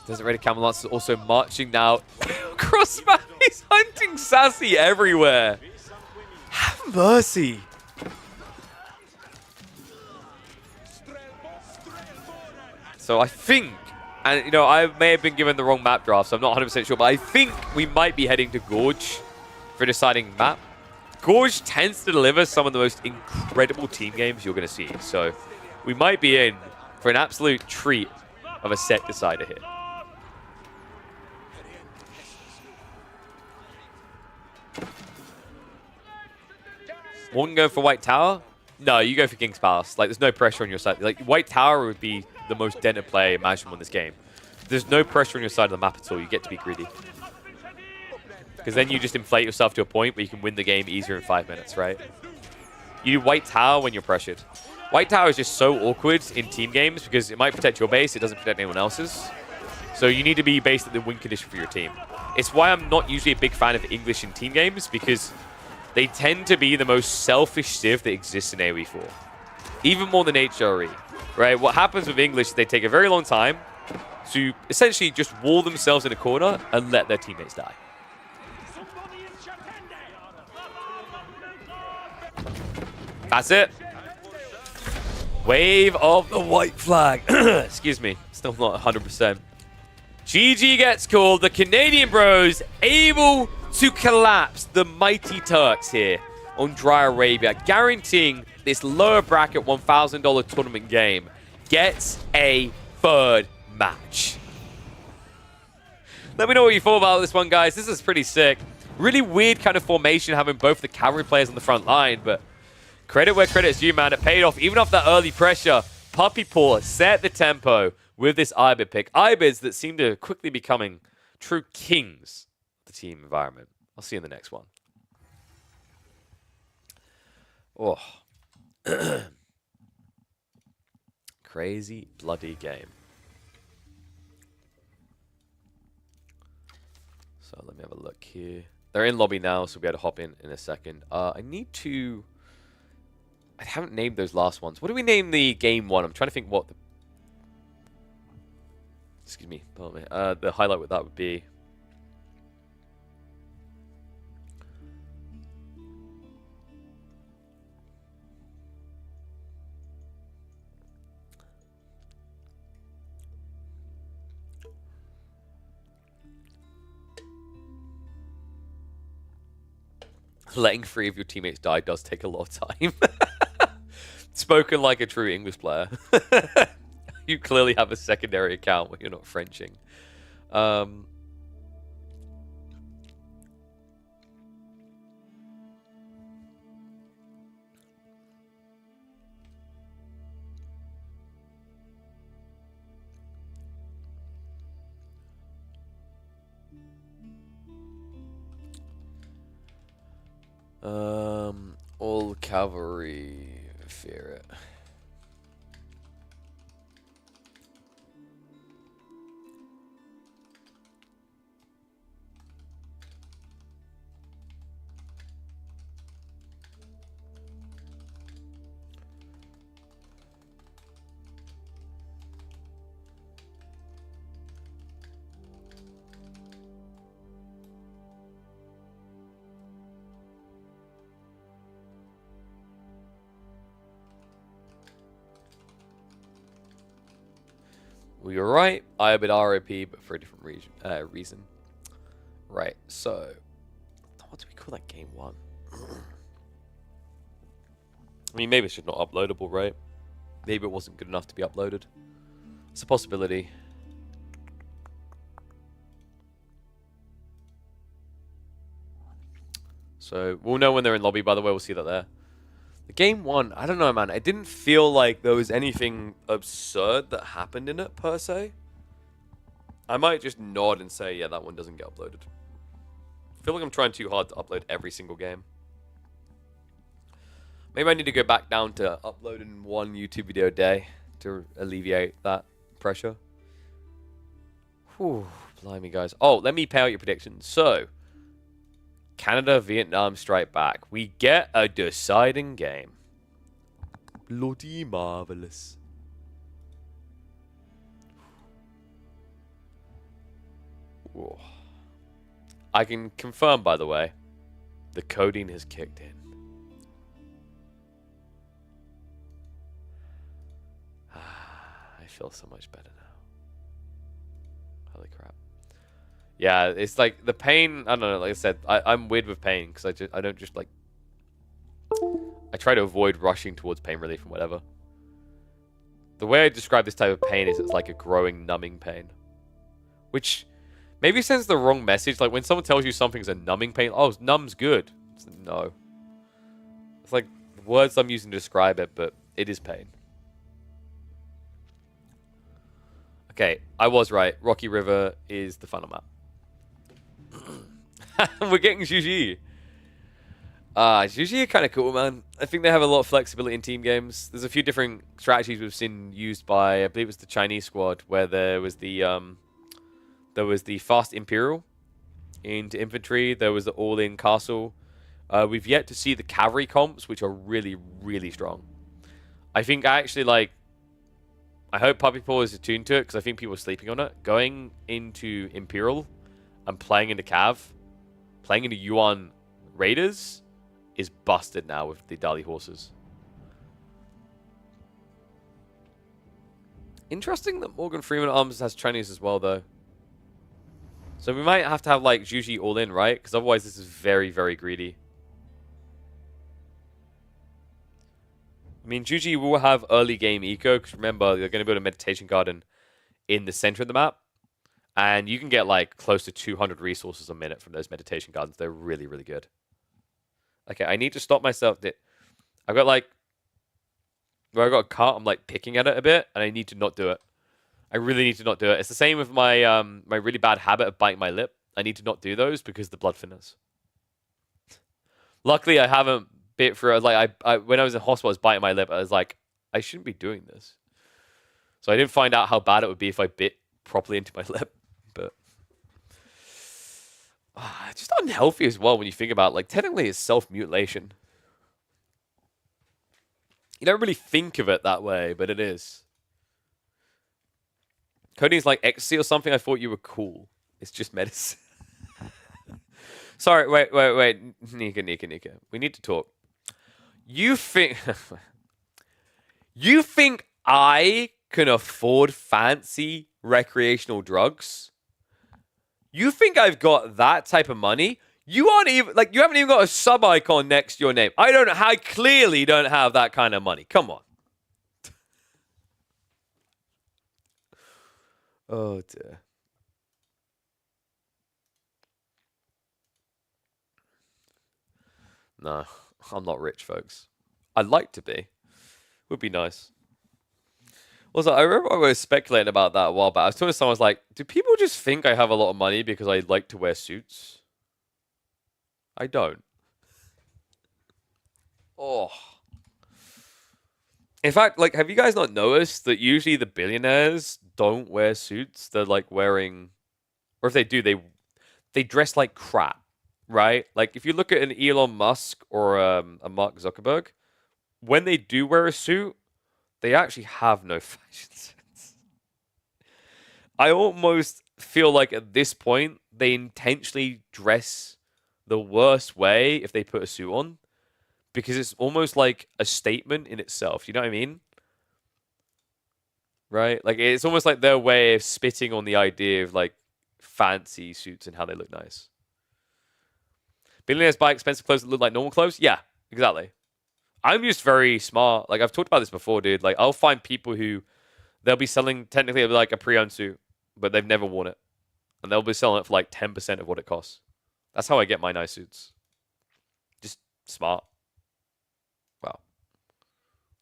Desert Raider Camel Lancers also marching now across map. He's hunting Sassy everywhere. Have mercy. So I think, and you know, I may have been given the wrong map draft, so I'm not 100% sure, but I think we might be heading to Gorge for deciding map. Gorge tends to deliver some of the most incredible team games you're going to see, so we might be in for an absolute treat of a set decider here. One go for White Tower? No, you go for King's Palace. Like, there's no pressure on your side. Like, White Tower would be the most dented play imaginable in this game. There's no pressure on your side of the map at all. You get to be greedy. Because then you just inflate yourself to a point where you can win the game easier in 5 minutes, right? You do White Tower when you're pressured. White Tower is just so awkward in team games because it might protect your base, it doesn't protect anyone else's. So you need to be based at the win condition for your team. It's why I'm not usually a big fan of English in team games, because they tend to be the most selfish civ that exists in AoE 4. Even more than HRE, right? What happens with English is they take a very long time to essentially just wall themselves in a corner and let their teammates die. That's it. Wave of the white flag. Excuse me. Still not 100%. GG gets called. The Canadian bros able to collapse the mighty Turks here on Dry Arabia, guaranteeing this lower bracket $1,000 tournament game gets a third match. Let me know what you thought about this one, guys. This is pretty sick. Really weird kind of formation having both the cavalry players on the front line, but credit where credit's due, man. It paid off. Even off that early pressure, Puppy Paw set the tempo with this Ibid pick. Ibids that seem to quickly becoming true kings of the team environment. I'll see you in the next one. Oh. Crazy bloody game. So let me have a look here. They're in lobby now, so we'll be able to hop in a second. I need to... I haven't named those last ones. What do we name the game one? I'm trying to think what the... Excuse me. Pardon me. The highlight with that would be... Letting 3 of your teammates die does take a lot of time. Spoken like a true English player. You clearly have a secondary account when you're not Frenching. All cavalry, fear it. Well, you're right. I have been ROP, but for a different reason. Right, so... What do we call that game one? I mean, maybe it's just not uploadable, right? Maybe it wasn't good enough to be uploaded. It's a possibility. So we'll know when they're in lobby, by the way. We'll see that there. The game one, I don't know, man. It didn't feel like there was anything absurd that happened in it, per se. I might just nod and say, yeah, that one doesn't get uploaded. I feel like I'm trying too hard to upload every single game. Maybe I need to go back down to uploading one YouTube video a day to alleviate that pressure. Whew, blimey, guys. Oh, let me pay out your predictions. So, Canada, Vietnam strike back. We get a deciding game. Bloody marvelous. Whoa. I can confirm, by the way, the codeine has kicked in. I feel so much better now. Holy crap. Yeah, it's like the pain. I don't know. Like I said, I'm weird with pain because I don't just like. I try to avoid rushing towards pain relief and whatever. The way I describe this type of pain is it's like a growing, numbing pain, which maybe sends the wrong message. Like when someone tells you something's a numbing pain, oh, numb's good. It's like, no. It's like the words I'm using to describe it, but it is pain. Okay, I was right. Rocky River is the final map. We're getting GG. GG are kind of cool, man. I think they have a lot of flexibility in team games. There's a few different strategies we've seen used by, I believe it was the Chinese squad, where there was the fast Imperial into infantry. There was the all-in castle. We've yet to see the cavalry comps, which are really, really strong. I think actually, like, I hope Puppy Paw is attuned to it because I think people are sleeping on it. Going into Imperial and playing into Cav, playing into Yuan Raiders is busted now with the Dali horses. Interesting that Morgan Freeman Arms has Chinese as well, though. So we might have to have, like, Juji all in, right? Because otherwise this is very, very greedy. I mean, Juji will have early game eco, because remember, you're going to build a meditation garden in the center of the map. And you can get, like, close to 200 resources a minute from those meditation gardens. They're really, really good. Okay, I need to stop myself. I've got, like, where I got a cart, I'm, like, picking at it a bit, and I need to not do it. I really need to not do it. It's the same with my my really bad habit of biting my lip. I need to not do those because of the blood thinners. Luckily, I haven't bit for like I when I was in hospital, I was biting my lip. I was like, I shouldn't be doing this. So I didn't find out how bad it would be if I bit properly into my lip. But it's just unhealthy as well when you think about it. Like technically, it's self-mutilation. You don't really think of it that way, but it is. Coding's like ecstasy or something. I thought you were cool. It's just medicine. Sorry, wait. Nika. We need to talk. You think I can afford fancy recreational drugs? You think I've got that type of money? You aren't even like you haven't even got a sub icon next to your name. I clearly don't have that kind of money. Come on. Oh dear. No, I'm not rich, folks. I'd like to be. Would be nice. Also, I remember I was speculating about that a while back. I was talking to someone, I was like, do people just think I have a lot of money because I like to wear suits? I don't. Oh. In fact, like, have you guys not noticed that usually the billionaires don't wear suits? They're like wearing, or if they do, they dress like crap, right? Like if you look at an Elon Musk or a Mark Zuckerberg, when they do wear a suit, they actually have no fashion sense. I almost feel like at this point they intentionally dress the worst way if they put a suit on. Because it's almost like a statement in itself. You know what I mean? Right? Like, it's almost like their way of spitting on the idea of, like, fancy suits and how they look nice. Billionaires buy expensive clothes that look like normal clothes? Yeah, exactly. I'm just very smart. Like I've talked about this before, dude. Like I'll find people who they'll be selling technically like a pre-owned suit, but they've never worn it, and they'll be selling it for like 10% of what it costs. That's how I get my nice suits. Just smart. Wow.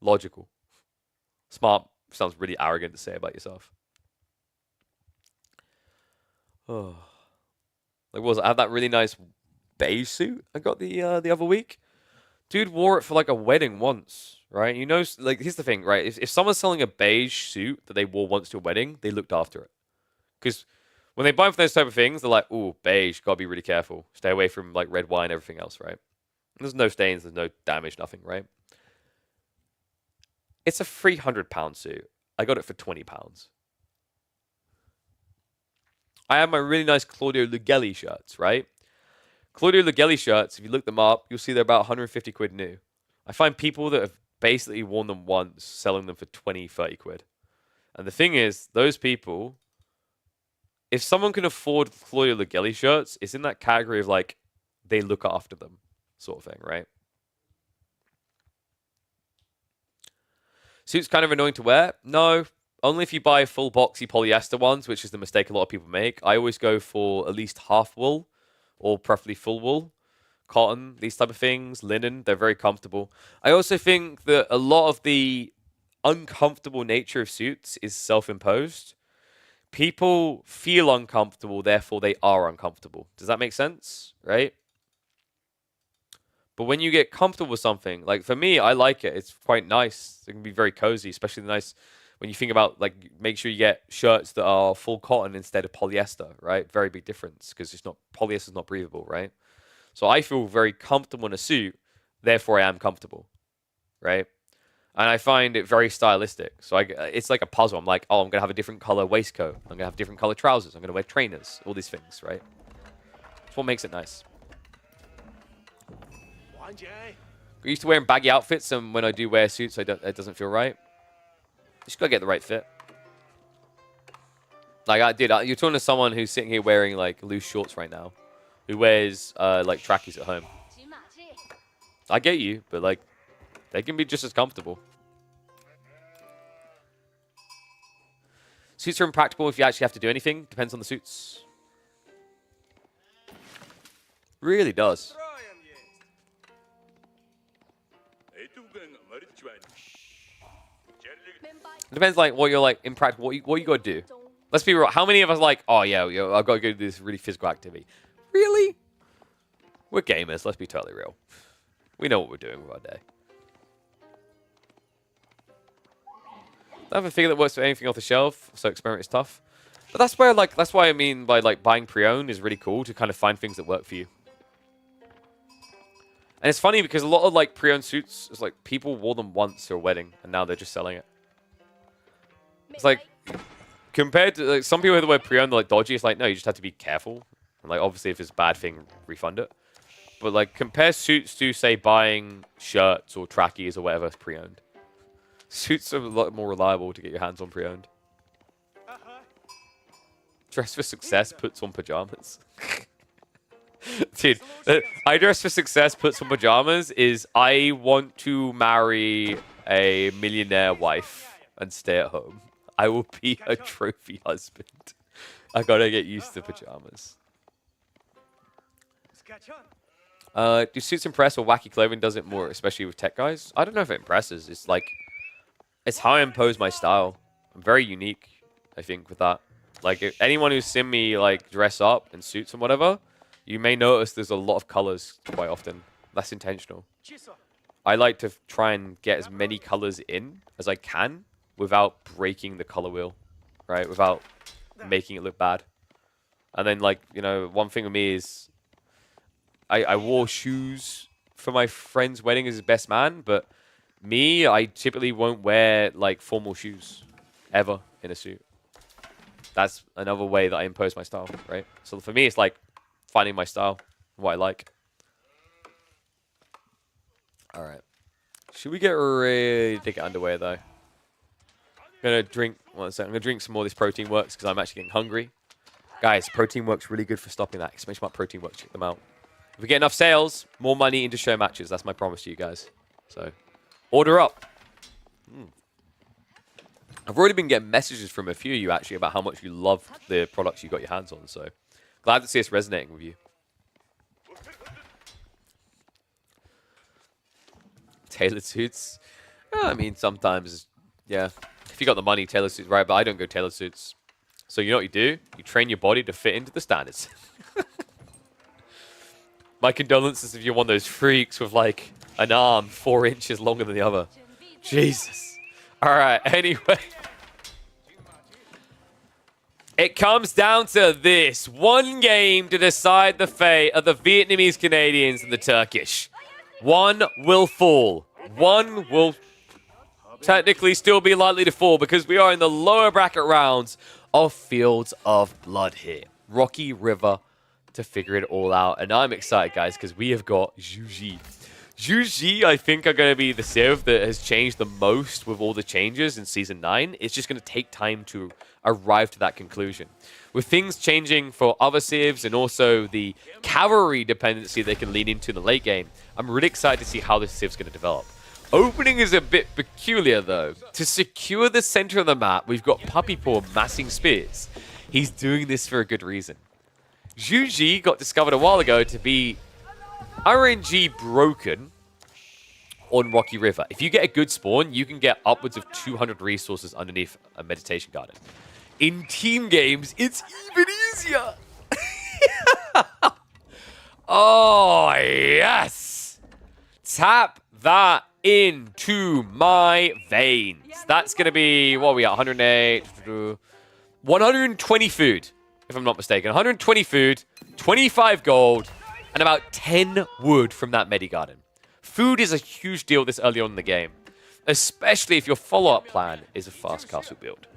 Logical. Smart sounds really arrogant to say about yourself. Oh. Like, what was it? I had that really nice beige suit I got the other week. Dude wore it for like a wedding once, right? You know, like here's the thing, right? If someone's selling a beige suit that they wore once to a wedding, they looked after it. Because when they buy for those type of things, they're like, "Ooh, beige, gotta be really careful. Stay away from like red wine, everything else, right?" There's no stains, there's no damage, nothing, right? It's a £300 suit. I got it for £20. I have my really nice Claudio Lugelli shirts, right? Claudio Lugelli shirts, if you look them up, you'll see they're about 150 quid new. I find people that have basically worn them once selling them for 20, 30 quid. And the thing is, those people, if someone can afford Claudio Lugelli shirts, it's in that category of like, they look after them sort of thing, right? Suits kind of annoying to wear? No, only if you buy full boxy polyester ones, which is the mistake a lot of people make. I always go for at least half wool, or preferably full wool, cotton, these type of things, linen. They're very comfortable. I also think that a lot of the uncomfortable nature of suits is self-imposed. People feel uncomfortable, therefore they are uncomfortable. Does that make sense? Right? But when you get comfortable with something, like for me, I like it. It's quite nice. It can be very cozy, especially nice when you think about like make sure you get shirts that are full cotton instead of polyester, right? Very big difference because it's not polyester is not breathable, right? So I feel very comfortable in a suit, therefore I am comfortable, right? And I find it very stylistic. So it's like a puzzle. I'm like, oh, I'm gonna have a different color waistcoat. I'm gonna have different color trousers. I'm gonna wear trainers. All these things, right? That's what makes it nice. I used to wearing baggy outfits, and when I do wear suits, it doesn't feel right. You just gotta get the right fit. Like you're talking to someone who's sitting here wearing like loose shorts right now, who wears like trackies at home. I get you, but like they can be just as comfortable. Suits are impractical if you actually have to do anything. Depends on the suits. Really does. It depends, like, what you're, like, impractical, what you got to do. Let's be real. How many of us like, oh, yeah, I've got to go do this really physical activity? Really? We're gamers. Let's be totally real. We know what we're doing with our day. I have a figure that works for anything off the shelf, so experiment is tough. But that's where, like, that's why I mean by, like, buying pre-owned is really cool to kind of find things that work for you. And it's funny because a lot of, like, pre-owned suits, it's like people wore them once to a wedding, and now they're just selling it. It's like, compared to, like, some people who wear pre-owned, they're, like, dodgy. It's like, no, you just have to be careful. And, like, obviously, if it's a bad thing, refund it. But, like, compare suits to, say, buying shirts or trackies or whatever pre-owned. Suits are a lot more reliable to get your hands on pre-owned. Dress for success, puts on pajamas. Dude, I dress for success, puts on pajamas is I want to marry a millionaire wife and stay at home. I will be a trophy husband. I gotta get used to pajamas. Do suits impress or wacky clothing does it more, especially with tech guys? I don't know if it impresses. It's like, it's how I impose my style. I'm very unique, I think, with that. Like, if anyone who's seen me, like, dress up in suits and whatever, you may notice there's a lot of colors quite often. That's intentional. I like to try and get as many colors in as I can without breaking the color wheel, right? Without making it look bad. And then, like, you know, one thing with me is I wore shoes for my friend's wedding as his best man, but me, I typically won't wear, like, formal shoes ever in a suit. That's another way that I impose my style, right? So for me, it's like finding my style, what I like. All right. Should we get ready to get underway, though? I'm going to drink, one second. I'm going to drink some more of this Protein Works because I'm actually getting hungry. Guys, Protein Works really good for stopping that. Exclamation mark Protein Works. Check them out. If we get enough sales, more money into show matches. That's my promise to you guys. So Order up. I've already been getting messages from a few of you actually about how much you love the products you got your hands on. So glad to see it's resonating with you. Tailored suits. I mean, sometimes, yeah. If you got the money, tailored suits, right? But I don't go tailored suits. So you know what you do? You train your body to fit into the standards. My condolences if you're one of those freaks with like an arm 4 inches longer than the other. Jesus. All right, anyway. It comes down to this. One game to decide the fate of the Vietnamese Canadians and the Turkish. One will fall. One will technically still be likely to fall because we are in the lower bracket rounds of Fields of Blood here. Rocky River to figure it all out. And I'm excited, guys, because we have got Zhuji. Zhuji, I think, are going to be the Civ that has changed the most with all the changes in Season 9. It's just going to take time to arrive to that conclusion. With things changing for other Civs and also the cavalry dependency they can lean into in the late game, I'm really excited to see how this Civ's going to develop. Opening is a bit peculiar, though. To secure the center of the map, we've got Puppy Paw massing spears. He's doing this for a good reason. Zhuji got discovered a while ago to be RNG broken on Rocky River. If you get a good spawn, you can get upwards of 200 resources underneath a meditation garden. In team games, it's even easier. Oh, yes. Tap that into my veins. That's going to be, what are we at, 108? 120 food, if I'm not mistaken. 120 food, 25 gold, and about 10 wood from that Medi-Garden. Food is a huge deal this early on in the game, especially if your follow-up plan is a fast castle build.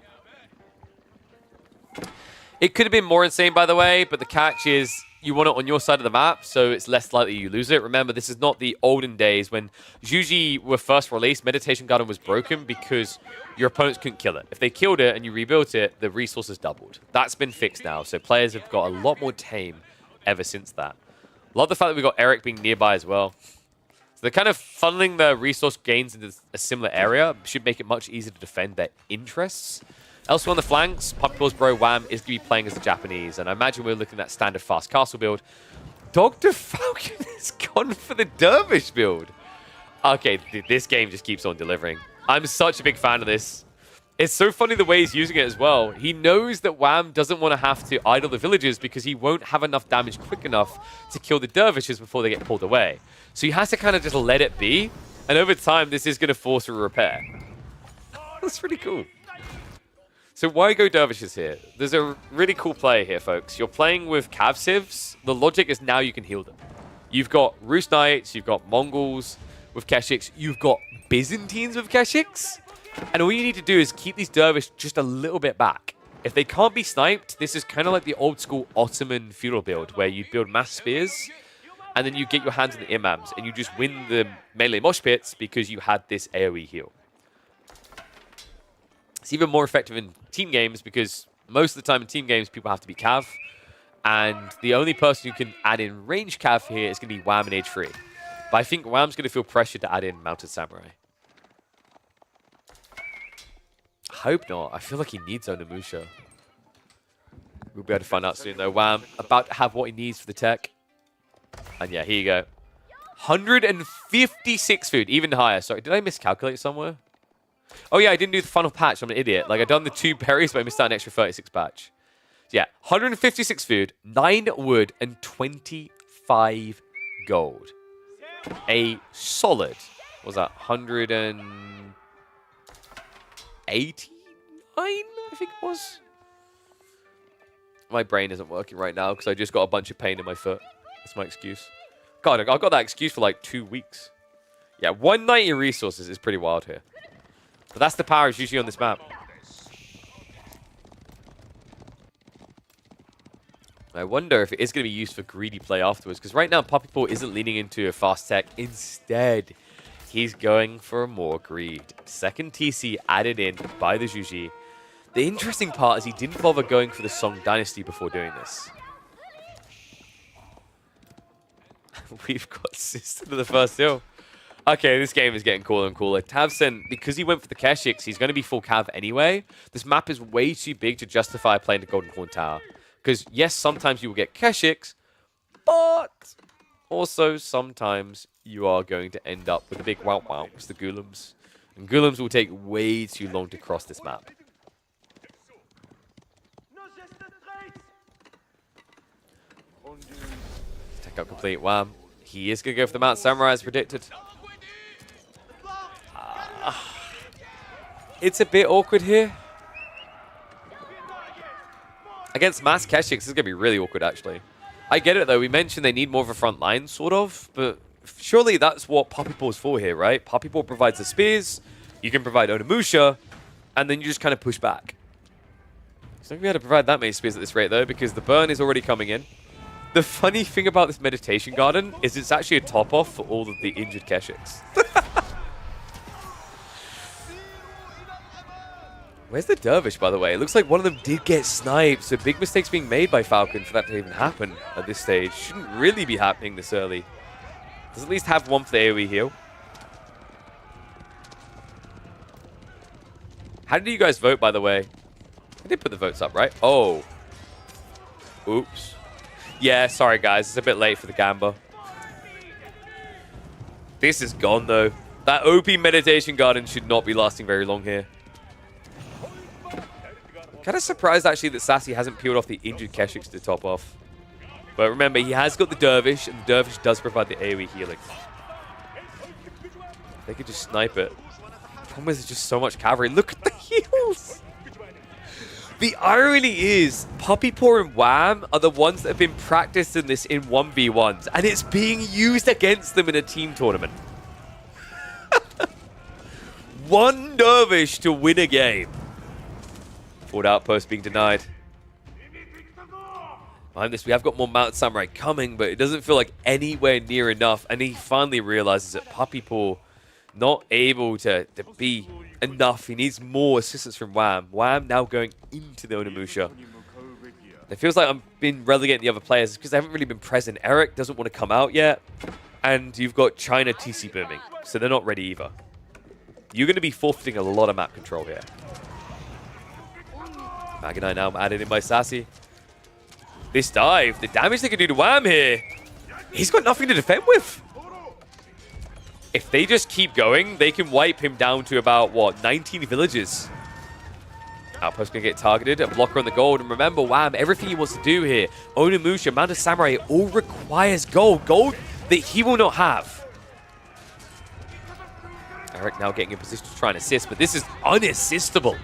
It could have been more insane, by the way, but the catch is you want it on your side of the map, so it's less likely you lose it. Remember, this is not the olden days when Zhuji were first released. Meditation Garden was broken because your opponents couldn't kill it. If they killed it and you rebuilt it, the resources doubled. That's been fixed now, so players have got a lot more tame ever since that. Love the fact that we got Eric being nearby as well. So they're kind of funneling the resource gains into a similar area. Should make it much easier to defend their interests. Elsewhere on the flanks, Puppy Paw's bro Wham is going to be playing as the Japanese. And I imagine we're looking at standard fast castle build. Dr. Falcon has gone for the Dervish build. Okay, this game just keeps on delivering. I'm such a big fan of this. It's so funny the way he's using it as well. He knows that Wham doesn't want to have to idle the villagers because he won't have enough damage quick enough to kill the dervishes before they get pulled away. So he has to kind of just let it be. And over time, this is going to force a repair. That's really cool. So why go dervishes here? There's a really cool play here, folks. You're playing with Cav Civs. The logic is now you can heal them. You've got Rus Knights, you've got Mongols with Keshiks, you've got Byzantines with Keshiks. And all you need to do is keep these dervish just a little bit back. If they can't be sniped, this is kind of like the old school Ottoman feudal build where you build mass spears and then you get your hands on the imams and you just win the melee mosh pits because you had this AoE heal. It's even more effective in team games because most of the time in team games, people have to be Cav. And the only person who can add in range Cav here is going to be Wham in Age 3. But I think Wham's going to feel pressured to add in Mounted Samurai. I hope not. I feel like he needs Onimusha. We'll be able to find out soon, though. Wham, about to have what he needs for the tech. And yeah, here you go. 156 food, even higher. Sorry, did I miscalculate somewhere? Oh yeah, I didn't do the final patch. I'm an idiot. Like, I done the 2 berries, but I missed out an extra 36 patch. So yeah, 156 food, 9 wood, and 25 gold. A solid, what was that, 189, I think it was? My brain isn't working right now because I just got a bunch of pain in my foot. That's my excuse. God, I've got that excuse for like 2 weeks. Yeah, 190 resources is pretty wild here. But that's the power is usually on this map. I wonder if it is going to be used for greedy play afterwards. Because right now, Puppy Paw isn't leaning into a fast tech. Instead, he's going for more greed. Second TC added in by the Zhuji. The interesting part is he didn't bother going for the Song Dynasty before doing this. We've got Sister to the first hill. Okay, this game is getting cooler and cooler. Tavsen, because he went for the Keshix, he's going to be full cav anyway. This map is way too big to justify playing the Golden Horn Tower. Because, yes, sometimes you will get Keshix, but also sometimes you are going to end up with a big wow, it's the Golems. And Golems will take way too long to cross this map. Take out complete Wham. He is going to go for the Mount Samurai as predicted. It's a bit awkward here. Against Mass Keshix, this is going to be really awkward, actually. I get it, though. We mentioned they need more of a front line, sort of. But surely that's what Puppy Paw is for here, right? Puppy Paw provides the spears. You can provide Onimusha. And then you just kind of push back. It's not going to be able to provide that many spears at this rate, though, because the burn is already coming in. The funny thing about this Meditation Garden is it's actually a top-off for all of the injured Keshix. Where's the Dervish, by the way? It looks like one of them did get sniped, so big mistakes being made by Falcon for that to even happen at this stage. Shouldn't really be happening this early. Does at least have one for the AoE heal. How did you guys vote, by the way? I did put the votes up, right? Oh. Oops. Yeah, sorry, guys. It's a bit late for the Gamba. This is gone, though. That OP Meditation Garden should not be lasting very long here. Kind of surprised, actually, that Sassy hasn't peeled off the injured Keshix to top off. But remember, he has got the Dervish, and the Dervish does provide the AoE healing. They could just snipe it. The problem is there's just so much cavalry. Look at the heals! The irony is, Puppy Paw and Wham are the ones that have been practiced in this in 1v1s, and it's being used against them in a team tournament. One Dervish to win a game. Forward outpost being denied. Behind this, we have got more Mount Samurai coming, but it doesn't feel like anywhere near enough. And he finally realizes that Puppy Paw not able to be enough. He needs more assistance from Wham. Wham now going into the Onimusha. It feels like I'm being relegating the other players because they haven't really been present. Eric doesn't want to come out yet. And you've got China TC booming, so they're not ready either. You're going to be forfeiting a lot of map control here. Maganite now added in by Sassy. This dive, the damage they can do to Wham here. He's got nothing to defend with. If they just keep going, they can wipe him down to about, what, 19 villages. Outpost going to get targeted. A blocker on the gold. And remember, Wham, everything he wants to do here, Onimusha, Mount Samurai, all requires gold. Gold that he will not have. Eric now getting in position to try and assist, but this is unassistable.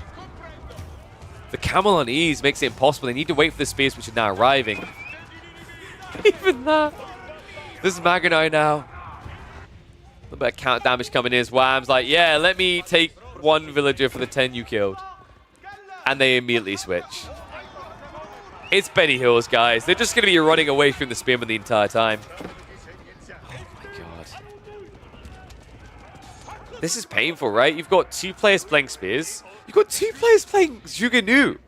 The camel on ease makes it impossible. They need to wait for the spears, which are now arriving. Even that. This is Maganite now. A little bit of count damage coming in as Wham's like, yeah, let me take one villager for the 10 you killed. And they immediately switch. It's Benny Hills, guys. They're just going to be running away from the spearman the entire time. Oh my god. This is painful, right? You've got two players playing spears. You've got two players playing Zhuganu.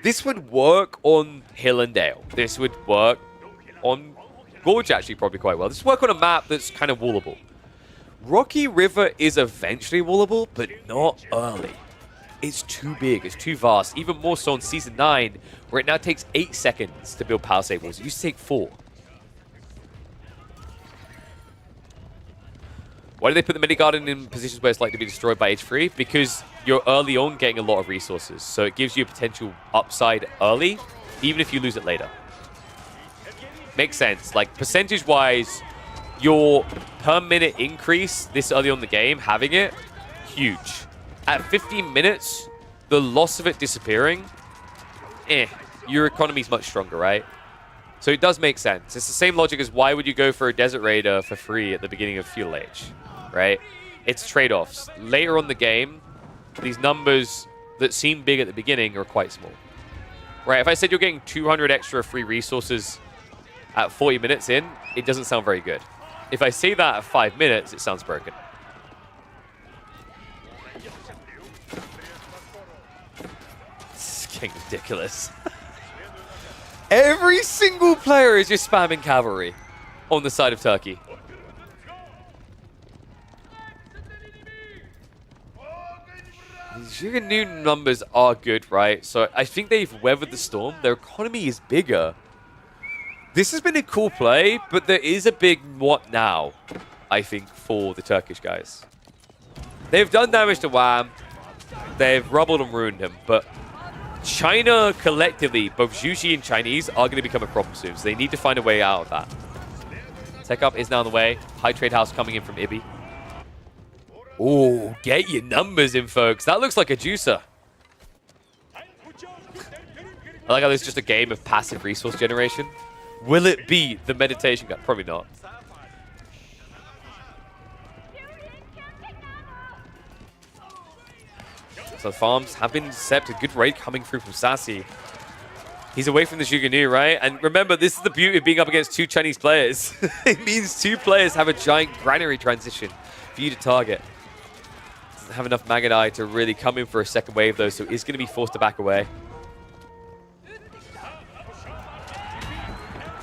This would work on Hill and Dale. This would work on Gorge, actually, probably quite well. This would work on a map that's kind of wallable. Rocky River is eventually wallable, but not early. It's too big. It's too vast. Even more so on Season 9, where it now takes 8 seconds to build Palisade walls. It used to take 4. Why do they put the mini garden in positions where it's likely to be destroyed by H3? Because you're early on getting a lot of resources. So it gives you a potential upside early, even if you lose it later. Makes sense. Like, percentage-wise, your per minute increase this early on in the game, having it, huge. At 15 minutes, the loss of it disappearing, your economy's much stronger, right? So it does make sense. It's the same logic as why would you go for a Desert Raider for free at the beginning of Feudal Age, right? It's trade-offs. Later on the game, these numbers that seem big at the beginning are quite small. Right, if I said you're getting 200 extra free resources at 40 minutes in, it doesn't sound very good. If I say that at 5 minutes, it sounds broken. This is getting ridiculous. Every single player is just spamming cavalry on the side of Turkey. Zhuge numbers are good, right? So I think they've weathered the storm. Their economy is bigger. This has been a cool play, but there is a big what now, I think, for the Turkish guys. They've done damage to Wham. They've rubbled and ruined him, but China collectively, both Jushi and Chinese, are going to become a problem soon, so they need to find a way out of that. Tech up is now on the way. High trade house coming in from Ibi. Oh, get your numbers in, folks. That looks like a juicer. I like how this is just a game of passive resource generation. Will it be the meditation gun? Probably not. So farms have been intercepted. Good raid coming through from Sassy. He's away from the Zhuge, right? And remember, this is the beauty of being up against two Chinese players. It means two players have a giant granary transition for you to target. Doesn't have enough Magadai to really come in for a second wave, though, so he's going to be forced to back away.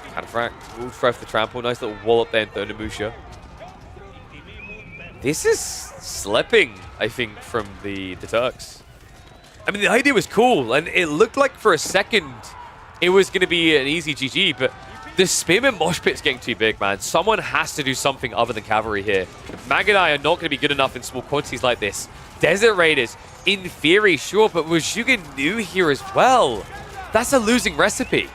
Cataphract will try for the trample. Nice little wall up there in Onimusha. This is slipping, I think, from the Turks. I mean, the idea was cool, and it looked like for a second it was going to be an easy GG, but the Spearman mosh pit's getting too big, man. Someone has to do something other than cavalry here. Magadai are not going to be good enough in small quantities like this. Desert Raiders, in theory, sure, but was Zhuge new here as well? That's a losing recipe.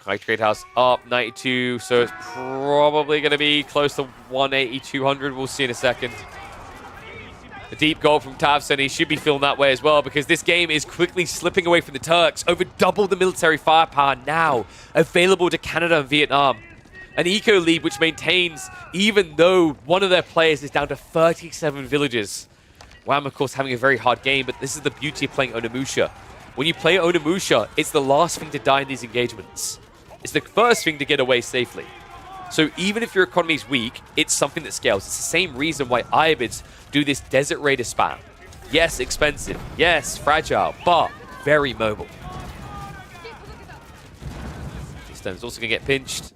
High trade house up 92, so it's probably going to be close to 180, 200. We'll see in a second. A deep goal from Tavson. He should be feeling that way as well, because this game is quickly slipping away from the Turks. Over double the military firepower now available to Canada and Vietnam. An eco lead which maintains, even though one of their players is down to 37 villages. Wham, of course, having a very hard game, but this is the beauty of playing Onimusha. When you play Onimusha, it's the last thing to die in these engagements. It's the first thing to get away safely. So even if your economy is weak, it's something that scales. It's the same reason why Ivids do this Desert Raider spam. Yes, expensive. Yes, fragile, but very mobile. Stone's also going to get pinched.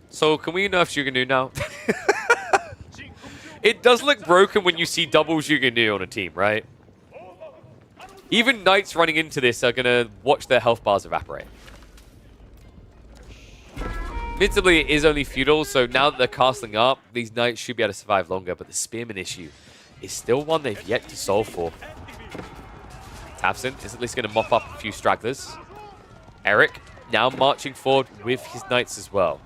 So can we nerf Zhuge now? It does look broken when you see double Zhuge on a team, right? Even Knights running into this are going to watch their health bars evaporate. Admittedly, it is only feudal, so now that they're castling up, these Knights should be able to survive longer, but the Spearman issue is still one they've yet to solve for. Tavson is at least going to mop up a few stragglers. Eric now marching forward with his Knights as well.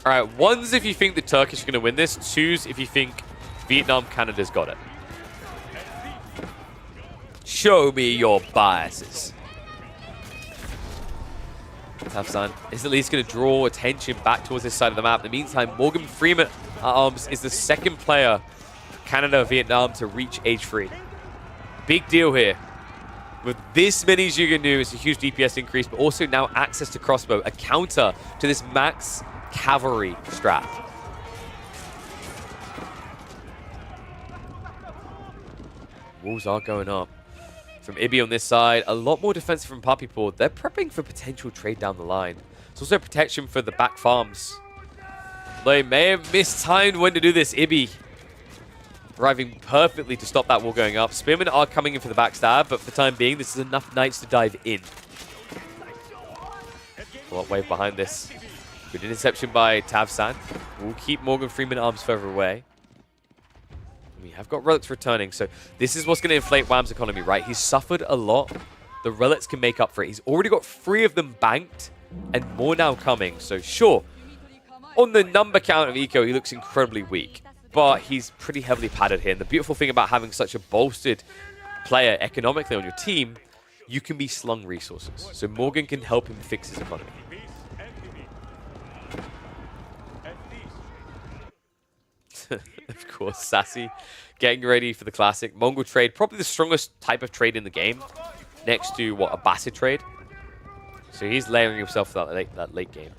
Alright, ones if you think the Turkish are going to win this, twos if you think Vietnam, Canada's got it. Show me your biases. Tavsan is at least going to draw attention back towards this side of the map. In the meantime, Morgan Freeman at arms is the second player for Canada, Vietnam to reach age 3. Big deal here. With this many Zhuge Nu, it's a huge DPS increase, but also now access to crossbow, a counter to this max cavalry strat. Walls are going up. From Ibi on this side, a lot more defensive from Puppy Paw. They're prepping for potential trade down the line. It's also protection for the back farms. They may have mistimed when to do this. Ibi arriving perfectly to stop that wall going up. Spearmen are coming in for the backstab, but for the time being, this is enough Knights to dive in. A lot wave behind this. Good interception by Tavsan. We'll keep Morgan Freeman arms further away. We have got relics returning, so this is what's going to inflate Wham's economy, right? He's suffered a lot. The relics can make up for it. He's already got 3 of them banked, and more now coming. So sure, on the number count of eco, he looks incredibly weak, but he's pretty heavily padded here. And the beautiful thing about having such a bolstered player economically on your team, you can be slung resources. So Morgan can help him fix his economy. Of course, Sassy getting ready for the classic. Mongol trade, probably the strongest type of trade in the game, next to, what, a Basset trade. So he's layering himself for that late game.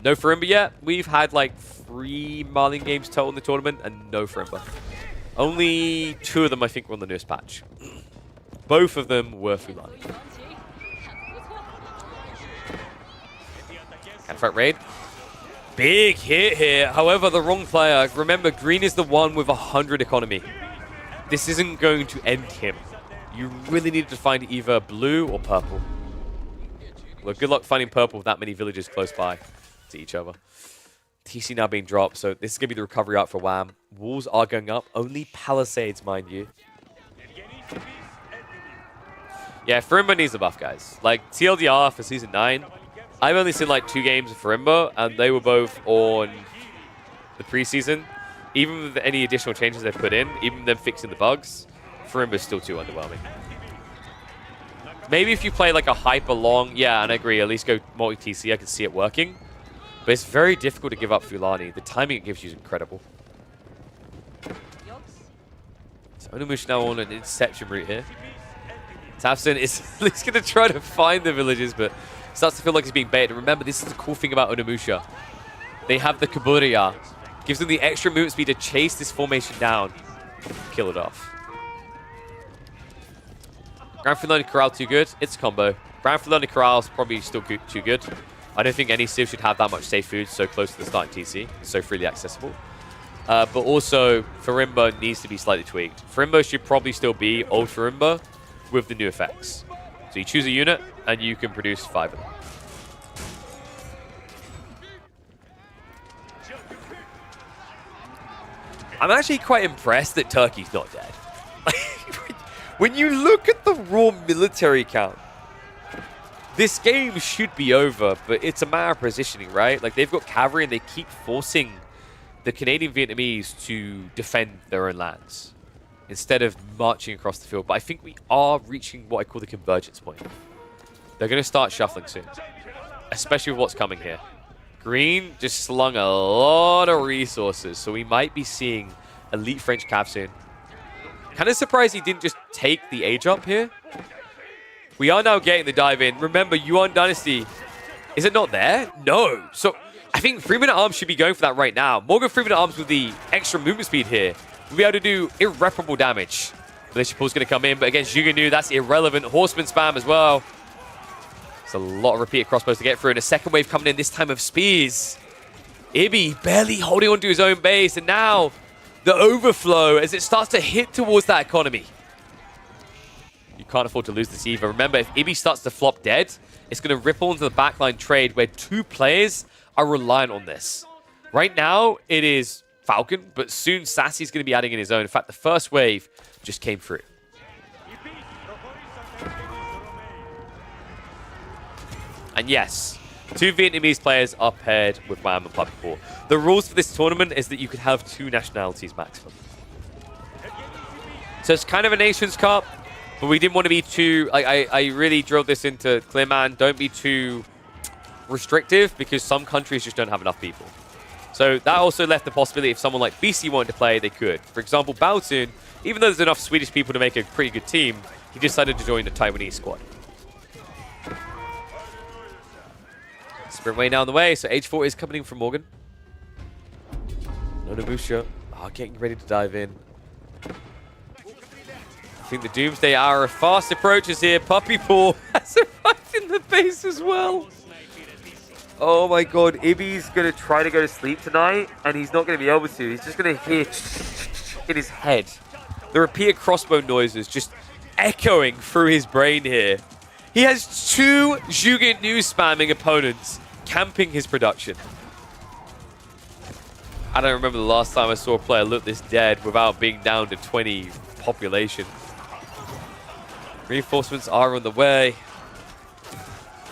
No Farimba yet. We've had like 3 Marlin games total in the tournament, and no Farimba. Only 2 of them, I think, were on the newest patch. Both of them were Fulani. Counterfight raid. Big hit here. However, the wrong player. Remember, green is the one with 100 economy. This isn't going to end him. You really need to find either blue or purple. Well, good luck finding purple with that many villages close by to each other. TC now being dropped, so this is going to be the recovery arc for Wham. Walls are going up. Only Palisades, mind you. Yeah, Farimba needs a buff, guys. Like, TLDR for Season 9, I've only seen like 2 games of Farimba, and they were both on the preseason. Even with any additional changes they've put in, even them fixing the bugs, Farimba's still too underwhelming. Maybe if you play like a hyper long, yeah, and I agree, at least go multi-TC, I can see it working. But it's very difficult to give up Fulani. The timing it gives you is incredible. So Onimusha now on an interception route here. Tafson is at least going to try to find the villages, but starts to feel like he's being baited. Remember, this is the cool thing about Onimusha. They have the Kaburiya. Gives them the extra movement speed to chase this formation down. Kill it off. Grand Fulani Corral too good. It's a combo. Grand Fulani Corral is probably still too good. I don't think any Civ should have that much safe food so close to the starting TC. It's so freely accessible. But also, Farimba needs to be slightly tweaked. Farimba should probably still be old Farimba with the new effects. So you choose a unit, and you can produce 5 of them. I'm actually quite impressed that Turkey's not dead. When you look at the raw military count, this game should be over, but it's a matter of positioning, right? Like, they've got cavalry, and they keep forcing the Canadian Vietnamese to defend their own lands instead of marching across the field. But I think we are reaching what I call the convergence point. They're going to start shuffling soon, especially with what's coming here. Green just slung a lot of resources, so we might be seeing elite French cav soon. Kind of surprised he didn't just take the age up here. We are now getting the dive in. Remember, Yuan Dynasty, is it not there? No. So I think Freeman at Arms should be going for that right now. Morgan Freeman at Arms with the extra movement speed here will be able to do irreparable damage. Militia Pool's going to come in, but against Juganu, that's irrelevant. Horseman spam as well. It's a lot of repeated crossbows to get through, and a second wave coming in, this time of spears. Ibi barely holding on to his own base, and now the overflow as it starts to hit towards that economy. You can't afford to lose this either. Remember, if Ibi starts to flop dead, it's going to ripple into the backline trade where 2 players are reliant on this. Right now, it is Falcon, but soon Sassy's going to be adding in his own. In fact, the first wave just came through. And yes, 2 Vietnamese players are paired with Wham and Puppy Paw. The rules for this tournament is that you can have 2 nationalities maximum. So it's kind of a Nations Cup, but we didn't want to be too... I really drilled this into Clearman. Don't be too restrictive because some countries just don't have enough people. So that also left the possibility if someone like BC wanted to play, they could. For example, Baotun, even though there's enough Swedish people to make a pretty good team, he decided to join the Taiwanese squad. Sprint way down the way, so H4 is coming in from Morgan. Onimusha getting ready to dive in. I think the Doomsday Hour fast approaches here. Puppy Paw has arrived in the base as well. Oh my god, Ibi's going to try to go to sleep tonight, and he's not going to be able to. He's just going to hear in his head. The repeated crossbow noises just echoing through his brain here. He has 2 Zhuge Nu spamming opponents camping his production. I don't remember the last time I saw a player look this dead without being down to 20 population. Reinforcements are on the way.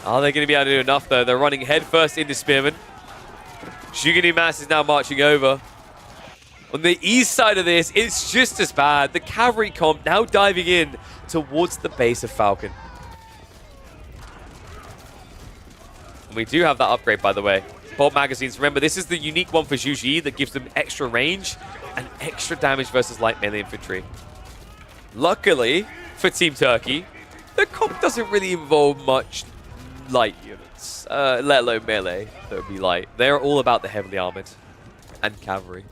Are they going to be able to do enough though? They're running headfirst into Spearman. Zhuge Nu Mass is now marching over. On the east side of this, it's just as bad. The cavalry comp now diving in towards the base of Falcon. And we do have that upgrade, by the way. Bolt magazines. Remember, this is the unique one for Zhu Ji that gives them extra range and extra damage versus light melee infantry. Luckily for Team Turkey, the comp doesn't really involve much light units, let alone melee that would be light. They're all about the heavily armored and cavalry.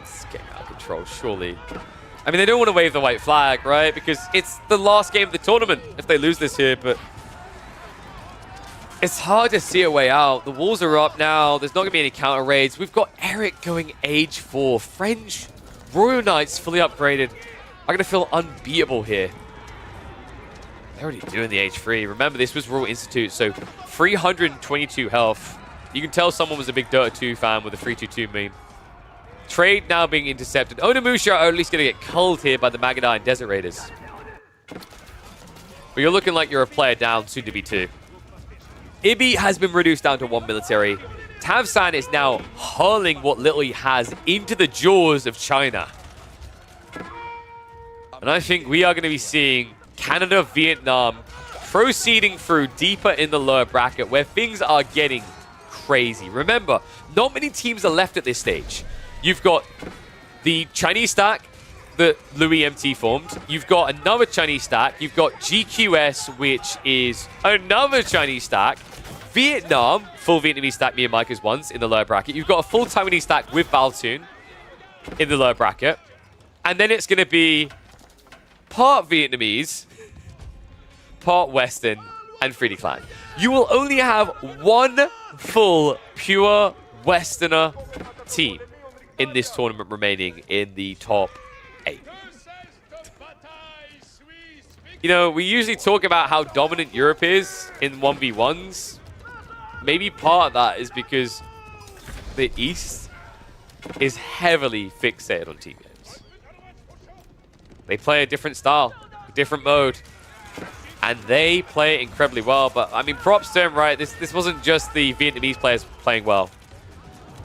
It's getting out of control, surely. I mean, they don't want to wave the white flag, right? Because it's the last game of the tournament if they lose this here, but it's hard to see a way out. The walls are up now. There's not going to be any counter raids. We've got Eric going Age 4. French Royal Knights fully upgraded are going to feel unbeatable here. They're already doing the Age 3. Remember, this was Royal Institute, so 322 health. You can tell someone was a big Dota 2 fan with a 322 meme. Trade now being intercepted. Onimusha are at least going to get culled here by the Magadai and Desert Raiders. But you're looking like you're a player down, soon to be 2. Ibi has been reduced down to 1 military. Tavsan is now hurling what little he has into the jaws of China. And I think we are going to be seeing Canada, Vietnam proceeding through deeper in the lower bracket where things are getting crazy. Remember, not many teams are left at this stage. You've got the Chinese stack that Louis MT formed. You've got another Chinese stack. You've got GQS, which is another Chinese stack. Vietnam, full Vietnamese stack, me and Mike is once in the lower bracket. You've got a full Taiwanese stack with Baltoon in the lower bracket. And then it's going to be part Vietnamese, part Western, and 3D Clan. You will only have one full, pure Westerner team in this tournament remaining in the top 8. You know, we usually talk about how dominant Europe is in 1v1s. Maybe part of that is because the East is heavily fixated on team games. They play a different style, a different mode, and they play it incredibly well. But, I mean, props to them, right? This wasn't just the Vietnamese players playing well.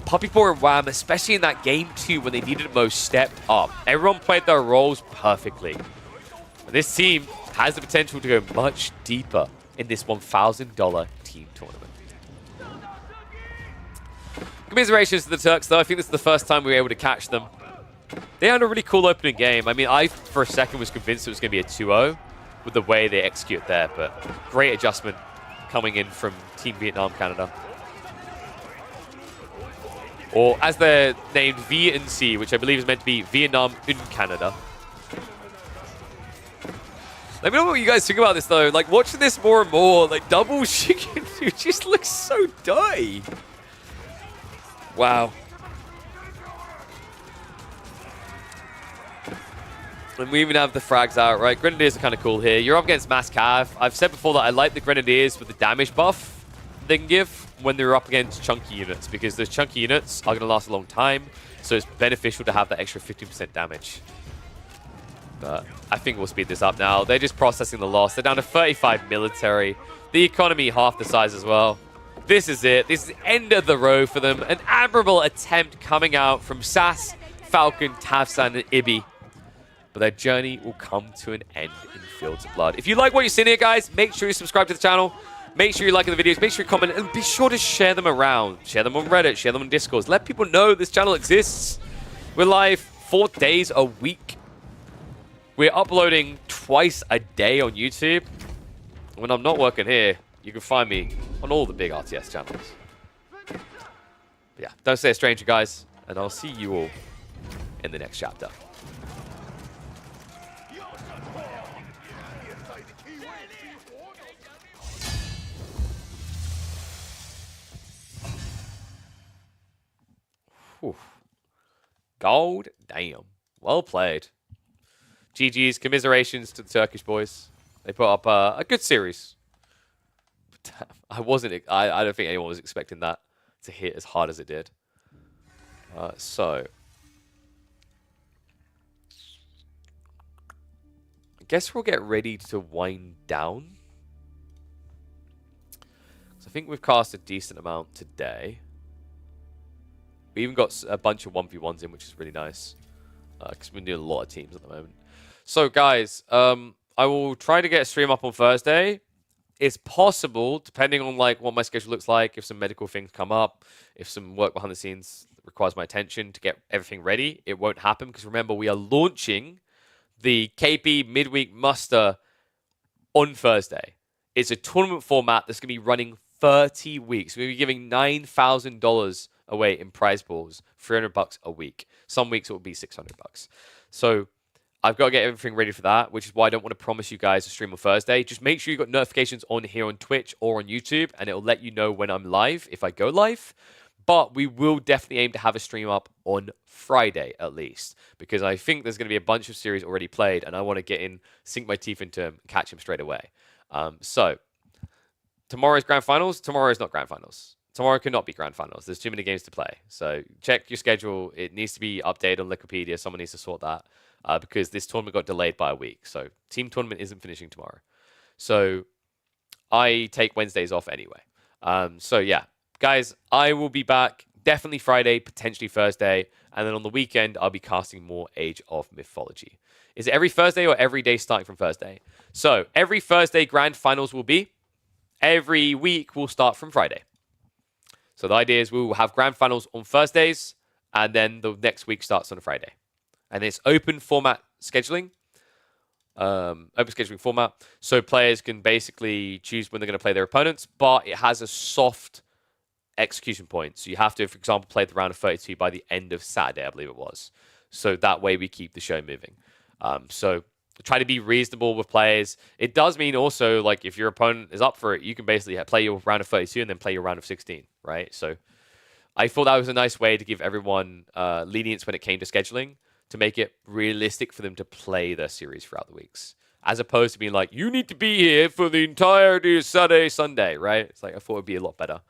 Puppypaw and Wham, especially in that game 2 when they needed it most, stepped up. Everyone played their roles perfectly. And this team has the potential to go much deeper in this $1,000 team tournament. Commiserations to the Turks, though. I think this is the first time we were able to catch them. They had a really cool opening game. I mean, I, for a second, was convinced it was going to be a 2-0 with the way they execute there, but great adjustment coming in from Team Vietnam Canada. Or, as they're named, VNC, which I believe is meant to be Vietnam in Canada. Let me know what you guys think about this, though. Like, watching this more and more, like, double chicken, it just looks so dirty. Wow. And we even have the frags out, right? Grenadiers are kind of cool here. You're up against Mass Cav. I've said before that I like the Grenadiers with the damage buff they can give when they're up against chunky units, because those chunky units are going to last a long time, so it's beneficial to have that extra 15% damage. But I think we'll speed this up now. They're just processing the loss. They're down to 35 military. The economy half the size as well. This is it. This is the end of the row for them. An admirable attempt coming out from SAS, Falcon, Tavsan, and Ibi. But their journey will come to an end in Fields of Blood. If you like what you're seeing here, guys, make sure you subscribe to the channel. Make sure you like the videos. Make sure you comment. And be sure to share them around. Share them on Reddit. Share them on Discord. Let people know this channel exists. We're live 4 days a week. We're uploading twice a day on YouTube. When I'm not working here, you can find me on all the big RTS channels. But yeah, don't stay a stranger, guys. And I'll see you all in the next chapter. Whew. Gold, damn. Well played. GG's, commiserations to the Turkish boys. They put up a good series. I don't think anyone was expecting that to hit as hard as it did. So, I guess we'll get ready to wind down. So I think we've cast a decent amount today. We even got a bunch of 1v1s in, which is really nice. Because we're doing a lot of teams at the moment. So, guys, I will try to get a stream up on Thursday. It's possible, depending on like what my schedule looks like, if some medical things come up, if some work behind the scenes requires my attention to get everything ready, it won't happen. Because remember, we are launching the KP midweek muster on Thursday. It's a tournament format that's going to be running 30 weeks. We're going to be giving $9,000 away in prize balls, $300 a week. Some weeks it will be $600. So I've got to get everything ready for that, which is why I don't want to promise you guys a stream on Thursday. Just make sure you got notifications on here on Twitch or on YouTube, and it'll let you know when I'm live, if I go live. But we will definitely aim to have a stream up on Friday at least, because I think there's going to be a bunch of series already played, and I want to get in, sink my teeth into them, and catch them straight away. So tomorrow's grand finals. Tomorrow is not grand finals. Tomorrow cannot be grand finals. There's too many games to play. So check your schedule. It needs to be updated on Wikipedia. Someone needs to sort that because this tournament got delayed by a week. So team tournament isn't finishing tomorrow. So I take Wednesdays off anyway. So yeah, guys, I will be back definitely Friday, potentially Thursday. And then on the weekend, I'll be casting more Age of Mythology. Is it every Thursday or every day starting from Thursday? So every Thursday grand finals will be. Every week will start from Friday. So the idea is we will have grand finals on Thursdays, and then the next week starts on a Friday. And it's open format scheduling, open scheduling format. So players can basically choose when they're going to play their opponents, but it has a soft execution point. So you have to, for example, play the round of 32 by the end of Saturday, I believe it was. So that way we keep the show moving. So try to be reasonable with players. It does mean also, like, if your opponent is up for it, you can basically play your round of 32 and then play your round of 16, right? So I thought that was a nice way to give everyone lenience when it came to scheduling, to make it realistic for them to play their series throughout the weeks, as opposed to being like, you need to be here for the entirety of Saturday, Sunday, right? It's like, I thought it would be a lot better.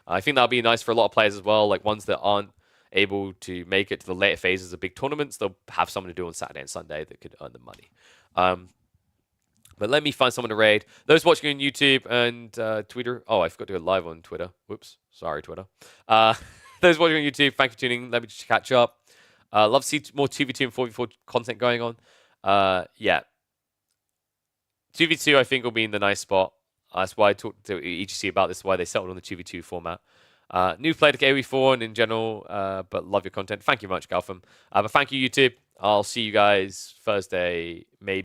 I think that'll be nice for a lot of players as well, like ones that aren't able to make it to the later phases of big tournaments. They'll have someone to do on Saturday and Sunday that could earn them money. But let me find someone to raid. Those watching on YouTube and Twitter. Oh, I forgot to go live on Twitter. Whoops. Sorry, Twitter. Those watching on YouTube, thank you for tuning in. Let me just catch up. Love to see more 2v2 and 4v4 content going on. Yeah. 2v2, I think, will be in the nice spot. That's why I talked to EGC about this, why they settled on the 2v2 format. New player to KOE4 and in general, but love your content. Thank you much, Galtham. But thank you, YouTube. I'll see you guys Thursday, maybe.